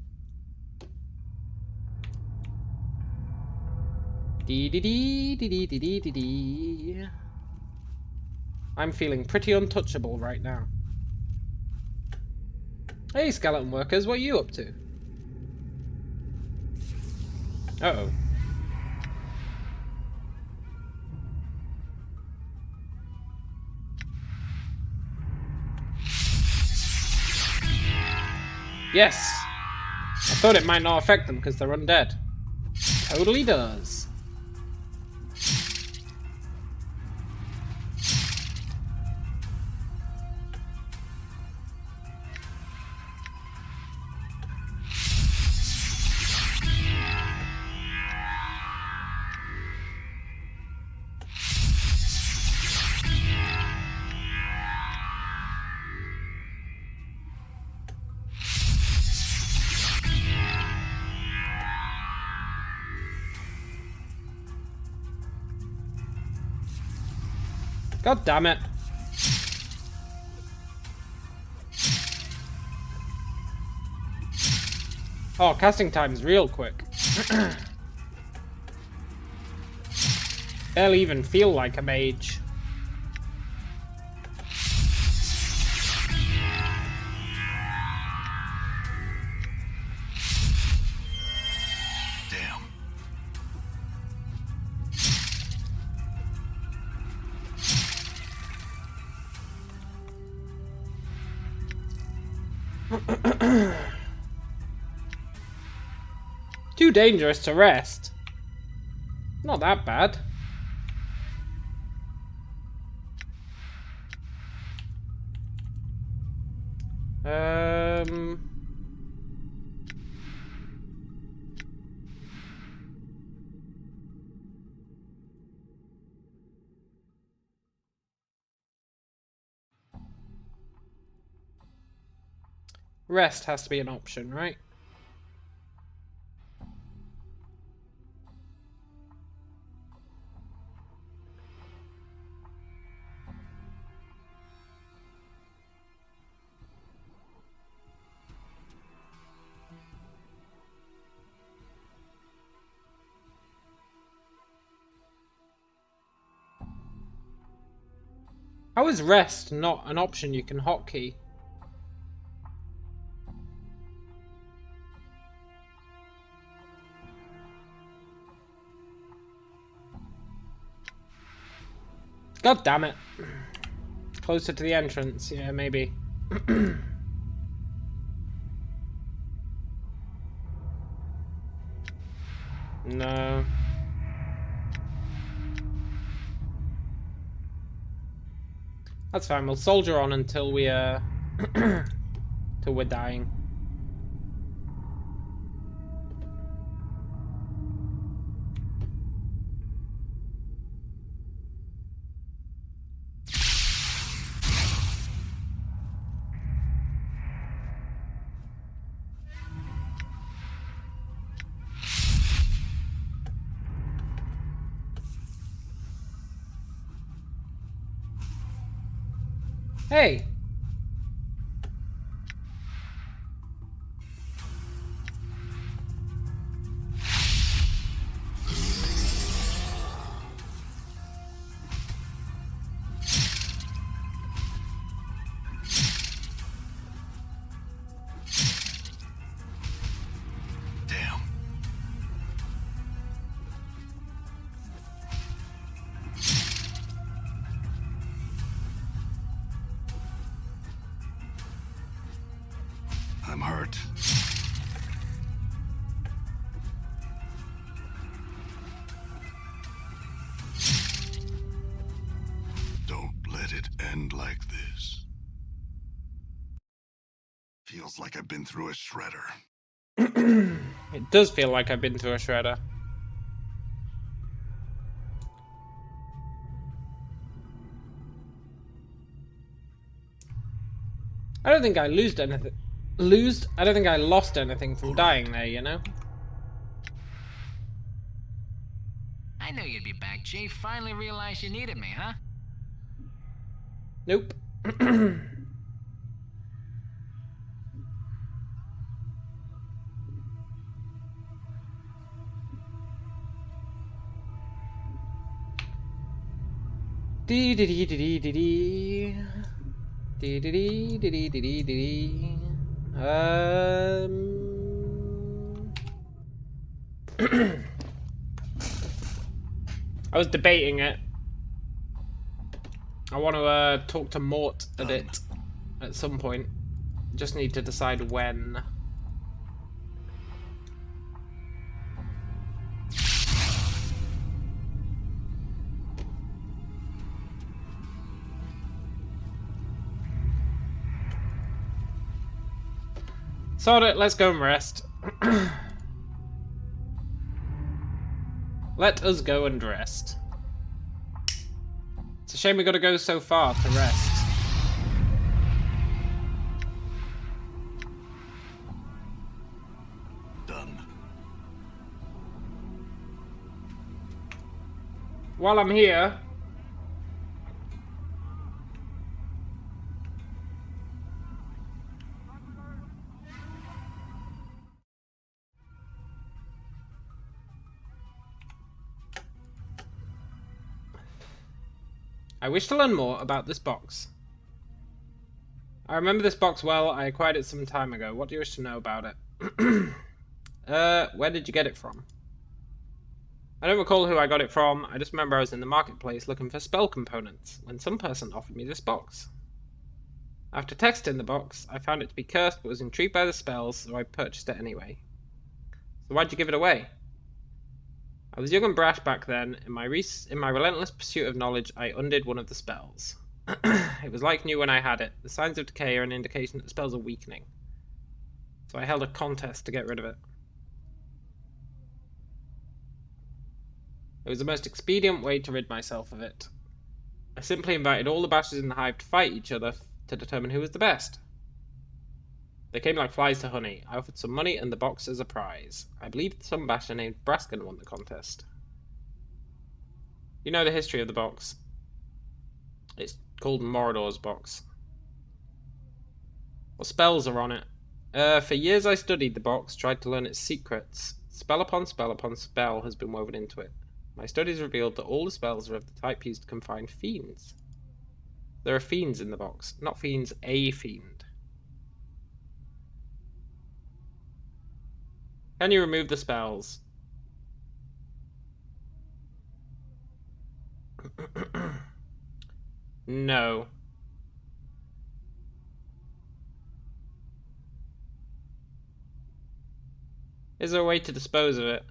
Dee dee dee dee dee dee dee dee dee. I'm feeling pretty untouchable right now. Hey, skeleton workers, what are you up to? Uh-oh. Yes! I thought it might not affect them because they're undead. Totally does. God damn it. Oh, casting time's real quick. Barely even feel like a mage. Damn. Too dangerous to rest. Not that bad. Rest has to be an option, right? How is rest not an option you can hotkey? God damn it. Closer to the entrance, yeah, maybe. No. That's fine, we'll soldier on until we, till we're dying. Hey! Damn. I'm hurt. Don't let it end like this. Feels like I've been through a shredder. It does feel like I've been through a shredder. I don't think I lost anything. I don't think I lost anything from dying there, you know? I knew you'd be back, Chief. Finally realized you needed me, huh? Nope. Dee dee dee dee dee dee. Dee dee dee dee dee dee dee. I was debating it. I want to talk to Mort a bit at some point. Just need to decide when. Sod it, let's go and rest. Let us go and rest. It's a shame we gotta go so far to rest. Done. While I'm here, I wish to learn more about this box. I remember this box well. I acquired it some time ago. What do you wish to know about it? Where did you get it from? I don't recall who I got it from. I just remember I was in the marketplace looking for spell components when some person offered me this box. After testing the box, I found it to be cursed but was intrigued by the spells, so I purchased it anyway. So why'd you give it away? I was young and brash back then. In my relentless pursuit of knowledge, I undid one of the spells. It was like new when I had it. The signs of decay are an indication that the spells are weakening. So I held a contest to get rid of it. It was the most expedient way to rid myself of it. I simply invited all the bashes in the hive to fight each other to determine who was the best. They came like flies to honey. I offered some money and the box as a prize. I believe some basher named Braskin won the contest. You know the history of the box. It's called Morador's box. What spells are on it? For years I studied the box, tried to learn its secrets. Spell upon spell has been woven into it. My studies revealed that all the spells are of the type used to confine fiends. There are fiends in the box. Not fiends, a fiend. Can you remove the spells? No. Is there a way to dispose of it?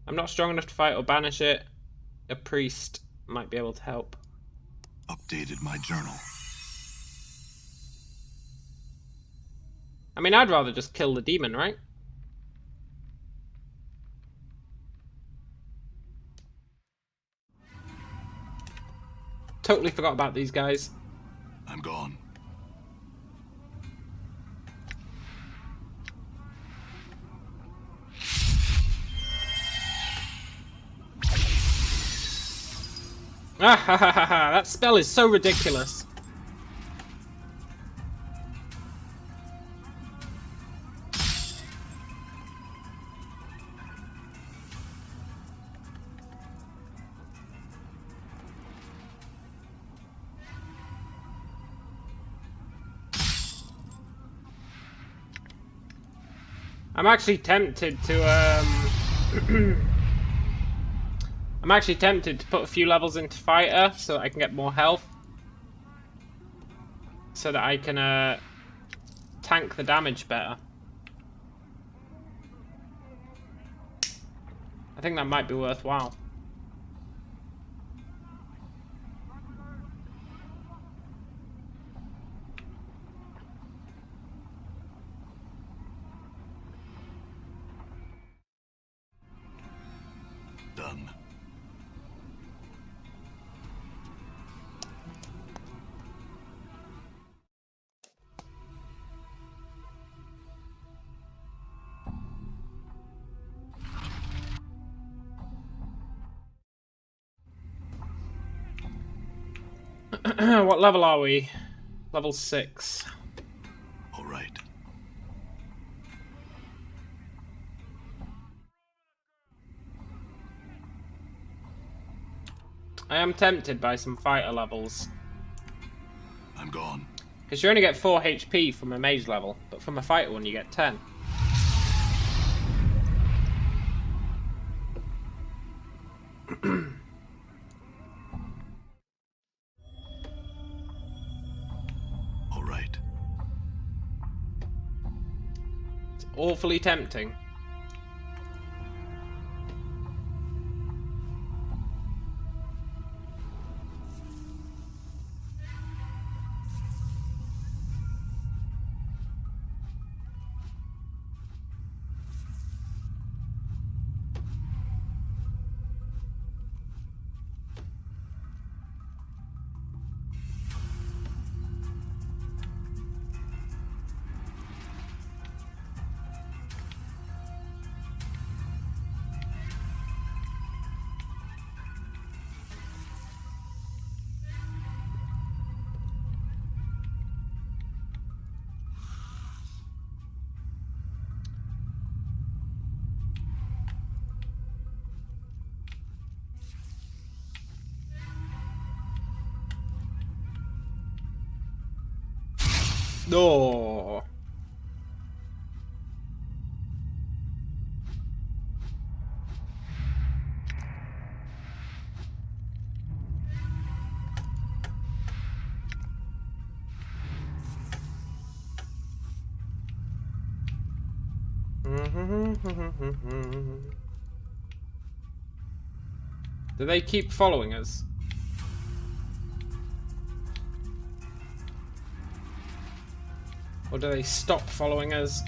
I'm not strong enough to fight or banish it. A priest might be able to help. Updated my journal. I mean, I'd rather just kill the demon, right? Totally forgot about these guys. I'm gone. Ah ha ha ha ha! That spell is so ridiculous. I'm actually tempted to I'm actually tempted to put a few levels into fighter so that I can get more health. So that I can tank the damage better. I think that might be worthwhile. Done. What level are we? Level 6. All right. I am tempted by some fighter levels. I'm gone. Because you only get 4 HP from a mage level, but from a fighter one you get 10. All right. It's awfully tempting. No. Do they keep following us? Or do they stop following us?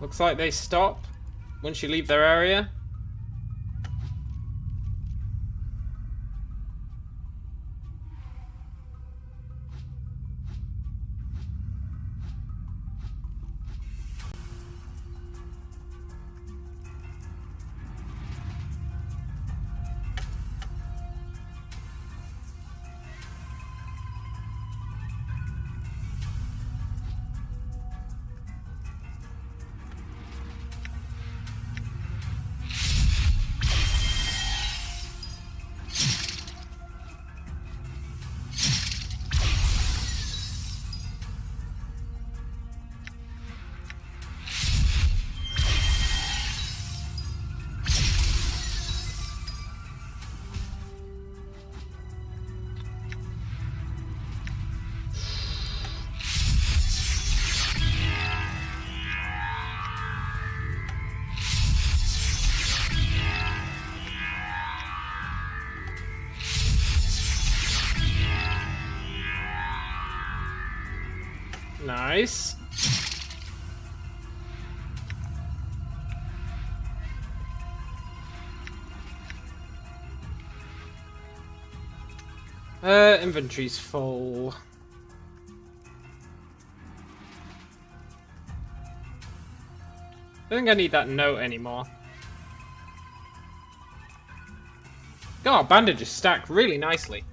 Looks like they stop once you leave their area. Nice. Inventory's full. I think I need that note anymore. God, bandages stack really nicely.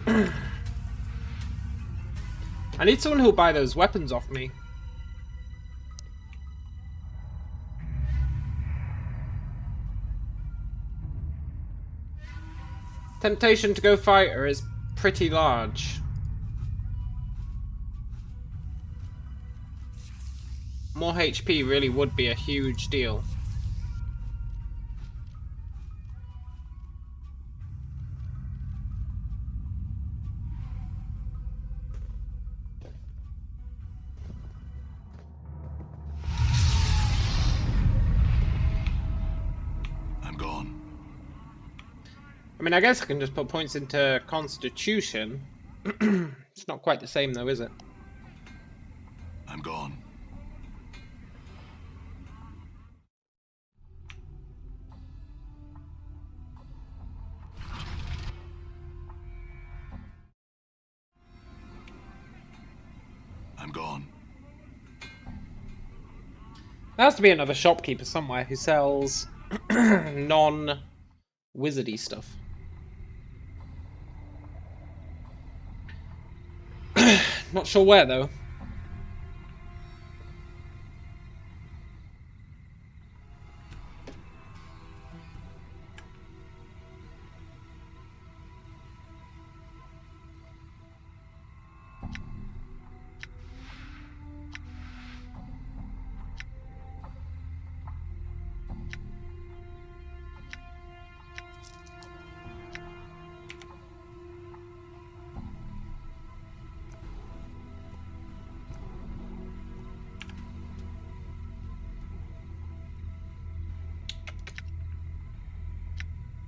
I need someone who'll buy those weapons off me. Temptation to go fighter is pretty large. More HP really would be a huge deal. I'm gone. I mean, I guess I can just put points into Constitution. It's not quite the same though, is it? I'm gone. I'm gone. There has to be another shopkeeper somewhere who sells non-wizardy stuff. Not sure where though.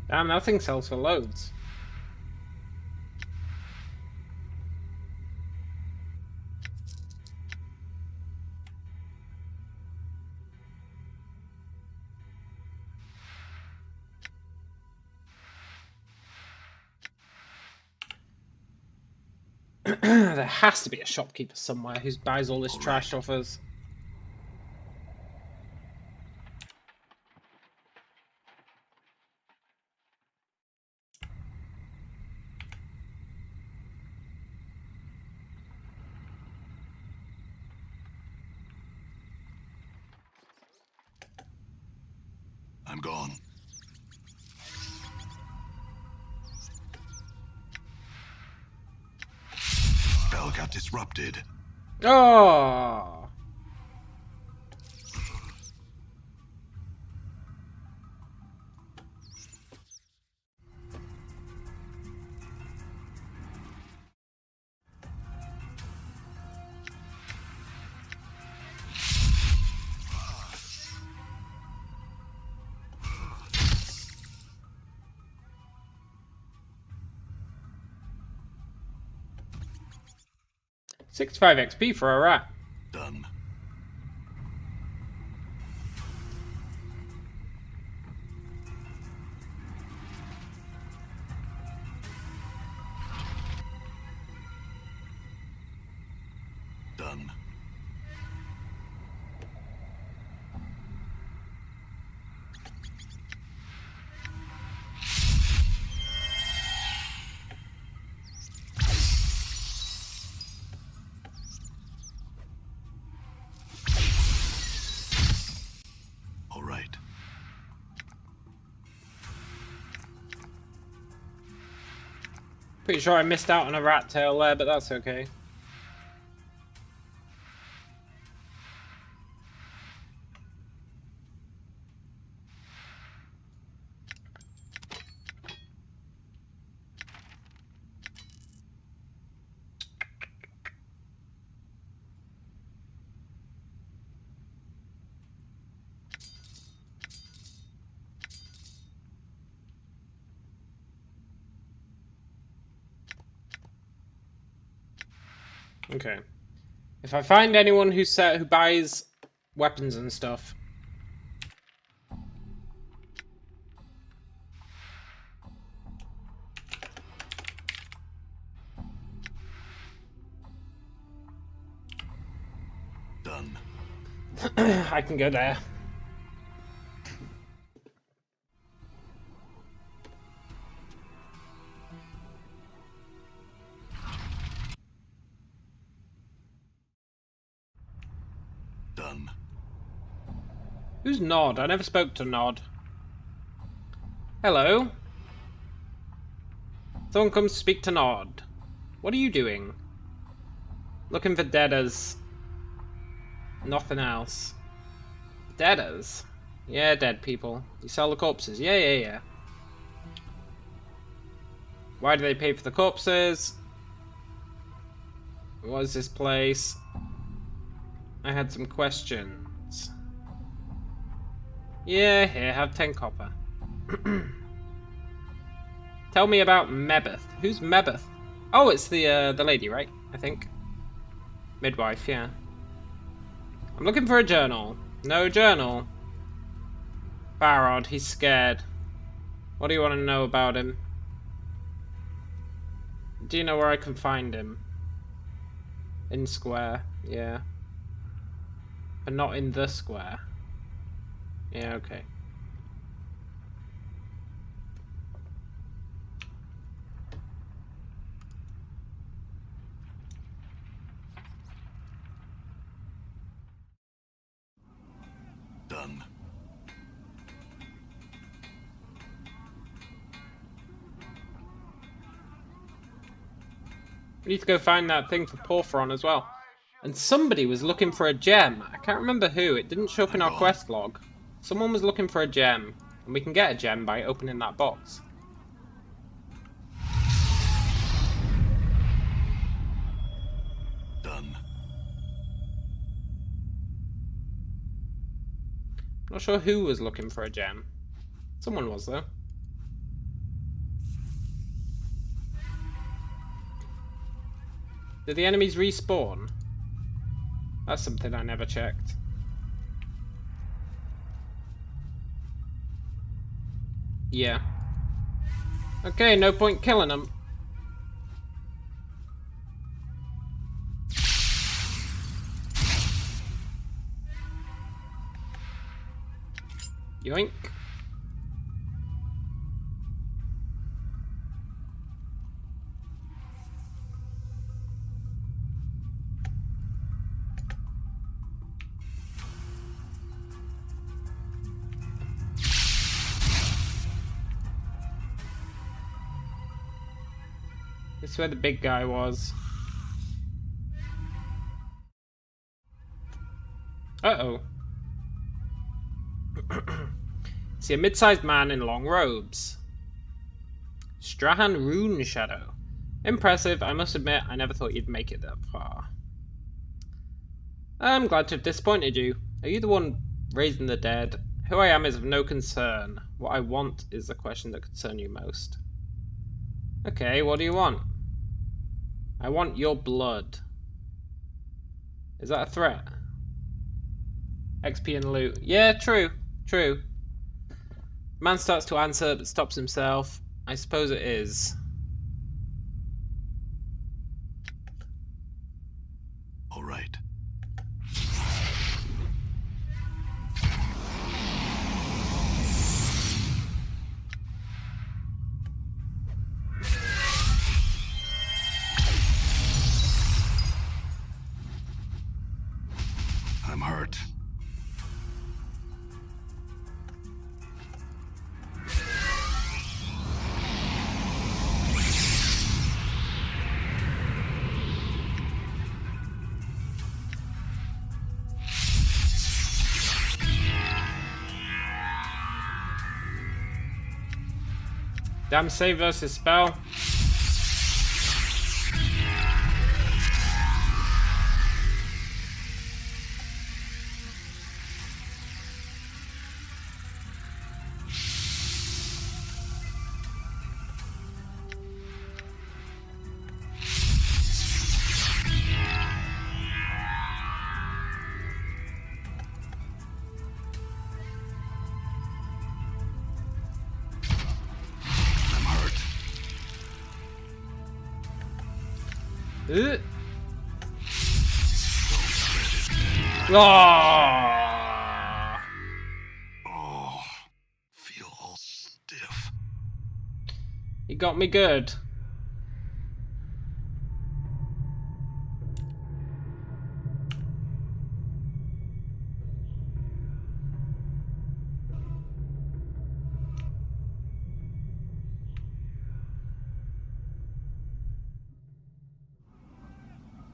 Damn, that thing sells for loads. There has to be a shopkeeper somewhere who buys all this trash off us. I'm gone. Spell got disrupted. Oh. $65 XP for a rat. Done. Done. All right. Pretty sure I missed out on a rat tail there, but that's okay. Okay. If I find anyone who buys weapons and stuff. Done. I can go there. Done. Who's Nod? I never spoke to Nod. Hello? Someone comes to speak to Nod. What are you doing? Looking for deaders. Nothing else. Deaders? Yeah, dead people. You sell the corpses. Yeah. Why do they pay for the corpses? What is this place? I had some questions. Yeah, here, have 10 copper. Tell me about Mebeth. Who's Mebeth? Oh, it's the lady, right? I think. Midwife, yeah. I'm looking for a journal. No journal. Barrod, he's scared. What do you want to know about him? Do you know where I can find him? In square, yeah. But not in the square. Yeah, okay. Done. We need to go find that thing for Porphyron as well. And somebody was looking for a gem. I can't remember who. It didn't show up in our quest log. Someone was looking for a gem. And we can get a gem by opening that box. Done. Not sure who was looking for a gem. Someone was, though. Did the enemies respawn? That's something I never checked. Yeah. Okay, no point killing them. Yoink. This is where the big guy was. Uh-oh. See a mid-sized man in long robes. Strahan Rune Shadow. Impressive, I must admit, I never thought you'd make it that far. I'm glad to have disappointed you. Are you the one raising the dead? Who I am is of no concern. What I want is the question that concerns you most. Okay, what do you want? I want your blood. Is that a threat? XP and loot. Yeah, true. True. Man starts to answer but stops himself. I suppose it is. All right. I'm hurt. Damn save versus spell. Oh! Oh, feel all stiff. He got me good.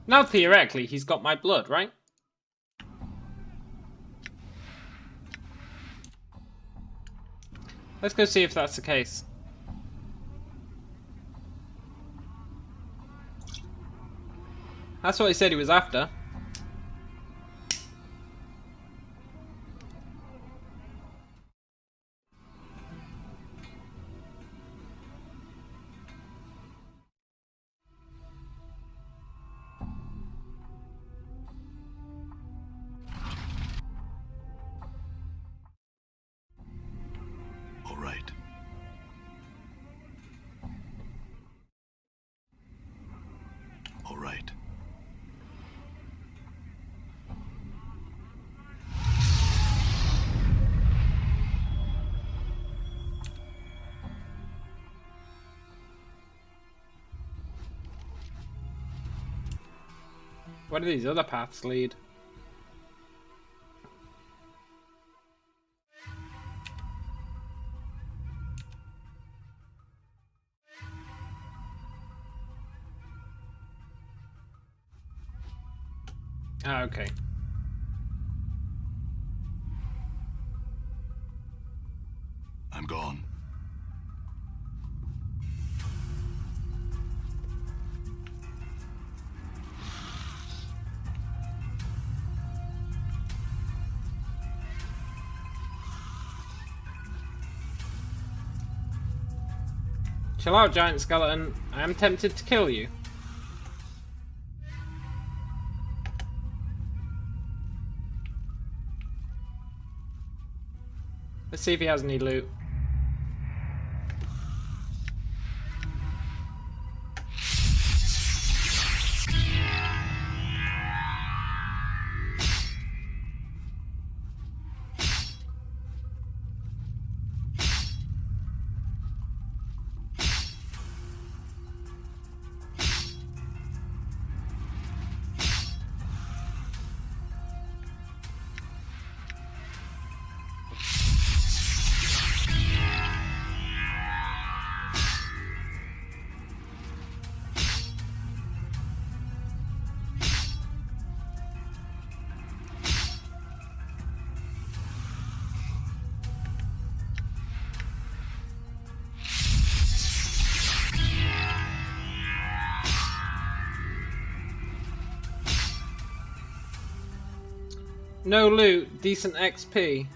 Now, theoretically, he's got my blood, right? Let's go see if that's the case. That's what he said he was after. All right. All right. Where do these other paths lead? Ah, okay. I'm gone. Chill out, giant skeleton. I am tempted to kill you. Let's see if he has any loot. No loot, decent XP.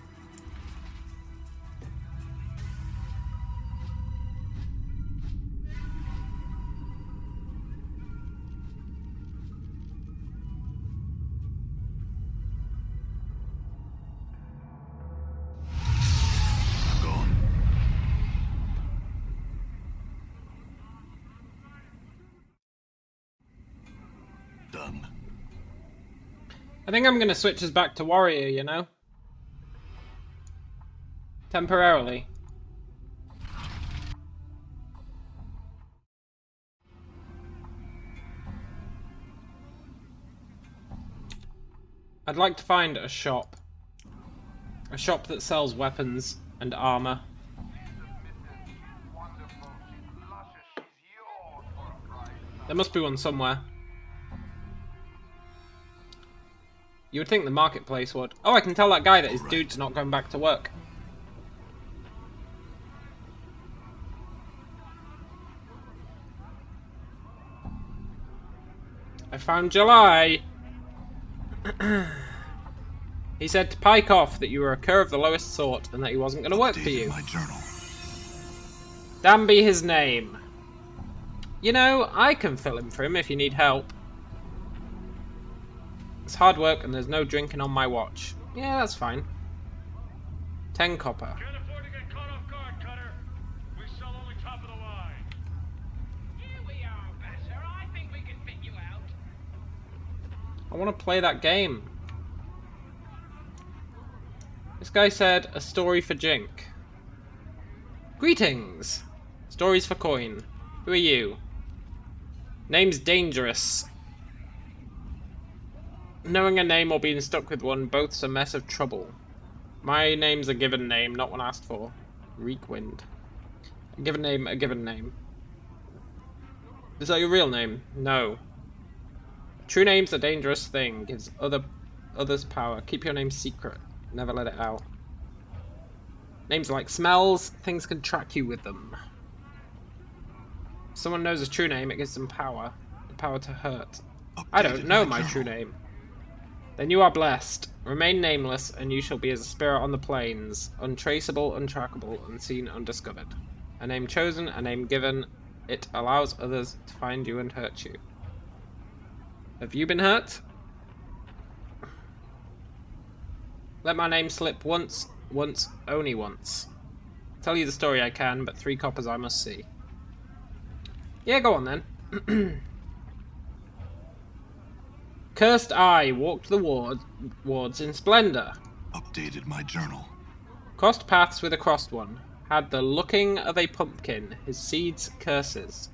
I'm gone. Done. I think I'm gonna switch us back to warrior, you know? Temporarily. I'd like to find a shop. A shop that sells weapons and armor. There must be one somewhere. You would think the marketplace would. Oh, I can tell that guy that his dude's not going back to work. I found July! He said to pike off that you were a cur of the lowest sort and that he wasn't going to work for Updated you. my journal. Dan be his name. You know, I can fill in for him if you need help. It's hard work and there's no drinking on my watch. Yeah, that's fine. 10 copper. Can't afford to get caught off guard, Cutter. We sell only top of the line. Here we are, Basher. I think we can fit you out. I want to play that game. This guy said, a story for Jink. Greetings! Stories for coin. Who are you? Name's dangerous. Knowing a name or being stuck with one, both's a mess of trouble. My name's a given name, not one asked for. Reekwind. A given name, a given name. Is that your real name? No. True name's a dangerous thing. Gives others power. Keep your name secret. Never let it out. Names like smells. Things can track you with them. If someone knows a true name, it gives them power. The power to hurt. I don't know my true name. Then you are blessed. Remain nameless, and you shall be as a spirit on the plains. Untraceable, untrackable, unseen, undiscovered. A name chosen, a name given. It allows others to find you and hurt you. Have you been hurt? Let my name slip once, only once. Tell you the story I can, but 3 coppers I must see. Yeah, go on then. Cursed I walked the wards in splendor. Updated my journal. Crossed paths with a crossed one. Had the looking of a pumpkin, his seeds curses.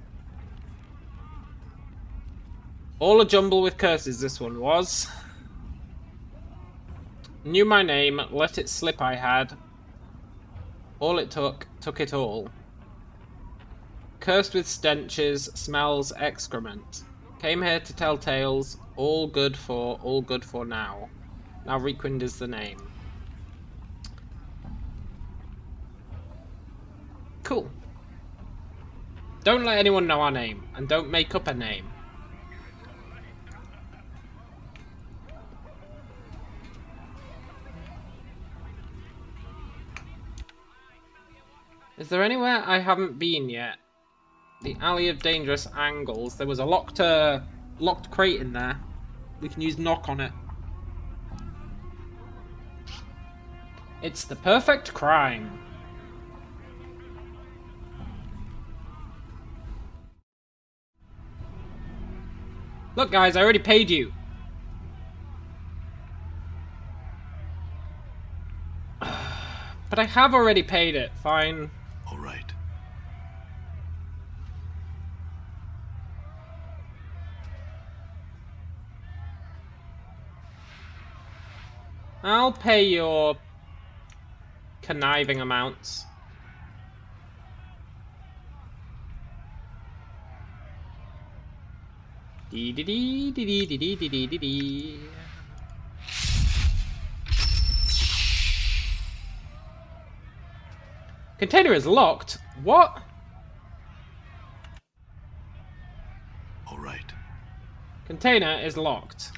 All a jumble with curses this one was. Knew my name, let it slip I had. All it took it all. Cursed with stenches, smells, excrement. Came here to tell tales, all good for now. Now Reekwind is the name. Cool. Don't let anyone know our name, and don't make up a name. Is there anywhere I haven't been yet? The Alley of Dangerous Angles. There was a locked crate in there. We can use knock on it. It's the perfect crime. Look guys, I already paid you. But I have already paid it, fine. All right. I'll pay your conniving amounts. Dee dee dee dee dee dee dee dee dee dee. Container is locked. What? All right. Container is locked.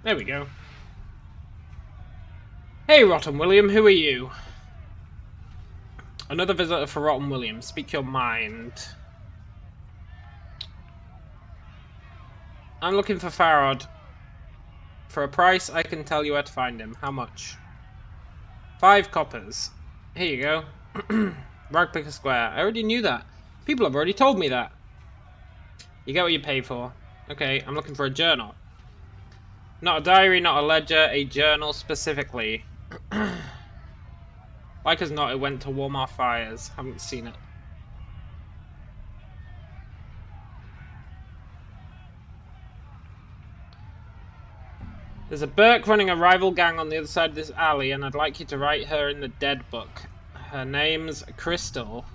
There we go. Hey, Rotten William, who are you? Another visitor for Rotten William. Speak your mind. I'm looking for Farod. For a price, I can tell you where to find him. How much? 5 coppers. Here you go. Ragpicker Square. I already knew that. People have already told me that. You get what you pay for. Okay, I'm looking for a journal. Not a diary, not a ledger, a journal specifically. Like as not, it went to warm our fires. Haven't seen it. There's a Burke running a rival gang on the other side of this alley, and I'd like you to write her in the dead book. Her name's Crystal.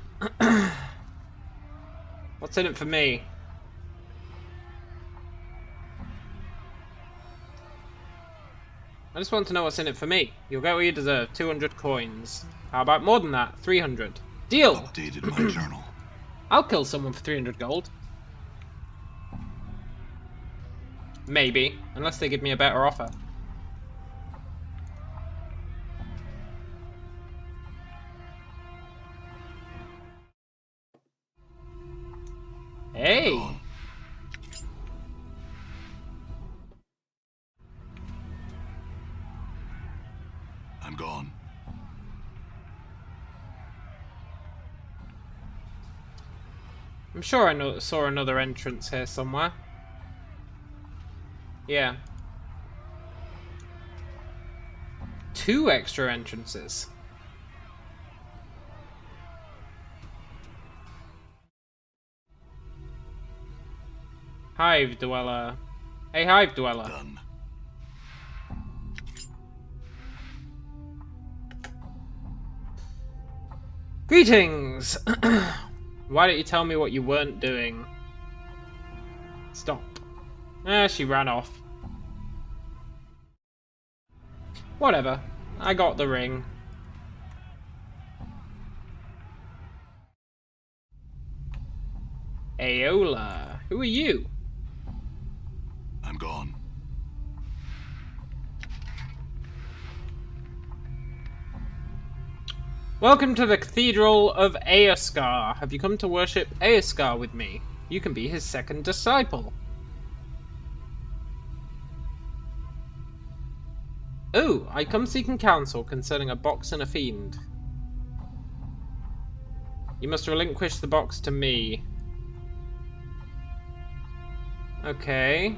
What's in it for me? I just want to know what's in it for me. You'll get what you deserve. 200 coins. How about more than that? 300. Deal! Updated my journal. I'll kill someone for 300 gold. Maybe. Unless they give me a better offer. Hey! Gone. I'm gone. I'm sure I saw another entrance here somewhere. Yeah. 2 extra entrances. Hive Dweller. Hey, Hive Dweller. Done. Greetings! Why don't you tell me what you weren't doing? Stop. She ran off. Whatever. I got the ring. Aola. Who are you? I'm gone. Welcome to the Cathedral of Eoskar. Have you come to worship Eoskar with me? You can be his second disciple. Oh, I come seeking counsel concerning a box and a fiend. You must relinquish the box to me. Okay.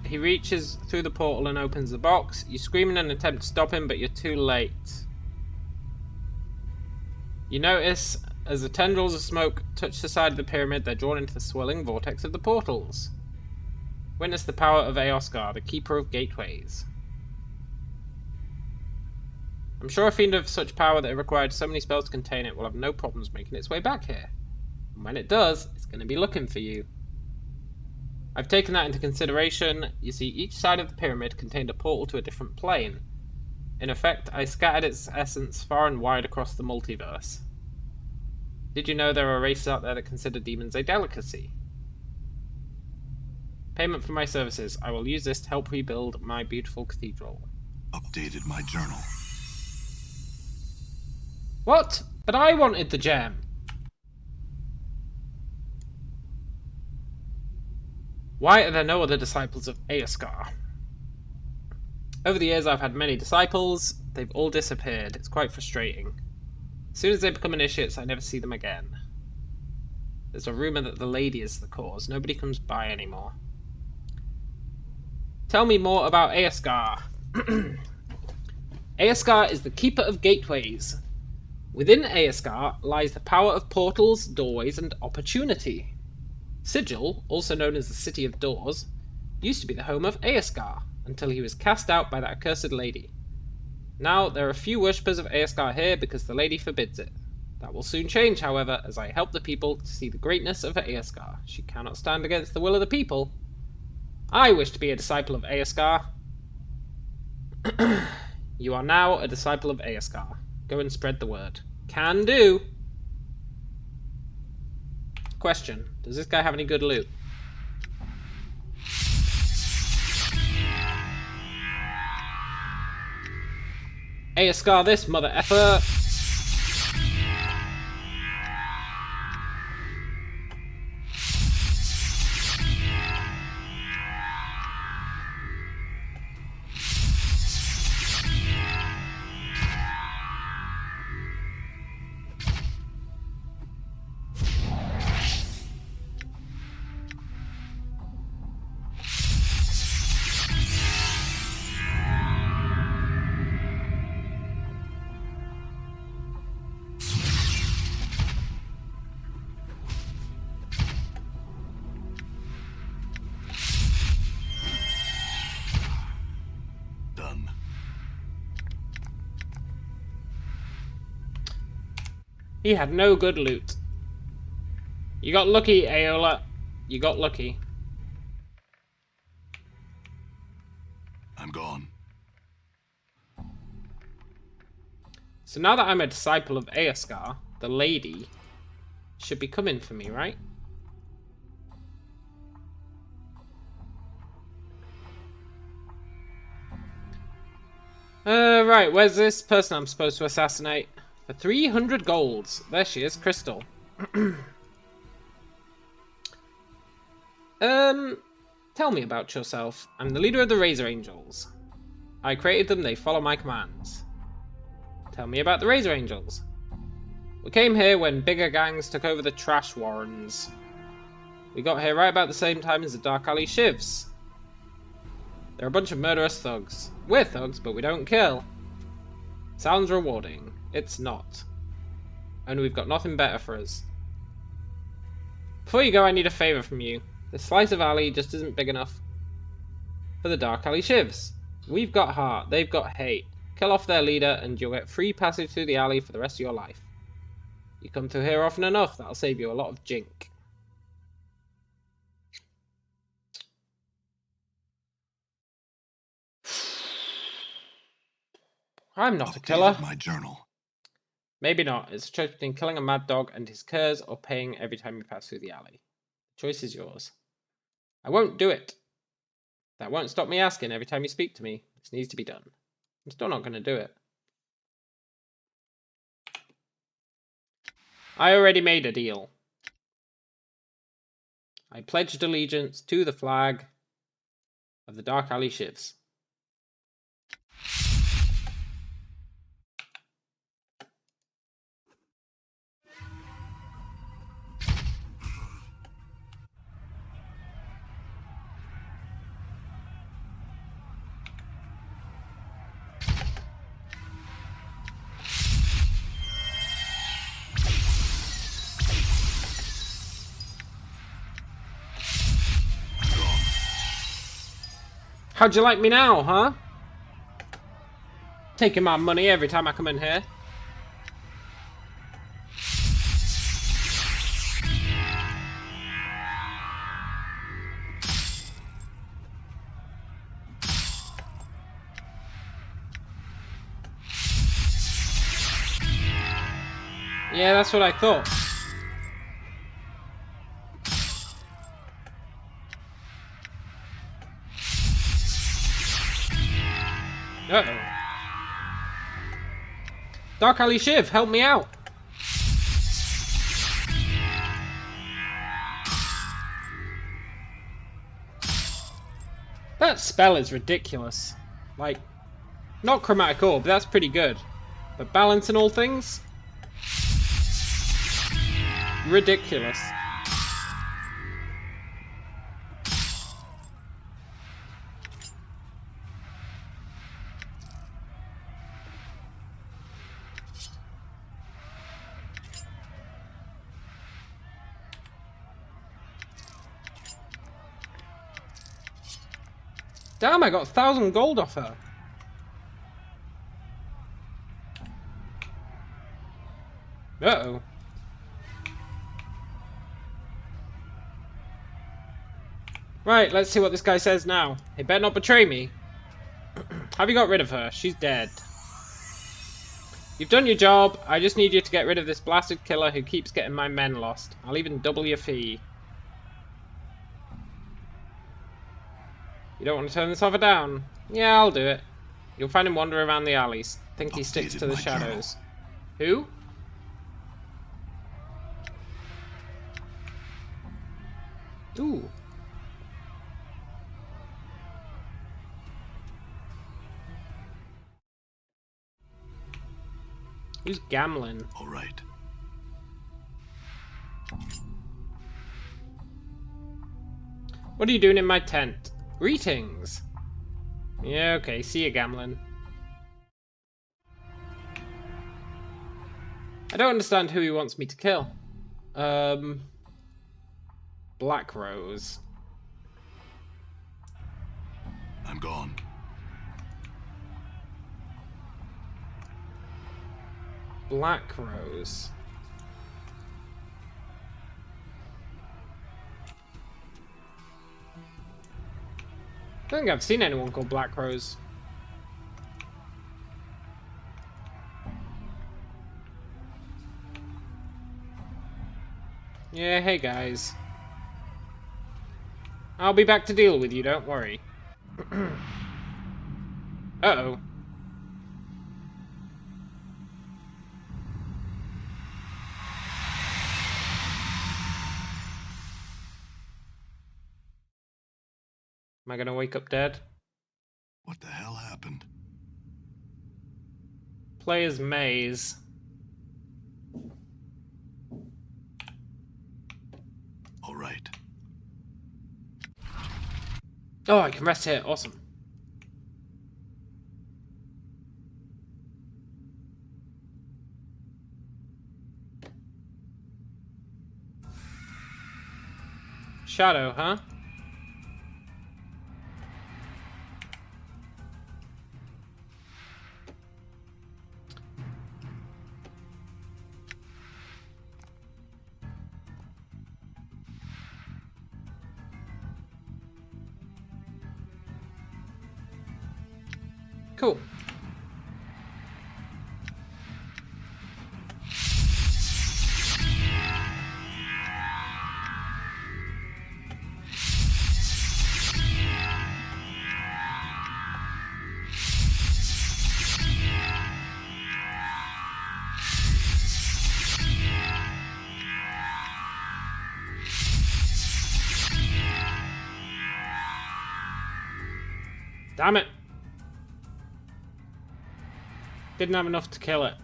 He reaches through the portal and opens the box. You scream in an attempt to stop him, but you're too late. You notice, as the tendrils of smoke touch the side of the pyramid, they're drawn into the swirling vortex of the portals. Witness the power of Eoskar, the keeper of gateways. I'm sure a fiend of such power that it required so many spells to contain it will have no problems making its way back here. And when it does, it's going to be looking for you. I've taken that into consideration. You see, each side of the pyramid contained a portal to a different plane. In effect, I scattered its essence far and wide across the multiverse. Did you know there are races out there that consider demons a delicacy? Payment for my services. I will use this to help rebuild my beautiful cathedral. Updated my journal. What? But I wanted the gem. Why are there no other disciples of Eoskar? Over the years I've had many disciples. They've all disappeared. It's quite frustrating. As soon as they become initiates, I never see them again. There's a rumour that the lady is the cause. Nobody comes by anymore. Tell me more about Eoskar. Eoskar is the keeper of gateways. Within Eoskar lies the power of portals, doorways, and opportunity. Sigil, also known as the City of Doors, used to be the home of Eoskar, until he was cast out by that accursed lady. Now, there are few worshippers of Eoskar here because the lady forbids it. That will soon change, however, as I help the people to see the greatness of Eoskar. She cannot stand against the will of the people. I wish to be a disciple of Eoskar. You are now a disciple of Eoskar. Go and spread the word. Can do! Question. Does this guy have any good loot? Eoskar this, mother effer! Done. He had no good loot. You got lucky, Aola. You got lucky. I'm gone. So now that I'm a disciple of Eoskar, the lady should be coming for me, right? Right, where's this person I'm supposed to assassinate? For 300 golds. There she is, Crystal. Tell me about yourself. I'm the leader of the Razor Angels. I created them, they follow my commands. Tell me about the Razor Angels. We came here when bigger gangs took over the Trash Warrens. We got here right about the same time as the Dark Alley Shivs. They're a bunch of murderous thugs. We're thugs, but we don't kill. Sounds rewarding. It's not. Only we've got nothing better for us. Before you go, I need a favour from you. This slice of alley just isn't big enough for the Dark Alley Shivs. We've got heart, they've got hate. Kill off their leader and you'll get free passage through the alley for the rest of your life. You come through here often enough, that'll save you a lot of jink. I'm not a killer. My journal. Maybe not. It's a choice between killing a mad dog and his curs or paying every time you pass through the alley. The choice is yours. I won't do it. That won't stop me asking every time you speak to me. This needs to be done. I'm still not going to do it. I already made a deal. I pledged allegiance to the flag of the Dark Alley Shivs. How'd you like me now, huh? Taking my money every time I come in here. Yeah, that's what I thought. Uh-oh. Dark Alley Shiv, help me out! That spell is ridiculous. Like, not chromatic orb, that's pretty good. But balance in all things? Ridiculous. Damn, I got 1,000 gold off her. Uh-oh. Right, let's see what this guy says now. He better not betray me. Have you got rid of her? She's dead. You've done your job. I just need you to get rid of this blasted killer who keeps getting my men lost. I'll even double your fee. You don't want to turn this offer down? Yeah, I'll do it. You'll find him wandering around the alleys. Think he sticks to the shadows. Who? Ooh. Who's Gamlin? All right. What are you doing in my tent? Greetings. Yeah, okay. See you, Gamlin. I don't understand who he wants me to kill. Black Rose. I'm gone. Black Rose. I don't think I've seen anyone called Black Rose. Yeah, hey guys. I'll be back to deal with you, don't worry. Uh-oh. I gonna wake up dead? What the hell happened? Player's maze. All right. Oh, I can rest here. Awesome. Shadow, huh? Cool. Damn it. Didn't have enough to kill it.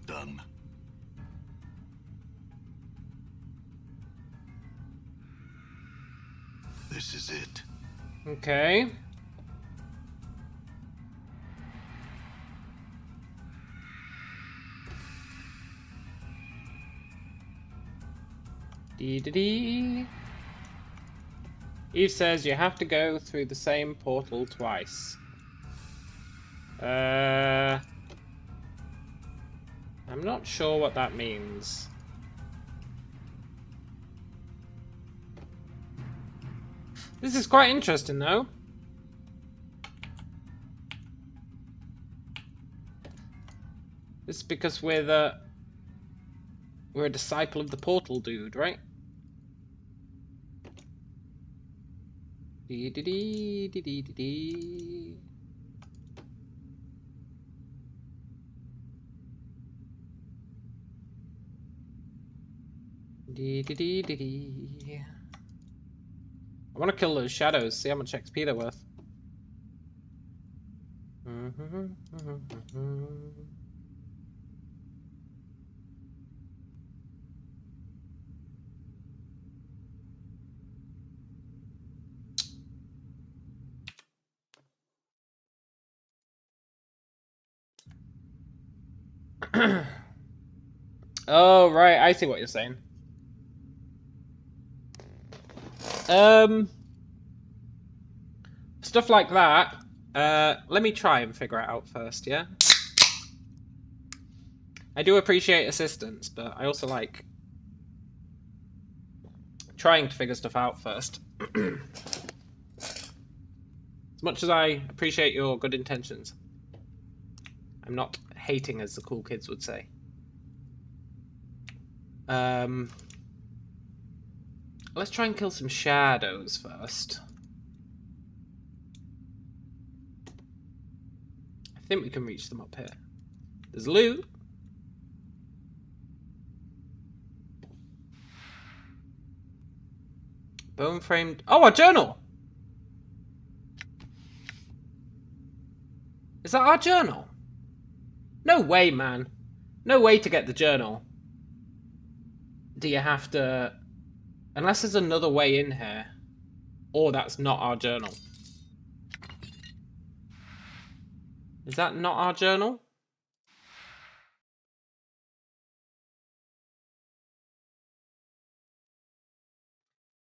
Done. This is it. Okay. Dee. Eve says you have to go through the same portal twice. I'm not sure what that means. This is quite interesting, though. This is because we're a disciple of the portal dude, right? Dee. I want to kill those shadows, see how much XP they're worth. Oh, right, I see what you're saying. Stuff like that. Let me try and figure it out first, yeah? I do appreciate assistance, but I also like trying to figure stuff out first. As much as I appreciate your good intentions, I'm not hating, as the cool kids would say. Let's try and kill some shadows first. I think we can reach them up here. There's loot. Bone framed. Oh, our journal! Is that our journal? No way, man. No way to get the journal. Do you have to... Unless there's another way in here. Or that's not our journal. Is that not our journal?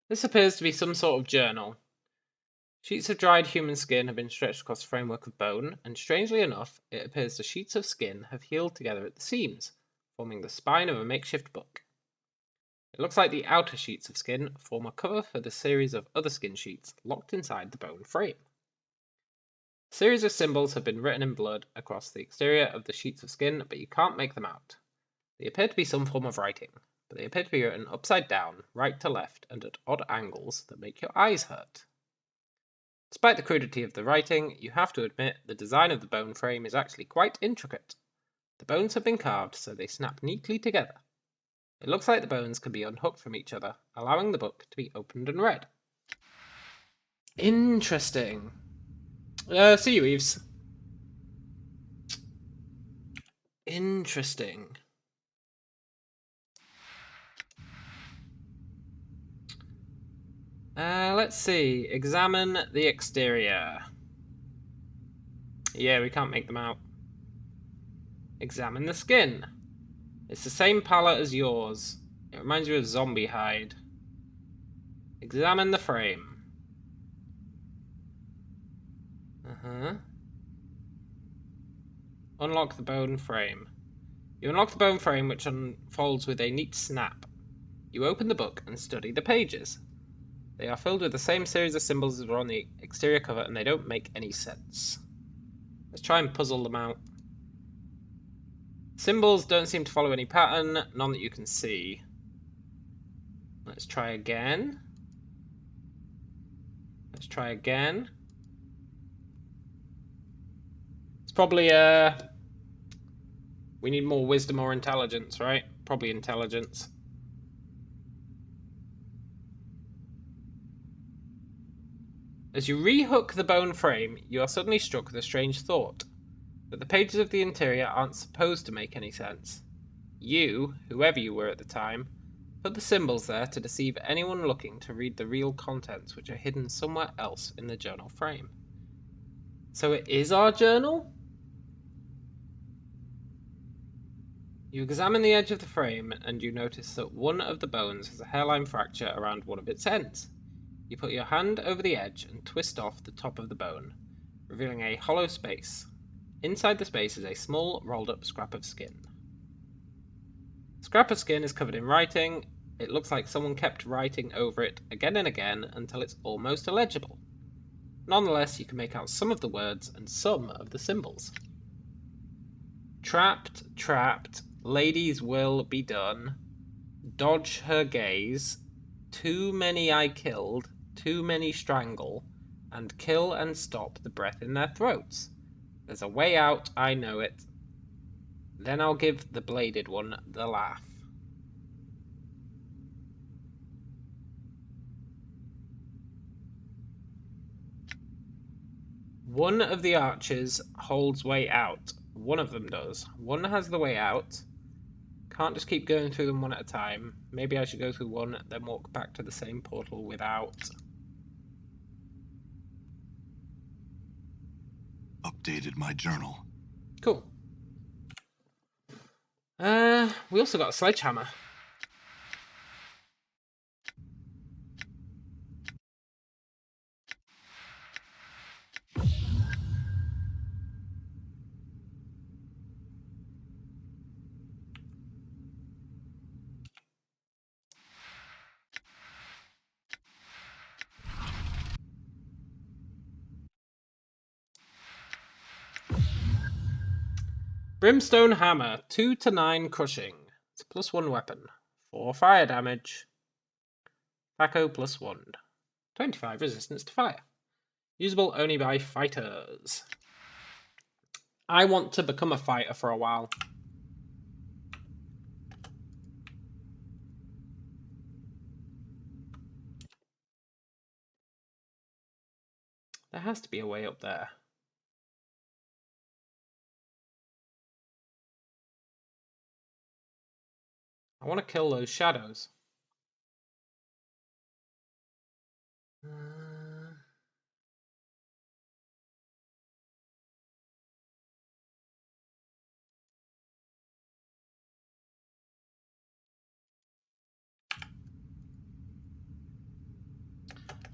This appears to be some sort of journal. Sheets of dried human skin have been stretched across the framework of bone, and strangely enough, it appears the sheets of skin have healed together at the seams, forming the spine of a makeshift book. It looks like the outer sheets of skin form a cover for the series of other skin sheets locked inside the bone frame. A series of symbols have been written in blood across the exterior of the sheets of skin, but you can't make them out. They appear to be some form of writing, but they appear to be written upside down, right to left, and at odd angles that make your eyes hurt. Despite the crudity of the writing, you have to admit the design of the bone frame is actually quite intricate. The bones have been carved so they snap neatly together. It looks like the bones can be unhooked from each other, allowing the book to be opened and read. Interesting. See you, Eves. Interesting. Let's see. Examine the exterior. Yeah, we can't make them out. Examine the skin. It's the same palette as yours. It reminds you of zombie hide. Examine the frame. Unlock the bone frame. You unlock the bone frame, which unfolds with a neat snap. You open the book and study the pages. They are filled with the same series of symbols as were on the exterior cover, and they don't make any sense. Let's try and puzzle them out. Symbols don't seem to follow any pattern, none that you can see. Let's try again. Let's try again. It's probably, we need more wisdom or intelligence, right? Probably intelligence. As you rehook the bone frame, you are suddenly struck with a strange thought. That the pages of the interior aren't supposed to make any sense. You, whoever you were at the time, put the symbols there to deceive anyone looking to read the real contents which are hidden somewhere else in the journal frame. So it is our journal? You examine the edge of the frame and you notice that one of the bones has a hairline fracture around one of its ends. You put your hand over the edge and twist off the top of the bone, revealing a hollow space. Inside the space is a small, rolled-up scrap of skin. The scrap of skin is covered in writing. It looks like someone kept writing over it again and again until it's almost illegible. Nonetheless, you can make out some of the words and some of the symbols. Trapped, trapped, ladies will be done. Dodge her gaze. Too many I killed, too many strangle, and kill and stop the breath in their throats. There's a way out, I know it. Then I'll give the bladed one the laugh. One of the archers holds way out. One of them does. One has the way out. Can't just keep going through them one at a time. Maybe I should go through one, then walk back to the same portal without. Updated my journal. Cool. We also got a sledgehammer. Brimstone hammer, 2 to 9 crushing. It's +1 weapon. 4 fire damage. Thaco +1. 25 resistance to fire. Usable only by fighters. I want to become a fighter for a while. There has to be a way up there. I want to kill those shadows.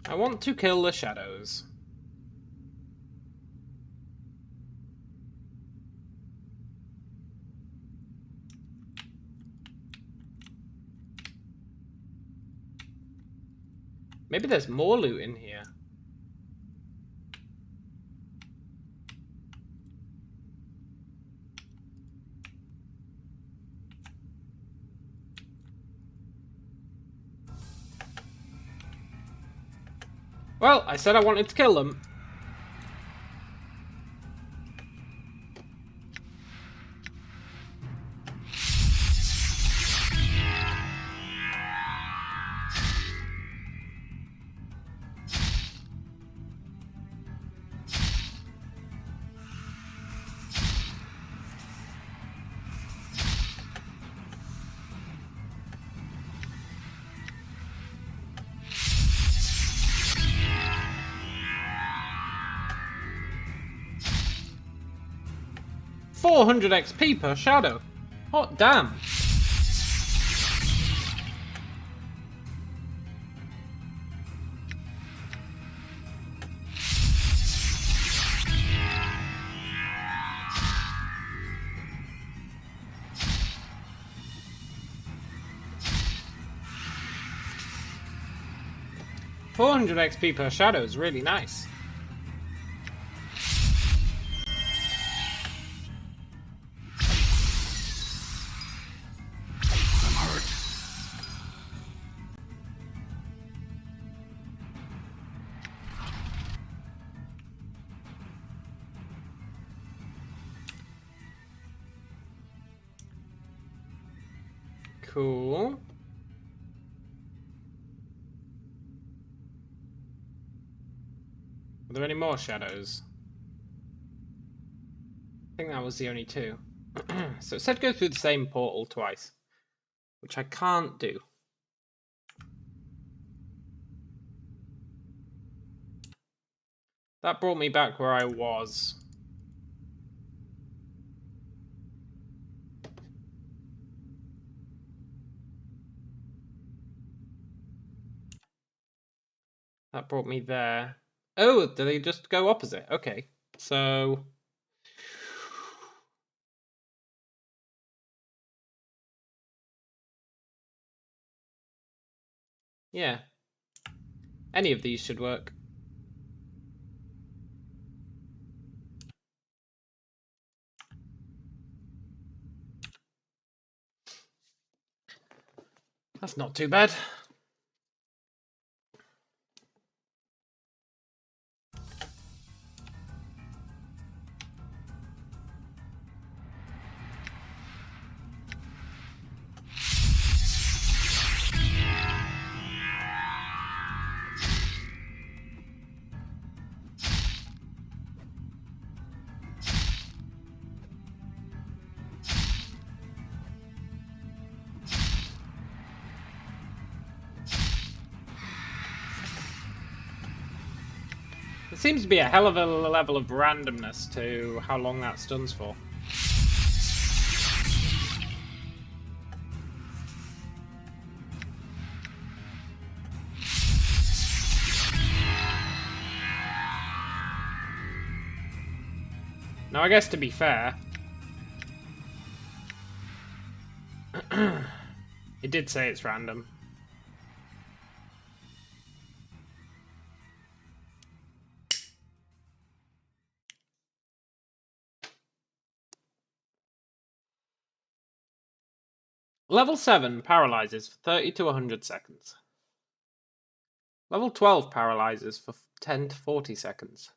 I want to kill the shadows. Maybe there's more loot in here. Well, I said I wanted to kill them. $400 XP per shadow. Hot damn. $400 XP per shadow is really nice. I'm hurt. Cool. Are there any more shadows? I think that was the only two. So it said go through the same portal twice, which I can't do. That brought me back where I was. That brought me there. Oh, do they just go opposite? Okay, so... yeah. Any of these should work. That's not too bad. There seems to be a hell of a level of randomness to how long that stuns for. Now, I guess to be fair, it did say it's random. Level 7 paralyzes for 30 to 100 seconds. Level 12 paralyzes for 10 to 40 seconds.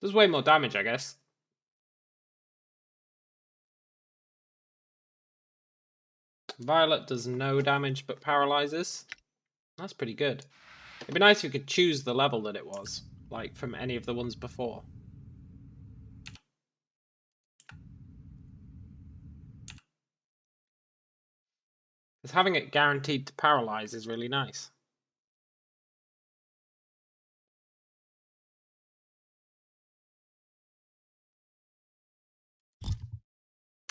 Does way more damage, I guess. Violet does no damage but paralyzes. That's pretty good. It'd be nice if you could choose the level that it was, like from any of the ones before. Because having it guaranteed to paralyze is really nice.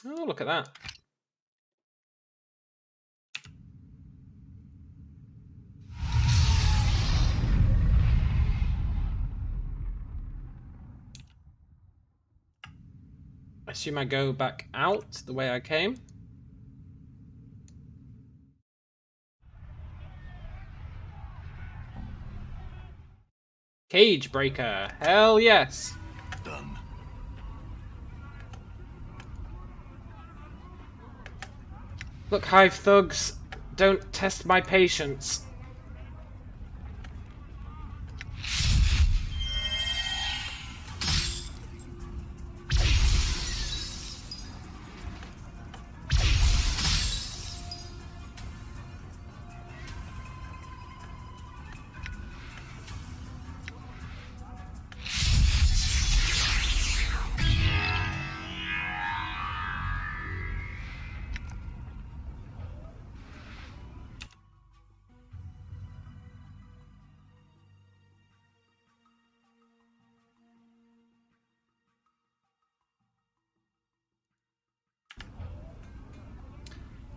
Oh, look at that. I assume I go back out the way I came. Cage breaker. Hell yes. Done. Look, Hive Thugs. Don't test my patience.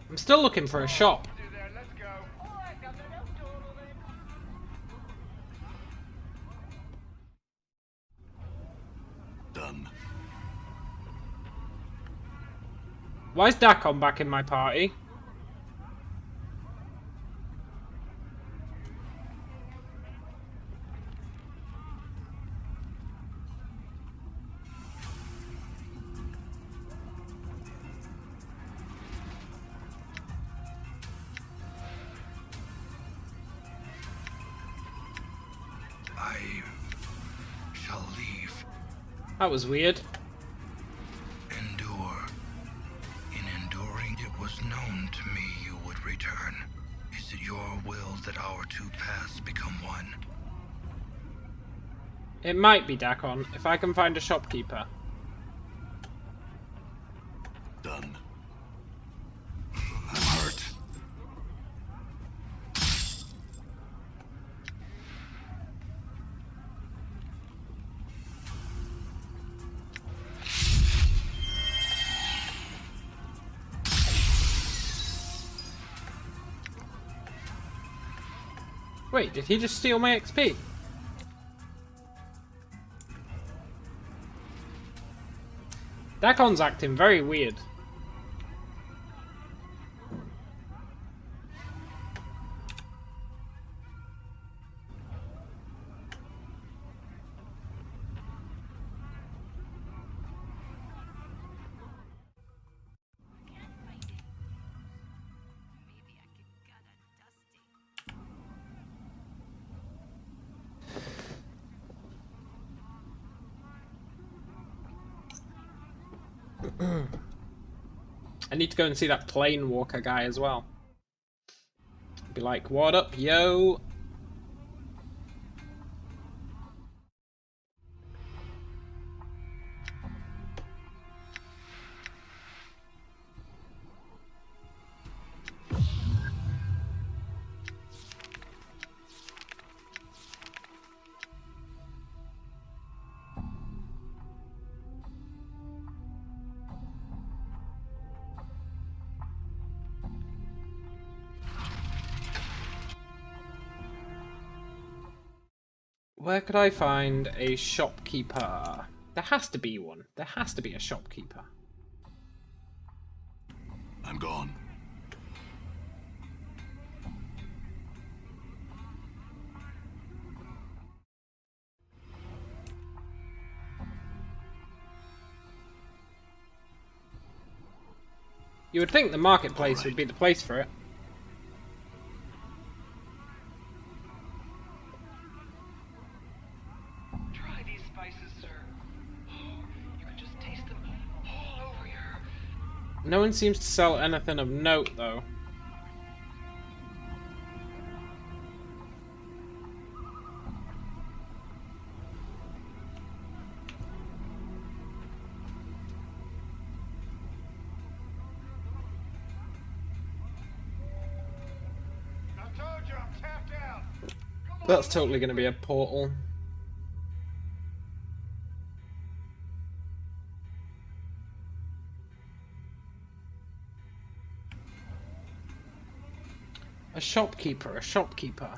I'm still looking for a shop. Do that, let's go. Alright, Governor, don't dawdle then. Done. Why is Dakon back in my party? I shall leave. That was weird. Endure. In enduring, it was known to me you would return. Is it your will that our two paths become one? It might be Dakon, if I can find a shopkeeper. Done. I'm hurt. Wait, did he just steal my XP? Dakon's acting very weird. I need to go and see that plane walker guy as well. Be like, what up, yo? Where could I find a shopkeeper? There has to be one. There has to be a shopkeeper. I'm gone. You would think the marketplace would be the place for it. Try these spices, sir. Oh, you can just taste them all over here. No one seems to sell anything of note, though. I told you I'm tapped out. Come on, That's totally going to be a portal. A shopkeeper, a shopkeeper.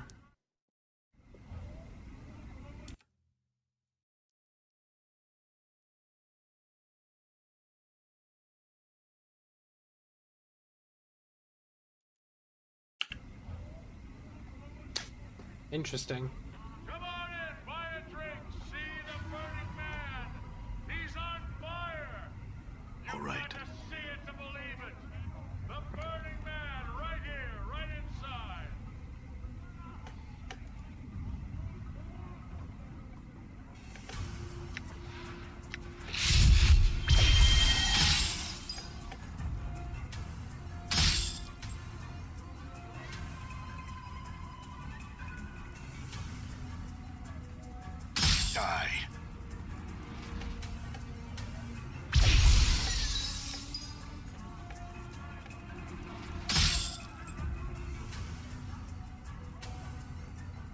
Interesting. Come on in, buy a drink. See the burning man. He's on fire. All right. Got to see it to believe it. The burning man, right here, right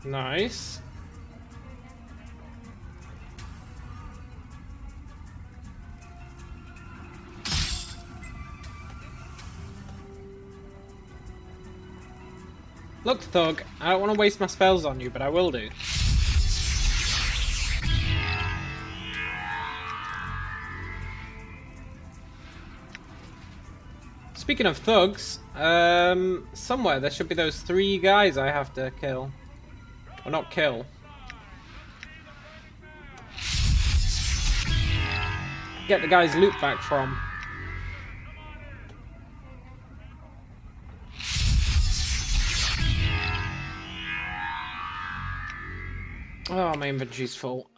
Nice. Look, Thug, I don't want to waste my spells on you, but I will do. Speaking of thugs, somewhere there should be those 3 guys I have to kill. Or not kill. Get the guy's loot back from. Oh, my inventory's full.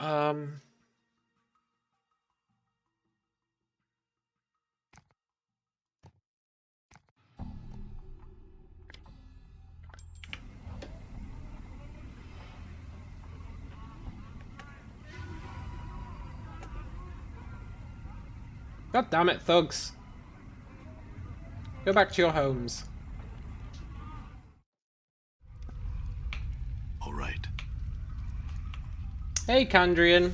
God damn it, thugs. Go back to your homes. All right. Hey, Candrian.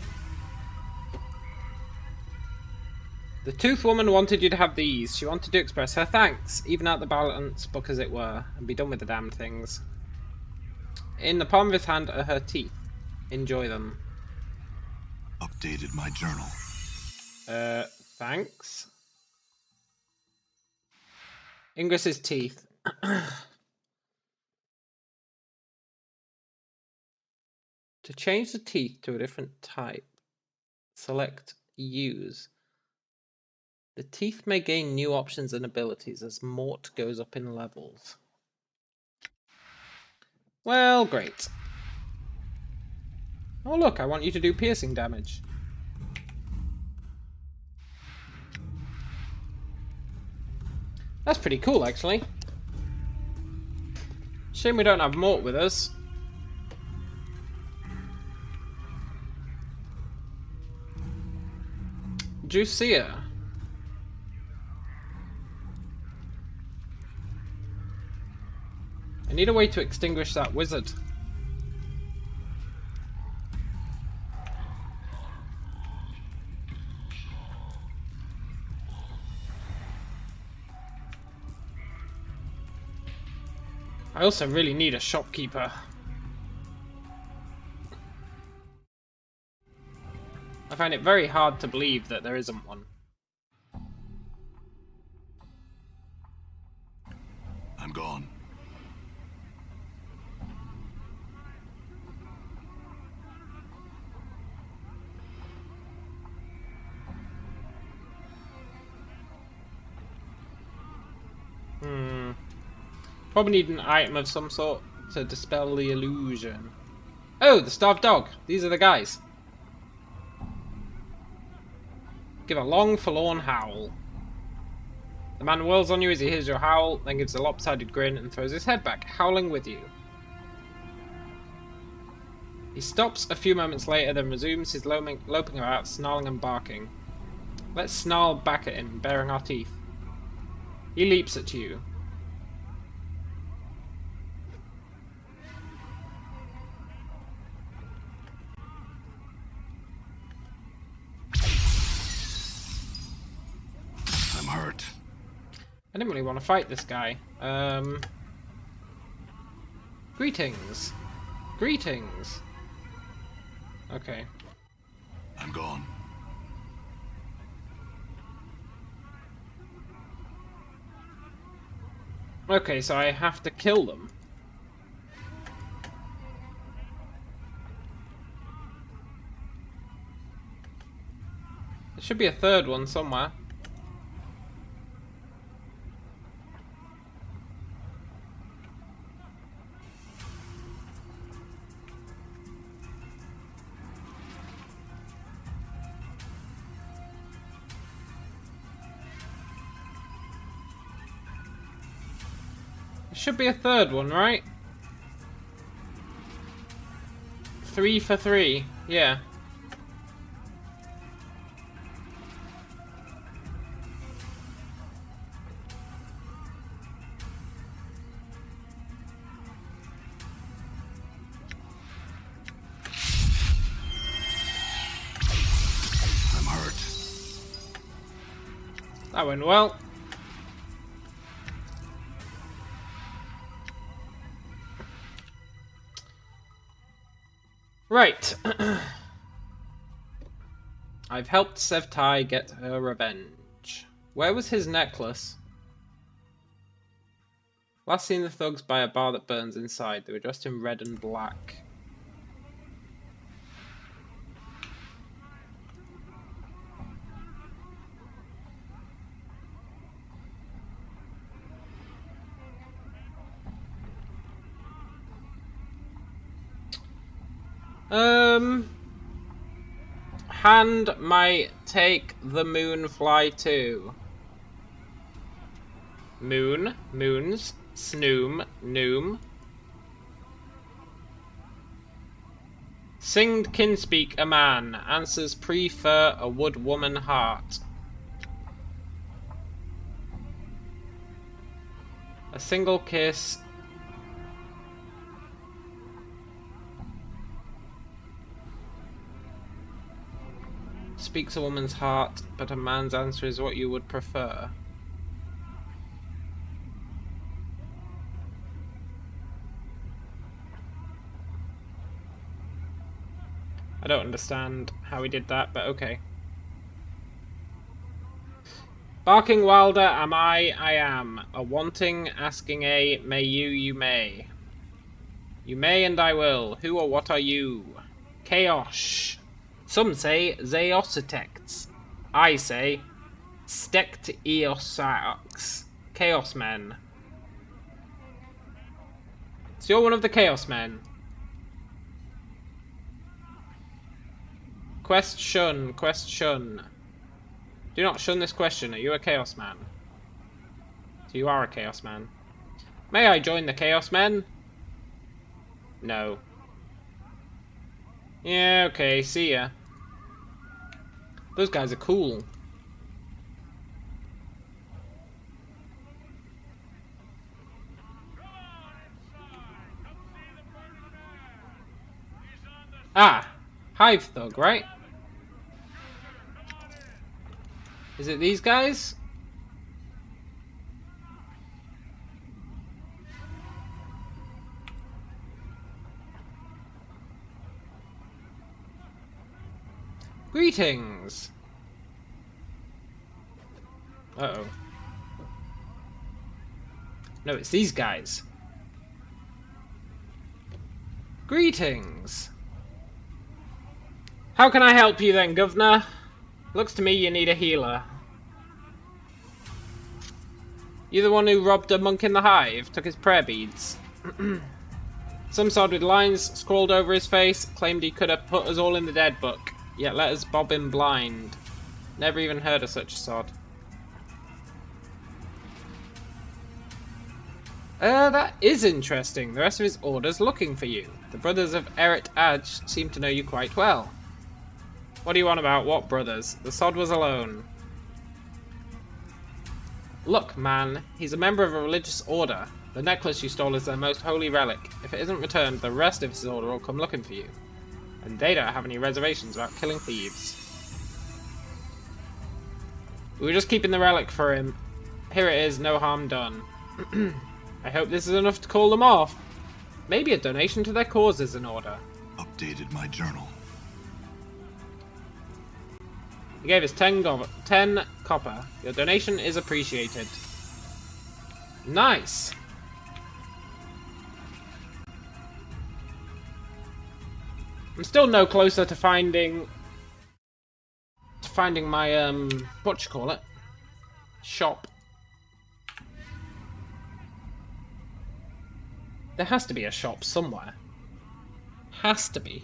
The Tooth Woman wanted you to have these. She wanted to express her thanks, even out the balance book as it were, and be done with the damn things. In the palm of his hand are her teeth. Enjoy them. Updated my journal. Thanks. Ingris's teeth. To change the teeth to a different type, select Use. The teeth may gain new options and abilities as Mort goes up in levels. Well, great. Oh look, I want you to do piercing damage. That's pretty cool, actually. Shame we don't have Mort with us. Juicia. I need a way to extinguish that wizard. I also really need a shopkeeper. I find it very hard to believe that there isn't one. I'm gone. Probably need an item of some sort to dispel the illusion. Oh, the starved dog. These are the guys. Give a long, forlorn howl. The man whirls on you as he hears your howl, then gives a lopsided grin and throws his head back, howling with you. He stops a few moments later, then resumes his loping about, snarling and barking. Let's snarl back at him, baring our teeth. He leaps at you. I'm hurt. I didn't really want to fight this guy. Greetings. Greetings. Okay. I'm gone. Okay, so I have to kill them. There should be a third one somewhere. There should be a third one, right? 3 for 3, yeah. That went well. Right. I've helped Sevtai get her revenge. Where was his necklace? Last seen the thugs by a bar that burns inside. They were dressed in red and black. Hand might take the moon fly too. Moon, moons, snoom, noom. Singed kinspeak a man, answers prefer a wood woman heart. A single kiss. Speaks a woman's heart, but a man's answer is what you would prefer. I don't understand how he did that, but okay. Barking wilder am I am. A wanting, asking a, may you may. You may and I will. Who or what are you? Chaos. Some say Zeositects. I say Stect Eosax. Chaos Men. So you're one of the Chaos Men. Quest shun, quest shun. Do not shun this question. Are you a Chaos Man? So you are a Chaos Man. May I join the Chaos Men? No. Yeah, okay, see ya. Those guys are cool. Ah! Hive Thug, right? Is it these guys? Greetings! Uh-oh. No, it's these guys. Greetings! How can I help you then, Governor? Looks to me you need a healer. You the one who robbed a monk in the hive, took his prayer beads. Some sod with lines scrawled over his face claimed he could have put us all in the dead book, yet let us bob him blind. Never even heard of such a sod. That is interesting. The rest of his order's looking for you. The brothers of Eret Adj seem to know you quite well. What do you want about what brothers? The sod was alone. Look, man, he's a member of a religious order. The necklace you stole is their most holy relic. If it isn't returned, the rest of his order will come looking for you. And they don't have any reservations about killing thieves. We were just keeping the relic for him. Here it is, no harm done. I hope this is enough to call them off. Maybe a donation to their cause is in order. Updated my journal. He gave us 10 copper. Your donation is appreciated. Nice! I'm still no closer to finding my what you call it? Shop. There has to be a shop somewhere. Has to be.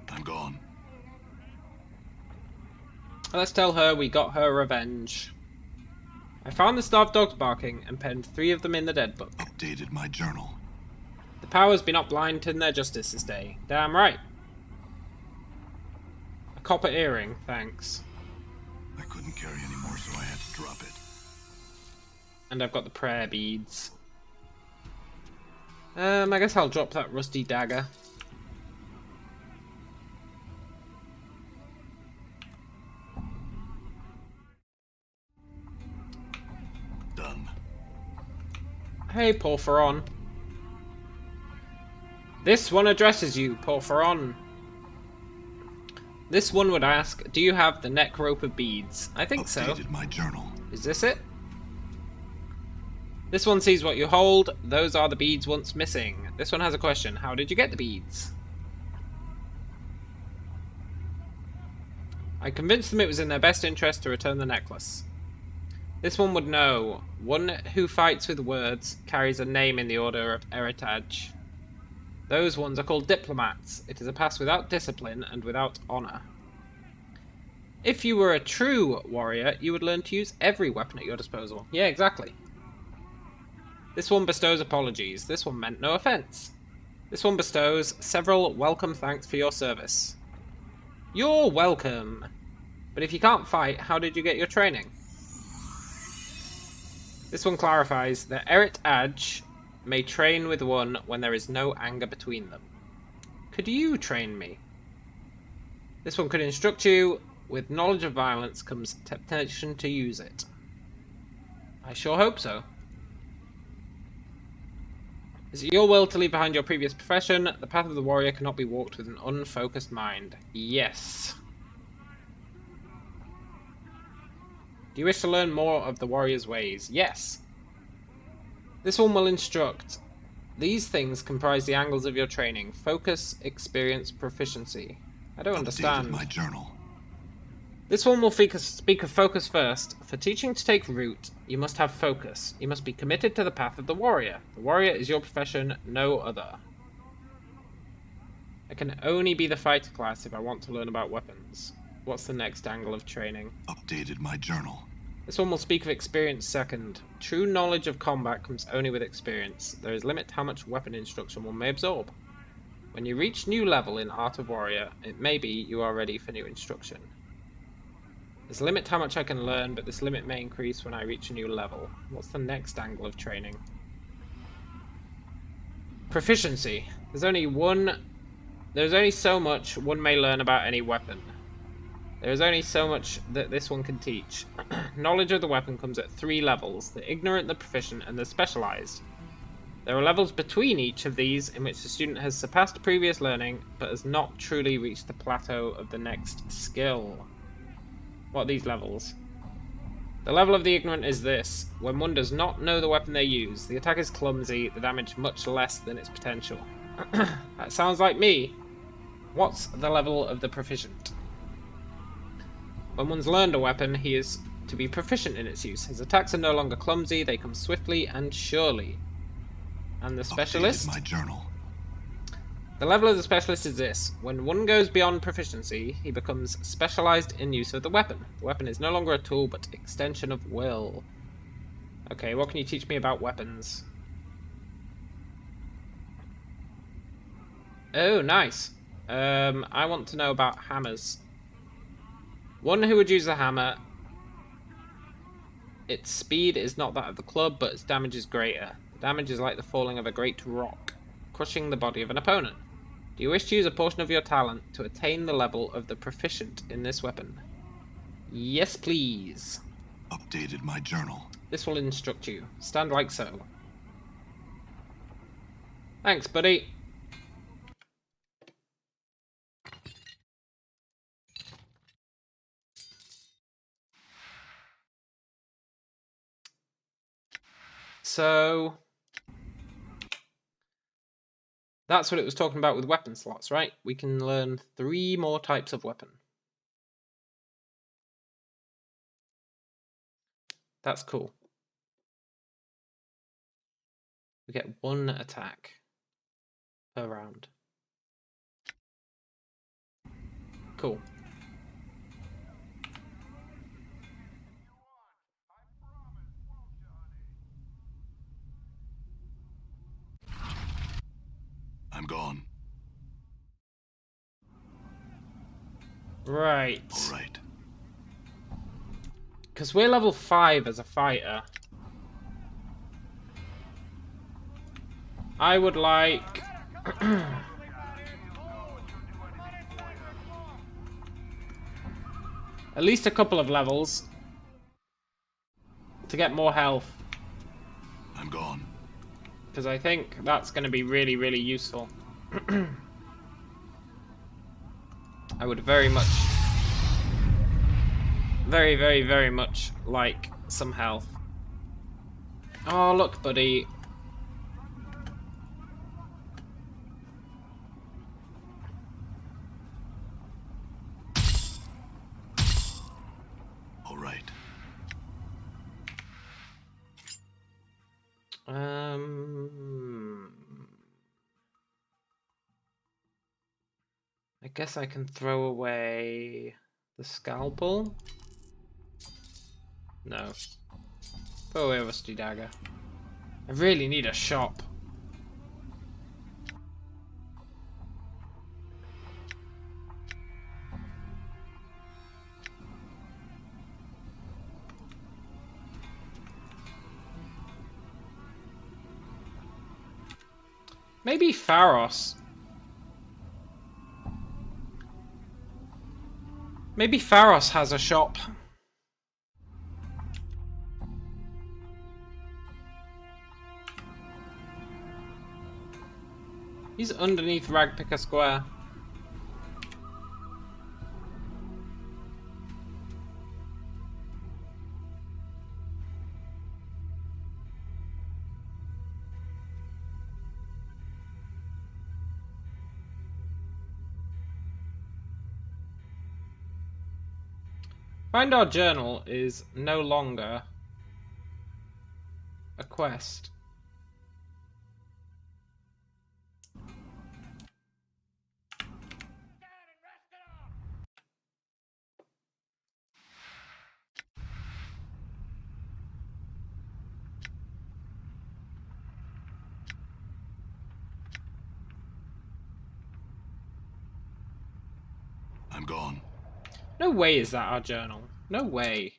I'm gone. Let's tell her we got her revenge. I found the starved dogs barking and penned 3 of them in the dead book. Updated my journal. The powers be not blind to their justice this day. Damn right. A copper earring, thanks. I couldn't carry anymore, so I had to drop it. And I've got the prayer beads. I guess I'll drop that rusty dagger. Hey, Porphyron. This one addresses you, Porphyron. This one would ask, do you have the neck rope of beads? I think so. Updated my journal. Is this it? This one sees what you hold. Those are the beads once missing. This one has a question. How did you get the beads? I convinced them it was in their best interest to return the necklace. This one would know. One who fights with words carries a name in the order of heritage. Those ones are called diplomats. It is a pass without discipline and without honor. If you were a true warrior, you would learn to use every weapon at your disposal. Yeah, exactly. This one bestows apologies. This one meant no offense. This one bestows several welcome thanks for your service. You're welcome. But if you can't fight, how did you get your training? This one clarifies that Eret Adj may train with one when there is no anger between them. Could you train me? This one could instruct you. With knowledge of violence comes temptation to use it. I sure hope so. Is it your will to leave behind your previous profession? The path of the warrior cannot be walked with an unfocused mind. Yes. Do you wish to learn more of the warrior's ways? Yes. This one will instruct. These things comprise the angles of your training. Focus, experience, proficiency. I don't understand. My journal. This one will speak of focus first. For teaching to take root, you must have focus. You must be committed to the path of the warrior. The warrior is your profession, no other. I can only be the fighter class if I want to learn about weapons. What's the next angle of training? Updated my journal. This one will speak of experience second. True knowledge of combat comes only with experience. There is a limit to how much weapon instruction one may absorb. When you reach new level in Art of Warrior, it may be you are ready for new instruction. There's a limit to how much I can learn, but this limit may increase when I reach a new level. What's the next angle of training? Proficiency. There's only so much one may learn about any weapon. There is only so much that this one can teach. Knowledge of the weapon comes at 3 levels: the ignorant, the proficient, and the specialized. There are levels between each of these in which the student has surpassed previous learning, but has not truly reached the plateau of the next skill. What are these levels? The level of the ignorant is this: when one does not know the weapon they use, the attack is clumsy, the damage much less than its potential. That sounds like me. What's the level of the proficient? When one's learned a weapon, he is to be proficient in its use. His attacks are no longer clumsy, they come swiftly and surely. And the specialist? My journal. The level of the specialist is this: when one goes beyond proficiency, he becomes specialized in use of the weapon. The weapon is no longer a tool, but extension of will. Okay, what can you teach me about weapons? Oh, nice. I want to know about hammers. One who would use the hammer. Its speed is not that of the club, but its damage is greater. The damage is like the falling of a great rock, crushing the body of an opponent. Do you wish to use a portion of your talent to attain the level of the proficient in this weapon? Yes, please. Updated my journal. This will instruct you. Stand like so. Thanks, buddy. So that's what it was talking about with weapon slots, right? We can learn 3 more types of weapon. That's cool. We get 1 attack per round. Cool. I'm gone. Right. All right. Because we're level 5 as a fighter. I would like... at least a couple of levels to get more health. I'm gone. because I think that's going to be really, really useful. I would very much, very, very, very much like some health. Oh, look, buddy. All right. I guess I can throw away the scalpel. No. Throw away a rusty dagger. I really need a shop. Maybe Pharos. Maybe Pharos has a shop. He's underneath Ragpicker Square. Find our journal is no longer a quest. I'm gone. No way is that our journal. No way.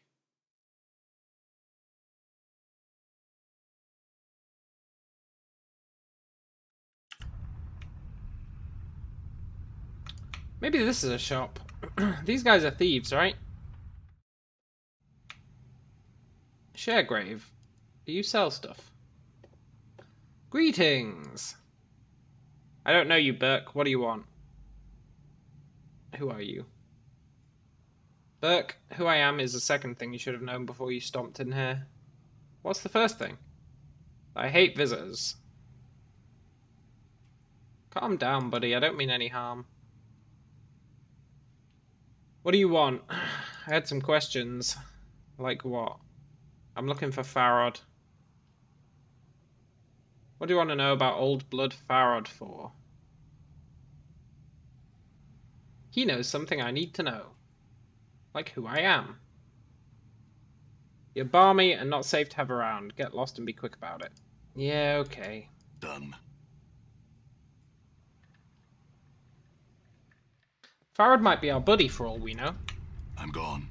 Maybe this is a shop. These guys are thieves, right? Sharegrave. Do you sell stuff? Greetings! I don't know you, Burke. What do you want? Who are you? Burke, who I am is the second thing you should have known before you stomped in here. What's the first thing? I hate visitors. Calm down, buddy. I don't mean any harm. What do you want? I had some questions. Like what? I'm looking for Farod. What do you want to know about Old Blood Farod for? He knows something I need to know. Like who I am. You're balmy and not safe to have around. Get lost and be quick about it. Yeah, okay. Done. Farod might be our buddy for all we know. I'm gone.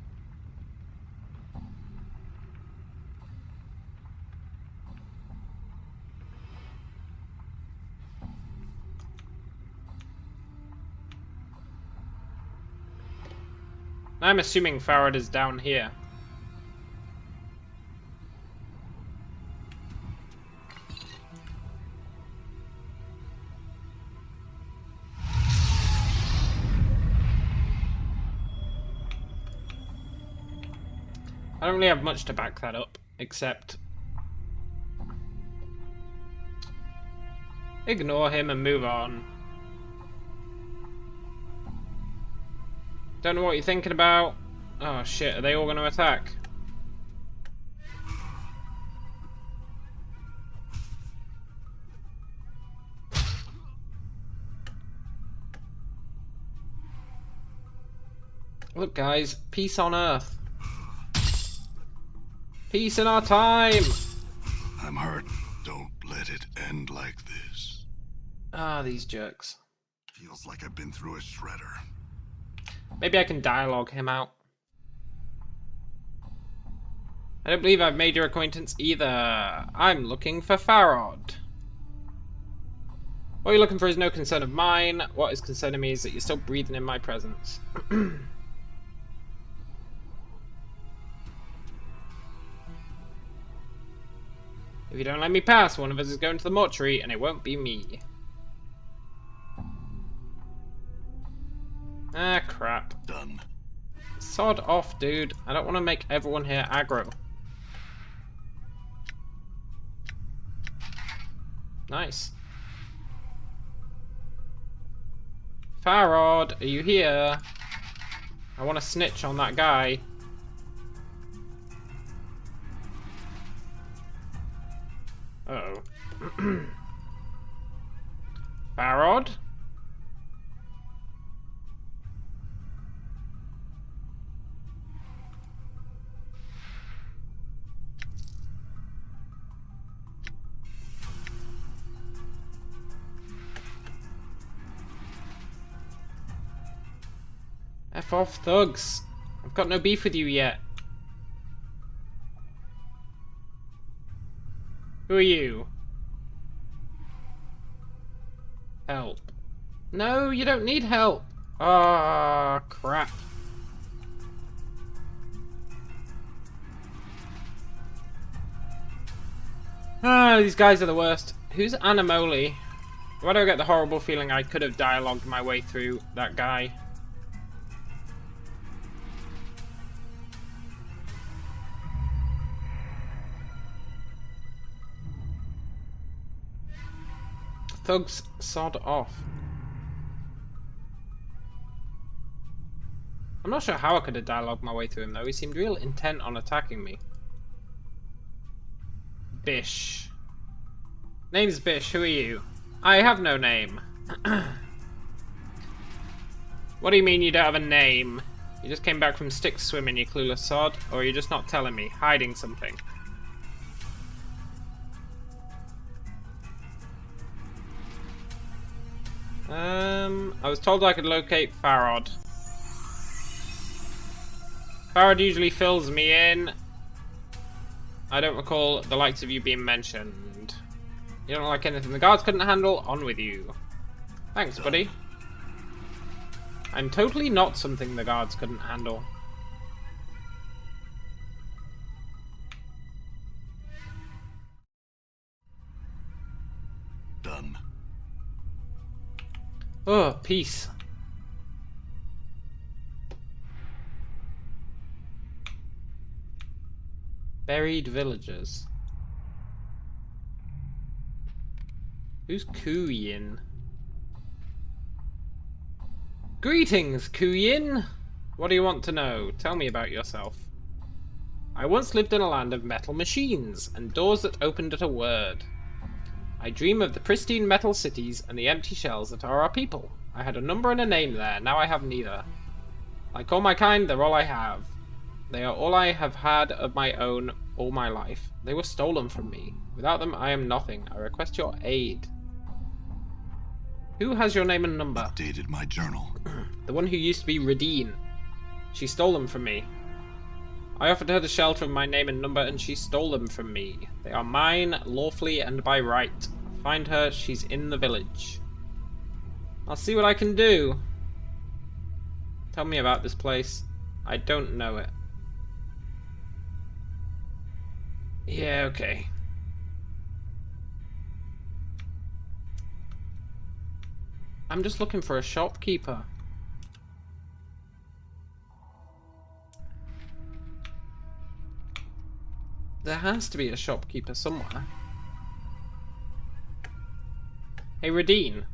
I'm assuming Farod is down here. I don't really have much to back that up, except ignore him and move on. Don't know what you're thinking about. Oh shit, are they all going to attack? Look guys, peace on Earth. Peace in our time! I'm hurt. Don't let it end like this. Ah, these jerks. Feels like I've been through a shredder. Maybe I can dialogue him out. I don't believe I've made your acquaintance either. I'm looking for Farod. What you're looking for is no concern of mine. What is concerning me is that you're still breathing in my presence. If you don't let me pass, one of us is going to the mortuary, and it won't be me. Ah, crap. Done. Sod off, dude. I don't want to make everyone here aggro. Nice. Farrod, are you here? I want to snitch on that guy. Uh-oh. Farrod? F off, thugs. I've got no beef with you yet. Who are you? Help. No, you don't need help. Ah, crap. Ah, these guys are the worst. Who's Anemoli? Why do I get the horrible feeling I could have dialogued my way through that guy? Thugs, sod off. I'm not sure how I could have dialogued my way through him though. He seemed real intent on attacking me. Bish. Name's Bish, who are you? I have no name. What do you mean you don't have a name? You just came back from stick swimming, you clueless sod? Or are you just not telling me? Hiding something? I was told I could locate Farrod. Farrod usually fills me in. I don't recall the likes of you being mentioned. You don't like anything the guards couldn't handle? On with you. Thanks, buddy. I'm totally not something the guards couldn't handle. Done. Oh, peace. Buried villagers. Who's Kuyin? Greetings, Kuyin! What do you want to know? Tell me about yourself. I once lived in a land of metal machines, and doors that opened at a word. I dream of the pristine metal cities and the empty shells that are our people. I had a number and a name there, now I have neither. Like all my kind, they're all I have. They are all I have had of my own all my life. They were stolen from me. Without them, I am nothing. I request your aid. Who has your name and number? Updated my journal. The one who used to be Radine. She stole them from me. I offered her the shelter of my name and number, and she stole them from me. They are mine, lawfully and by right. Find her, she's in the village. I'll see what I can do. Tell me about this place. I don't know it. Yeah, okay. I'm just looking for a shopkeeper. There has to be a shopkeeper somewhere. Hey, Radine.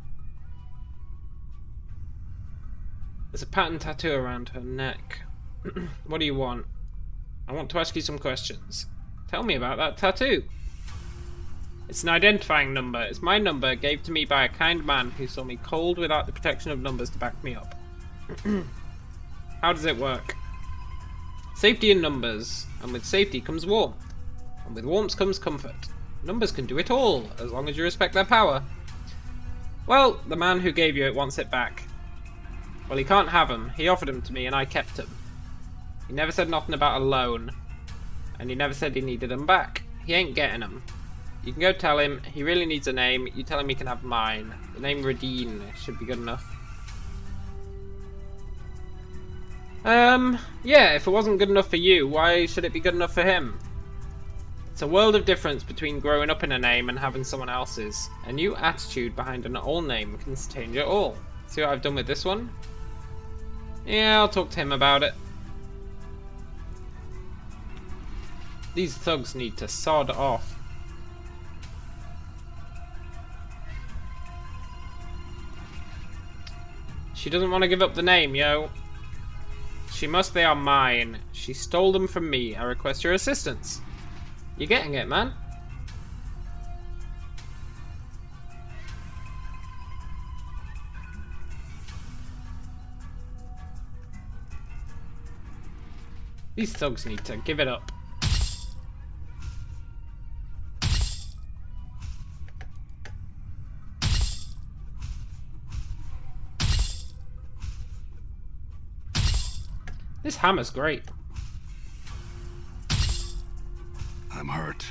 There's a pattern tattoo around her neck. What do you want? I want to ask you some questions. Tell me about that tattoo. It's an identifying number. It's my number, gave to me by a kind man who saw me cold without the protection of numbers to back me up. How does it work? Safety in numbers, and with safety comes warmth. And with warmth comes comfort. Numbers can do it all, as long as you respect their power. Well, the man who gave you it wants it back. Well, he can't have them. He offered them to me, and I kept them. He never said nothing about a loan. And he never said he needed them back. He ain't getting them. You can go tell him. He really needs a name. You tell him he can have mine. The name Radine should be good enough. Yeah, if it wasn't good enough for you, why should it be good enough for him? It's a world of difference between growing up in a name and having someone else's. A new attitude behind an old name can change it all. See what I've done with this one? Yeah, I'll talk to him about it. These thugs need to sod off. She doesn't want to give up the name, yo. She must, they are mine. She stole them from me. I request your assistance. You're getting it, man. These thugs need to give it up. This hammer's great. I'm hurt.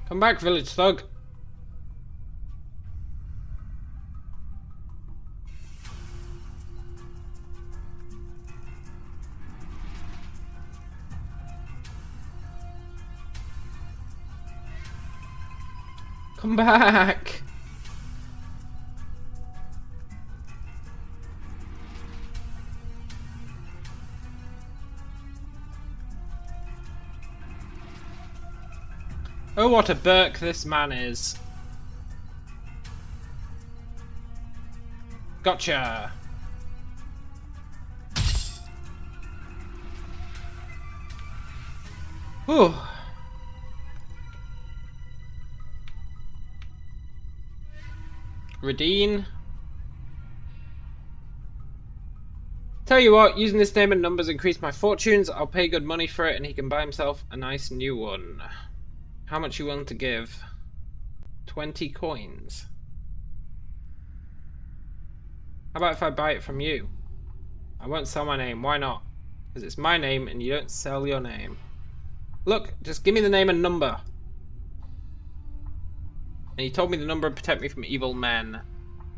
Come back, village thug. Come back. Oh, what a Burke this man is. Gotcha. Whew. Redeem. Tell you what, using this name and numbers increase my fortunes. I'll pay good money for it and he can buy himself a nice new one. How much you willing to give? 20 coins. How about if I buy it from you? I won't sell my name. Why not? Because it's my name and you don't sell your name. Look, just give me the name and number. And he told me the number would protect me from evil men.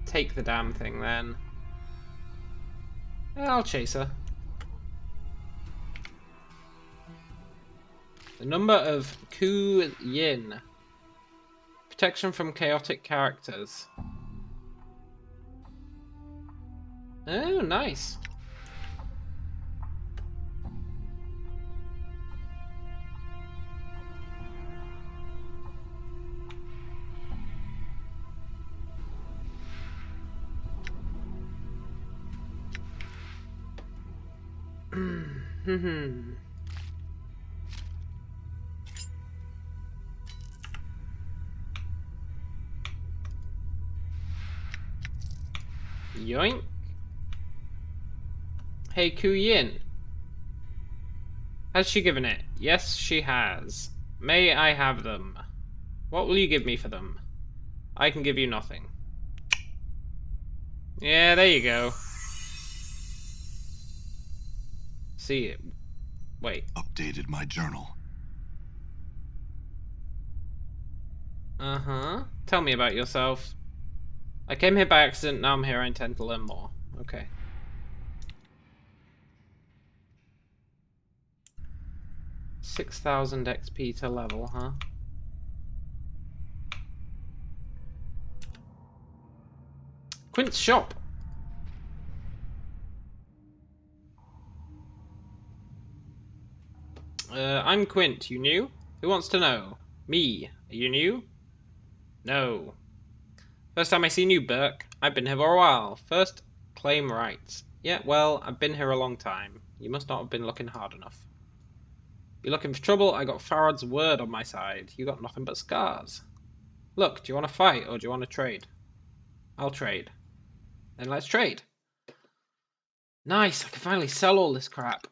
Take the damn thing then. I'll chase her. The number of Ku Yin. Protection from chaotic characters. Oh, nice. Yoink. Hey, Ku Yin. Has she given it? Yes, she has. May I have them? What will you give me for them? I can give you nothing. Yeah, there you go. See it. Wait. Updated my journal. Uh-huh. Tell me about yourself. I came here by accident, now I'm here, I intend to learn more. Okay. $6,000 XP to level, huh? Quint's shop. I'm Quint, you new? Who wants to know? Me. Are you new? No. First time I seen you, Burke. I've been here for a while. First, claim rights. Yeah, well, I've been here a long time. You must not have been looking hard enough. You looking for trouble? I got Farad's word on my side. You got nothing but scars. Look, do you want to fight or do you want to trade? I'll trade. Then let's trade. Nice, I can finally sell all this crap.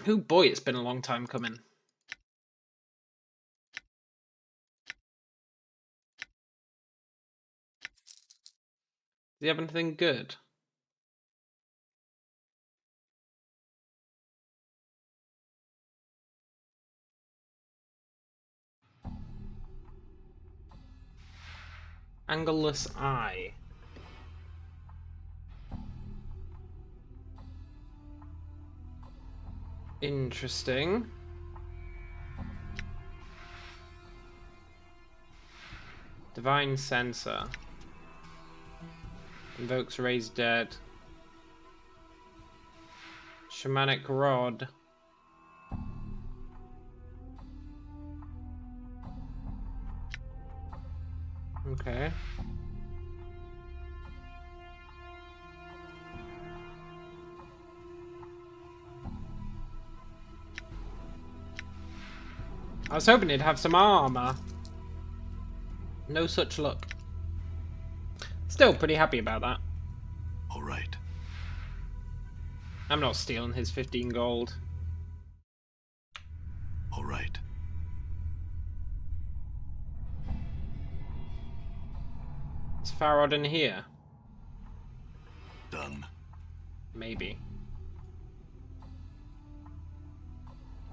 Oh boy, it's been a long time coming. he have anything good? Angleless eye. Interesting. Divine Sensor. Invokes Raised Dead. Shamanic Rod. Okay. I was hoping it'd have some armor. No such luck. Still pretty happy about that. All right. I'm not stealing his 15 gold. All right. Is Farod in here? Done. Maybe.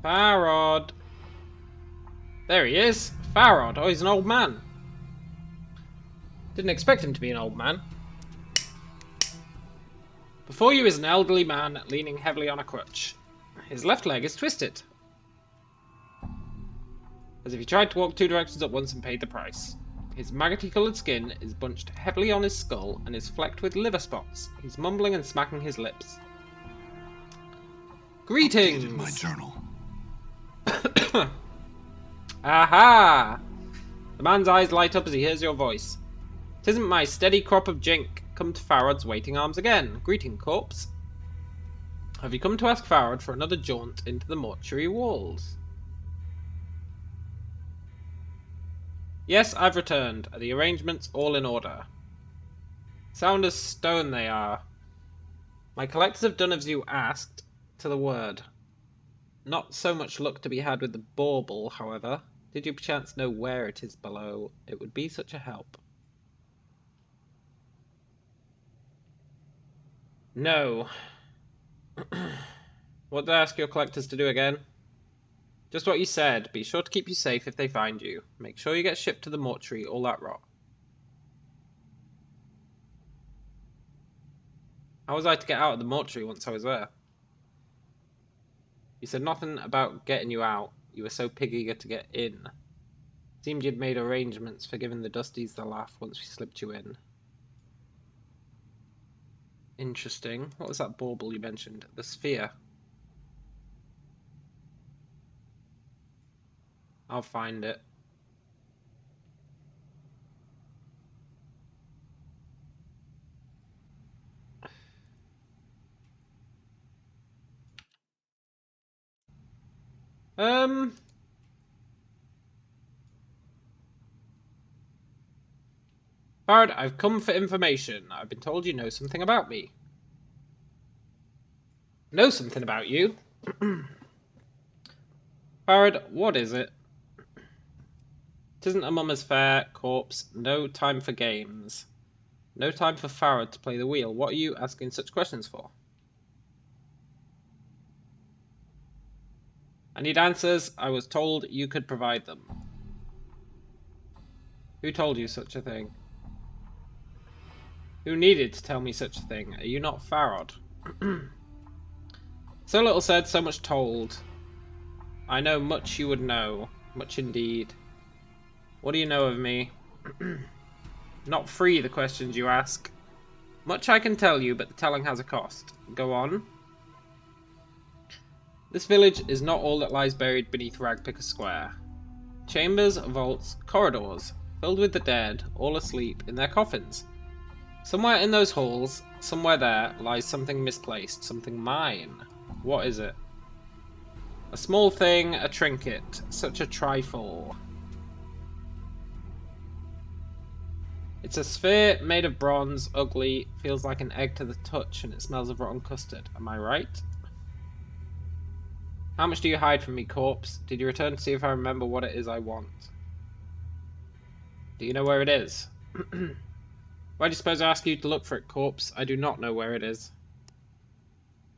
Farod! There he is! Farod! Oh, he's an old man. Didn't expect him to be an old man. Before you is an elderly man leaning heavily on a crutch. His left leg is twisted, as if he tried to walk 2 directions at once and paid the price. His maggoty-coloured skin is bunched heavily on his skull and is flecked with liver spots. He's mumbling and smacking his lips. Greetings! Updated my journal. Aha! The man's eyes light up as he hears your voice. 'Tisn't my steady crop of jink come to Farod's waiting arms again. Greeting, corpse. Have you come to ask Farod for another jaunt into the mortuary walls? Yes, I've returned. Are the arrangements all in order? Sound as stone they are. My collectors have done as you asked, to the word. Not so much luck to be had with the bauble, however. Did you perchance know where it is below? It would be such a help. No. What did I ask your collectors to do again? Just what you said. Be sure to keep you safe if they find you. Make sure you get shipped to the mortuary, all that rot. How was I to get out of the mortuary once I was there? You said nothing about getting you out. You were so pig-eager to get in. Seemed you'd made arrangements for giving the Dusties the laugh once we slipped you in. Interesting. What was that bauble you mentioned? The sphere. I'll find it. Farod, I've come for information. I've been told you know something about me. Know something about you? Farod, what is it? 'Tisn't a mummer's fair, corpse. No time for games. No time for Farod to play the wheel. What are you asking such questions for? I need answers. I was told you could provide them. Who told you such a thing? Who needed to tell me such a thing? Are you not Farod? So little said, so much told. I know much you would know. Much indeed. What do you know of me? Not free, the questions you ask. Much I can tell you, but the telling has a cost. Go on. This village is not all that lies buried beneath Ragpicker Square. Chambers, vaults, corridors, filled with the dead, all asleep in their coffins. Somewhere in those halls, somewhere there, lies something misplaced, something mine. What is it? A small thing, a trinket, such a trifle. It's a sphere made of bronze, ugly, feels like an egg to the touch, and it smells of rotten custard. Am I right? How much do you hide from me, corpse? Did you return to see if I remember what it is I want? Do you know where it is? Why do you suppose I ask you to look for it, corpse? I do not know where it is.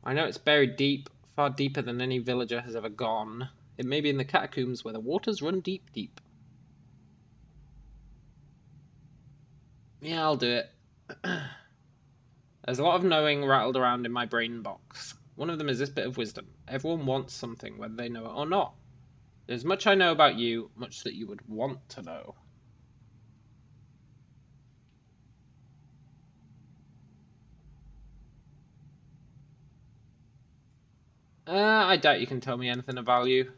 I know it's buried deep, far deeper than any villager has ever gone. It may be in the catacombs where the waters run deep, deep. Yeah, I'll do it. There's a lot of knowing rattled around in my brain box. One of them is this bit of wisdom. Everyone wants something, whether they know it or not. There's much I know about you, much that you would want to know. I doubt you can tell me anything of value.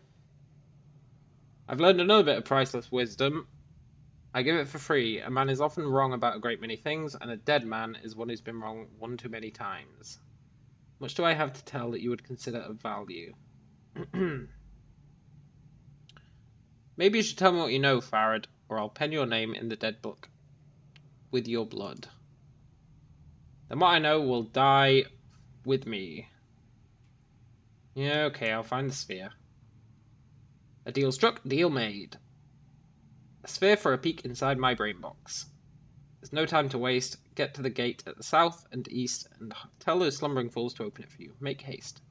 I've learned another bit of priceless wisdom. I give it for free. A man is often wrong about a great many things, and a dead man is one who's been wrong one too many times. Much do I have to tell that you would consider of value? Maybe you should tell me what you know, Farad, or I'll pen your name in the dead book with your blood. Then what I know will die with me. Yeah, okay, I'll find the sphere. A deal struck, deal made. A sphere for a peek inside my brain box. There's no time to waste. Get to the gate at the south and east and tell those slumbering fools to open it for you. Make haste.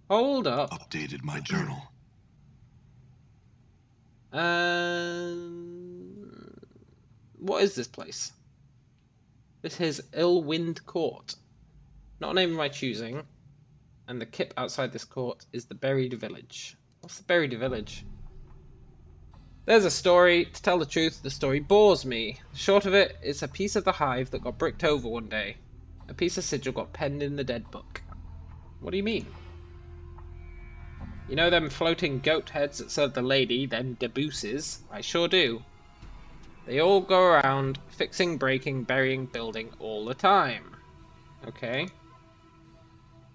Hold up. Updated my journal. What is this place? This is Icewind Court. Not a name of my choosing. And the kip outside this court is the Buried Village. What's the Buried Village? There's a story. To tell the truth, the story bores me. The short of it, it's a piece of the hive that got bricked over one day. A piece of sigil got penned in the dead book. What do you mean? You know them floating goat heads that serve the lady, them debuses? I sure do. They all go around fixing, breaking, burying, building all the time. Okay.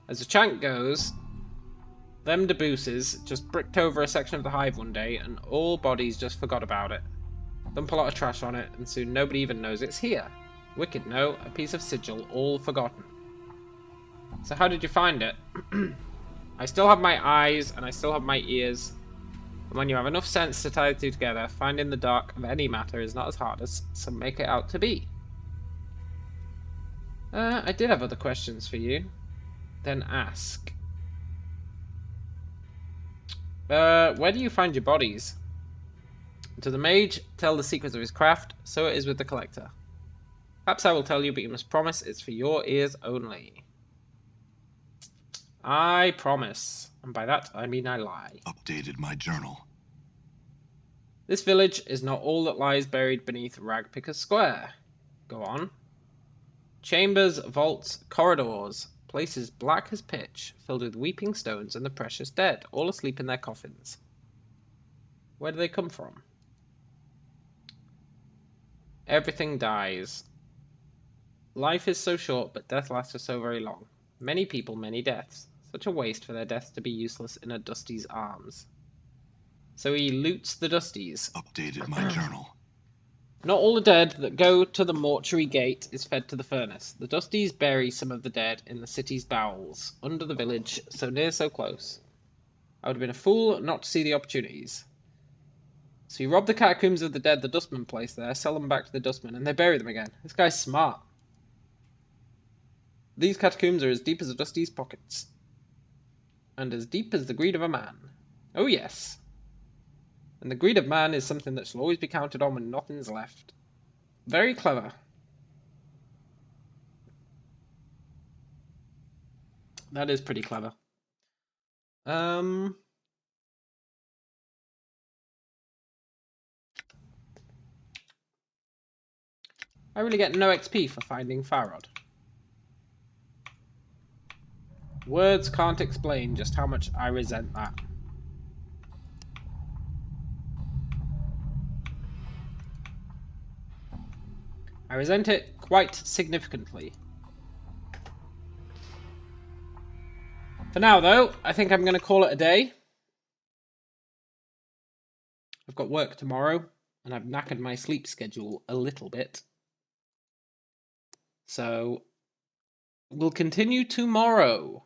As the chant goes, them debuses just bricked over a section of the hive one day and all bodies just forgot about it. Dump a lot of trash on it and soon nobody even knows it's here. Wicked, no? A piece of sigil all forgotten. So how did you find it? I still have my eyes and I still have my ears. And when you have enough sense to tie the two together, finding the dark of any matter is not as hard as some make it out to be. I did have other questions for you. Then ask. Where do you find your bodies? To the mage, tell the secrets of his craft, so it is with the collector. Perhaps I will tell you, but you must promise it's for your ears only. I promise, and by that I mean I lie. Updated my journal. This village is not all that lies buried beneath Ragpicker Square. Go on. Chambers, vaults, corridors, places black as pitch, filled with weeping stones and the precious dead, all asleep in their coffins. Where do they come from? Everything dies. Life is so short, but death lasts so very long. Many people, many deaths. Such a waste for their deaths to be useless in a Dusty's arms. So he loots the Dusties. Updated my journal. Not all the dead that go to the mortuary gate is fed to the furnace. The Dusties bury some of the dead in the city's bowels, under the village, so near, so close. I would have been a fool not to see the opportunities. So you rob the catacombs of the dead the dustmen place there, sell them back to the dustmen, and they bury them again. This guy's smart. These catacombs are as deep as a Dusty's pockets. And as deep as the greed of a man. Oh yes. And the greed of man is something that shall always be counted on when nothing's left. Very clever. That is pretty clever. I really get no XP for finding Farad. Words can't explain just how much I resent that. I resent it quite significantly. For now, though, I think I'm going to call it a day. I've got work tomorrow, and I've knackered my sleep schedule a little bit. So, we'll continue tomorrow,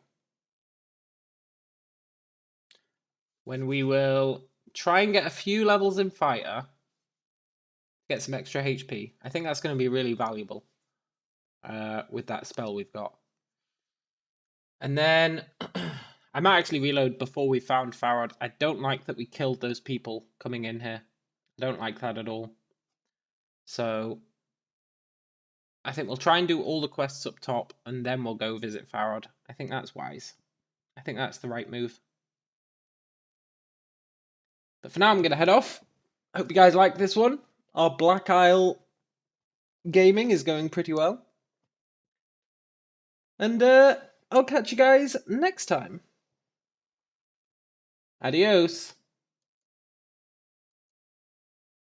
when we will try and get a few levels in Fighter, get some extra HP. I think that's going to be really valuable. with that spell we've got. And then I might actually reload before we found Farad. I don't like that we killed those people coming in here. I don't like that at all. So I think we'll try and do all the quests up top, and then we'll go visit Farad. I think that's wise. I think that's the right move. But for now, I'm going to head off. Hope you guys like this one. Our Black Isle gaming is going pretty well. And I'll catch you guys next time. Adios.